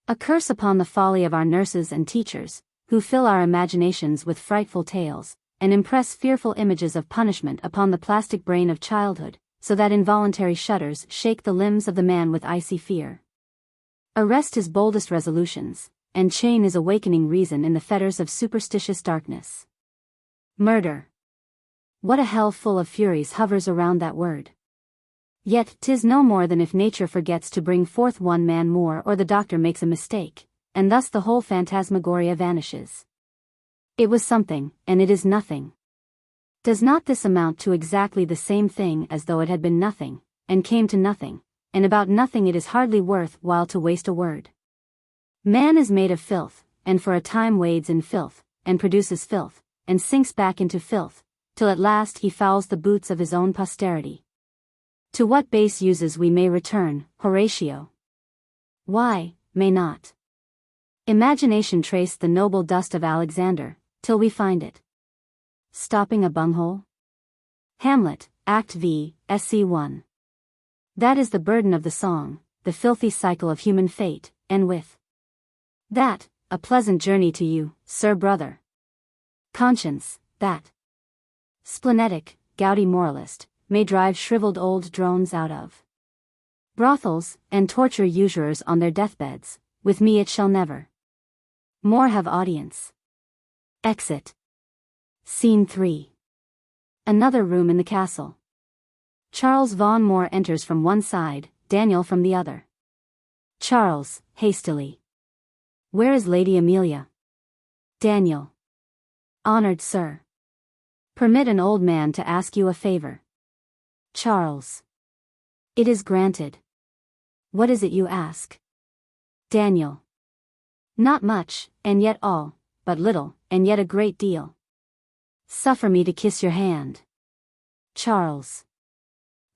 A curse upon the folly of our nurses and teachers, who fill our imaginations with frightful tales, and impress fearful images of punishment upon the plastic brain of childhood, so that involuntary shudders shake the limbs of the man with icy fear. Arrest his boldest resolutions, and chain his awakening reason in the fetters of superstitious darkness. Murder. What a hell full of furies hovers around that word. Yet 'tis no more than if nature forgets to bring forth one man more or the doctor makes a mistake, and thus the whole phantasmagoria vanishes. It was something, and it is nothing. Does not this amount to exactly the same thing as though it had been nothing, and came to nothing, and about nothing it is hardly worth while to waste a word? Man is made of filth, and for a time wades in filth, and produces filth, and sinks back into filth, till at last he fouls the boots of his own posterity. To what base uses we may return, Horatio? Why, may not imagination trace the noble dust of Alexander, till we find it stopping a bunghole? Hamlet, Act V, Sc. 1. That is the burden of the song, the filthy cycle of human fate, and with that, a pleasant journey to you, sir brother. Conscience, that splenetic, gouty moralist, may drive shriveled old drones out of brothels, and torture usurers on their deathbeds, with me it shall never more have audience. Exit. Scene 3. Another room in the castle. Charles von Moor enters from one side, Daniel from the other. Charles, hastily. Where is Lady Amelia? Daniel. Honored sir. Permit an old man to ask you a favor. Charles. It is granted. What is it you ask? Daniel. Not much, and yet all, but little, and yet a great deal. Suffer me to kiss your hand. Charles.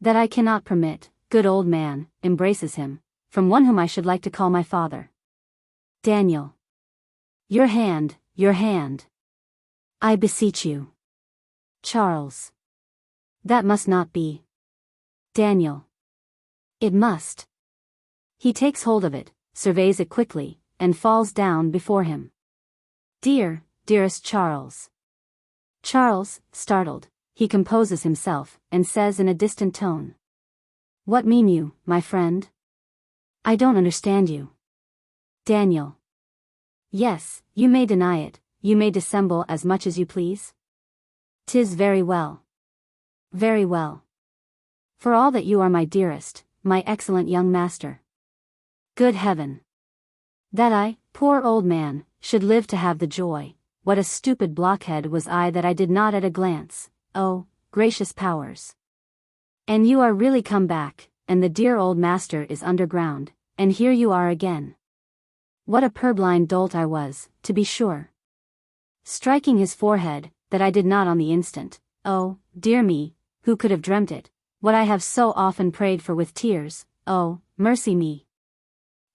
That I cannot permit, good old man, embraces him, from one whom I should like to call my father. Daniel. Your hand, your hand. I beseech you. Charles. That must not be. Daniel. It must. He takes hold of it, surveys it quickly, and falls down before him. Dear, dearest Charles. Charles, startled, he composes himself, and says in a distant tone. What mean you, my friend? I don't understand you. Daniel. Yes, you may deny it, you may dissemble as much as you please. 'Tis very well. Very well. For all that you are my dearest, my excellent young master. Good heaven! That I, poor old man, should live to have the joy, what a stupid blockhead was I that I did not at a glance, oh, gracious powers! And you are really come back, and the dear old master is underground, and here you are again. What a purblind dolt I was, to be sure. Striking his forehead, that I did not on the instant, oh, dear me, who could have dreamt it, what I have so often prayed for with tears, oh, mercy me.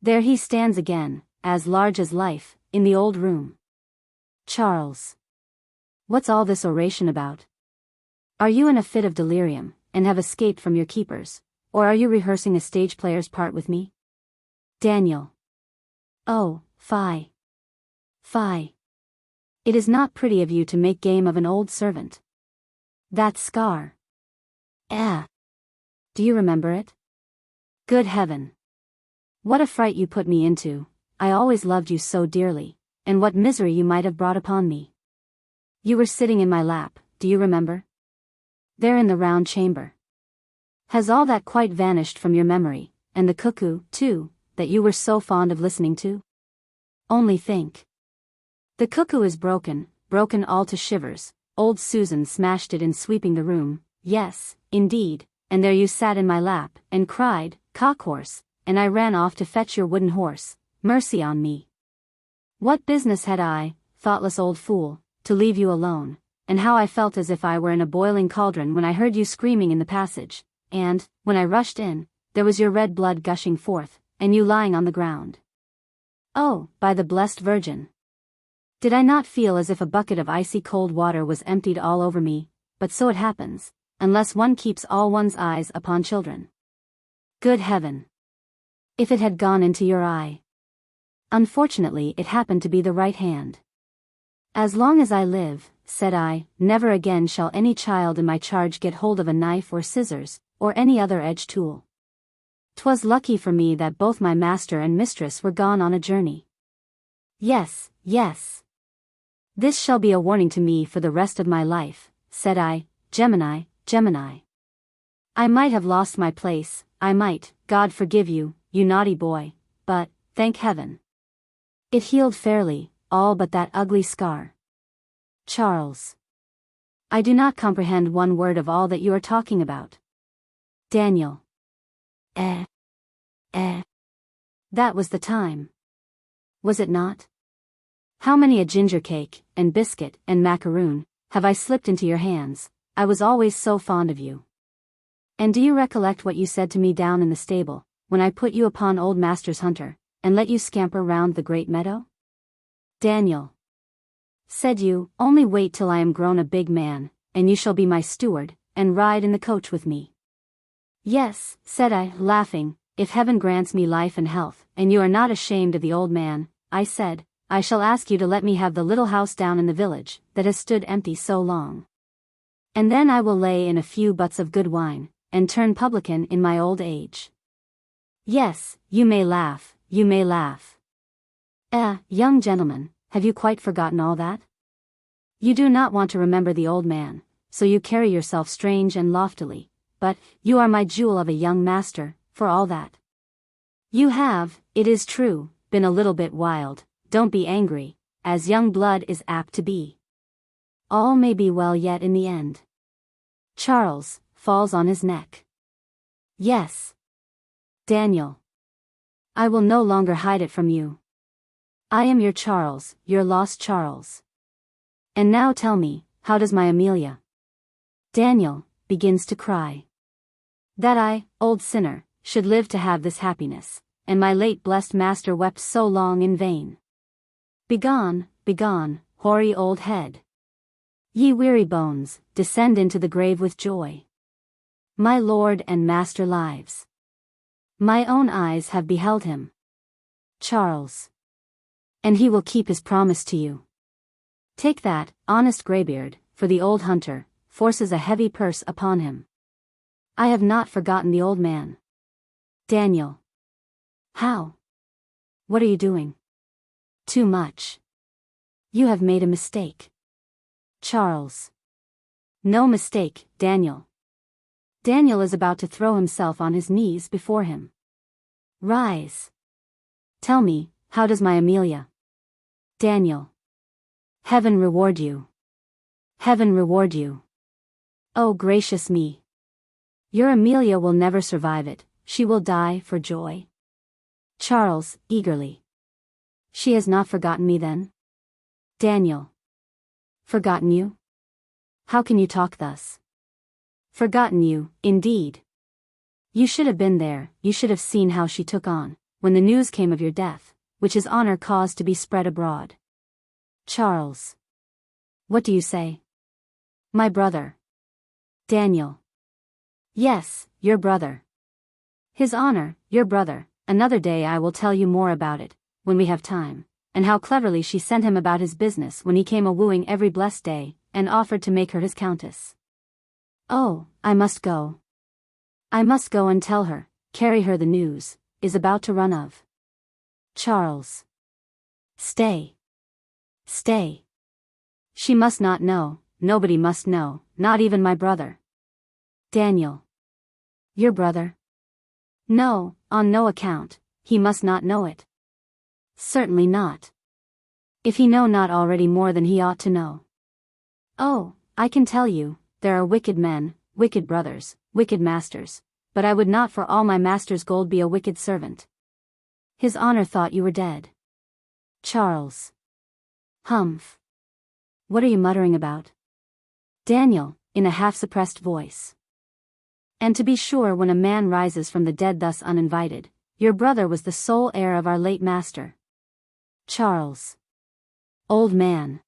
There he stands again, as large as life, in the old room. Charles. What's all this oration about? Are you in a fit of delirium, and have escaped from your keepers, or are you rehearsing a stage player's part with me? Daniel. Oh, fie. Fie. It is not pretty of you to make game of an old servant. That scar. Do you remember it? Good heaven! What a fright you put me into, I always loved you so dearly, and what misery you might have brought upon me. You were sitting in my lap, do you remember? There in the round chamber. Has all that quite vanished from your memory, and the cuckoo, too, that you were so fond of listening to? Only think. The cuckoo is broken all to shivers, old Susan smashed it in sweeping the room, yes, indeed, and there you sat in my lap, and cried, cock-horse, and I ran off to fetch your wooden horse, mercy on me. What business had I, thoughtless old fool, to leave you alone, and how I felt as if I were in a boiling cauldron when I heard you screaming in the passage, and, when I rushed in, there was your red blood gushing forth, and you lying on the ground. Oh, by the blessed Virgin! Did I not feel as if a bucket of icy cold water was emptied all over me, but so it happens, unless one keeps all one's eyes upon children. Good heaven! If it had gone into your eye. Unfortunately it happened to be the right hand. As long as I live, said I, never again shall any child in my charge get hold of a knife or scissors, or any other edge tool. 'Twas lucky for me that both my master and mistress were gone on a journey. Yes, yes. This shall be a warning to me for the rest of my life, said I, Gemini, Gemini. I might have lost my place, I might, God forgive you, you naughty boy, but, thank heaven. It healed fairly, all but that ugly scar. Charles. I do not comprehend one word of all that you are talking about. Daniel. That was the time. Was it not? How many a ginger cake, and biscuit, and macaroon, have I slipped into your hands, I was always so fond of you. And do you recollect what you said to me down in the stable, when I put you upon old master's hunter, and let you scamper round the great meadow? Daniel. Said you, only wait till I am grown a big man, and you shall be my steward, and ride in the coach with me. Yes, said I, laughing, if heaven grants me life and health, and you are not ashamed of the old man, I said, I shall ask you to let me have the little house down in the village, that has stood empty so long. And then I will lay in a few butts of good wine, and turn publican in my old age. Yes, you may laugh, you may laugh. Young gentleman, have you quite forgotten all that? You do not want to remember the old man, so you carry yourself strange and loftily, but you are my jewel of a young master, for all that. You have, it is true, been a little bit wild, don't be angry, as young blood is apt to be. All may be well yet in the end. Charles falls on his neck. Yes. Daniel. I will no longer hide it from you. I am your Charles, your lost Charles. And now tell me, how does my Amelia? Daniel begins to cry. That I, old sinner, should live to have this happiness, and my late blessed master wept so long in vain. Begone, begone, hoary old head. Ye weary bones, descend into the grave with joy. My lord and master lives. My own eyes have beheld him. Charles. And he will keep his promise to you. Take that, honest greybeard, for the old hunter forces a heavy purse upon him. I have not forgotten the old man. Daniel. How? What are you doing? Too much. You have made a mistake. Charles. No mistake, Daniel. Daniel is about to throw himself on his knees before him. Rise. Tell me, how does my Amelia? Daniel. Heaven reward you. Heaven reward you. Oh gracious me. Your Amelia will never survive it, she will die for joy. Charles, eagerly. She has not forgotten me then? Daniel. Forgotten you? How can you talk thus? Forgotten you, indeed. You should have been there, you should have seen how she took on, when the news came of your death, which his honor caused to be spread abroad. Charles. What do you say? My brother. Daniel. Yes, your brother. His honor, your brother. Another day I will tell you more about it, when we have time, and how cleverly she sent him about his business when he came a-wooing every blessed day, and offered to make her his countess. Oh, I must go. I must go and tell her, carry her the news, is about to run of. Charles. Stay. Stay. She must not know, nobody must know, not even my brother. Daniel. Your brother? No, on no account, he must not know it. Certainly not. If he know not already more than he ought to know. Oh, I can tell you, there are wicked men, wicked brothers, wicked masters, but I would not for all my master's gold be a wicked servant. His honor thought you were dead. Charles. Humph. What are you muttering about? Daniel, in a half-suppressed voice. And to be sure, when a man rises from the dead thus uninvited, your brother was the sole heir of our late master. Charles. Old man.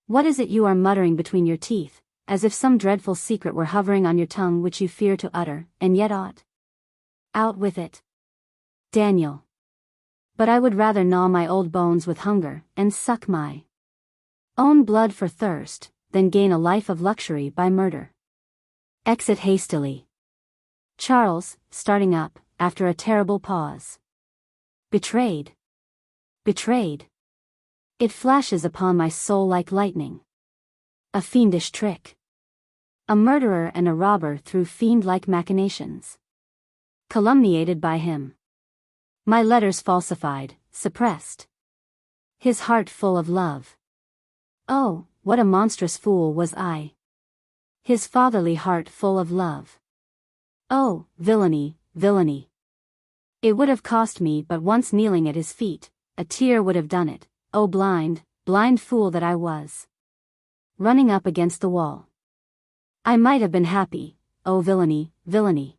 What is it you are muttering between your teeth, as if some dreadful secret were hovering on your tongue which you fear to utter, and yet ought? Out with it. Daniel. But I would rather gnaw my old bones with hunger, and suck my own blood for thirst, than gain a life of luxury by murder. Exit hastily. Charles, starting up, after a terrible pause. Betrayed. Betrayed. It flashes upon my soul like lightning. A fiendish trick. A murderer and a robber through fiend-like machinations. Calumniated by him. My letters falsified, suppressed. His heart full of love. Oh, what a monstrous fool was I. His fatherly heart full of love. Oh, villainy, villainy. It would have cost me but once kneeling at his feet, a tear would have done it, oh blind, blind fool that I was. Running up against the wall. I might have been happy, oh villainy, villainy.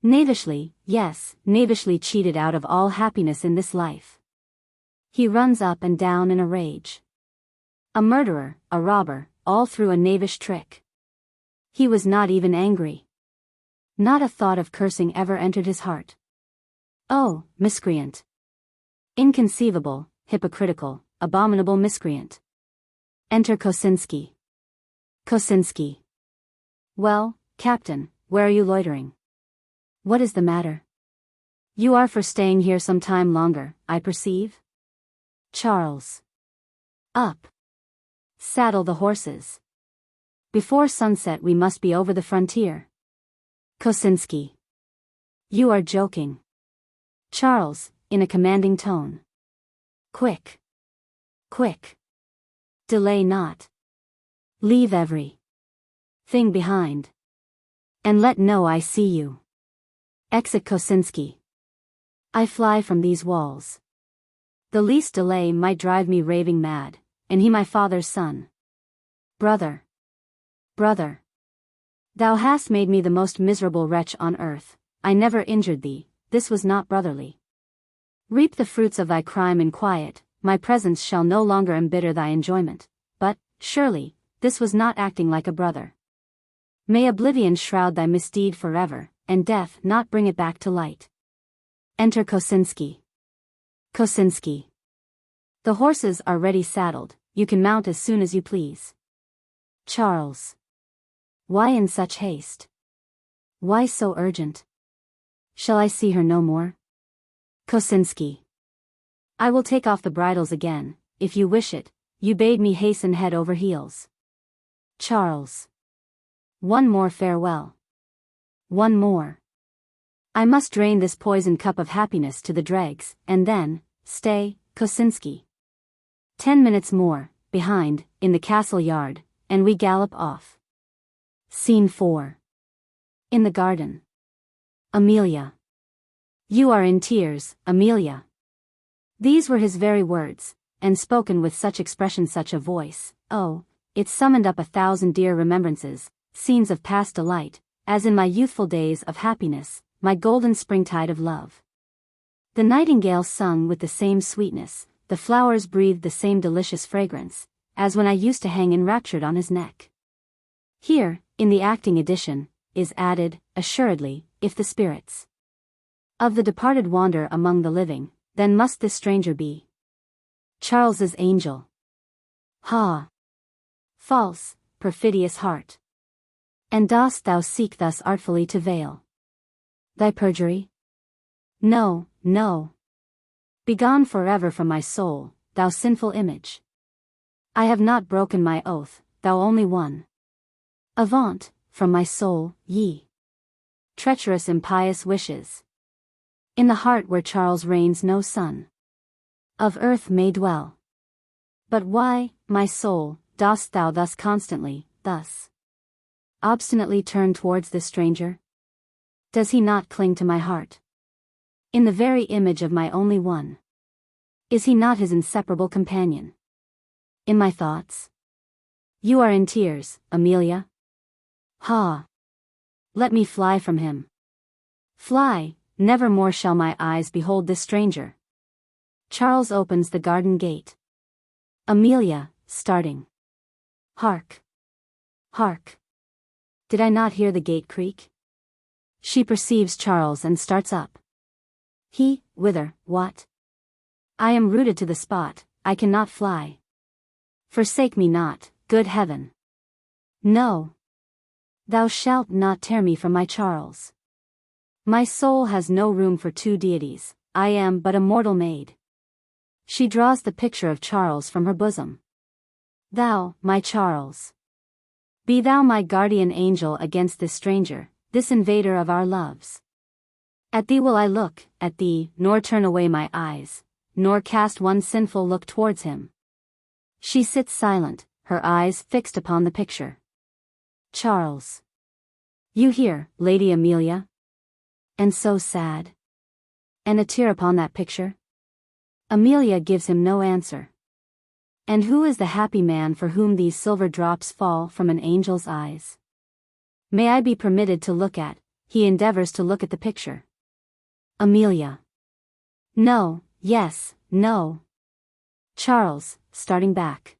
Knavishly, yes, knavishly cheated out of all happiness in this life. He runs up and down in a rage. A murderer, a robber, all through a knavish trick. He was not even angry. Not a thought of cursing ever entered his heart. Oh, miscreant. Inconceivable, hypocritical, abominable miscreant. Enter Kosinski. Kosinski. Well, Captain, where are you loitering? What is the matter? You are for staying here some time longer, I perceive. Charles. Up. Saddle the horses. Before sunset we must be over the frontier. Kosinski. You are joking. Charles, in a commanding tone. Quick. Quick. Delay not. Leave every thing behind. And let know I see you. Exit Kosinski. I fly from these walls. The least delay might drive me raving mad, and he my father's son. Brother. Brother. Thou hast made me the most miserable wretch on earth. I never injured thee, this was not brotherly. Reap the fruits of thy crime in quiet, my presence shall no longer embitter thy enjoyment, but, surely, this was not acting like a brother. May oblivion shroud thy misdeed forever, and death not bring it back to light. Enter Kosinski. Kosinski. The horses are ready saddled, you can mount as soon as you please. Charles. Why in such haste? Why so urgent? Shall I see her no more? Kosinski. I will take off the bridles again, if you wish it, you bade me hasten head over heels. Charles. One more farewell. One more. I must drain this poisoned cup of happiness to the dregs, and then, stay, Kosinski. 10 minutes more, behind, in the castle yard, and we gallop off. Scene 4. In the garden. Amelia. You are in tears, Amelia. These were his very words, and spoken with such expression, such a voice, oh, it summoned up 1,000 dear remembrances, scenes of past delight, as in my youthful days of happiness, my golden springtide of love. The nightingale sung with the same sweetness, the flowers breathed the same delicious fragrance, as when I used to hang enraptured on his neck. Here, in the acting edition, is added, assuredly, if the spirits of the departed wander among the living, then must this stranger be Charles's angel. Ha! False, perfidious heart! And dost thou seek thus artfully to veil thy perjury? No, no. Begone forever from my soul, thou sinful image. I have not broken my oath, thou only one. Avaunt, from my soul, ye treacherous impious wishes. In the heart where Charles reigns no son of earth may dwell. But why, my soul, dost thou thus constantly, thus obstinately turn towards this stranger? Does he not cling to my heart? In the very image of my only one. Is he not his inseparable companion? In my thoughts? You are in tears, Amelia? Ha! Let me fly from him. Fly, never more shall my eyes behold this stranger. Charles opens the garden gate. Amelia, starting. Hark! Hark! Did I not hear the gate creak? She perceives Charles and starts up. He, whither, what? I am rooted to the spot, I cannot fly. Forsake me not, good heaven. No. Thou shalt not tear me from my Charles. My soul has no room for two deities, I am but a mortal maid. She draws the picture of Charles from her bosom. Thou, my Charles. Be thou my guardian angel against this stranger, this invader of our loves. At thee will I look, at thee, nor turn away my eyes, nor cast one sinful look towards him. She sits silent, her eyes fixed upon the picture. Charles. You hear, Lady Amelia? And so sad. And a tear upon that picture? Amelia gives him no answer. And who is the happy man for whom these silver drops fall from an angel's eyes? May I be permitted to look at, he endeavors to look at the picture. Amelia. No, yes, no. Charles, starting back.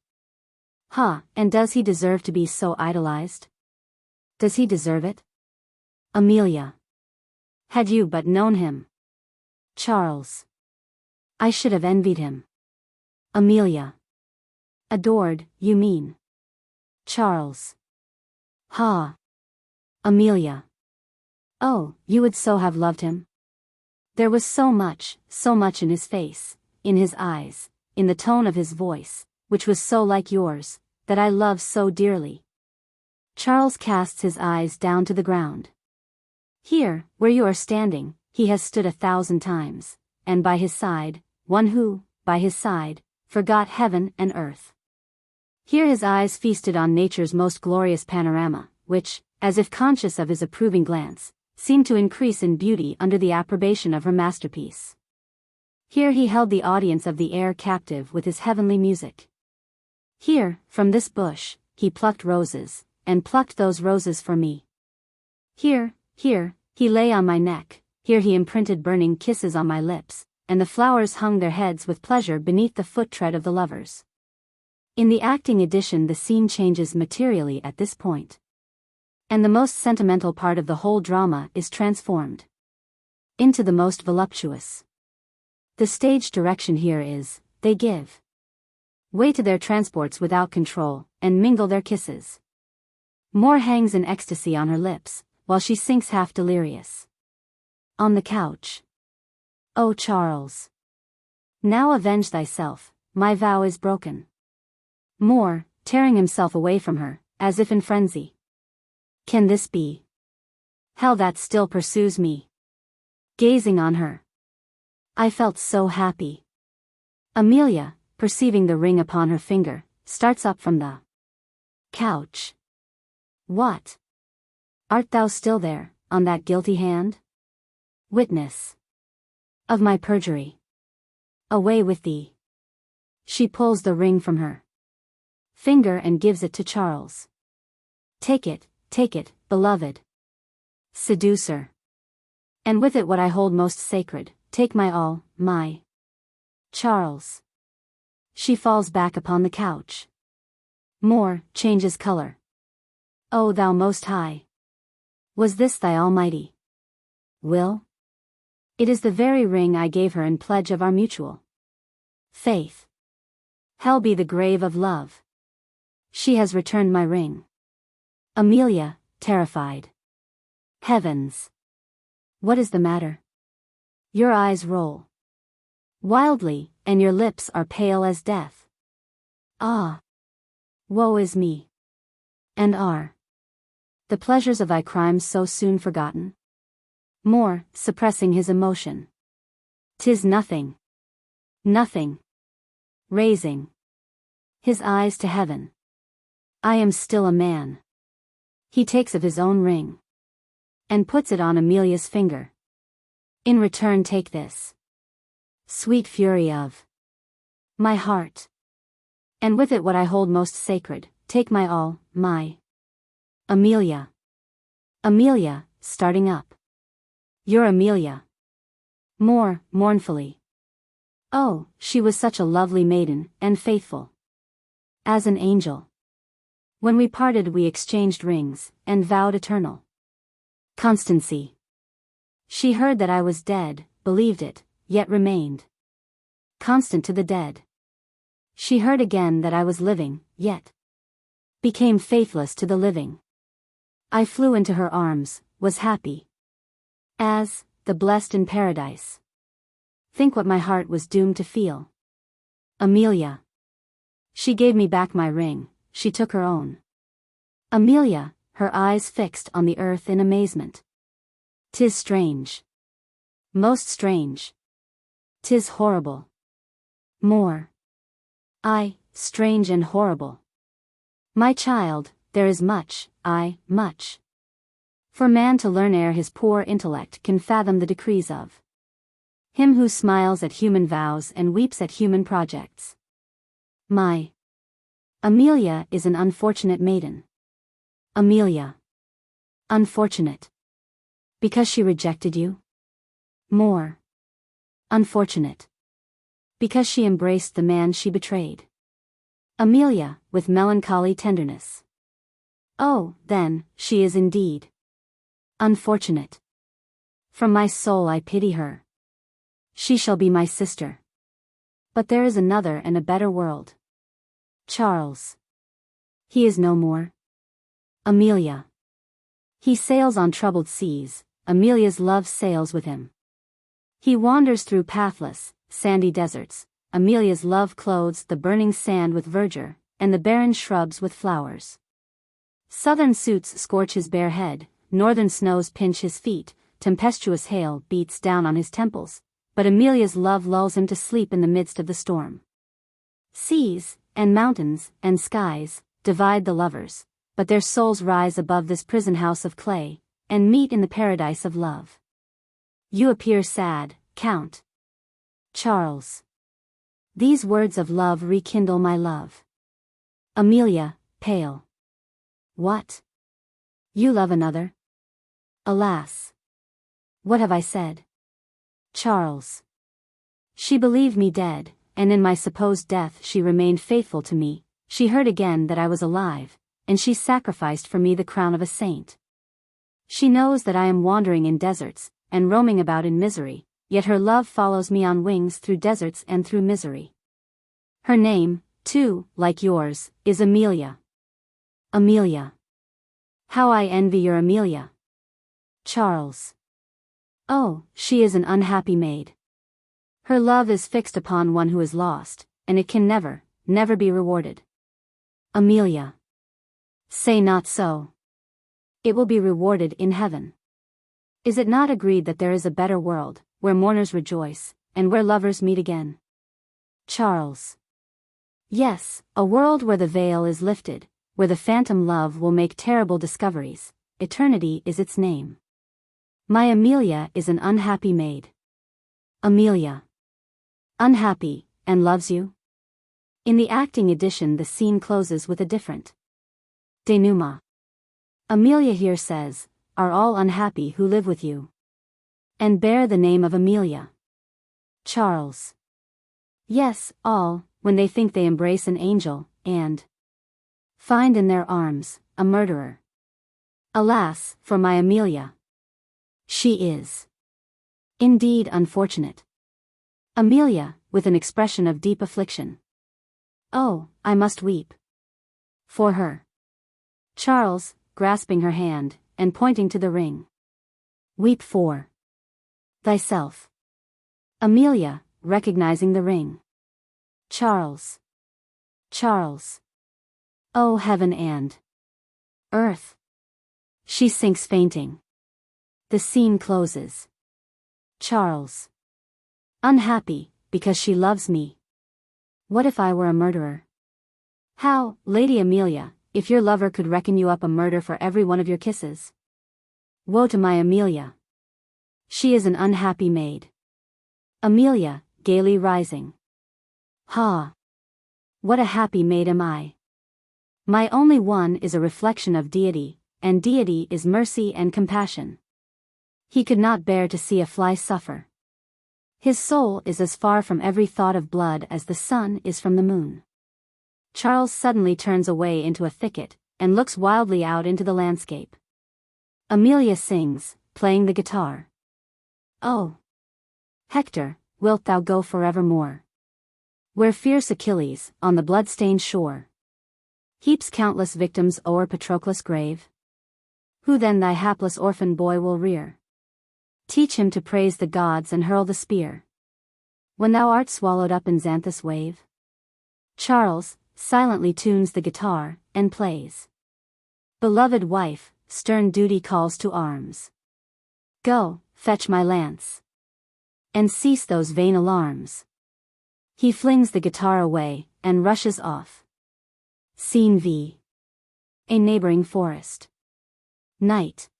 Ha, and does he deserve to be so idolized? Does he deserve it? Amelia. Had you but known him. Charles. I should have envied him. Amelia. Adored, you mean. Charles. Ha. Amelia. Oh, you would so have loved him? There was so much in his face, in his eyes, in the tone of his voice, which was so like yours, that I love so dearly. Charles casts his eyes down to the ground. Here, where you are standing, he has stood 1,000 times, and by his side, one who, by his side, forgot heaven and earth. Here his eyes feasted on nature's most glorious panorama, which, as if conscious of his approving glance, seemed to increase in beauty under the approbation of her masterpiece. Here he held the audience of the air captive with his heavenly music. Here, from this bush, he plucked roses, and plucked those roses for me. Here, he lay on my neck, here he imprinted burning kisses on my lips, and the flowers hung their heads with pleasure beneath the foot-tread of the lovers. In the acting edition the scene changes materially at this point. And the most sentimental part of the whole drama is transformed into the most voluptuous. The stage direction here is, they give way to their transports without control, and mingle their kisses. Moor hangs in ecstasy on her lips, while she sinks half delirious on the couch. O Charles! Now avenge thyself, my vow is broken. Moor, tearing himself away from her, as if in frenzy. Can this be hell that still pursues me? Gazing on her, I felt so happy. Amelia, perceiving the ring upon her finger, starts up from the couch. What? Art thou still there, on that guilty hand? Witness of my perjury. Away with thee. She pulls the ring from her finger and gives it to Charles. Take it, beloved seducer. And with it what I hold most sacred, take my all, my Charles. She falls back upon the couch. Moor changes color. O thou most high! Was this thy almighty will? It is the very ring I gave her in pledge of our mutual faith. Hell be the grave of love. She has returned my ring. Amelia, terrified. Heavens! What is the matter? Your eyes roll wildly, and your lips are pale as death. Ah! Woe is me! And are the pleasures of thy crimes so soon forgotten? Moor, suppressing his emotion. 'Tis nothing. Nothing. Raising his eyes to heaven. I am still a man. He takes of his own ring and puts it on Amelia's finger. In return take this, sweet fury of my heart. And with it what I hold most sacred, take my all, my Amelia. Amelia, starting up. You're Amelia. Moor, mournfully. Oh, she was such a lovely maiden, and faithful as an angel. When we parted we exchanged rings, and vowed eternal constancy. She heard that I was dead, believed it, yet remained constant to the dead. She heard again that I was living, yet became faithless to the living. I flew into her arms, was happy as the blessed in paradise. Think what my heart was doomed to feel. Amelia. She gave me back my ring, she took her own. Amelia, her eyes fixed on the earth in amazement. 'Tis strange. Most strange. 'Tis horrible. Moor. Aye, strange and horrible. My child, there is much, aye, much for man to learn ere his poor intellect can fathom the decrees of him who smiles at human vows and weeps at human projects. My Amelia is an unfortunate maiden. Amelia. Unfortunate. Because she rejected you? Moor. Unfortunate. Because she embraced the man she betrayed. Amelia, with melancholy tenderness. Oh, then, she is indeed unfortunate. From my soul I pity her. She shall be my sister. But there is another and a better world. Charles. He is no more. Amelia. He sails on troubled seas, Amelia's love sails with him. He wanders through pathless, sandy deserts, Amelia's love clothes the burning sand with verdure, and the barren shrubs with flowers. Southern suits scorch his bare head, northern snows pinch his feet, tempestuous hail beats down on his temples, but Amelia's love lulls him to sleep in the midst of the storm. Seas, and mountains, and skies, divide the lovers, but their souls rise above this prison house of clay, and meet in the paradise of love. You appear sad, Count. Charles. These words of love rekindle my love. Amelia, pale. What? You love another? Alas. What have I said? Charles. She believed me dead, and in my supposed death she remained faithful to me. She heard again that I was alive, and she sacrificed for me the crown of a saint. She knows that I am wandering in deserts, and roaming about in misery, yet her love follows me on wings through deserts and through misery. Her name, too, like yours, is Amelia. Amelia. How I envy your Amelia. Charles. Oh, she is an unhappy maid. Her love is fixed upon one who is lost, and it can never, never be rewarded. Amelia. Say not so. It will be rewarded in heaven. Is it not agreed that there is a better world, where mourners rejoice, and where lovers meet again? Charles. Yes, a world where the veil is lifted, where the phantom love will make terrible discoveries. Eternity is its name. My Amelia is an unhappy maid. Amelia. Unhappy, and loves you? In the acting edition the scene closes with a different denouement. Amelia here says, are all unhappy who live with you? And bear the name of Amelia. Charles. Yes, all, when they think they embrace an angel, and find in their arms a murderer. Alas, for my Amelia. She is indeed unfortunate. Amelia, with an expression of deep affliction. Oh, I must weep for her. Charles, grasping her hand, and pointing to the ring. Weep for thyself. Amelia, recognizing the ring. Charles. Charles. Oh heaven and earth. She sinks fainting. The scene closes. Charles. Unhappy, because she loves me. What if I were a murderer? How, Lady Amelia, if your lover could reckon you up a murder for every one of your kisses? Woe to my Amelia. She is an unhappy maid. Amelia, gaily rising. Ha! What a happy maid am I. My only one is a reflection of deity, and deity is mercy and compassion. He could not bear to see a fly suffer. His soul is as far from every thought of blood as the sun is from the moon. Charles suddenly turns away into a thicket, and looks wildly out into the landscape. Amelia sings, playing the guitar. Oh! Hector, wilt thou go forevermore? Where fierce Achilles, on the blood-stained shore, heaps countless victims o'er Patroclus' grave? Who then thy hapless orphan boy will rear? Teach him to praise the gods and hurl the spear, when thou art swallowed up in Xanthus' wave? Charles silently tunes the guitar, and plays. Beloved wife, stern duty calls to arms. Go, fetch my lance, and cease those vain alarms. He flings the guitar away, and rushes off. Scene V. A neighboring forest. Night.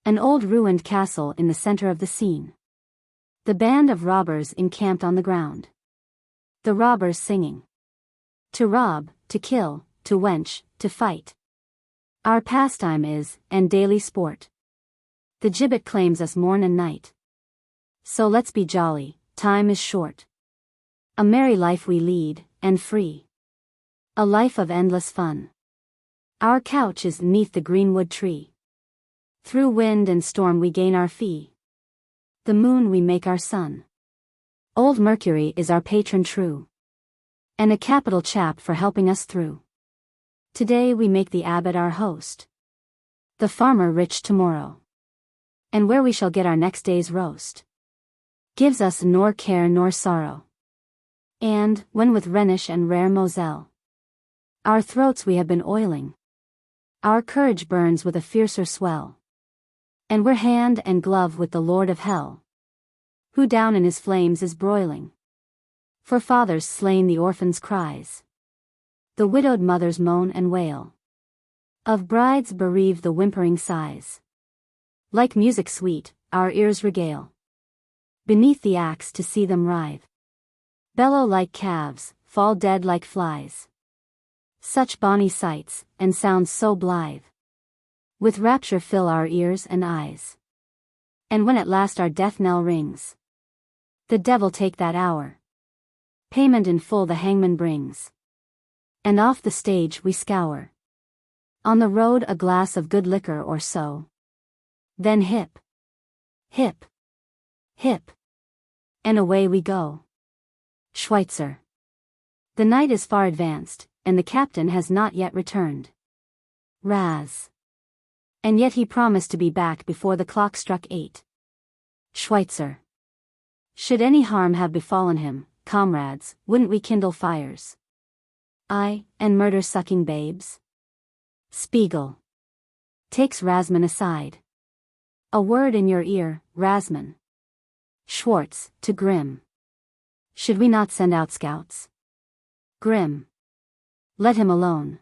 An old ruined castle in the center of the scene. The band of robbers encamped on the ground. The robbers singing. To rob, to kill, to wench, to fight. Our pastime is, and daily sport. The gibbet claims us morn and night. So let's be jolly, time is short. A merry life we lead, and free. A life of endless fun. Our couch is 'neath the greenwood tree. Through wind and storm we gain our fee. The moon we make our sun. Old Mercury is our patron true, and a capital chap for helping us through. Today we make the abbot our host, the farmer rich tomorrow, and where we shall get our next day's roast. Gives us nor care nor sorrow. And, when with Rhenish and rare Moselle, our throats we have been oiling, our courage burns with a fiercer swell, and we're hand and glove with the Lord of Hell, who down in his flames is broiling. For fathers slain the orphans' cries, the widowed mothers moan and wail, of brides bereaved the whimpering sighs. Like music sweet, our ears regale, beneath the axe to see them writhe, bellow like calves, fall dead like flies. Such bonny sights, and sounds so blithe, with rapture fill our ears and eyes. And when at last our death knell rings, the devil take that hour, payment in full the hangman brings, and off the stage we scour. On the road a glass of good liquor or so, then hip, hip, hip, and away we go. Schweitzer. The night is far advanced, and the captain has not yet returned. Raz. And yet he promised to be back before the clock struck 8. Schweitzer. Should any harm have befallen him, comrades, wouldn't we kindle fires? Aye, and murder sucking babes? Spiegel. Takes Rasman aside. A word in your ear, Rasman. Schwartz, to Grimm. Should we not send out scouts? Grimm. Let him alone.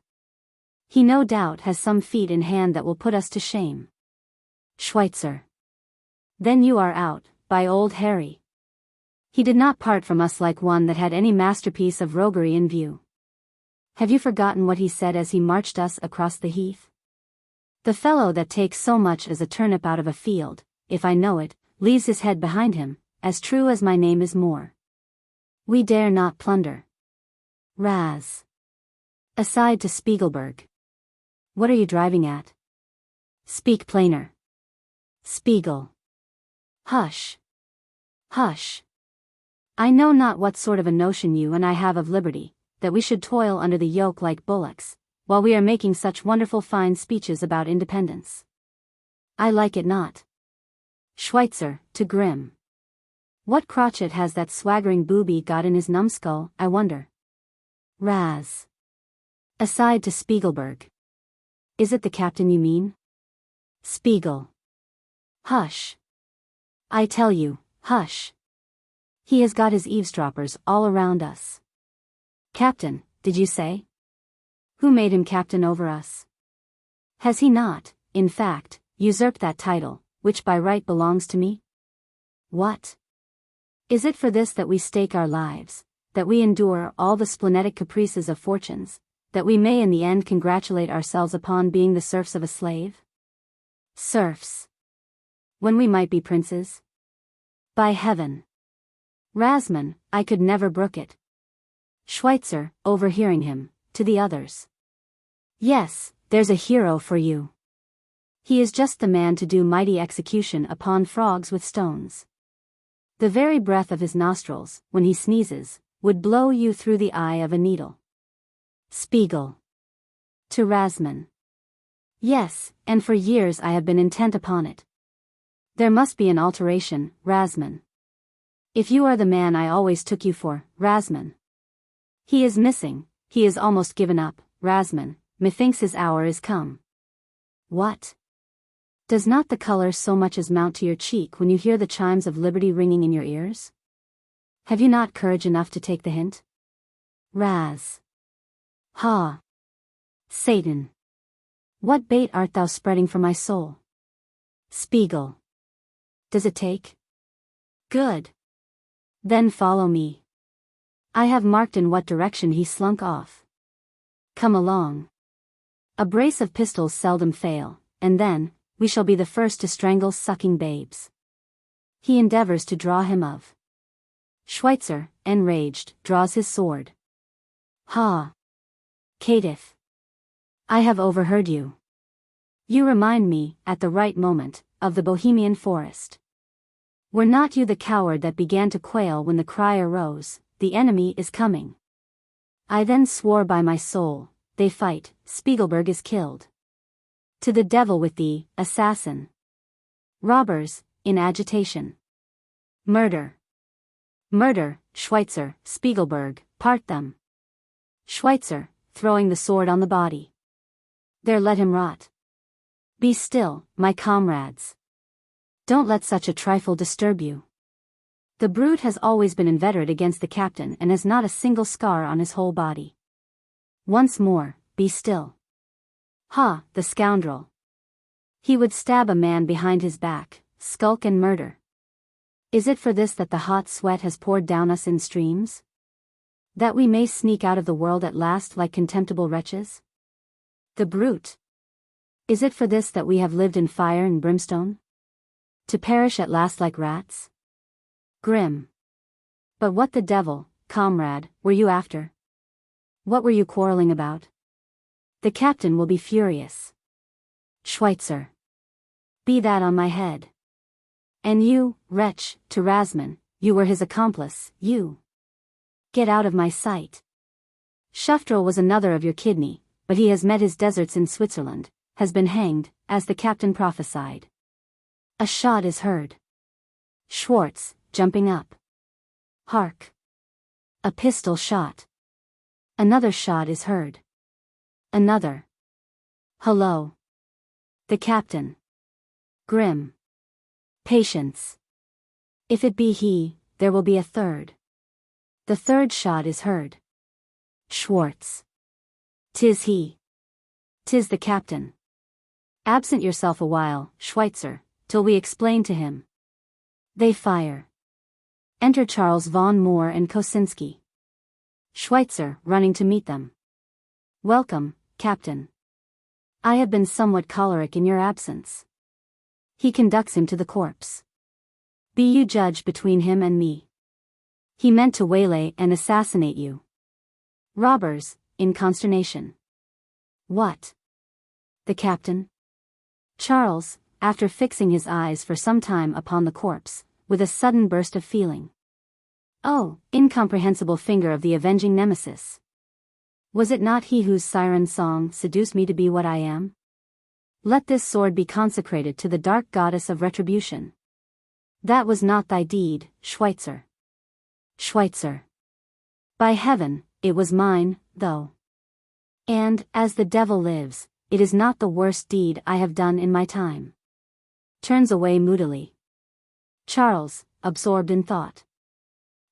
He no doubt has some feat in hand that will put us to shame. Schweitzer. Then you are out, by old Harry. He did not part from us like one that had any masterpiece of roguery in view. Have you forgotten what he said as he marched us across the heath? The fellow that takes so much as a turnip out of a field, if I know it, leaves his head behind him, as true as my name is Moor. We dare not plunder. Raz. Aside to Spiegelberg. What are you driving at? Speak plainer. Spiegel. Hush. Hush. I know not what sort of a notion you and I have of liberty, that we should toil under the yoke like bullocks, while we are making such wonderful fine speeches about independence. I like it not. Schweitzer, to Grimm. What crotchet has that swaggering booby got in his numbskull, I wonder? Raz. Aside to Spiegelberg. Is it the captain you mean? Spiegel. Hush. I tell you, hush. He has got his eavesdroppers all around us. Captain, did you say? Who made him captain over us? Has he not, in fact, usurped that title, which by right belongs to me? What? Is it for this that we stake our lives, that we endure all the splenetic caprices of fortunes, that we may in the end congratulate ourselves upon being the serfs of a slave? Serfs. When we might be princes? By heaven. Rasman, I could never brook it. Schweitzer, overhearing him, to the others. Yes, there's a hero for you. He is just the man to do mighty execution upon frogs with stones. The very breath of his nostrils, when he sneezes, would blow you through the eye of a needle. Spiegel. To Rasman. Yes, and for years I have been intent upon it. There must be an alteration, Rasman. If you are the man I always took you for, Rasman. He is missing, he is almost given up, Rasman, methinks his hour is come. What? Does not the color so much as mount to your cheek when you hear the chimes of liberty ringing in your ears? Have you not courage enough to take the hint? Raz. Ha! Satan! What bait art thou spreading for my soul? Spiegel. Does it take? Good. Then follow me. I have marked in what direction he slunk off. Come along. A brace of pistols seldom fail, and then, we shall be the first to strangle sucking babes. He endeavors to draw him of. Schweitzer, enraged, draws his sword. Ha! Caitiff. I have overheard you. You remind me, at the right moment, of the Bohemian forest. Were not you the coward that began to quail when the cry arose, the enemy is coming? I then swore by my soul, they fight, Spiegelberg is killed. To the devil with thee, assassin. Robbers, in agitation. Murder. Murder, Schweitzer, Spiegelberg, part them. Schweitzer, throwing the sword on the body. There let him rot. Be still, my comrades. Don't let such a trifle disturb you. The brute has always been inveterate against the captain and has not a single scar on his whole body. Once more, be still. Ha, the scoundrel. He would stab a man behind his back, skulk and murder. Is it for this that the hot sweat has poured down us in streams? That we may sneak out of the world at last like contemptible wretches? The brute. Is it for this that we have lived in fire and brimstone? To perish at last like rats? Grim. But what the devil, comrade, were you after? What were you quarreling about? The captain will be furious. Schweitzer. Be that on my head. And you, wretch, to Rasman, you were his accomplice, you. Get out of my sight. Schuftrell was another of your kidney, but he has met his deserts in Switzerland, has been hanged, as the captain prophesied. A shot is heard. Schwartz, jumping up. Hark! A pistol shot. Another shot is heard. Another. Hullo! The captain. Grim. Patience. If it be he, there will be a third. The third shot is heard. Schwartz. 'Tis he. 'Tis the captain. Absent yourself a while, Schweitzer, till we explain to him. They fire. Enter Charles von Moor and Kosinski. Schweitzer, running to meet them. Welcome, Captain. I have been somewhat choleric in your absence. He conducts him to the corpse. Be you judge between him and me. He meant to waylay and assassinate you. Robbers, in consternation. What? The captain? Charles, after fixing his eyes for some time upon the corpse, with a sudden burst of feeling. Oh, incomprehensible finger of the avenging nemesis! Was it not he whose siren song seduced me to be what I am? Let this sword be consecrated to the dark goddess of retribution. That was not thy deed, Schweitzer. Schweitzer. By heaven, it was mine, though. And, as the devil lives, it is not the worst deed I have done in my time. Turns away moodily. Charles, absorbed in thought.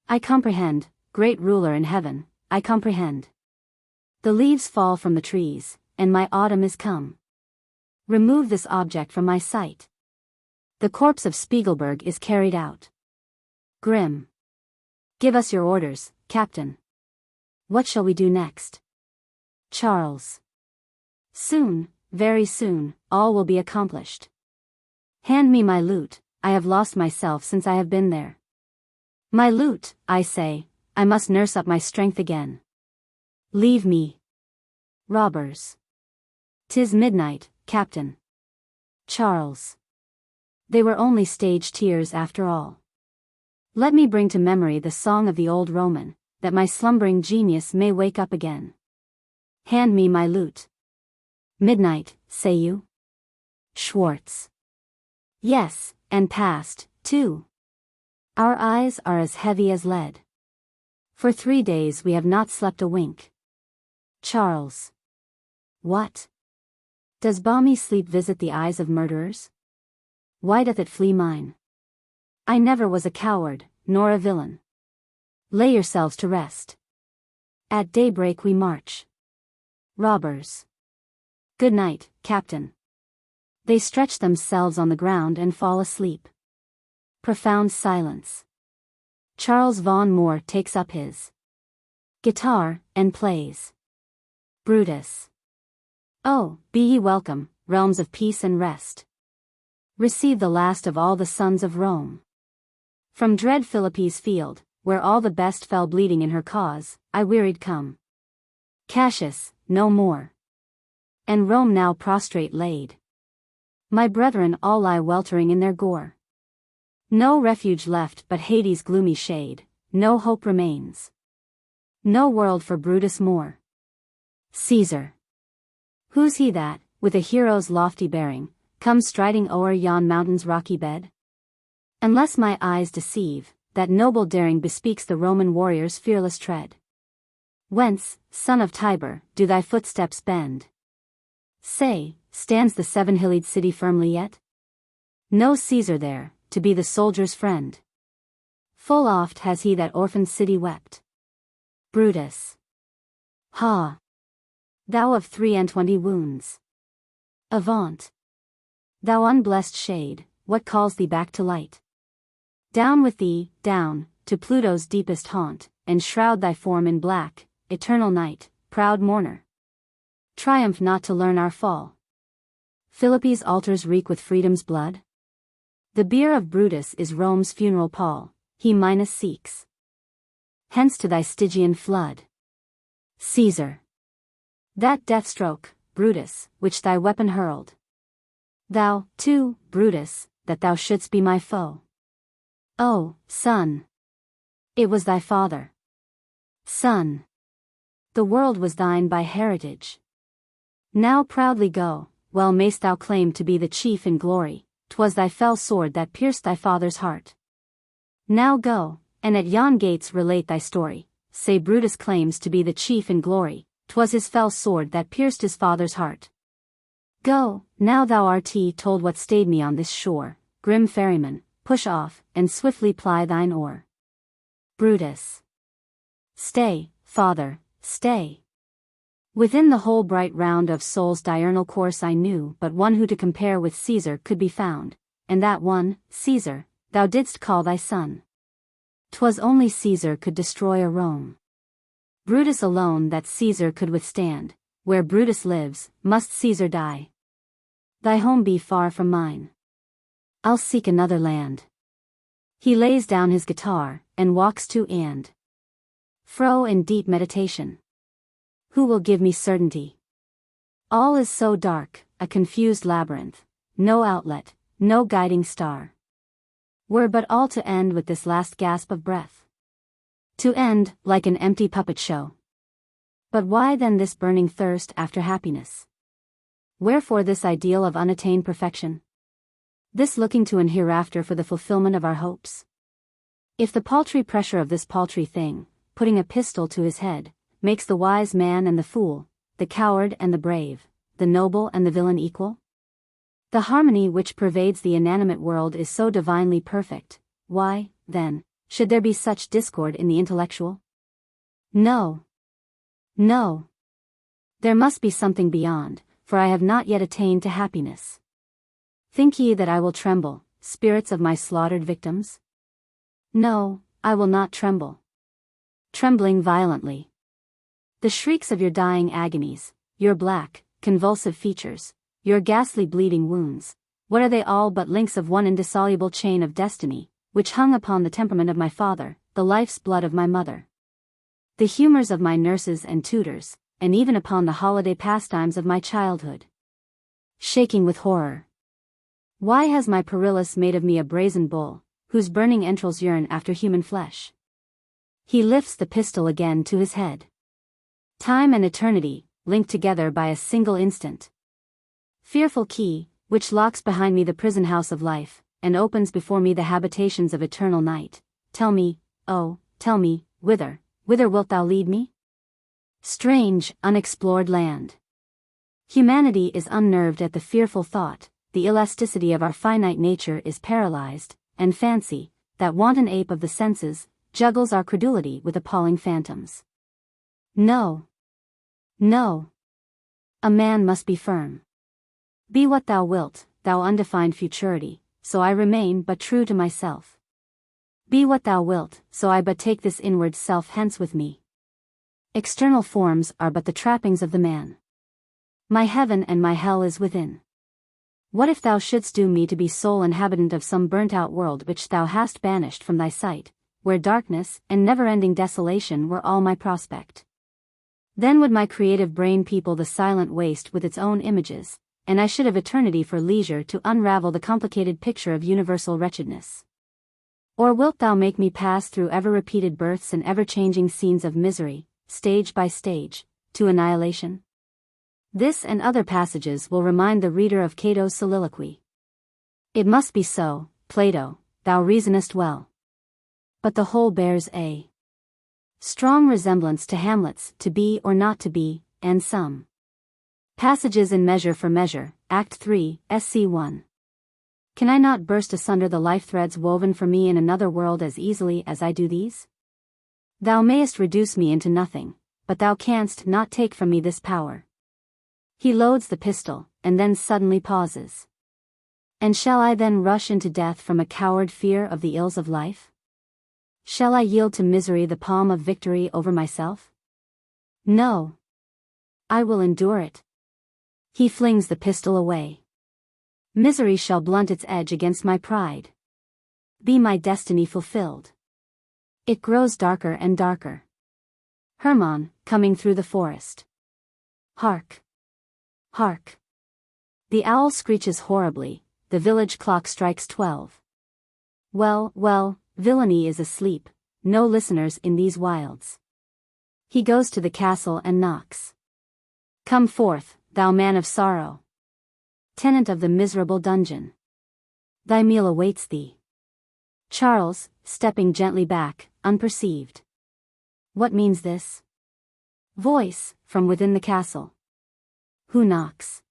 I comprehend, great ruler in heaven, I comprehend. The leaves fall from the trees, and my autumn is come. Remove this object from my sight. The corpse of Spiegelberg is carried out. Grim. Give us your orders, Captain. What shall we do next? Charles. Soon, very soon, all will be accomplished. Hand me my lute, I have lost myself since I have been there. My lute, I say, I must nurse up my strength again. Leave me. Robbers. 'Tis midnight, Captain. Charles. They were only stage tears after all. Let me bring to memory the song of the old Roman, that my slumbering genius may wake up again. Hand me my lute. Midnight, say you? Schwartz. Yes, and past, too. Our eyes are as heavy as lead. For 3 days we have not slept a wink. Charles. What? Does balmy sleep visit the eyes of murderers? Why doth it flee mine? I never was a coward, nor a villain. Lay yourselves to rest. At daybreak we march. Robbers. Good night, Captain. They stretch themselves on the ground and fall asleep. Profound silence. Charles von Moor takes up his guitar, and plays. Brutus. Oh, be ye welcome, realms of peace and rest. Receive the last of all the sons of Rome. From dread Philippi's field, where all the best fell bleeding in her cause, I wearied come. Cassius, no more. And Rome now prostrate laid. My brethren all lie weltering in their gore. No refuge left but Hades' gloomy shade, no hope remains. No world for Brutus more. Caesar. Who's he that, with a hero's lofty bearing, comes striding o'er yon mountain's rocky bed? Unless my eyes deceive, that noble daring bespeaks the Roman warrior's fearless tread. Whence, son of Tiber, do thy footsteps bend? Say, stands the seven-hilled city firmly yet? No Caesar there, to be the soldier's friend. Full oft has he that orphaned city wept. Brutus. Ha! Thou of 23 wounds. Avaunt! Thou unblessed shade, what calls thee back to light? Down with thee, down, to Pluto's deepest haunt, and shroud thy form in black, eternal night, proud mourner. Triumph not to learn our fall. Philippi's altars reek with freedom's blood. The bier of Brutus is Rome's funeral pall, he Minos seeks. Hence to thy Stygian flood. Caesar. That death stroke, Brutus, which thy weapon hurled. Thou, too, Brutus, that thou shouldst be my foe. Oh, son! It was thy father. Son! The world was thine by heritage. Now proudly go, well mayst thou claim to be the chief in glory, 'twas thy fell sword that pierced thy father's heart. Now go, and at yon gates relate thy story, say Brutus claims to be the chief in glory, 'twas his fell sword that pierced his father's heart. Go, now thou art told what stayed me on this shore, grim ferryman, push off, and swiftly ply thine oar. Brutus. Stay, father, stay. Within the whole bright round of soul's diurnal course I knew but one who to compare with Caesar could be found, and that one, Caesar, thou didst call thy son. 'Twas only Caesar could destroy a Rome. Brutus alone that Caesar could withstand, where Brutus lives, must Caesar die. Thy home be far from mine. I'll seek another land. He lays down his guitar, and walks to and fro in deep meditation. Who will give me certainty? All is so dark, a confused labyrinth, no outlet, no guiding star. Were but all to end with this last gasp of breath. To end, like an empty puppet show. But why then this burning thirst after happiness? Wherefore this ideal of unattained perfection? This looking to an hereafter for the fulfillment of our hopes? If the paltry pressure of this paltry thing, putting a pistol to his head, makes the wise man and the fool, the coward and the brave, the noble and the villain equal? The harmony which pervades the inanimate world is so divinely perfect, why, then, should there be such discord in the intellectual? No. No. There must be something beyond, for I have not yet attained to happiness. Think ye that I will tremble, spirits of my slaughtered victims? No, I will not tremble. Trembling violently. The shrieks of your dying agonies, your black, convulsive features, your ghastly bleeding wounds, what are they all but links of one indissoluble chain of destiny, which hung upon the temperament of my father, the life's blood of my mother, the humors of my nurses and tutors, and even upon the holiday pastimes of my childhood? Shaking with horror. Why has my Perillus made of me a brazen bull, whose burning entrails yearn after human flesh? He lifts the pistol again to his head. Time and eternity, linked together by a single instant. Fearful key, which locks behind me the prison house of life, and opens before me the habitations of eternal night. Tell me, oh, tell me, whither wilt thou lead me? Strange, unexplored land. Humanity is unnerved at the fearful thought, the elasticity of our finite nature is paralyzed, and fancy, that wanton ape of the senses, juggles our credulity with appalling phantoms. No. No. A man must be firm. Be what thou wilt, thou undefined futurity, so I remain but true to myself. Be what thou wilt, so I but take this inward self hence with me. External forms are but the trappings of the man. My heaven and my hell is within. What if thou shouldst doom me to be sole inhabitant of some burnt-out world which thou hast banished from thy sight, where darkness and never-ending desolation were all my prospect? Then would my creative brain people the silent waste with its own images, and I should have eternity for leisure to unravel the complicated picture of universal wretchedness. Or wilt thou make me pass through ever-repeated births and ever-changing scenes of misery, stage by stage, to annihilation? This and other passages will remind the reader of Cato's soliloquy. It must be so, Plato, thou reasonest well. But the whole bears a strong resemblance to Hamlet's to be or not to be, and some passages in Measure for Measure, Act 3, Sc. 1. Can I not burst asunder the life threads woven for me in another world as easily as I do these? Thou mayest reduce me into nothing, but thou canst not take from me this power. He loads the pistol, and then suddenly pauses. And shall I then rush into death from a coward fear of the ills of life? Shall I yield to misery the palm of victory over myself? No. I will endure it. He flings the pistol away. Misery shall blunt its edge against my pride. Be my destiny fulfilled. It grows darker and darker. Hermann, coming through the forest. Hark! Hark! The owl screeches horribly, the village clock strikes 12. Well, well, villainy is asleep, no listeners in these wilds. He goes to the castle and knocks. Come forth, thou man of sorrow. Tenant of the miserable dungeon. Thy meal awaits thee. Charles, stepping gently back, unperceived. What means this? Voice, from within the castle. Who knocks?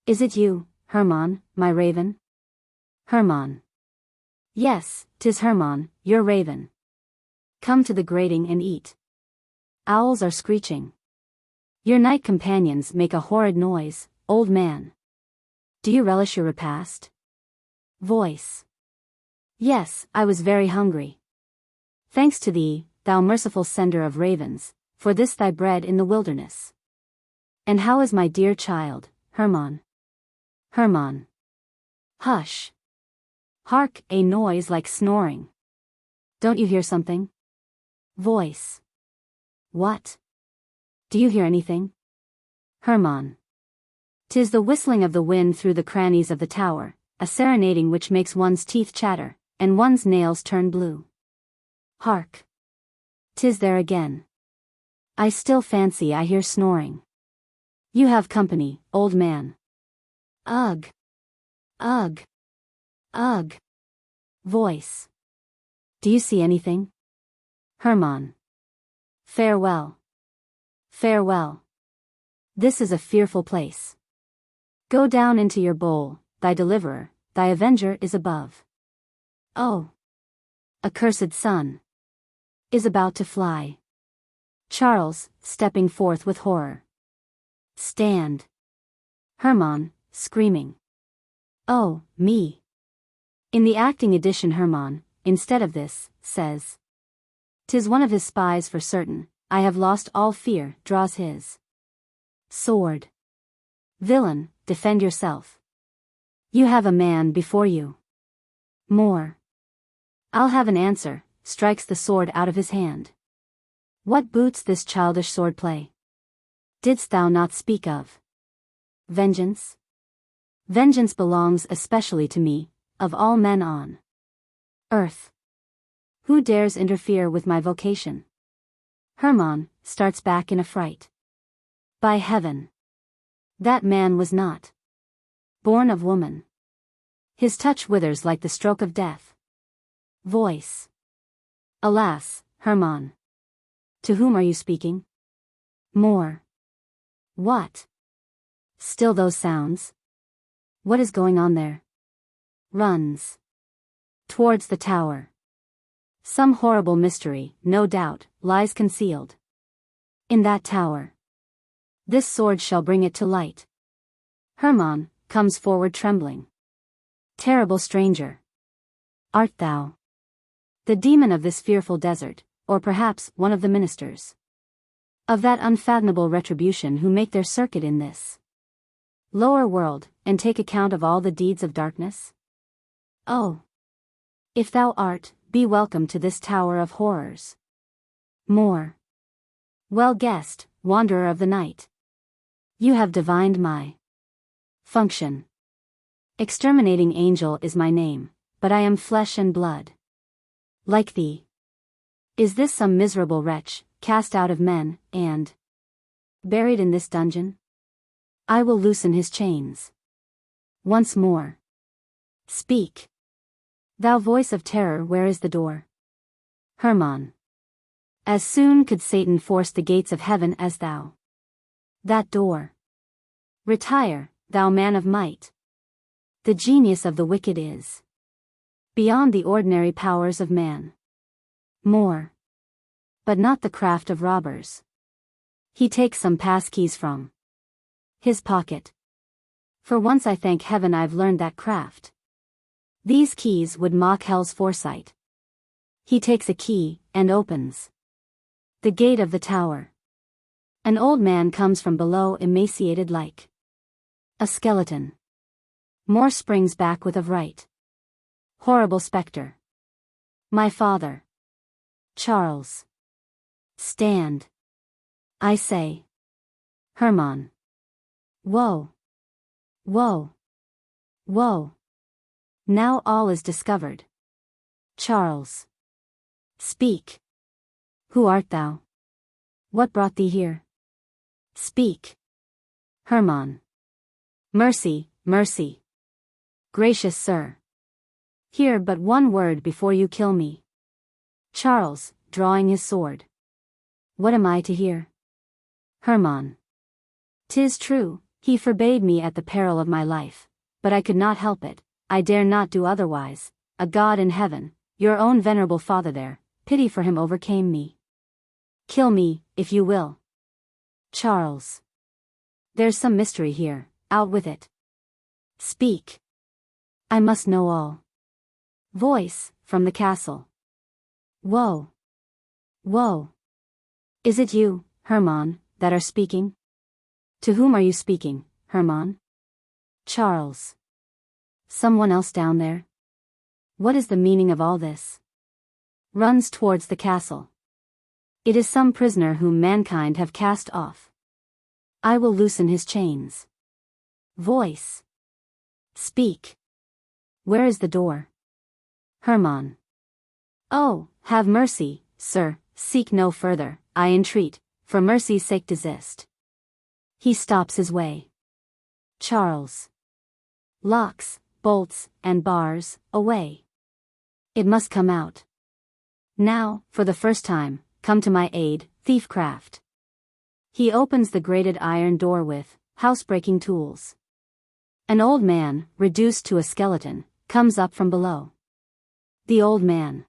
Is it you, Hermann, my raven? Hermann. Yes, 'tis Hermann, your raven. Come to the grating and eat. Owls are screeching. Your night companions make a horrid noise, old man. Do you relish your repast? Voice. Yes, I was very hungry. Thanks to thee, thou merciful sender of ravens, for this thy bread in the wilderness. And how is my dear child, Hermann? Hermann. Hush. Hark, a noise like snoring. Don't you hear something? Voice. What? Do you hear anything? Hermann. 'Tis the whistling of the wind through the crannies of the tower, a serenading which makes one's teeth chatter, and one's nails turn blue. Hark! 'Tis there again. I still fancy I hear snoring. You have company, old man. Ugh! Ugh! Ugh! Voice. Do you see anything? Hermann. Farewell. Farewell. This is a fearful place. Go down into your bowl, thy deliverer, thy avenger is above. Oh! Accursed sun. Is about to fly. Charles, stepping forth with horror. Stand. Hermann, screaming. Oh, me. In the acting edition Hermann, instead of this, says. 'Tis one of his spies for certain, I have lost all fear, draws his sword. Villain, defend yourself. You have a man before you. Moor. I'll have an answer, strikes the sword out of his hand. What boots this childish swordplay? Didst thou not speak of vengeance? Vengeance belongs especially to me, of all men on earth. Who dares interfere with my vocation? Hermann starts back in a fright. By heaven! That man was not born of woman. His touch withers like the stroke of death. Voice. Alas, Hermann. To whom are you speaking? Moor. What? Still those sounds? What is going on there? Runs towards the tower. Some horrible mystery, no doubt, lies concealed in that tower. This sword shall bring it to light. Hermann comes forward trembling. Terrible stranger. Art thou the demon of this fearful desert, or perhaps one of the ministers of that unfathomable retribution who make their circuit in this lower world, and take account of all the deeds of darkness? Oh! If thou art, be welcome to this tower of horrors. Moor. Well guessed, wanderer of the night. You have divined my function. Exterminating angel is my name, but I am flesh and blood. Like thee. Is this some miserable wretch, cast out of men, and buried in this dungeon? I will loosen his chains. Once more. Speak. Thou voice of terror, where is the door? Hermann. As soon could Satan force the gates of heaven as thou. That door. Retire, thou man of might. The genius of the wicked is beyond the ordinary powers of man. More. But not the craft of robbers. He takes some pass-keys from his pocket. For once I thank heaven I've learned that craft. These keys would mock hell's foresight. He takes a key, and opens the gate of the tower. An old man comes from below, emaciated like a skeleton. Moor springs back with of right. Horrible spectre. My father. Charles. Stand. I say. Hermann. Woe. Woe. Woe. Now all is discovered. Charles. Speak. Who art thou? What brought thee here? Speak. Hermann. Mercy, mercy. Gracious sir. Hear but one word before you kill me. Charles, drawing his sword. What am I to hear? Hermann. 'Tis true, he forbade me at the peril of my life, but I could not help it, I dare not do otherwise. A God in heaven, your own venerable father there, pity for him overcame me. Kill me, if you will. Charles. There's some mystery here, out with it. Speak. I must know all. Voice, from the castle. Woe. Woe. Is it you, Hermann, that are speaking? To whom are you speaking, Hermann? Charles. Someone else down there? What is the meaning of all this? Runs towards the castle. It is some prisoner whom mankind have cast off. I will loosen his chains. Voice. Speak. Where is the door? Hermann. Oh, have mercy, sir, seek no further, I entreat, for mercy's sake desist. He stops his way. Charles. Locks, bolts, and bars, away. It must come out. Now, for the first time, come to my aid, thiefcraft. He opens the grated iron door with housebreaking tools. An old man, reduced to a skeleton, comes up from below. The old man.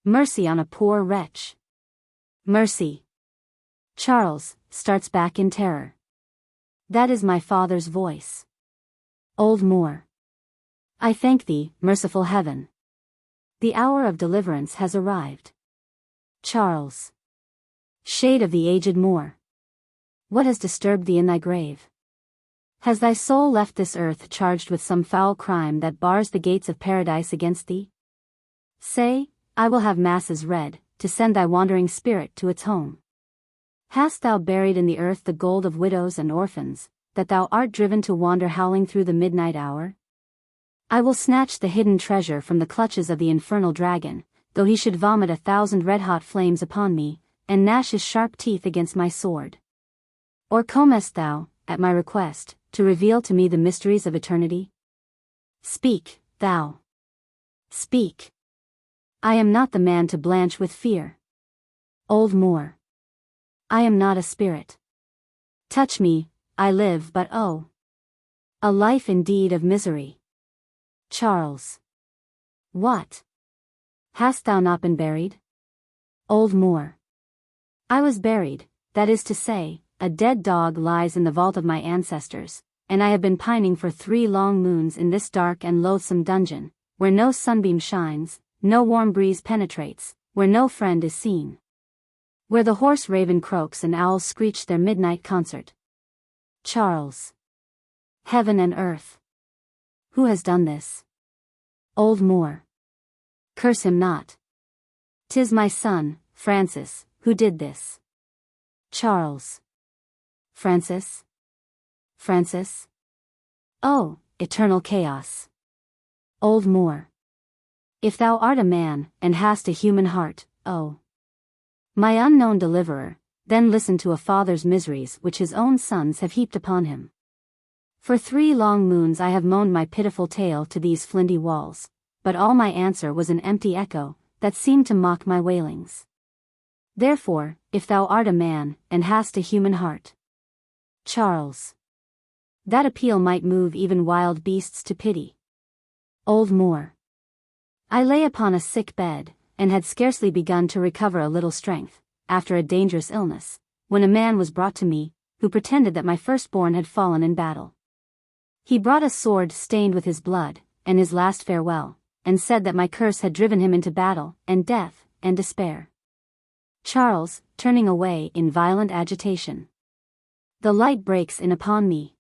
Mercy on a poor wretch. Mercy. Charles starts back in terror. That is my father's voice. Old Moor. I thank thee, merciful heaven. The hour of deliverance has arrived. Charles. Shade of the aged Moor. What has disturbed thee in thy grave? Has thy soul left this earth charged with some foul crime that bars the gates of paradise against thee? Say, I will have masses read, to send thy wandering spirit to its home. Hast thou buried in the earth the gold of widows and orphans, that thou art driven to wander howling through the midnight hour? I will snatch the hidden treasure from the clutches of the infernal dragon, though he should vomit 1,000 red-hot flames upon me, and gnash his sharp teeth against my sword. Or comest thou, at my request, to reveal to me the mysteries of eternity? Speak, thou. Speak. I am not the man to blanch with fear. Old Moor. I am not a spirit. Touch me, I live, but oh, a life indeed of misery. Charles. What? Hast thou not been buried? Old Moor. I was buried, that is to say, a dead dog lies in the vault of my ancestors, and I have been pining for 3 long moons in this dark and loathsome dungeon, where no sunbeam shines, no warm breeze penetrates, where no friend is seen. Where the hoarse raven croaks and owls screech their midnight concert. Charles. Heaven and earth. Who has done this? Old Moor. Curse him not. 'Tis my son, Francis, who did this. Charles. Francis? Francis? Oh, eternal chaos. Old Moor. If thou art a man, and hast a human heart, O my unknown deliverer, then listen to a father's miseries which his own sons have heaped upon him. For 3 long moons I have moaned my pitiful tale to these flinty walls, but all my answer was an empty echo, that seemed to mock my wailings. Therefore, if thou art a man, and hast a human heart, Charles, that appeal might move even wild beasts to pity. Old Moor. I lay upon a sick bed, and had scarcely begun to recover a little strength, after a dangerous illness, when a man was brought to me, who pretended that my firstborn had fallen in battle. He brought a sword stained with his blood, and his last farewell, and said that my curse had driven him into battle, and death, and despair. Charles, turning away in violent agitation. The light breaks in upon me.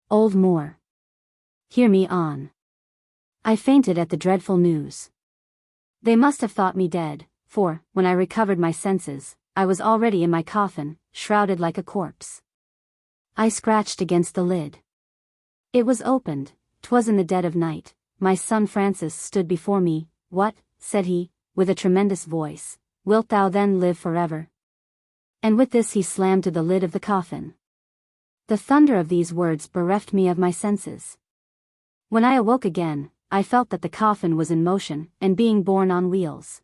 Old Moor. Hear me on. I fainted at the dreadful news. They must have thought me dead, for, when I recovered my senses, I was already in my coffin, shrouded like a corpse. I scratched against the lid. It was opened. 'Twas in the dead of night. My son Francis stood before me. What, said he, with a tremendous voice, wilt thou then live forever? And with this he slammed to the lid of the coffin. The thunder of these words bereft me of my senses. When I awoke again, I felt that the coffin was in motion, and being borne on wheels.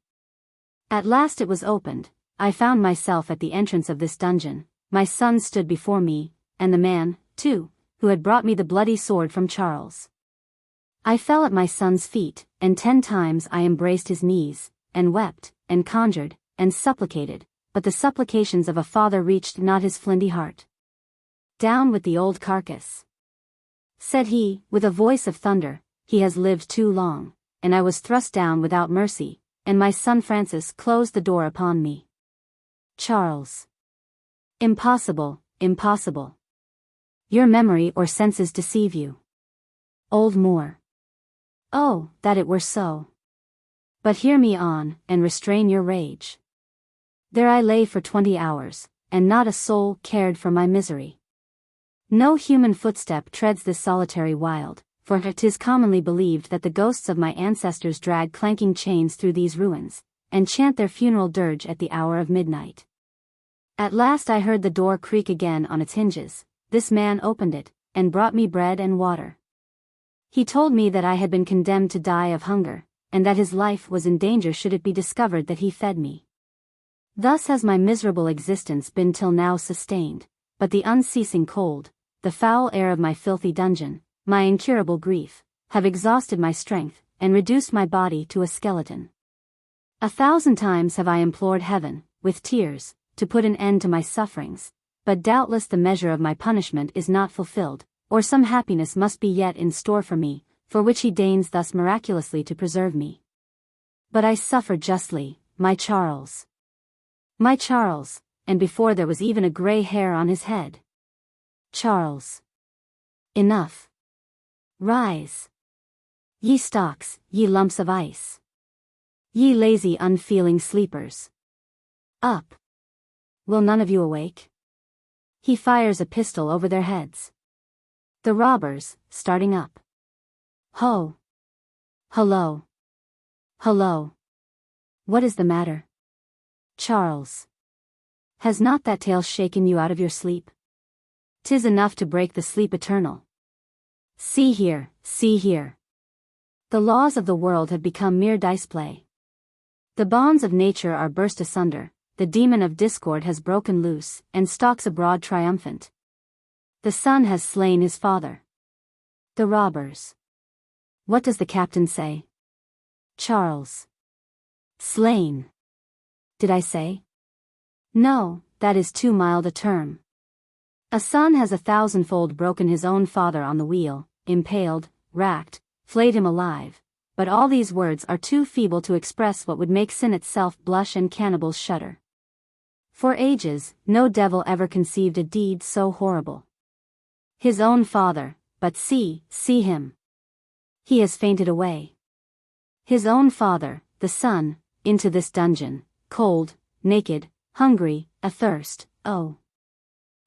At last it was opened. I found myself at the entrance of this dungeon. My son stood before me, and the man, too, who had brought me the bloody sword from Charles. I fell at my son's feet, and 10 times I embraced his knees, and wept, and conjured, and supplicated, but the supplications of a father reached not his flinty heart. Down with the old carcass, said he, with a voice of thunder. He has lived too long, and I was thrust down without mercy, and my son Francis closed the door upon me. Charles. Impossible, impossible. Your memory or senses deceive you. Old Moor. Oh, that it were so. But hear me on, and restrain your rage. There I lay for 20 hours, and not a soul cared for my misery. No human footstep treads this solitary wild, for it is commonly believed that the ghosts of my ancestors drag clanking chains through these ruins, and chant their funeral dirge at the hour of midnight. At last I heard the door creak again on its hinges. This man opened it, and brought me bread and water. He told me that I had been condemned to die of hunger, and that his life was in danger should it be discovered that he fed me. Thus has my miserable existence been till now sustained, but the unceasing cold, the foul air of my filthy dungeon, my incurable grief, have exhausted my strength, and reduced my body to a skeleton. 1,000 times have I implored heaven, with tears, to put an end to my sufferings, but doubtless the measure of my punishment is not fulfilled, or some happiness must be yet in store for me, for which he deigns thus miraculously to preserve me. But I suffer justly, my Charles. My Charles, and before there was even a grey hair on his head. Charles. Enough. Rise. Ye stocks, ye lumps of ice. Ye lazy unfeeling sleepers. Up. Will none of you awake? He fires a pistol over their heads. The robbers, starting up. Ho! Hullo! Hullo! What is the matter? Charles. Has not that tale shaken you out of your sleep? 'Tis enough to break the sleep eternal. See here, see here. The laws of the world have become mere dice play. The bonds of nature are burst asunder, the demon of discord has broken loose, and stalks abroad triumphant. The son has slain his father. The robbers. What does the captain say? Charles. Slain. Did I say? No, that is too mild a term. A son has 1,000-fold broken his own father on the wheel, impaled, racked, flayed him alive, but all these words are too feeble to express what would make sin itself blush and cannibals shudder. For ages, no devil ever conceived a deed so horrible. His own father, but see him. He has fainted away. His own father, the son, into this dungeon, cold, naked, hungry, athirst, oh.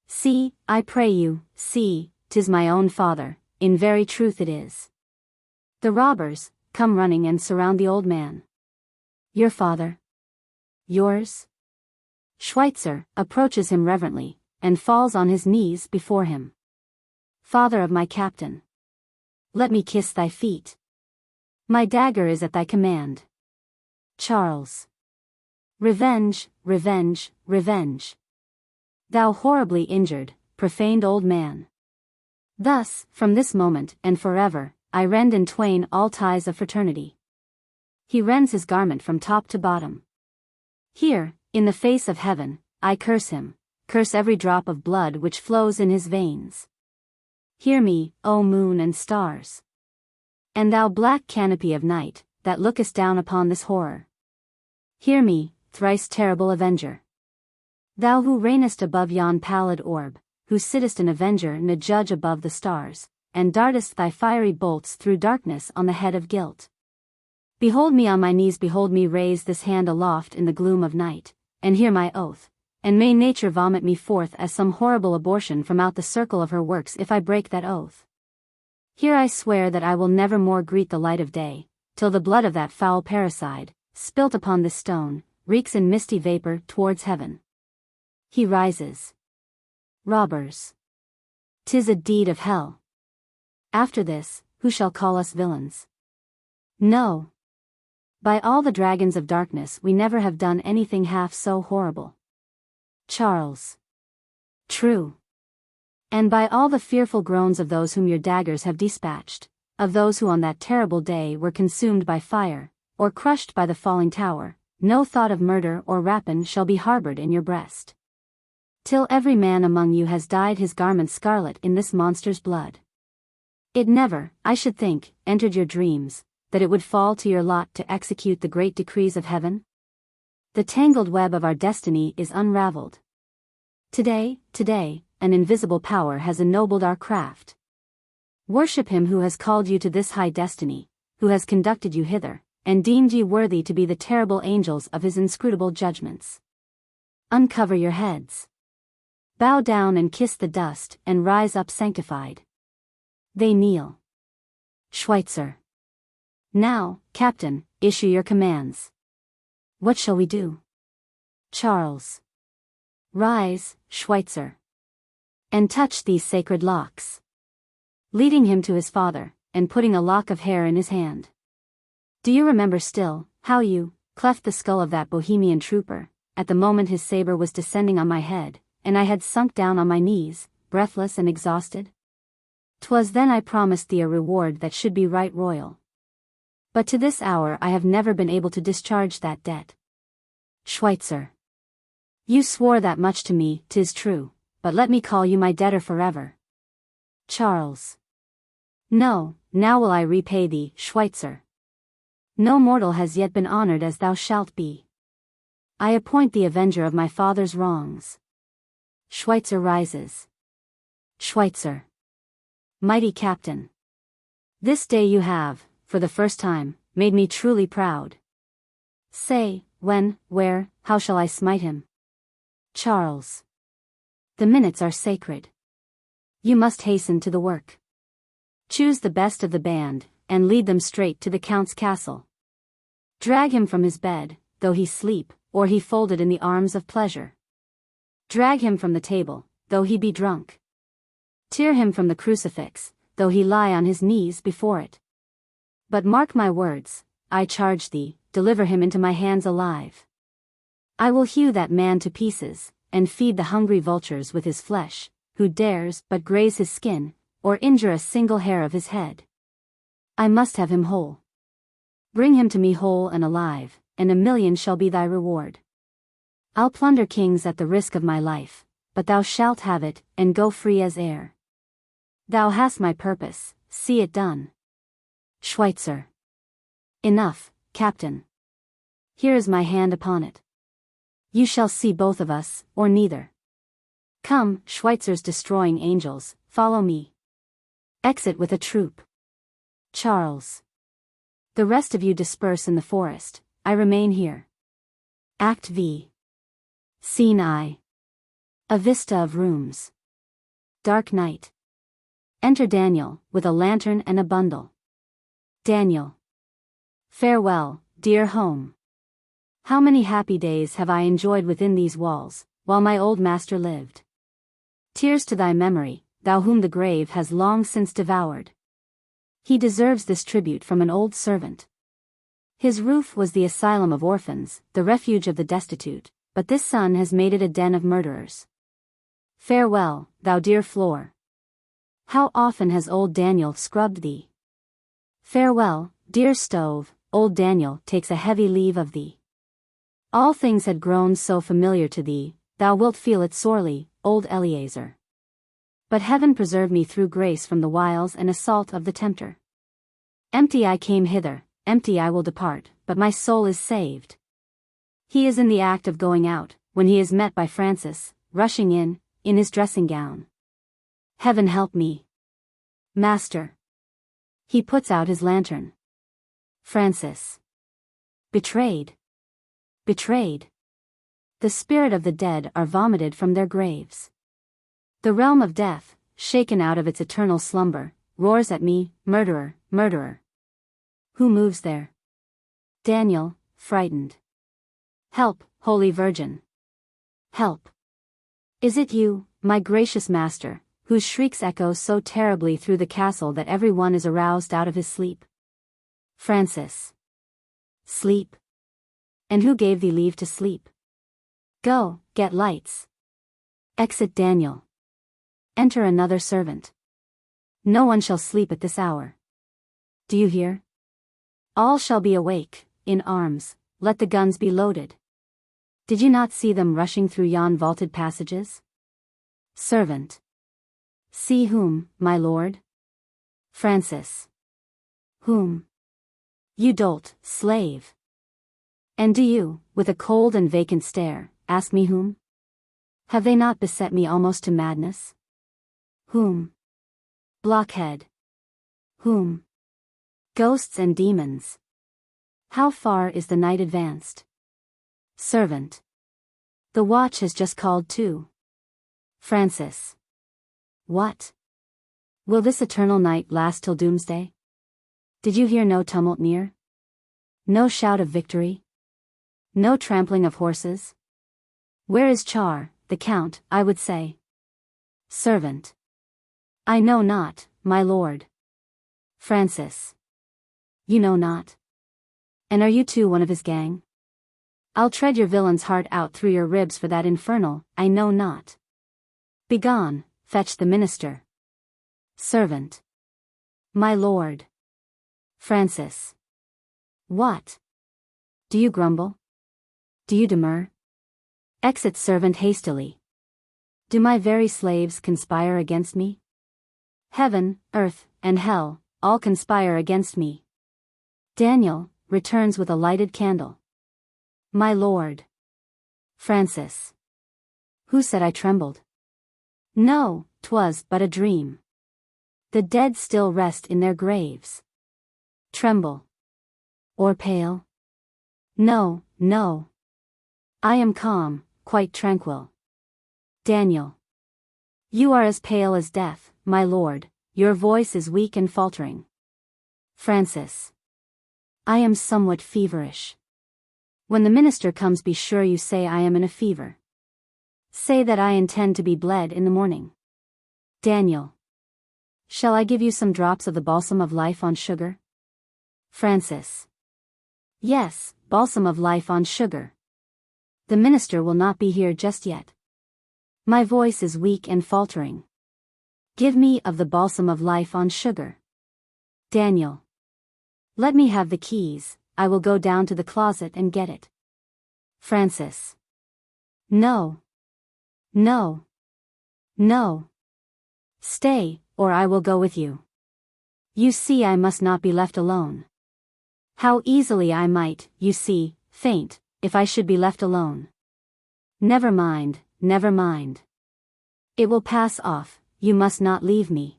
See, I pray you, see, 'tis my own father, in very truth it is. The robbers, come running and surround the old man. Your father? Yours? Schweitzer approaches him reverently, and falls on his knees before him. Father of my captain, let me kiss thy feet. My dagger is at thy command. Charles. Revenge, revenge, revenge. Thou horribly injured, profaned old man. Thus, from this moment and forever, I rend in twain all ties of fraternity. He rends his garment from top to bottom. Here, in the face of heaven, I curse him, curse every drop of blood which flows in his veins. Hear me, O moon and stars. And thou black canopy of night, that lookest down upon this horror. Hear me, thrice terrible avenger. Thou who reignest above yon pallid orb, who sittest an avenger and a judge above the stars, and dartest thy fiery bolts through darkness on the head of guilt. Behold me on my knees, behold me raise this hand aloft in the gloom of night, and hear my oath, and may nature vomit me forth as some horrible abortion from out the circle of her works if I break that oath. Here I swear that I will never more greet the light of day, till the blood of that foul parricide, spilt upon this stone, reeks in misty vapor towards heaven. He rises. Robbers. 'Tis a deed of hell. After this, who shall call us villains? No. By all the dragons of darkness, we never have done anything half so horrible. Charles. True. And by all the fearful groans of those whom your daggers have dispatched, of those who on that terrible day were consumed by fire, or crushed by the falling tower, no thought of murder or rapine shall be harbored in your breast. Till every man among you has dyed his garments scarlet in this monster's blood. It never, I should think, entered your dreams, that it would fall to your lot to execute the great decrees of heaven? The tangled web of our destiny is unraveled. Today, an invisible power has ennobled our craft. Worship him who has called you to this high destiny, who has conducted you hither, and deemed you worthy to be the terrible angels of his inscrutable judgments. Uncover your heads. Bow down and kiss the dust, and rise up sanctified. They kneel. Schweitzer. Now, Captain, issue your commands. What shall we do? Charles. Rise, Schweitzer. And touch these sacred locks. Leading him to his father, and putting a lock of hair in his hand. Do you remember still, how you cleft the skull of that Bohemian trooper, at the moment his saber was descending on my head, and I had sunk down on my knees, breathless and exhausted? 'Twas then I promised thee a reward that should be right royal. But to this hour I have never been able to discharge that debt. Schweitzer. You swore that much to me, 'tis true, but let me call you my debtor forever. Charles. No, now will I repay thee, Schweitzer. No mortal has yet been honored as thou shalt be. I appoint the avenger of my father's wrongs. Schweitzer rises. Schweitzer. Mighty captain. This day you have, for the first time, made me truly proud. Say, when, where, how shall I smite him? Charles. The minutes are sacred. You must hasten to the work. Choose the best of the band, and lead them straight to the Count's castle. Drag him from his bed, though he sleep, or he folded in the arms of pleasure. Drag him from the table, though he be drunk. Tear him from the crucifix, though he lie on his knees before it. But mark my words, I charge thee, deliver him into my hands alive. I will hew that man to pieces, and feed the hungry vultures with his flesh, who dares but graze his skin, or injure a single hair of his head. I must have him whole. Bring him to me whole and alive, and 1,000,000 shall be thy reward. I'll plunder kings at the risk of my life, but thou shalt have it, and go free as air. Thou hast my purpose, see it done. Schweitzer. Enough, Captain. Here is my hand upon it. You shall see both of us, or neither. Come, Schweitzer's destroying angels, follow me. Exit with a troop. Charles. The rest of you disperse in the forest, I remain here. Act V. Scene I. A vista of rooms. Dark night. Enter Daniel, with a lantern and a bundle. Daniel. Farewell, dear home. How many happy days have I enjoyed within these walls, while my old master lived. Tears to thy memory, thou whom the grave has long since devoured. He deserves this tribute from an old servant. His roof was the asylum of orphans, the refuge of the destitute, but this sun has made it a den of murderers. Farewell, thou dear floor. How often has old Daniel scrubbed thee? Farewell, dear stove, old Daniel takes a heavy leave of thee. All things had grown so familiar to thee, thou wilt feel it sorely, old Eleazar. But heaven preserve me through grace from the wiles and assault of the tempter. Empty I came hither, empty I will depart, but my soul is saved. He is in the act of going out, when he is met by Francis, rushing in his dressing gown. Heaven help me. Master. He puts out his lantern. Francis. Betrayed. Betrayed. The spirit of the dead are vomited from their graves. The realm of death, shaken out of its eternal slumber, roars at me, murderer, murderer. Who moves there? Daniel, frightened. Help, Holy Virgin. Help. Is it you, my gracious master, whose shrieks echo so terribly through the castle that every one is aroused out of his sleep? Francis. Sleep. And who gave thee leave to sleep? Go, get lights. Exit Daniel. Enter another servant. No one shall sleep at this hour. Do you hear? All shall be awake, in arms, let the guns be loaded. Did you not see them rushing through yon vaulted passages? Servant. See whom, my lord? Francis. Whom? You dolt, slave. And do you, with a cold and vacant stare, ask me whom? Have they not beset me almost to madness? Whom? Blockhead. Whom? Ghosts and demons. How far is the night advanced? Servant. The watch has just called 2. Francis. What? Will this eternal night last till doomsday? Did you hear no tumult near? No shout of victory? No trampling of horses? Where is Char, the Count, I would say? Servant. I know not, my lord. Francis. You know not? And are you too one of his gang? I'll tread your villain's heart out through your ribs for that infernal, I know not. Begone, fetch the minister. Servant. My lord. Francis. What? Do you grumble? Do you demur? Exit servant hastily. Do my very slaves conspire against me? Heaven, earth, and hell, all conspire against me. Daniel returns with a lighted candle. My lord. Francis. Who said I trembled? No, 'twas but a dream. The dead still rest in their graves. Tremble. Or pale? No, no. I am calm, quite tranquil. Daniel. You are as pale as death, my lord, your voice is weak and faltering. Francis. I am somewhat feverish. When the minister comes, be sure you say I am in a fever. Say that I intend to be bled in the morning. Daniel. Shall I give you some drops of the balsam of life on sugar? Francis. Yes, balsam of life on sugar. The minister will not be here just yet. My voice is weak and faltering. Give me of the balsam of life on sugar. Daniel. Let me have the keys, I will go down to the closet and get it. Francis. No. No. No. Stay, or I will go with you. You see I must not be left alone. How easily I might, you see, faint, if I should be left alone. Never mind, never mind. It will pass off, you must not leave me.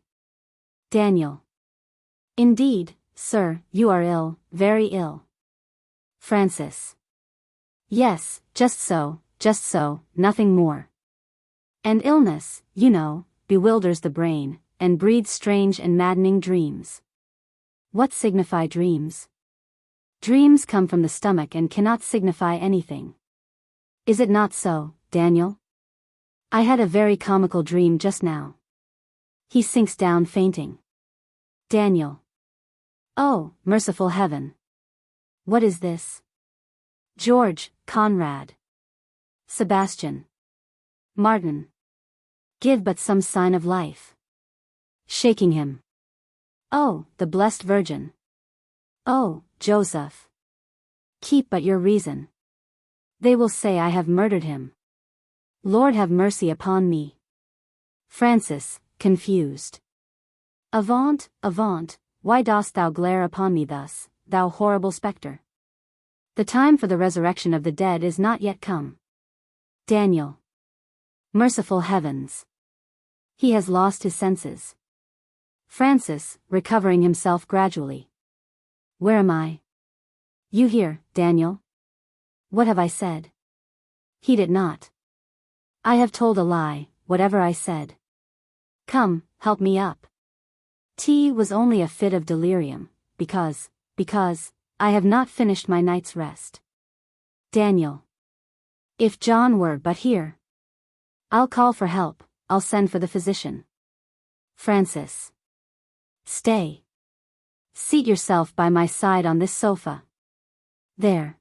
Daniel. Indeed, sir, you are ill, very ill. Francis. Yes, just so, nothing more. And illness, you know, bewilders the brain, and breeds strange and maddening dreams. What signify dreams? Dreams come from the stomach and cannot signify anything. Is it not so, Daniel? I had a very comical dream just now. He sinks down fainting. Daniel. Oh, merciful heaven. What is this? George, Conrad. Sebastian. Martin. Give but some sign of life. Shaking him. Oh, the Blessed Virgin. Oh, Joseph. Keep but your reason. They will say I have murdered him. Lord have mercy upon me. Francis, confused. Avaunt, avaunt, why dost thou glare upon me thus, thou horrible spectre? The time for the resurrection of the dead is not yet come. Daniel. Merciful heavens. He has lost his senses. Francis, recovering himself gradually. Where am I? You here, Daniel? What have I said? Heed it not. I have told a lie, whatever I said. Come, help me up. Tea was only a fit of delirium, because, I have not finished my night's rest. Daniel. If John were but here. I'll call for help, I'll send for the physician. Francis. Stay. Seat yourself by my side on this sofa. There.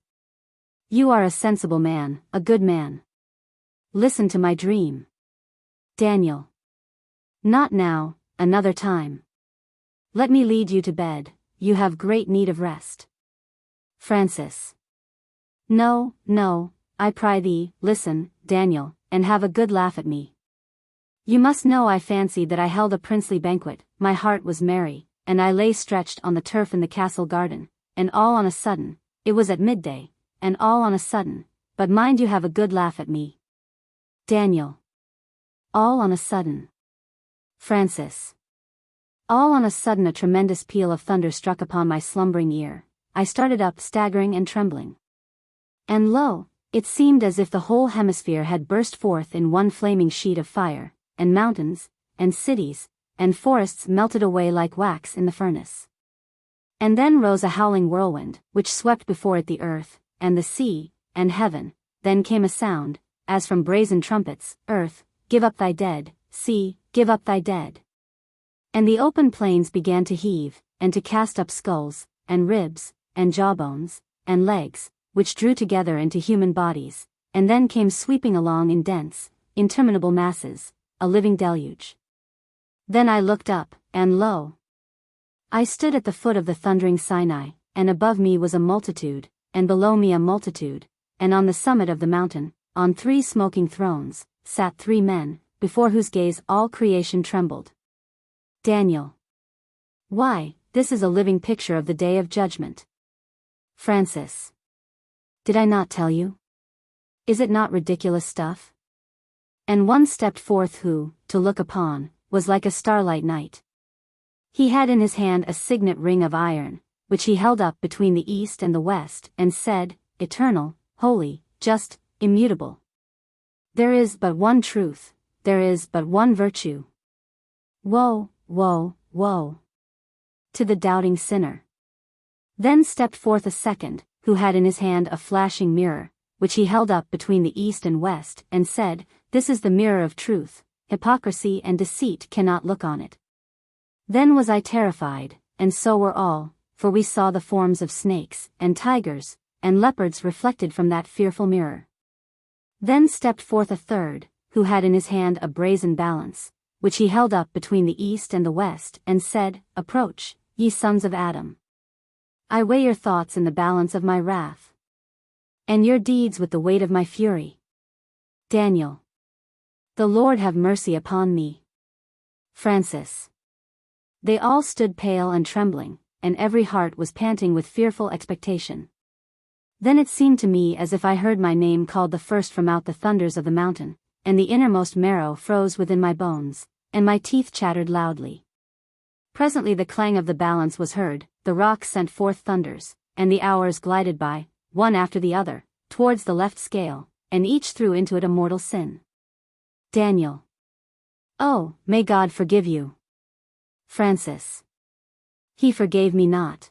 You are a sensible man, a good man. Listen to my dream. Daniel. Not now, another time. Let me lead you to bed, you have great need of rest. Francis. No, no, I pry thee, listen, Daniel, and have a good laugh at me. You must know I fancied that I held a princely banquet, my heart was merry, and I lay stretched on the turf in the castle garden, and all on a sudden, it was at midday, and all on a sudden, but mind you have a good laugh at me. Daniel. All on a sudden. Francis. All on a sudden a tremendous peal of thunder struck upon my slumbering ear. I started up staggering and trembling. And lo, it seemed as if the whole hemisphere had burst forth in one flaming sheet of fire, and mountains, and cities, and forests melted away like wax in the furnace. And then rose a howling whirlwind, which swept before it the earth, and the sea, and heaven. Then came a sound, as from brazen trumpets, earth, give up thy dead, sea, give up thy dead. And the open plains began to heave, and to cast up skulls, and ribs, and jawbones, and legs, which drew together into human bodies, and then came sweeping along in dense, interminable masses, a living deluge. Then I looked up, and lo! I stood at the foot of the thundering Sinai, and above me was a multitude, and below me a multitude, and on the summit of the mountain, on 3 smoking thrones, sat 3 men, before whose gaze all creation trembled. Daniel. Why, this is a living picture of the day of judgment. Francis. Did I not tell you? Is it not ridiculous stuff? And one stepped forth who, to look upon, was like a starlight night. He had in his hand a signet ring of iron, which he held up between the east and the west, and said, Eternal, holy, just, immutable. There is but one truth, there is but one virtue. Woe, woe, woe to the doubting sinner. Then stepped forth a second, who had in his hand a flashing mirror, which he held up between the east and west, and said, This is the mirror of truth, hypocrisy and deceit cannot look on it. Then was I terrified, and so were all, for we saw the forms of snakes, and tigers, and leopards reflected from that fearful mirror. Then stepped forth a third, who had in his hand a brazen balance, which he held up between the east and the west, and said, Approach, ye sons of Adam. I weigh your thoughts in the balance of my wrath, and your deeds with the weight of my fury. Daniel. The Lord have mercy upon me. Francis. They all stood pale and trembling, and every heart was panting with fearful expectation. Then it seemed to me as if I heard my name called the first from out the thunders of the mountain, and the innermost marrow froze within my bones, and my teeth chattered loudly. Presently the clang of the balance was heard, the rocks sent forth thunders, and the hours glided by, one after the other, towards the left scale, and each threw into it a mortal sin. Daniel. Oh, may God forgive you. Francis. He forgave me not.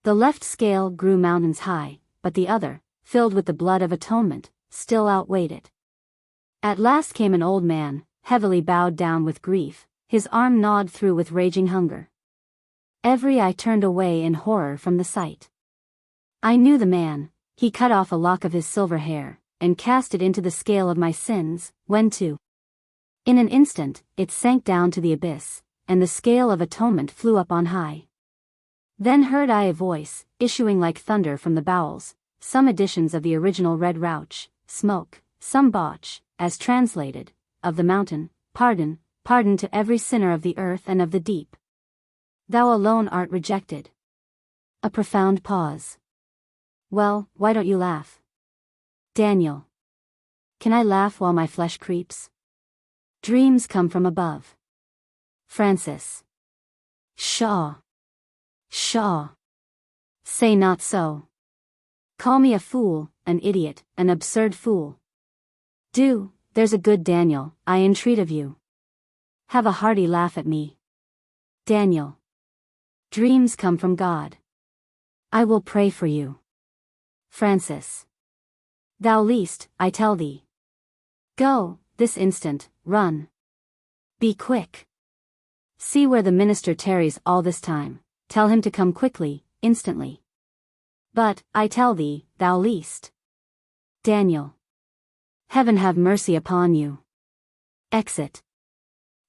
The left scale grew mountains high, but the other, filled with the blood of atonement, still outweighed it. At last came an old man, heavily bowed down with grief, his arm gnawed through with raging hunger. Every eye turned away in horror from the sight. I knew the man. He cut off a lock of his silver hair, and cast it into the scale of my sins, when too. In an instant, it sank down to the abyss, and the scale of atonement flew up on high. Then heard I a voice, issuing like thunder from the bowels, some editions of the original red Rauch, smoke, some botch, as translated, of the mountain, pardon, pardon to every sinner of the earth and of the deep. Thou alone art rejected. A profound pause. Well, why don't you laugh? Daniel. Can I laugh while my flesh creeps? Dreams come from above. Francis. Pshaw. Pshaw. Say not so. Call me a fool, an idiot, an absurd fool. Do, there's a good Daniel, I entreat of you. Have a hearty laugh at me. Daniel. Dreams come from God. I will pray for you. Francis. Thou least, I tell thee. Go, this instant, run. Be quick. See where the minister tarries all this time, tell him to come quickly, instantly. But, I tell thee, thou least. Daniel. Heaven have mercy upon you. Exit.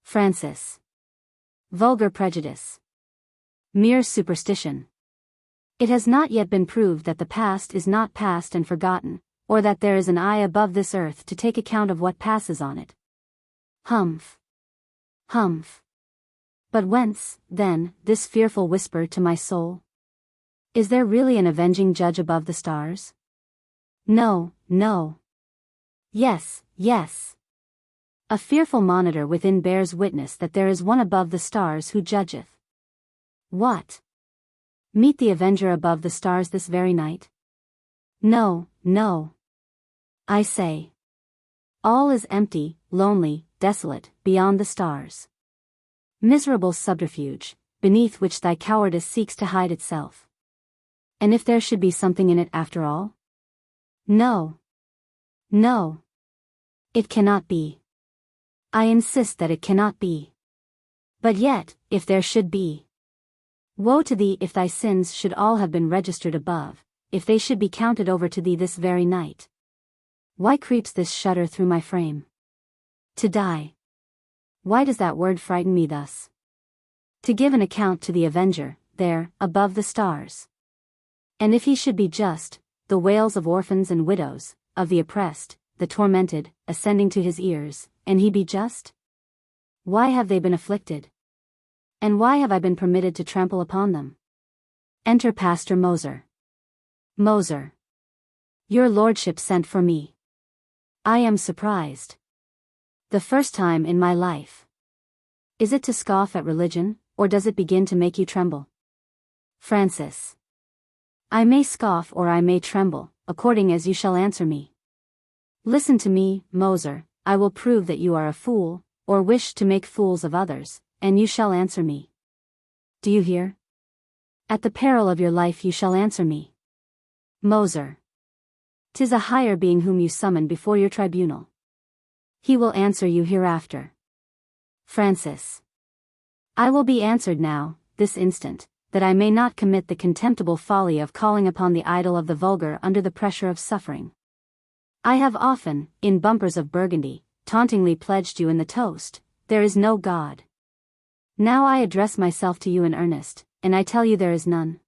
Francis. Vulgar prejudice. Mere superstition. It has not yet been proved that the past is not past and forgotten, or that there is an eye above this earth to take account of what passes on it. Humph. Humph. But whence, then, this fearful whisper to my soul? Is there really an avenging judge above the stars? No, no. Yes, yes. A fearful monitor within bears witness that there is one above the stars who judgeth. What? Meet the avenger above the stars this very night? No, no. I say. All is empty, lonely, desolate, beyond the stars. Miserable subterfuge, beneath which thy cowardice seeks to hide itself. And if there should be something in it after all? No. No. It cannot be. I insist that it cannot be. But yet, if there should be. Woe to thee if thy sins should all have been registered above, if they should be counted over to thee this very night. Why creeps this shudder through my frame? To die. Why does that word frighten me thus? To give an account to the avenger, there, above the stars. And if he should be just, the wails of orphans and widows, of the oppressed, the tormented, ascending to his ears, and he be just? Why have they been afflicted? And why have I been permitted to trample upon them? Enter Pastor Moser. Moser. Your lordship sent for me. I am surprised. The first time in my life. Is it to scoff at religion, or does it begin to make you tremble? Francis. I may scoff or I may tremble, according as you shall answer me. Listen to me, Moser, I will prove that you are a fool, or wish to make fools of others, and you shall answer me. Do you hear? At the peril of your life you shall answer me. Moser. 'Tis a higher being whom you summon before your tribunal. He will answer you hereafter. Francis. I will be answered now, this instant, that I may not commit the contemptible folly of calling upon the idol of the vulgar under the pressure of suffering. I have often, in bumpers of Burgundy, tauntingly pledged you in the toast, there is no God. Now I address myself to you in earnest, and I tell you there is none.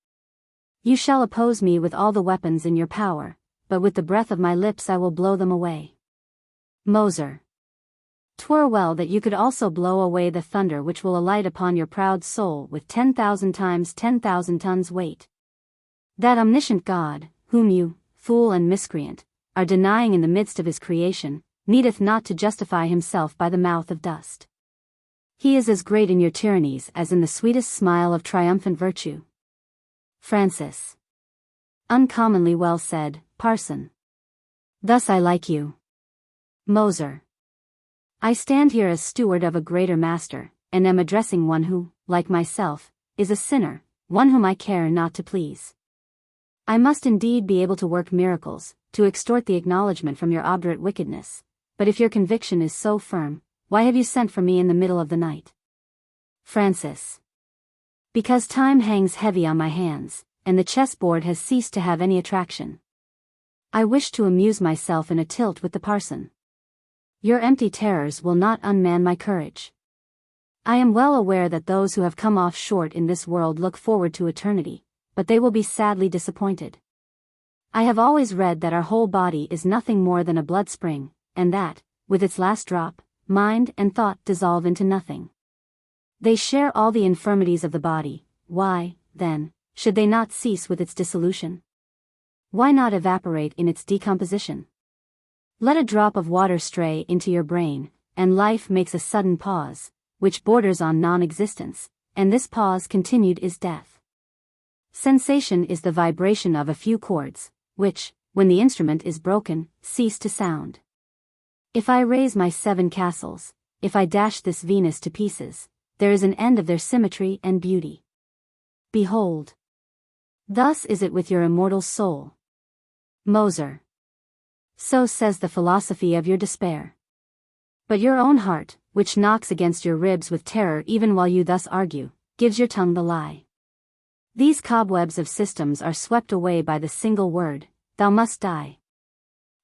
You shall oppose me with all the weapons in your power, but with the breath of my lips I will blow them away. Moser. 'Twere well that you could also blow away the thunder which will alight upon your proud soul with 10,000 times 10,000 tons weight. That omniscient God, whom you, fool and miscreant, are denying in the midst of his creation, needeth not to justify himself by the mouth of dust. He is as great in your tyrannies as in the sweetest smile of triumphant virtue. Francis. Uncommonly well said, parson. Thus I like you. Moser. I stand here as steward of a greater master, and am addressing one who, like myself, is a sinner, one whom I care not to please. I must indeed be able to work miracles, to extort the acknowledgement from your obdurate wickedness, but if your conviction is so firm, why have you sent for me in the middle of the night? Francis. Because time hangs heavy on my hands, and the chessboard has ceased to have any attraction. I wish to amuse myself in a tilt with the parson. Your empty terrors will not unman my courage. I am well aware that those who have come off short in this world look forward to eternity, but they will be sadly disappointed. I have always read that our whole body is nothing more than a blood spring, and that, with its last drop, mind and thought dissolve into nothing. They share all the infirmities of the body. Why, then, should they not cease with its dissolution? Why not evaporate in its decomposition? Let a drop of water stray into your brain, and life makes a sudden pause, which borders on non-existence, and this pause continued is death. Sensation is the vibration of a few chords, which, when the instrument is broken, cease to sound. If I raise my 7 castles, if I dash this Venus to pieces, there is an end of their symmetry and beauty. Behold. Thus is it with your immortal soul. Moser. So says the philosophy of your despair. But your own heart, which knocks against your ribs with terror even while you thus argue, gives your tongue the lie. These cobwebs of systems are swept away by the single word, thou must die.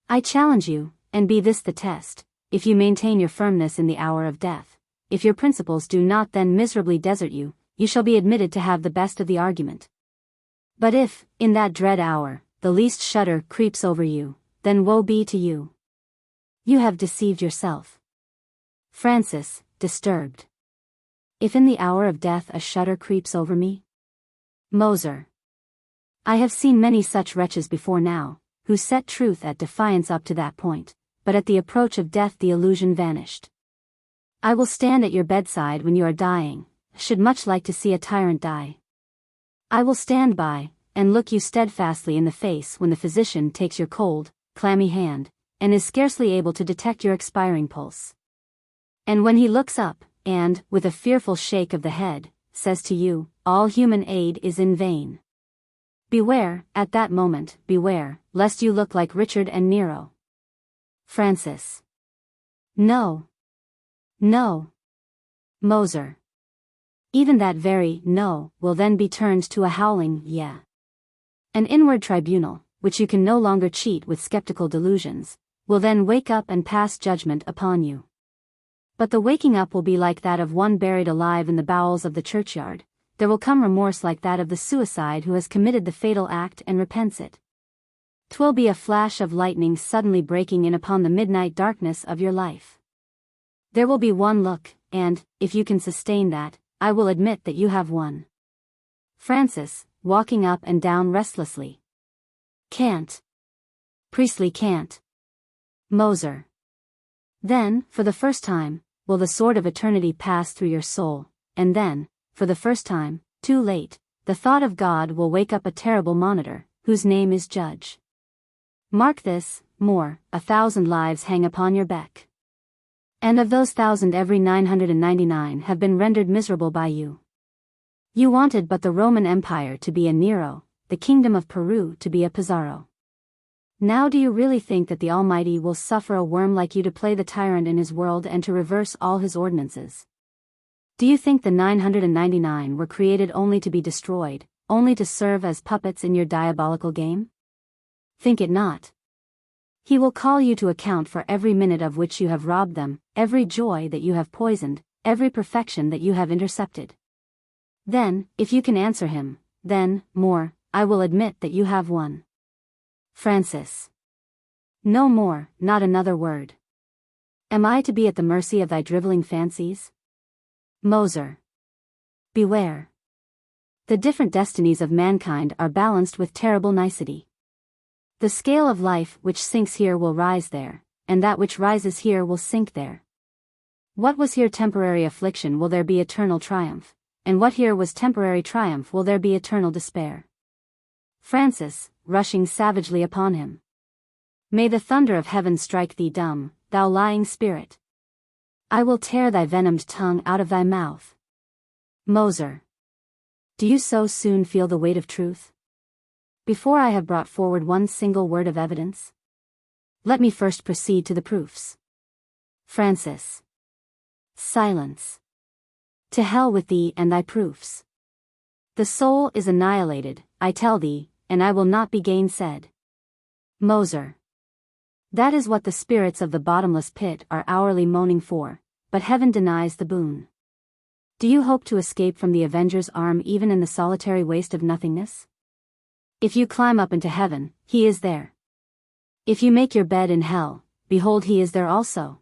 I challenge you, and be this the test, if you maintain your firmness in the hour of death, if your principles do not then miserably desert you, you shall be admitted to have the best of the argument. But if, in that dread hour, the least shudder creeps over you, then woe be to you. You have deceived yourself. Francis, disturbed. If in the hour of death a shudder creeps over me? Moser. I have seen many such wretches before now, who set truth at defiance up to that point, but at the approach of death the illusion vanished. I will stand at your bedside when you are dying, should much like to see a tyrant die. I will stand by, and look you steadfastly in the face when the physician takes your cold, clammy hand, and is scarcely able to detect your expiring pulse. And when he looks up, and, with a fearful shake of the head, says to you, all human aid is in vain. Beware, at that moment, beware, lest you look like Richard and Nero. Francis. No. No. Moser. Even that very no will then be turned to a howling yeah. An inward tribunal, which you can no longer cheat with skeptical delusions, will then wake up and pass judgment upon you. But the waking up will be like that of one buried alive in the bowels of the churchyard. There will come remorse like that of the suicide who has committed the fatal act and repents it. 'Twill be a flash of lightning suddenly breaking in upon the midnight darkness of your life. There will be one look, and, if you can sustain that, I will admit that you have won. Francis, walking up and down restlessly. Can't. Priestley can't. Moser. Then, for the first time, will the sword of eternity pass through your soul, and then, for the first time, too late, the thought of God will wake up a terrible monitor, whose name is Judge. Mark this, Moor, 1,000 lives hang upon your beck. And of those 1,000 every 999 have been rendered miserable by you. You wanted but the Roman Empire to be a Nero, the kingdom of Peru to be a Pizarro. Now do you really think that the Almighty will suffer a worm like you to play the tyrant in his world and to reverse all his ordinances? Do you think the 999 were created only to be destroyed, only to serve as puppets in your diabolical game? Think it not. He will call you to account for every minute of which you have robbed them, every joy that you have poisoned, every perfection that you have intercepted. Then, if you can answer him, then, Moor, I will admit that you have won. Francis. No more, not another word. Am I to be at the mercy of thy drivelling fancies? Moser. Beware. The different destinies of mankind are balanced with terrible nicety. The scale of life which sinks here will rise there, and that which rises here will sink there. What was here temporary affliction will there be eternal triumph, and what here was temporary triumph will there be eternal despair. Francis, rushing savagely upon him. May the thunder of heaven strike thee dumb, thou lying spirit. I will tear thy venomed tongue out of thy mouth. Moser. Do you so soon feel the weight of truth? Before I have brought forward one single word of evidence? Let me first proceed to the proofs. Francis. Silence. To hell with thee and thy proofs. The soul is annihilated, I tell thee, and I will not be gainsaid. Moser. That is what the spirits of the bottomless pit are hourly moaning for, but heaven denies the boon. Do you hope to escape from the avenger's arm even in the solitary waste of nothingness? If you climb up into heaven, he is there. If you make your bed in hell, behold he is there also.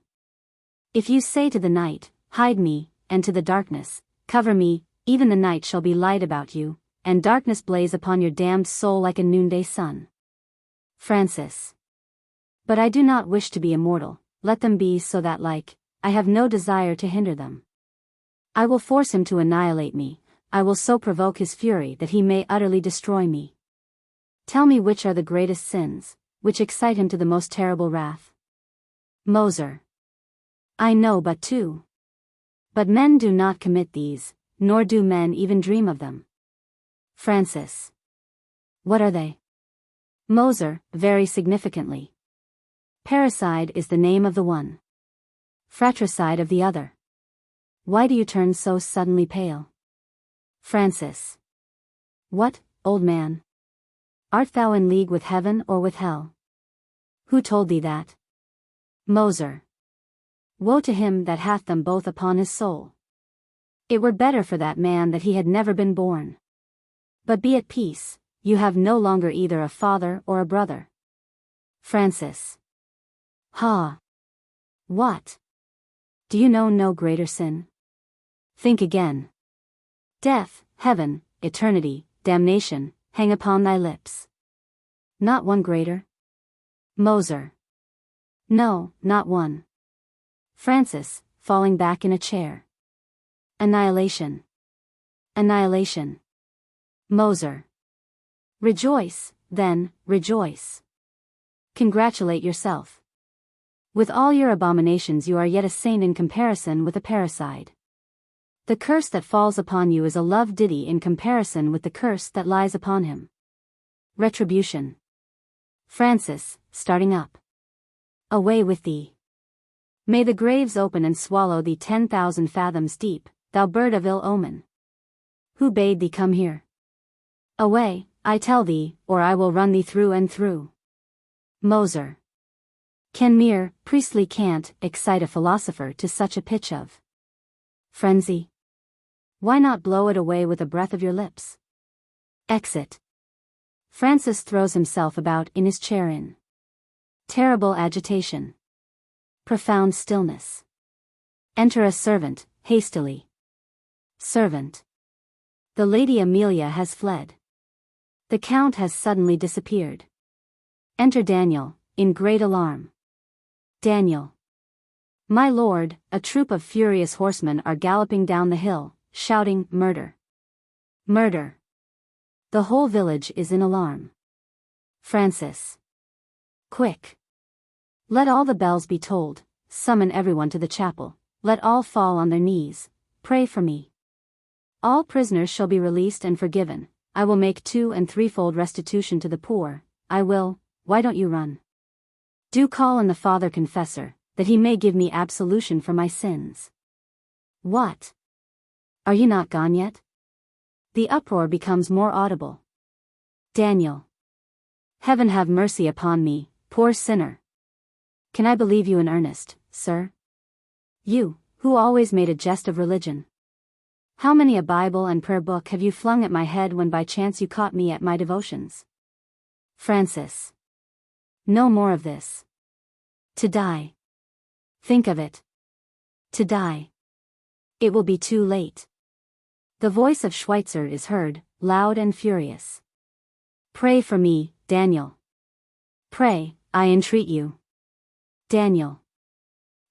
If you say to the night, hide me, and to the darkness, cover me, even the night shall be light about you, and darkness blaze upon your damned soul like a noonday sun. Francis. But I do not wish to be immortal, let them be so that I have no desire to hinder them. I will force him to annihilate me, I will so provoke his fury that he may utterly destroy me. Tell me which are the greatest sins, which excite him to the most terrible wrath. Moser. I know but two. But men do not commit these, nor do men even dream of them. Francis. What are they? Moser, very significantly. Parricide is the name of the one. Fratricide of the other. Why do you turn so suddenly pale? Francis. What, old man? Art thou in league with heaven or with hell? Who told thee that? Moser. Woe to him that hath them both upon his soul. It were better for that man that he had never been born. But be at peace, you have no longer either a father or a brother. Francis. Ha! What? Do you know no greater sin? Think again. Death, heaven, eternity, damnation, hang upon thy lips. Not one greater? Moser. No, not one. Francis, falling back in a chair. Annihilation. Annihilation. Moser. Rejoice, then, rejoice. Congratulate yourself. With all your abominations you are yet a saint in comparison with a parricide. The curse that falls upon you is a love ditty in comparison with the curse that lies upon him. Retribution. Francis, starting up. Away with thee. May the graves open and swallow thee 10,000 fathoms deep, thou bird of ill omen. Who bade thee come here? Away, I tell thee, or I will run thee through and through. Moser. Can mere, priestly cant excite a philosopher to such a pitch of frenzy? Why not blow it away with a breath of your lips? Exit. Francis throws himself about in his chair in terrible agitation. Profound stillness. Enter a servant, hastily. Servant. The Lady Amelia has fled. The Count has suddenly disappeared. Enter Daniel, in great alarm. Daniel. My lord, a troop of furious horsemen are galloping down the hill, shouting, murder. Murder. The whole village is in alarm. Francis. Quick. Let all the bells be tolled, summon everyone to the chapel, let all fall on their knees, pray for me. All prisoners shall be released and forgiven, I will make 2- and 3-fold restitution to the poor, I will, why don't you run? Do call on the Father Confessor, that he may give me absolution for my sins. What? Are you not gone yet? The uproar becomes more audible. Daniel. Heaven have mercy upon me, poor sinner. Can I believe you in earnest, sir? You, who always made a jest of religion. How many a Bible and prayer book have you flung at my head when by chance you caught me at my devotions? Francis. No more of this. To die. Think of it. To die. It will be too late. The voice of Schweitzer is heard, loud and furious. Pray for me, Daniel. Pray, I entreat you. Daniel.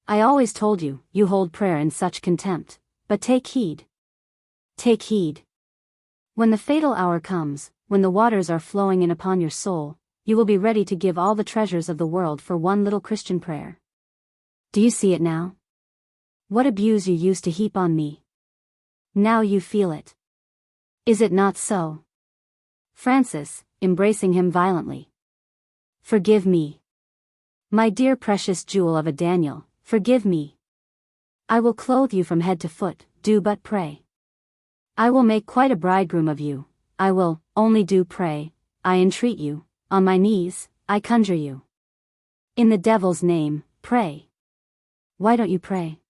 I always told you, you hold prayer in such contempt, but take heed. Take heed. When the fatal hour comes, when the waters are flowing in upon your soul, you will be ready to give all the treasures of the world for one little Christian prayer. Do you see it now? What abuse you used to heap on me. Now you feel it. Is it not so? Francis, embracing him violently. Forgive me. My dear precious jewel of a Daniel, forgive me. I will clothe you from head to foot, do but pray. I will make quite a bridegroom of you, I will, only do pray, I entreat you, on my knees, I conjure you. In the devil's name, pray. Why don't you pray?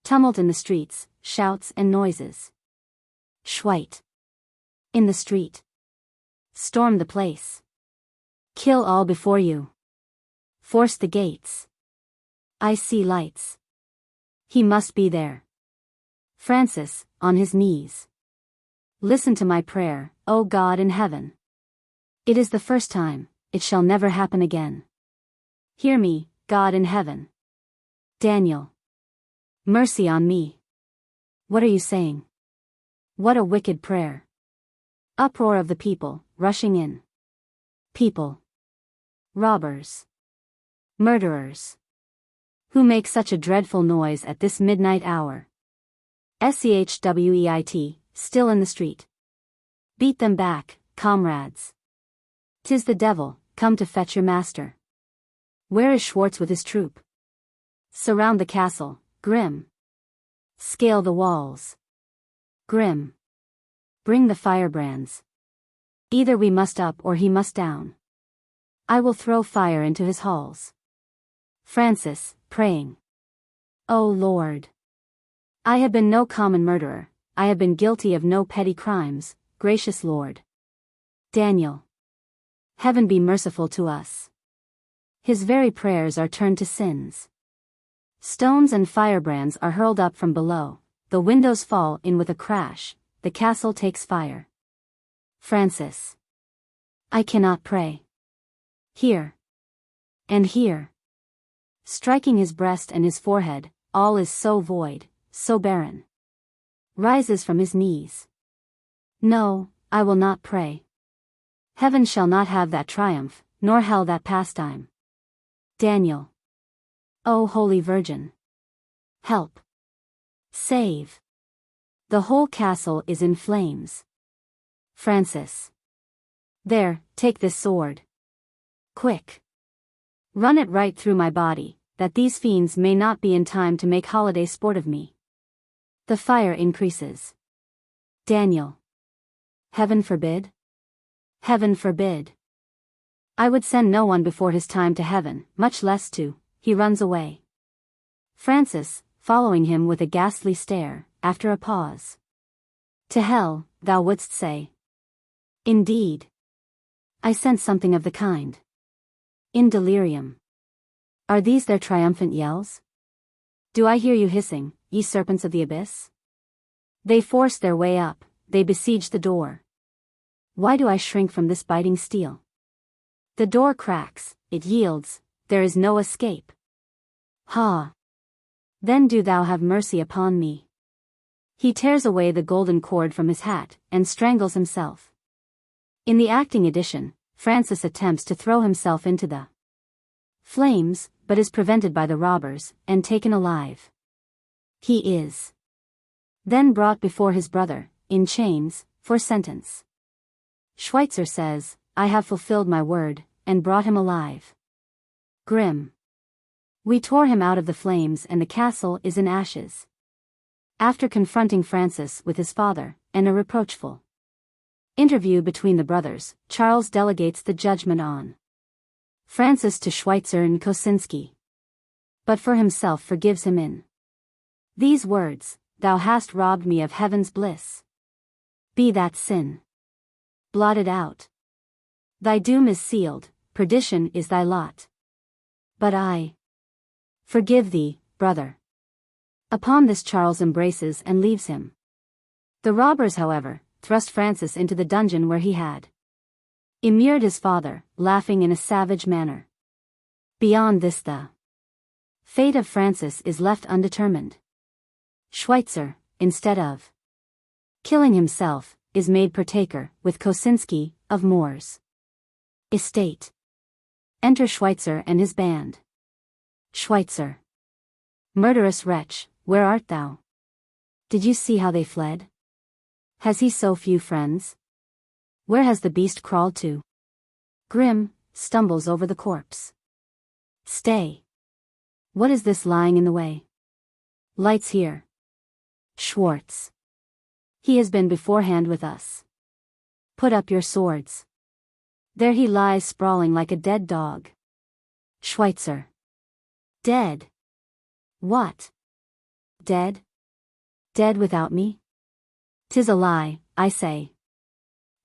Tumult in the streets, shouts and noises. Schweit. In the street. Storm the place. Kill all before you. Force the gates. I see lights. He must be there. Francis, on his knees. Listen to my prayer, O God in heaven. It is the first time, it shall never happen again. Hear me, God in heaven. Daniel. Mercy on me. What are you saying? What a wicked prayer. Uproar of the people, rushing in. People. Robbers. Murderers. Who make such a dreadful noise at this midnight hour? Schweit, still in the street. Beat them back, comrades. 'Tis the devil, come to fetch your master. Where is Schwartz with his troop? Surround the castle, grim. Scale the walls. Grim. Bring the firebrands. Either we must up or he must down. I will throw fire into his halls. Francis, praying. O Lord. I have been no common murderer, I have been guilty of no petty crimes, gracious Lord. Daniel. Heaven be merciful to us. His very prayers are turned to sins. Stones and firebrands are hurled up from below, the windows fall in with a crash, the castle takes fire. Francis. I cannot pray. Here. And here. Striking his breast and his forehead, all is so void, so barren. Rises from his knees. No, I will not pray. Heaven shall not have that triumph, nor hell that pastime. Daniel. O Holy Virgin. Help. Save. The whole castle is in flames. Francis. There, take this sword. Quick. Run it right through my body, that these fiends may not be in time to make holiday sport of me. The fire increases. Daniel. Heaven forbid? Heaven forbid. I would send no one before his time to heaven, much less to, he runs away. Francis, following him with a ghastly stare, after a pause. To hell, thou wouldst say. Indeed. I sense something of the kind. In delirium. Are these their triumphant yells? Do I hear you hissing, ye serpents of the abyss? They force their way up, they besiege the door. Why do I shrink from this biting steel? The door cracks, it yields, there is no escape. Ha! Then do thou have mercy upon me. He tears away the golden cord from his hat, and strangles himself. In the acting edition, Francis attempts to throw himself into the flames, but is prevented by the robbers, and taken alive. He is then brought before his brother, in chains, for sentence. Schweitzer says, I have fulfilled my word, and brought him alive. Grim. We tore him out of the flames and the castle is in ashes. After confronting Francis with his father, and a reproachful interview between the brothers, Charles delegates the judgment on Francis to Schweitzer and Kosinski. But for himself forgives him in these words, Thou hast robbed me of heaven's bliss. Be that sin blotted out. Thy doom is sealed, perdition is thy lot. But I forgive thee, brother. Upon this Charles embraces and leaves him. The robbers, however, thrust Francis into the dungeon where he had immured his father, laughing in a savage manner. Beyond this the fate of Francis is left undetermined. Schweitzer, instead of killing himself, is made partaker, with Kosinski, of Moor's estate. Enter Schweitzer and his band. Schweitzer. Murderous wretch, where art thou? Did you see how they fled? Has he so few friends? Where has the beast crawled to? Grim stumbles over the corpse. Stay. What is this lying in the way? Lights here. Schwartz. He has been beforehand with us. Put up your swords. There he lies sprawling like a dead dog. Schweitzer. Dead. What? Dead? Dead without me? 'Tis a lie, I say.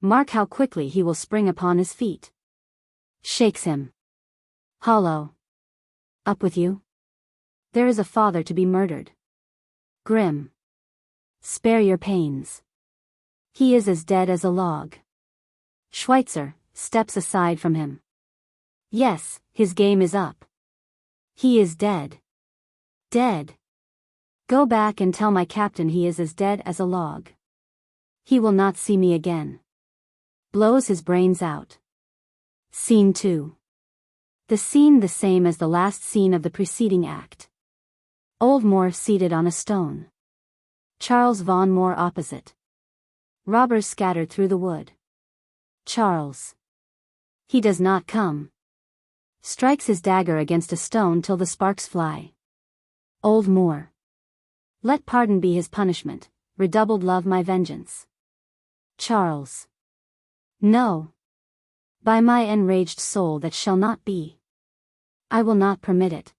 Mark how quickly he will spring upon his feet. Shakes him. Hollow. Up with you. There is a father to be murdered. Grim. Spare your pains. He is as dead as a log. Schweitzer steps aside from him. Yes, his game is up. He is dead. Dead. Go back and tell my captain he is as dead as a log. He will not see me again. Blows his brains out. Scene 2. The scene the same as the last scene of the preceding act. Old Moor seated on a stone. Charles von Moor opposite. Robbers scattered through the wood. Charles. He does not come. Strikes his dagger against a stone till the sparks fly. Old Moor. Let pardon be his punishment, redoubled love my vengeance. Charles. No. By my enraged soul that shall not be. I will not permit it.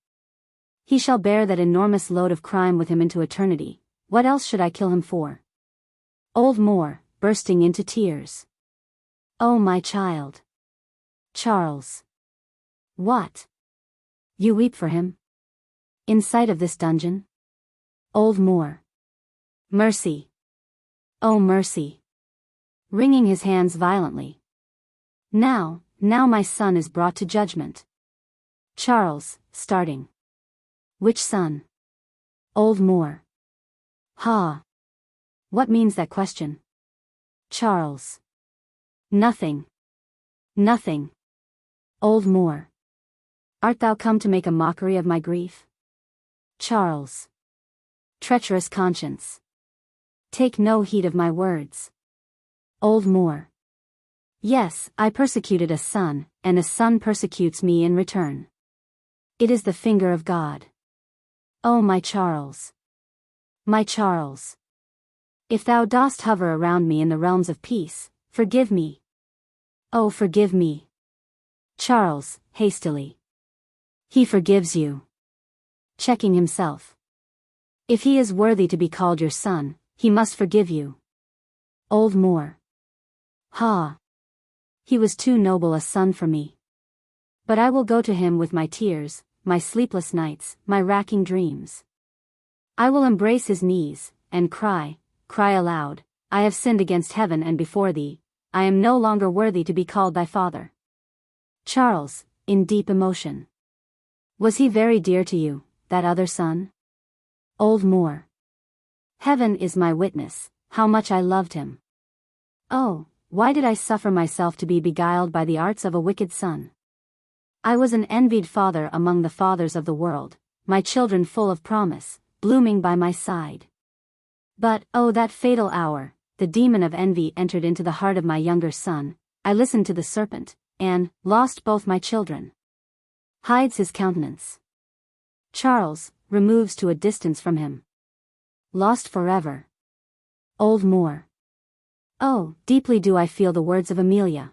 He shall bear that enormous load of crime with him into eternity. What else should I kill him for? Old Moor, bursting into tears. Oh my child. Charles. What? You weep for him? In sight of this dungeon? Old Moor. Mercy. Oh mercy. Wringing his hands violently. Now my son is brought to judgment. Charles, starting. Which son? Old Moor. Ha. What means that question? Charles. Nothing. Nothing. Old Moor. Art thou come to make a mockery of my grief? Charles. Treacherous conscience. Take no heed of my words. Old Moor. Yes, I persecuted a son, and a son persecutes me in return. It is the finger of God. Oh my Charles. My Charles. If thou dost hover around me in the realms of peace, forgive me. Oh forgive me. Charles, hastily. He forgives you. Checking himself. If he is worthy to be called your son, he must forgive you. Old Moor. Ha. He was too noble a son for me. But I will go to him with my tears, my sleepless nights, my racking dreams. I will embrace his knees, and cry aloud, I have sinned against heaven and before thee, I am no longer worthy to be called thy father. Charles, in deep emotion. Was he very dear to you, that other son? Old Moor. Heaven is my witness, how much I loved him. Oh, why did I suffer myself to be beguiled by the arts of a wicked son? I was an envied father among the fathers of the world, my children full of promise, blooming by my side. But, oh that fatal hour, the demon of envy entered into the heart of my younger son, I listened to the serpent, and lost both my children. Hides his countenance. Charles, removes to a distance from him. Lost forever. Old Moor. Oh, deeply do I feel the words of Amelia.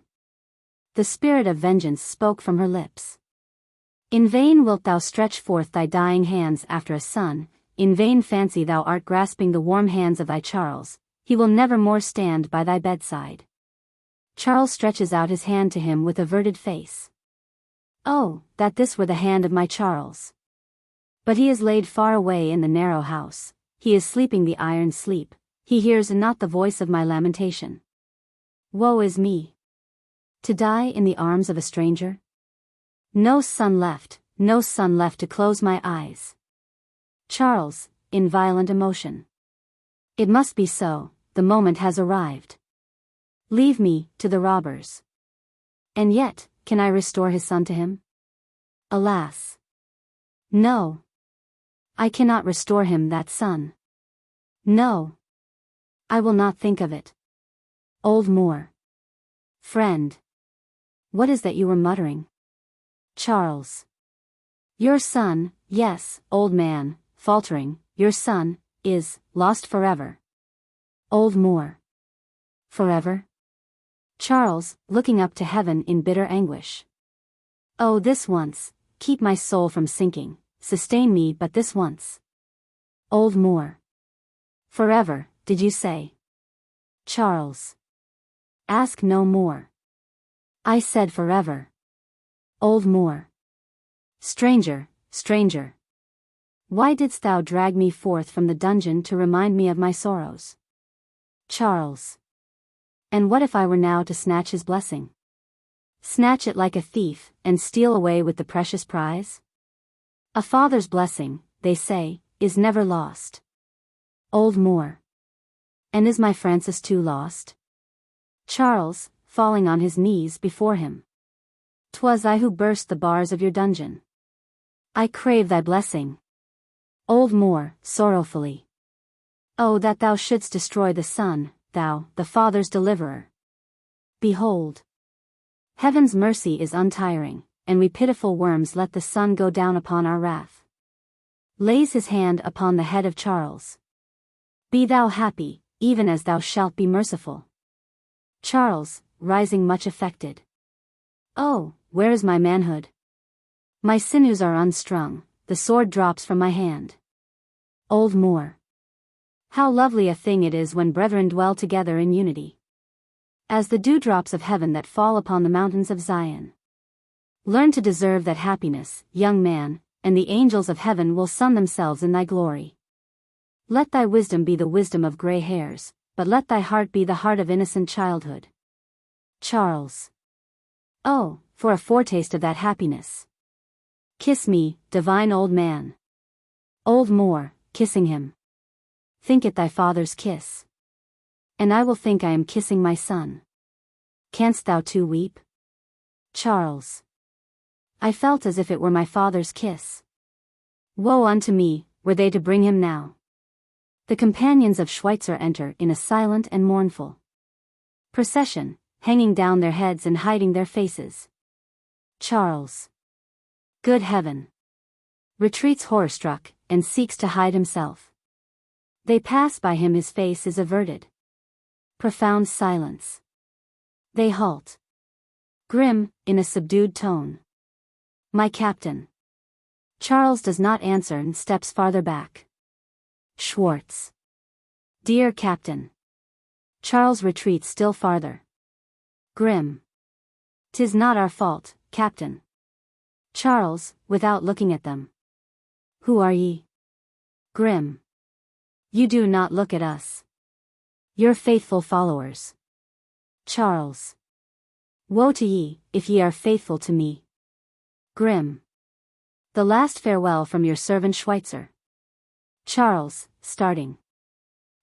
The spirit of vengeance spoke from her lips. In vain wilt thou stretch forth thy dying hands after a son, in vain fancy thou art grasping the warm hands of thy Charles, he will never more stand by thy bedside. Charles stretches out his hand to him with averted face. Oh, that this were the hand of my Charles! But he is laid far away in the narrow house, he is sleeping the iron sleep, he hears not the voice of my lamentation. Woe is me! To die in the arms of a stranger? No son left to close my eyes. Charles, in violent emotion. It must be so, the moment has arrived. Leave me to the robbers. And yet, can I restore his son to him? Alas! No. I cannot restore him that son. No. I will not think of it. Old Moor. Friend. What is that you were muttering? Charles. Your son, yes, old man, faltering, your son, is, lost forever. Old Moor. Forever? Charles, looking up to heaven in bitter anguish. Oh, this once, keep my soul from sinking, sustain me but this once. Old Moor. Forever, did you say? Charles. Ask no more. I said forever. Old Moor. Stranger, stranger. Why didst thou drag me forth from the dungeon to remind me of my sorrows? Charles. And what if I were now to snatch his blessing? Snatch it like a thief, and steal away with the precious prize? A father's blessing, they say, is never lost. Old Moor. And is my Francis too lost? Charles, falling on his knees before him. 'Twas I who burst the bars of your dungeon. I crave thy blessing. Old Moor, sorrowfully. Oh, that thou shouldst destroy the Son, thou, the Father's deliverer. Behold. Heaven's mercy is untiring, and we pitiful worms let the sun go down upon our wrath. Lays his hand upon the head of Charles. Be thou happy, even as thou shalt be merciful. Charles, rising much affected. Oh, where is my manhood? My sinews are unstrung, the sword drops from my hand. Old Moor. How lovely a thing it is when brethren dwell together in unity. As the dewdrops of heaven that fall upon the mountains of Zion. Learn to deserve that happiness, young man, and the angels of heaven will sun themselves in thy glory. Let thy wisdom be the wisdom of gray hairs, but let thy heart be the heart of innocent childhood. Charles. Oh, for a foretaste of that happiness. Kiss me, divine old man. Old Moor, kissing him. Think it thy father's kiss. And I will think I am kissing my son. Canst thou too weep? Charles. I felt as if it were my father's kiss. Woe unto me, were they to bring him now. The companions of Schweitzer enter in a silent and mournful procession, hanging down their heads and hiding their faces. Charles. Good heaven. Retreats horror-struck, and seeks to hide himself. They pass by him, his face is averted. Profound silence. They halt. Grim, in a subdued tone. My captain. Charles does not answer and steps farther back. Schwartz. Dear captain. Charles retreats still farther. Grim. 'Tis not our fault, captain. Charles, without looking at them. Who are ye? Grim. You do not look at us. Your faithful followers. Charles. Woe to ye, if ye are faithful to me. Grim. The last farewell from your servant Schweitzer. Charles, starting.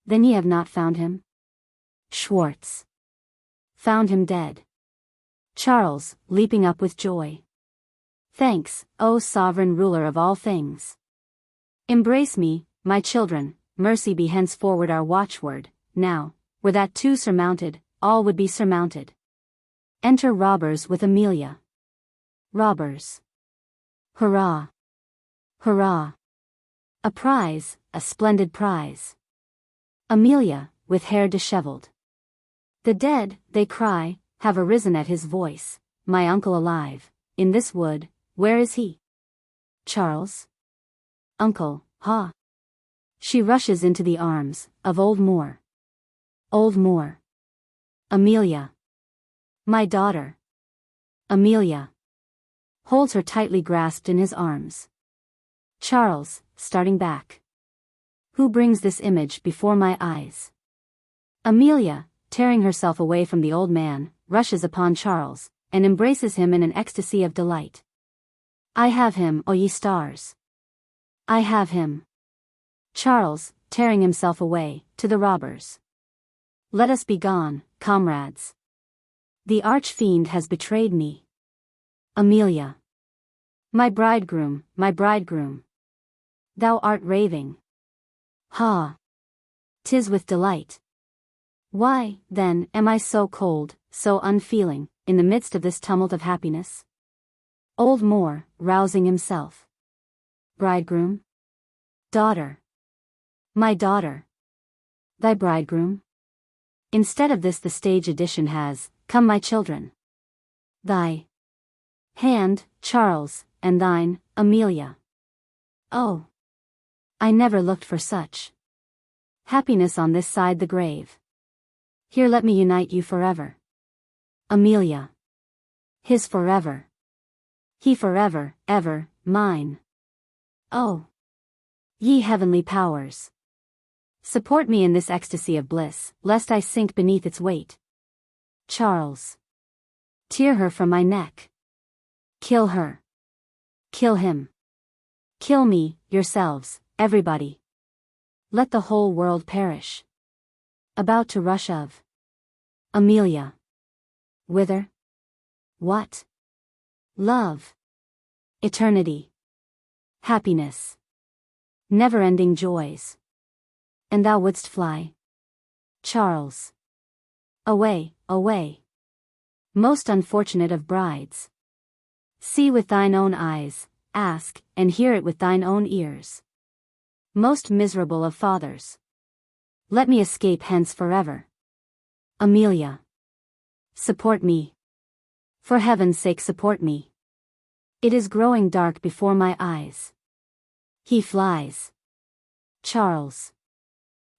Then ye have not found him? Schwartz. Found him dead. Charles, leaping up with joy. Thanks, O sovereign ruler of all things. Embrace me, my children, mercy be henceforward our watchword. Now, were that too surmounted, all would be surmounted. Enter robbers with Amelia. Robbers. Hurrah! Hurrah! A prize, a splendid prize. Amelia, with hair disheveled. The dead, they cry, have arisen at his voice. My uncle alive, in this wood, where is he? Charles? Uncle, ha! She rushes into the arms of Old Moor. Old Moor. Amelia. My daughter. Amelia. Holds her tightly grasped in his arms. Charles, starting back. Who brings this image before my eyes? Amelia, tearing herself away from the old man, rushes upon Charles, and embraces him in an ecstasy of delight. I have him, O ye stars! I have him. Charles, tearing himself away, to the robbers. Let us be gone, comrades. The arch-fiend has betrayed me. Amelia. My bridegroom, my bridegroom. Thou art raving. Ha! 'Tis with delight. Why, then, am I so cold, so unfeeling, in the midst of this tumult of happiness? Old Moor, rousing himself. Bridegroom? Daughter. My daughter. Thy bridegroom? Instead of this the stage edition has, come my children. Thy hand, Charles, and thine, Amelia. Oh! I never looked for such happiness on this side the grave. Here let me unite you forever. Amelia. His forever. He forever, ever, mine. Oh! Ye heavenly powers! Support me in this ecstasy of bliss, lest I sink beneath its weight. Charles. Tear her from my neck. Kill her. Kill him. Kill me, yourselves, everybody. Let the whole world perish. About to rush of. Amelia. Whither? What? Love. Eternity. Happiness. Never-ending joys. And thou wouldst fly? Charles. Away, away. Most unfortunate of brides. See with thine own eyes, ask, and hear it with thine own ears. Most miserable of fathers. Let me escape hence forever. Amelia. Support me. For heaven's sake support me. It is growing dark before my eyes. He flies. Charles.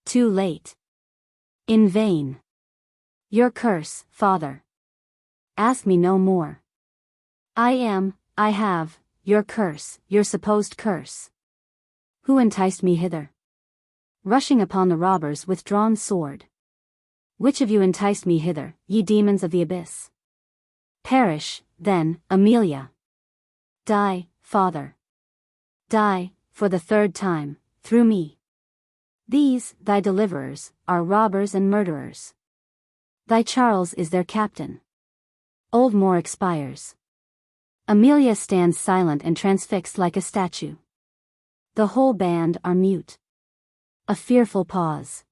Too late. In vain. Your curse, father. Ask me no more. I have, your curse, your supposed curse. Who enticed me hither? Rushing upon the robbers with drawn sword. Which of you enticed me hither, ye demons of the abyss? Perish, then, Amelia. Die, father. Die, for the third time, through me. These, thy deliverers, are robbers and murderers. Thy Charles is their captain. Old Moor expires. Amelia stands silent and transfixed like a statue. The whole band are mute. A fearful pause.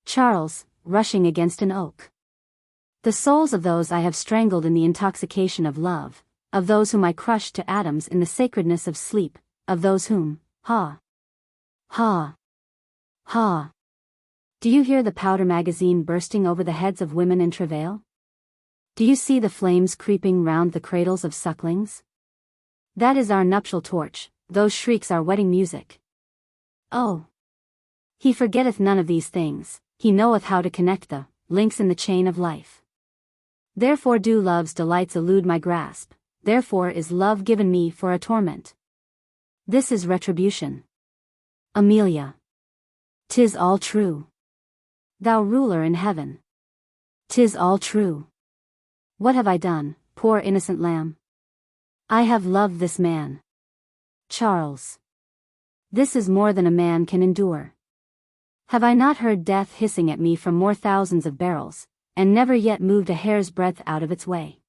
Charles, rushing against an oak. The souls of those I have strangled in the intoxication of love, of those whom I crushed to atoms in the sacredness of sleep, of those whom, ha! Ha! Ha! Do you hear the powder magazine bursting over the heads of women in travail? Do you see the flames creeping round the cradles of sucklings? That is our nuptial torch, those shrieks are wedding music. Oh! He forgetteth none of these things, he knoweth how to connect the links in the chain of life. Therefore do love's delights elude my grasp, therefore is love given me for a torment. This is retribution. Amelia. 'Tis all true. Thou ruler in heaven. 'Tis all true. What have I done, poor innocent lamb? I have loved this man. Charles. This is more than a man can endure. Have I not heard death hissing at me from more thousands of barrels, and never yet moved a hair's breadth out of its way?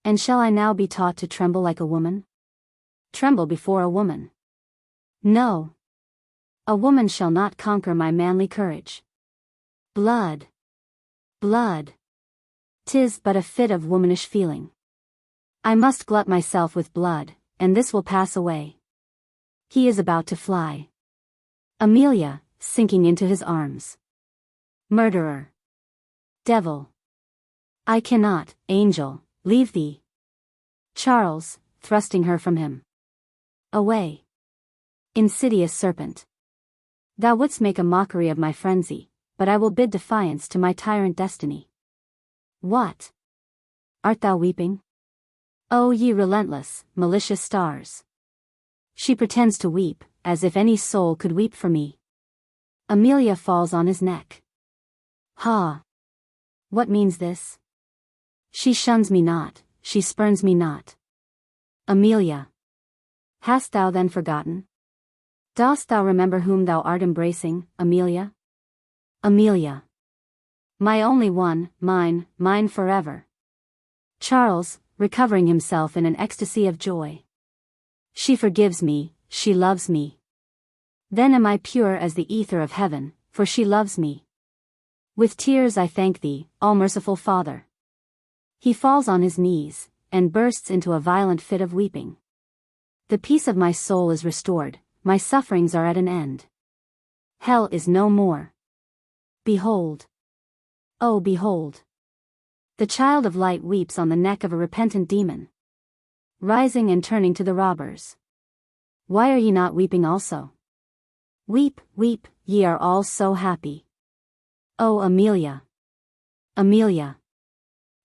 And shall I now be taught to tremble like a woman? Tremble before a woman? No. A woman shall not conquer my manly courage. Blood. Blood. 'Tis but a fit of womanish feeling. I must glut myself with blood, and this will pass away. He is about to fly. Amelia, sinking into his arms. Murderer. Devil. I cannot, angel, leave thee. Charles, thrusting her from him. Away. Insidious serpent. Thou wouldst make a mockery of my frenzy, but I will bid defiance to my tyrant destiny. What? Art thou weeping? O ye relentless, malicious stars! She pretends to weep, as if any soul could weep for me. Amelia falls on his neck. Ha! What means this? She shuns me not, she spurns me not. Amelia. Hast thou then forgotten? Dost thou remember whom thou art embracing, Amelia? Amelia. My only one, mine forever. Charles, recovering himself in an ecstasy of joy. She forgives me, she loves me. Then am I pure as the ether of heaven, for she loves me. With tears I thank thee, all-merciful Father. He falls on his knees, and bursts into a violent fit of weeping. The peace of my soul is restored, my sufferings are at an end. Hell is no more. Behold! Oh, behold! The child of light weeps on the neck of a repentant demon. Rising and turning to the robbers. Why are ye not weeping also? Weep, weep, ye are all so happy. Oh, Amelia! Amelia!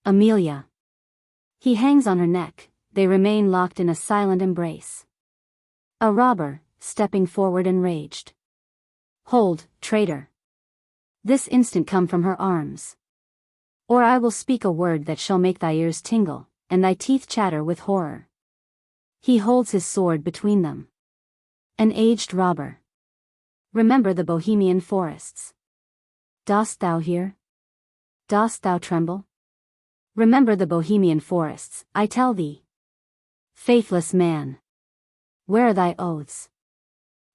Amelia! He hangs on her neck, they remain locked in a silent embrace. A robber, stepping forward enraged. Hold, traitor! This instant come from her arms. Or I will speak a word that shall make thy ears tingle, and thy teeth chatter with horror. He holds his sword between them. An aged robber. Remember the Bohemian forests. Dost thou hear? Dost thou tremble? Remember the Bohemian forests, I tell thee. Faithless man! Where are thy oaths?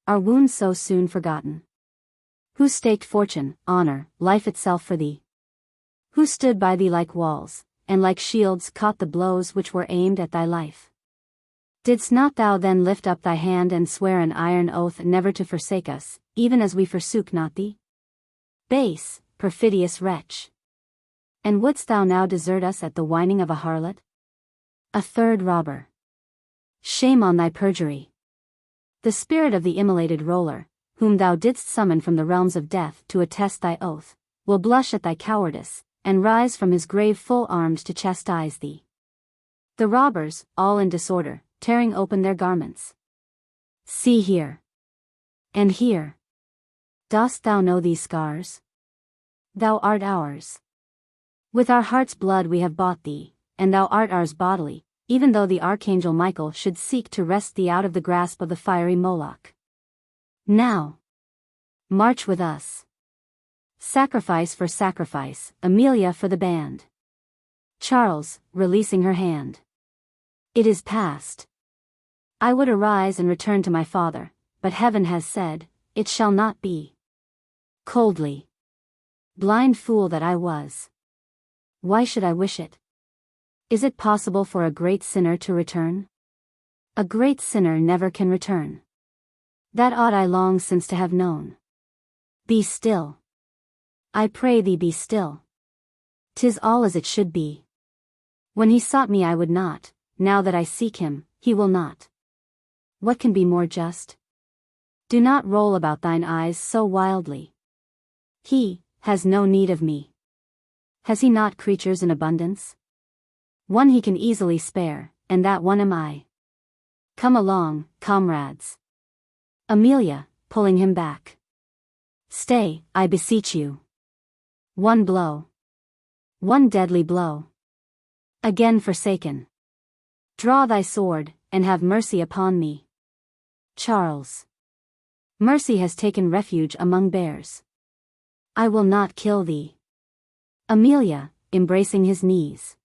Are wounds so soon forgotten? Who staked fortune, honor, life itself for thee? Who stood by thee like walls, and like shields caught the blows which were aimed at thy life? Didst not thou then lift up thy hand and swear an iron oath never to forsake us, even as we forsook not thee? Base, perfidious wretch! And wouldst thou now desert us at the whining of a harlot? A third robber! Shame on thy perjury! The spirit of the immolated roller, whom thou didst summon from the realms of death to attest thy oath, will blush at thy cowardice, and rise from his grave full armed to chastise thee. The robbers, all in disorder, tearing open their garments. See here! And here! Dost thou know these scars? Thou art ours. With our heart's blood we have bought thee, and thou art ours bodily, even though the archangel Michael should seek to wrest thee out of the grasp of the fiery Moloch. Now! March with us. Sacrifice for sacrifice, Amelia for the band. Charles, releasing her hand. It is past. I would arise and return to my father, but heaven has said, it shall not be. Coldly. Blind fool that I was. Why should I wish it? Is it possible for a great sinner to return? A great sinner never can return. That ought I long since to have known. Be still. I pray thee be still. 'Tis all as it should be. When he sought me I would not, now that I seek him, he will not. What can be more just? Do not roll about thine eyes so wildly. He has no need of me. Has he not creatures in abundance? One he can easily spare, and that one am I. Come along, comrades. Amelia, pulling him back. Stay, I beseech you. One blow. One deadly blow. Again forsaken. Draw thy sword, and have mercy upon me. Charles. Mercy has taken refuge among bears. I will not kill thee. Amelia, embracing his knees.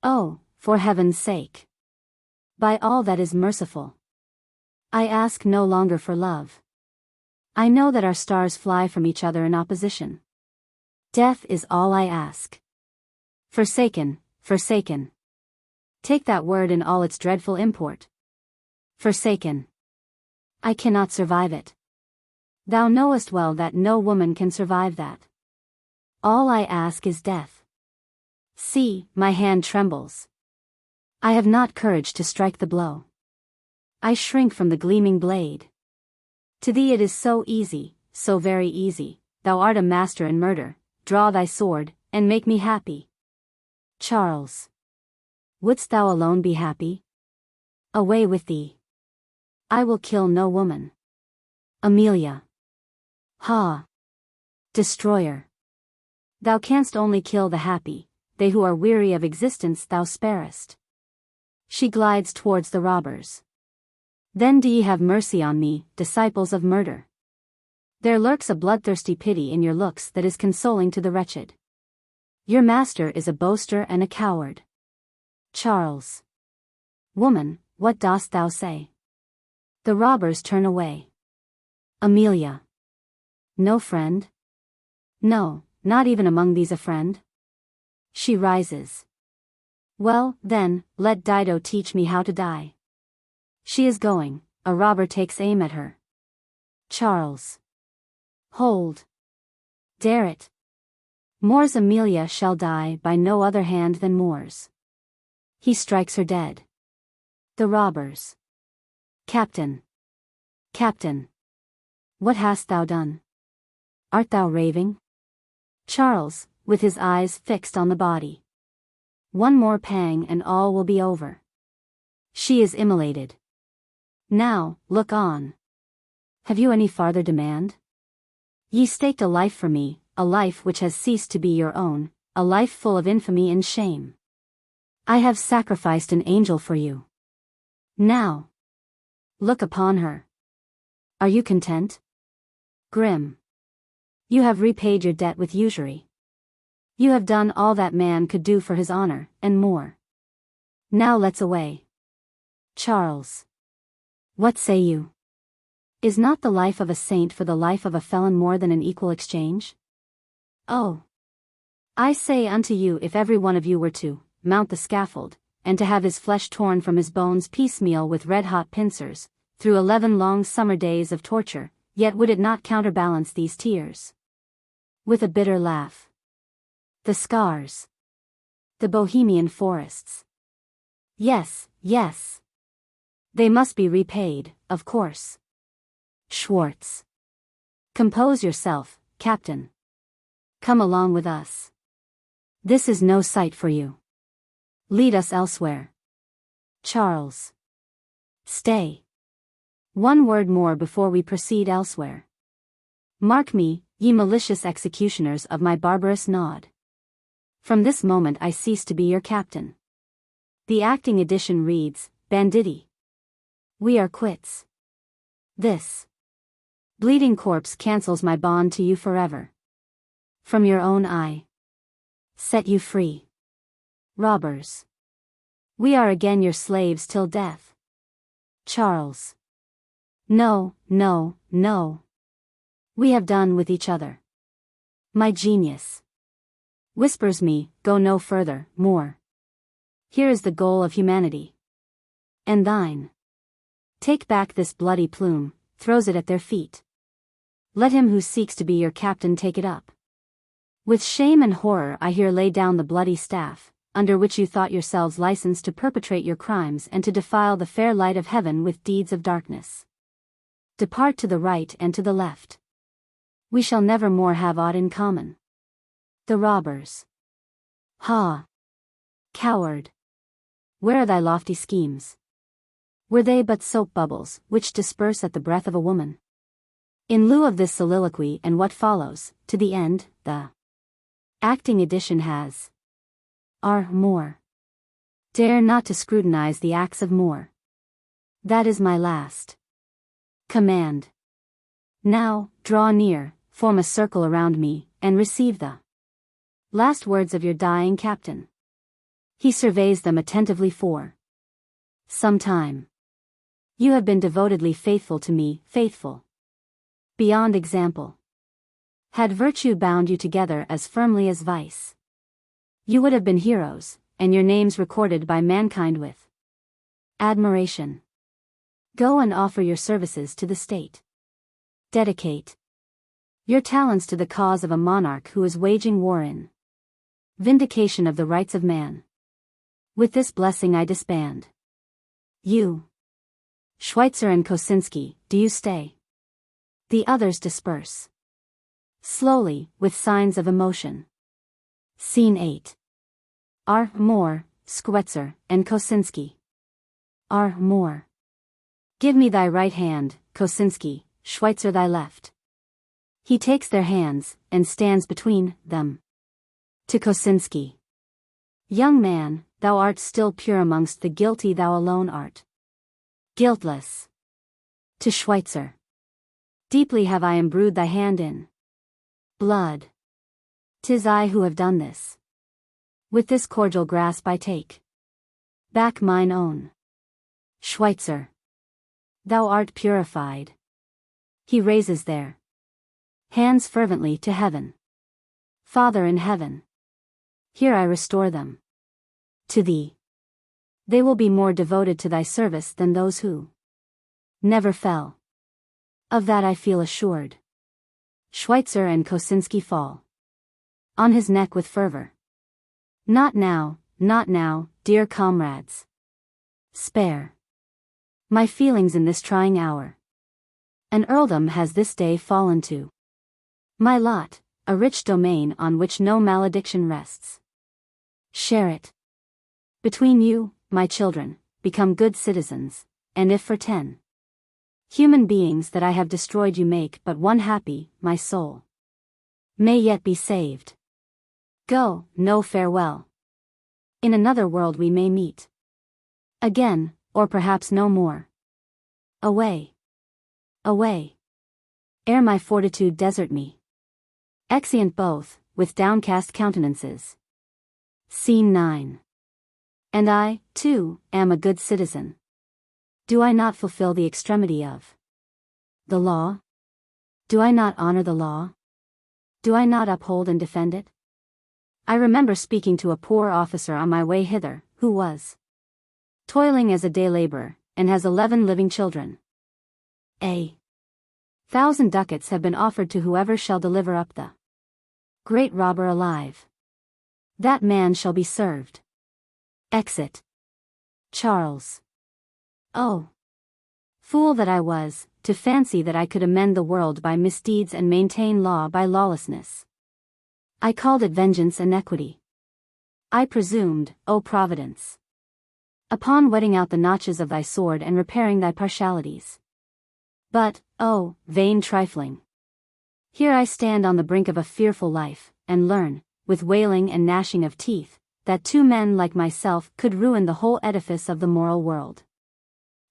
Oh, for heaven's sake. By all that is merciful. I ask no longer for love. I know that our stars fly from each other in opposition. Death is all I ask. Forsaken, forsaken. Take that word in all its dreadful import. Forsaken. I cannot survive it. Thou knowest well that no woman can survive that. All I ask is death. See, my hand trembles. I have not courage to strike the blow. I shrink from the gleaming blade. To thee it is so easy, so very easy, thou art a master in murder, draw thy sword, and make me happy. Charles. Wouldst thou alone be happy? Away with thee. I will kill no woman. Amelia. Ha! Destroyer. Thou canst only kill the happy, they who are weary of existence thou sparest. She glides towards the robbers. Then do ye have mercy on me, disciples of murder. There lurks a bloodthirsty pity in your looks that is consoling to the wretched. Your master is a boaster and a coward. Charles. Woman, what dost thou say? The robbers turn away. Amelia. No friend? No, not even among these a friend? She rises. Well, then, let Dido teach me how to die. She is going, a robber takes aim at her. Charles. Hold. Dare it. Moor's Amelia shall die by no other hand than Moor's. He strikes her dead. The robbers. Captain. Captain. What hast thou done? Art thou raving? Charles, with his eyes fixed on the body. One more pang and all will be over. She is immolated. Now, look on. Have you any farther demand? Ye staked a life for me, a life which has ceased to be your own, a life full of infamy and shame. I have sacrificed an angel for you. Now, look upon her. Are you content? Grim. You have repaid your debt with usury. You have done all that man could do for his honor, and more. Now let's away. Charles. What say you? Is not the life of a saint for the life of a felon more than an equal exchange? Oh. I say unto you, if every one of you were to mount the scaffold, and to have his flesh torn from his bones piecemeal with red-hot pincers, through 11 long summer days of torture, yet would it not counterbalance these tears? With a bitter laugh. The scars. The Bohemian forests. Yes, yes. They must be repaid, of course. Schwartz. Compose yourself, Captain. Come along with us. This is no sight for you. Lead us elsewhere. Charles. Stay. One word more before we proceed elsewhere. Mark me, ye malicious executioners of my barbarous nod. From this moment I cease to be your captain. The acting edition reads, Banditti. We are quits. This bleeding corpse cancels my bond to you forever. From your own eye. Set you free. Robbers. We are again your slaves till death. Charles. No, no, no. We have done with each other. My genius whispers me, go no further, more. Here is the goal of humanity. And thine. Take back this bloody plume, throws it at their feet. Let him who seeks to be your captain take it up. With shame and horror I here lay down the bloody staff, under which you thought yourselves licensed to perpetrate your crimes and to defile the fair light of heaven with deeds of darkness. Depart to the right and to the left. We shall never more have aught in common. The robbers. Ha! Coward! Where are thy lofty schemes? Were they but soap bubbles, which disperse at the breath of a woman? In lieu of this soliloquy and what follows, to the end, the acting edition has R. Moor. Dare not to scrutinize the acts of Moor. That is my last command. Now, draw near, form a circle around me, and receive the last words of your dying captain. He surveys them attentively for some time. You have been devotedly faithful to me, faithful beyond example. Had virtue bound you together as firmly as vice, you would have been heroes, and your names recorded by mankind with admiration. Go and offer your services to the state. Dedicate your talents to the cause of a monarch who is waging war in vindication of the rights of man. With this blessing I disband. You, Schweitzer and Kosinski, do you stay? The others disperse. Slowly, with signs of emotion. Scene 8. R. Moor, Schweitzer, and Kosinski. R. Moor. Give me thy right hand, Kosinski, Schweitzer thy left. He takes their hands, and stands between them. To Kosinski. Young man, thou art still pure amongst the guilty, thou alone art guiltless. To Schweitzer. Deeply have I imbrued thy hand in blood. 'Tis I who have done this. With this cordial grasp I take back mine own. Schweitzer. Thou art purified. He raises their hands fervently to heaven. Father in heaven, here I restore them to thee. They will be more devoted to thy service than those who never fell. Of that I feel assured. Schweitzer and Kosinski fall on his neck with fervor. Not now, dear comrades. Spare my feelings in this trying hour. An earldom has this day fallen to my lot, a rich domain on which no malediction rests. Share it. Between you, my children, become good citizens, and if for 10 human beings that I have destroyed you make but one happy, my soul may yet be saved. Go, no farewell. In another world we may meet again, or perhaps no more. Away, away, ere my fortitude desert me. Exeunt both, with downcast countenances. Scene 9. And I, too, am a good citizen. Do I not fulfill the extremity of the law? Do I not honor the law? Do I not uphold and defend it? I remember speaking to a poor officer on my way hither, who was toiling as a day laborer, and has 11 living children. 1,000 ducats have been offered to whoever shall deliver up the great robber alive. That man shall be served. Exit. Charles. Oh, fool that I was, to fancy that I could amend the world by misdeeds and maintain law by lawlessness. I called it vengeance and equity. I presumed, O Providence, upon whetting out the notches of thy sword and repairing thy partialities. But, oh, vain trifling! Here I stand on the brink of a fearful life, and learn, with wailing and gnashing of teeth, that 2 men like myself could ruin the whole edifice of the moral world.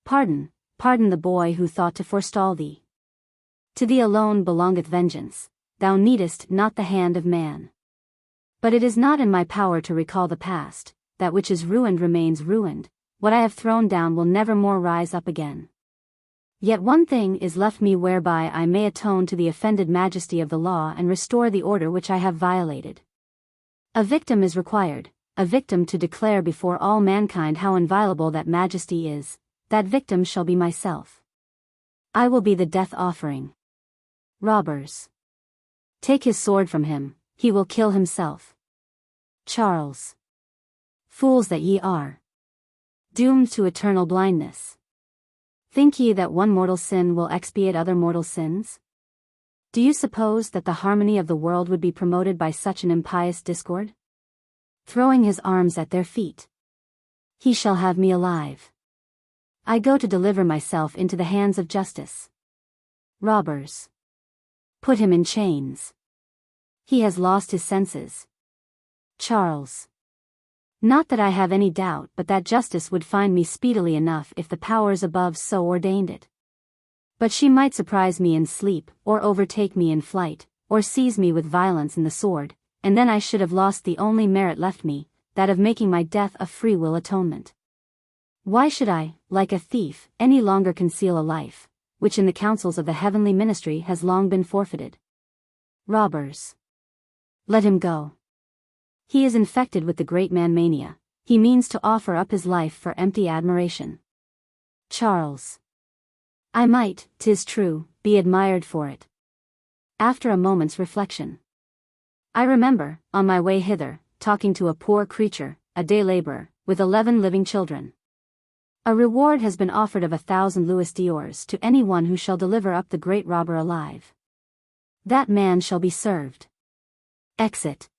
Pardon the boy who thought to forestall thee. To thee alone belongeth vengeance, thou needest not the hand of man. But it is not in my power to recall the past, that which is ruined remains ruined, what I have thrown down will never more rise up again. Yet one thing is left me whereby I may atone to the offended majesty of the law and restore the order which I have violated. A victim is required, a victim to declare before all mankind how inviolable that majesty is. That victim shall be myself. I will be the death offering. Robbers, take his sword from him, he will kill himself. Charles. Fools that ye are, doomed to eternal blindness. Think ye that one mortal sin will expiate other mortal sins? Do you suppose that the harmony of the world would be promoted by such an impious discord? Throwing his arms at their feet, he shall have me alive. I go to deliver myself into the hands of justice. Robbers, put him in chains. He has lost his senses. Charles. Not that I have any doubt but that justice would find me speedily enough if the powers above so ordained it. But she might surprise me in sleep, or overtake me in flight, or seize me with violence in the sword, and then I should have lost the only merit left me, that of making my death a free will atonement. Why should I, like a thief, any longer conceal a life, which in the councils of the heavenly ministry has long been forfeited? Robbers, let him go. He is infected with the great man mania, he means to offer up his life for empty admiration. Charles. I might, 'tis true, be admired for it. After a moment's reflection. I remember, on my way hither, talking to a poor creature, a day laborer, with 11 living children. A reward has been offered of 1,000 louis d'ors to any one who shall deliver up the great robber alive. That man shall be served. Exit.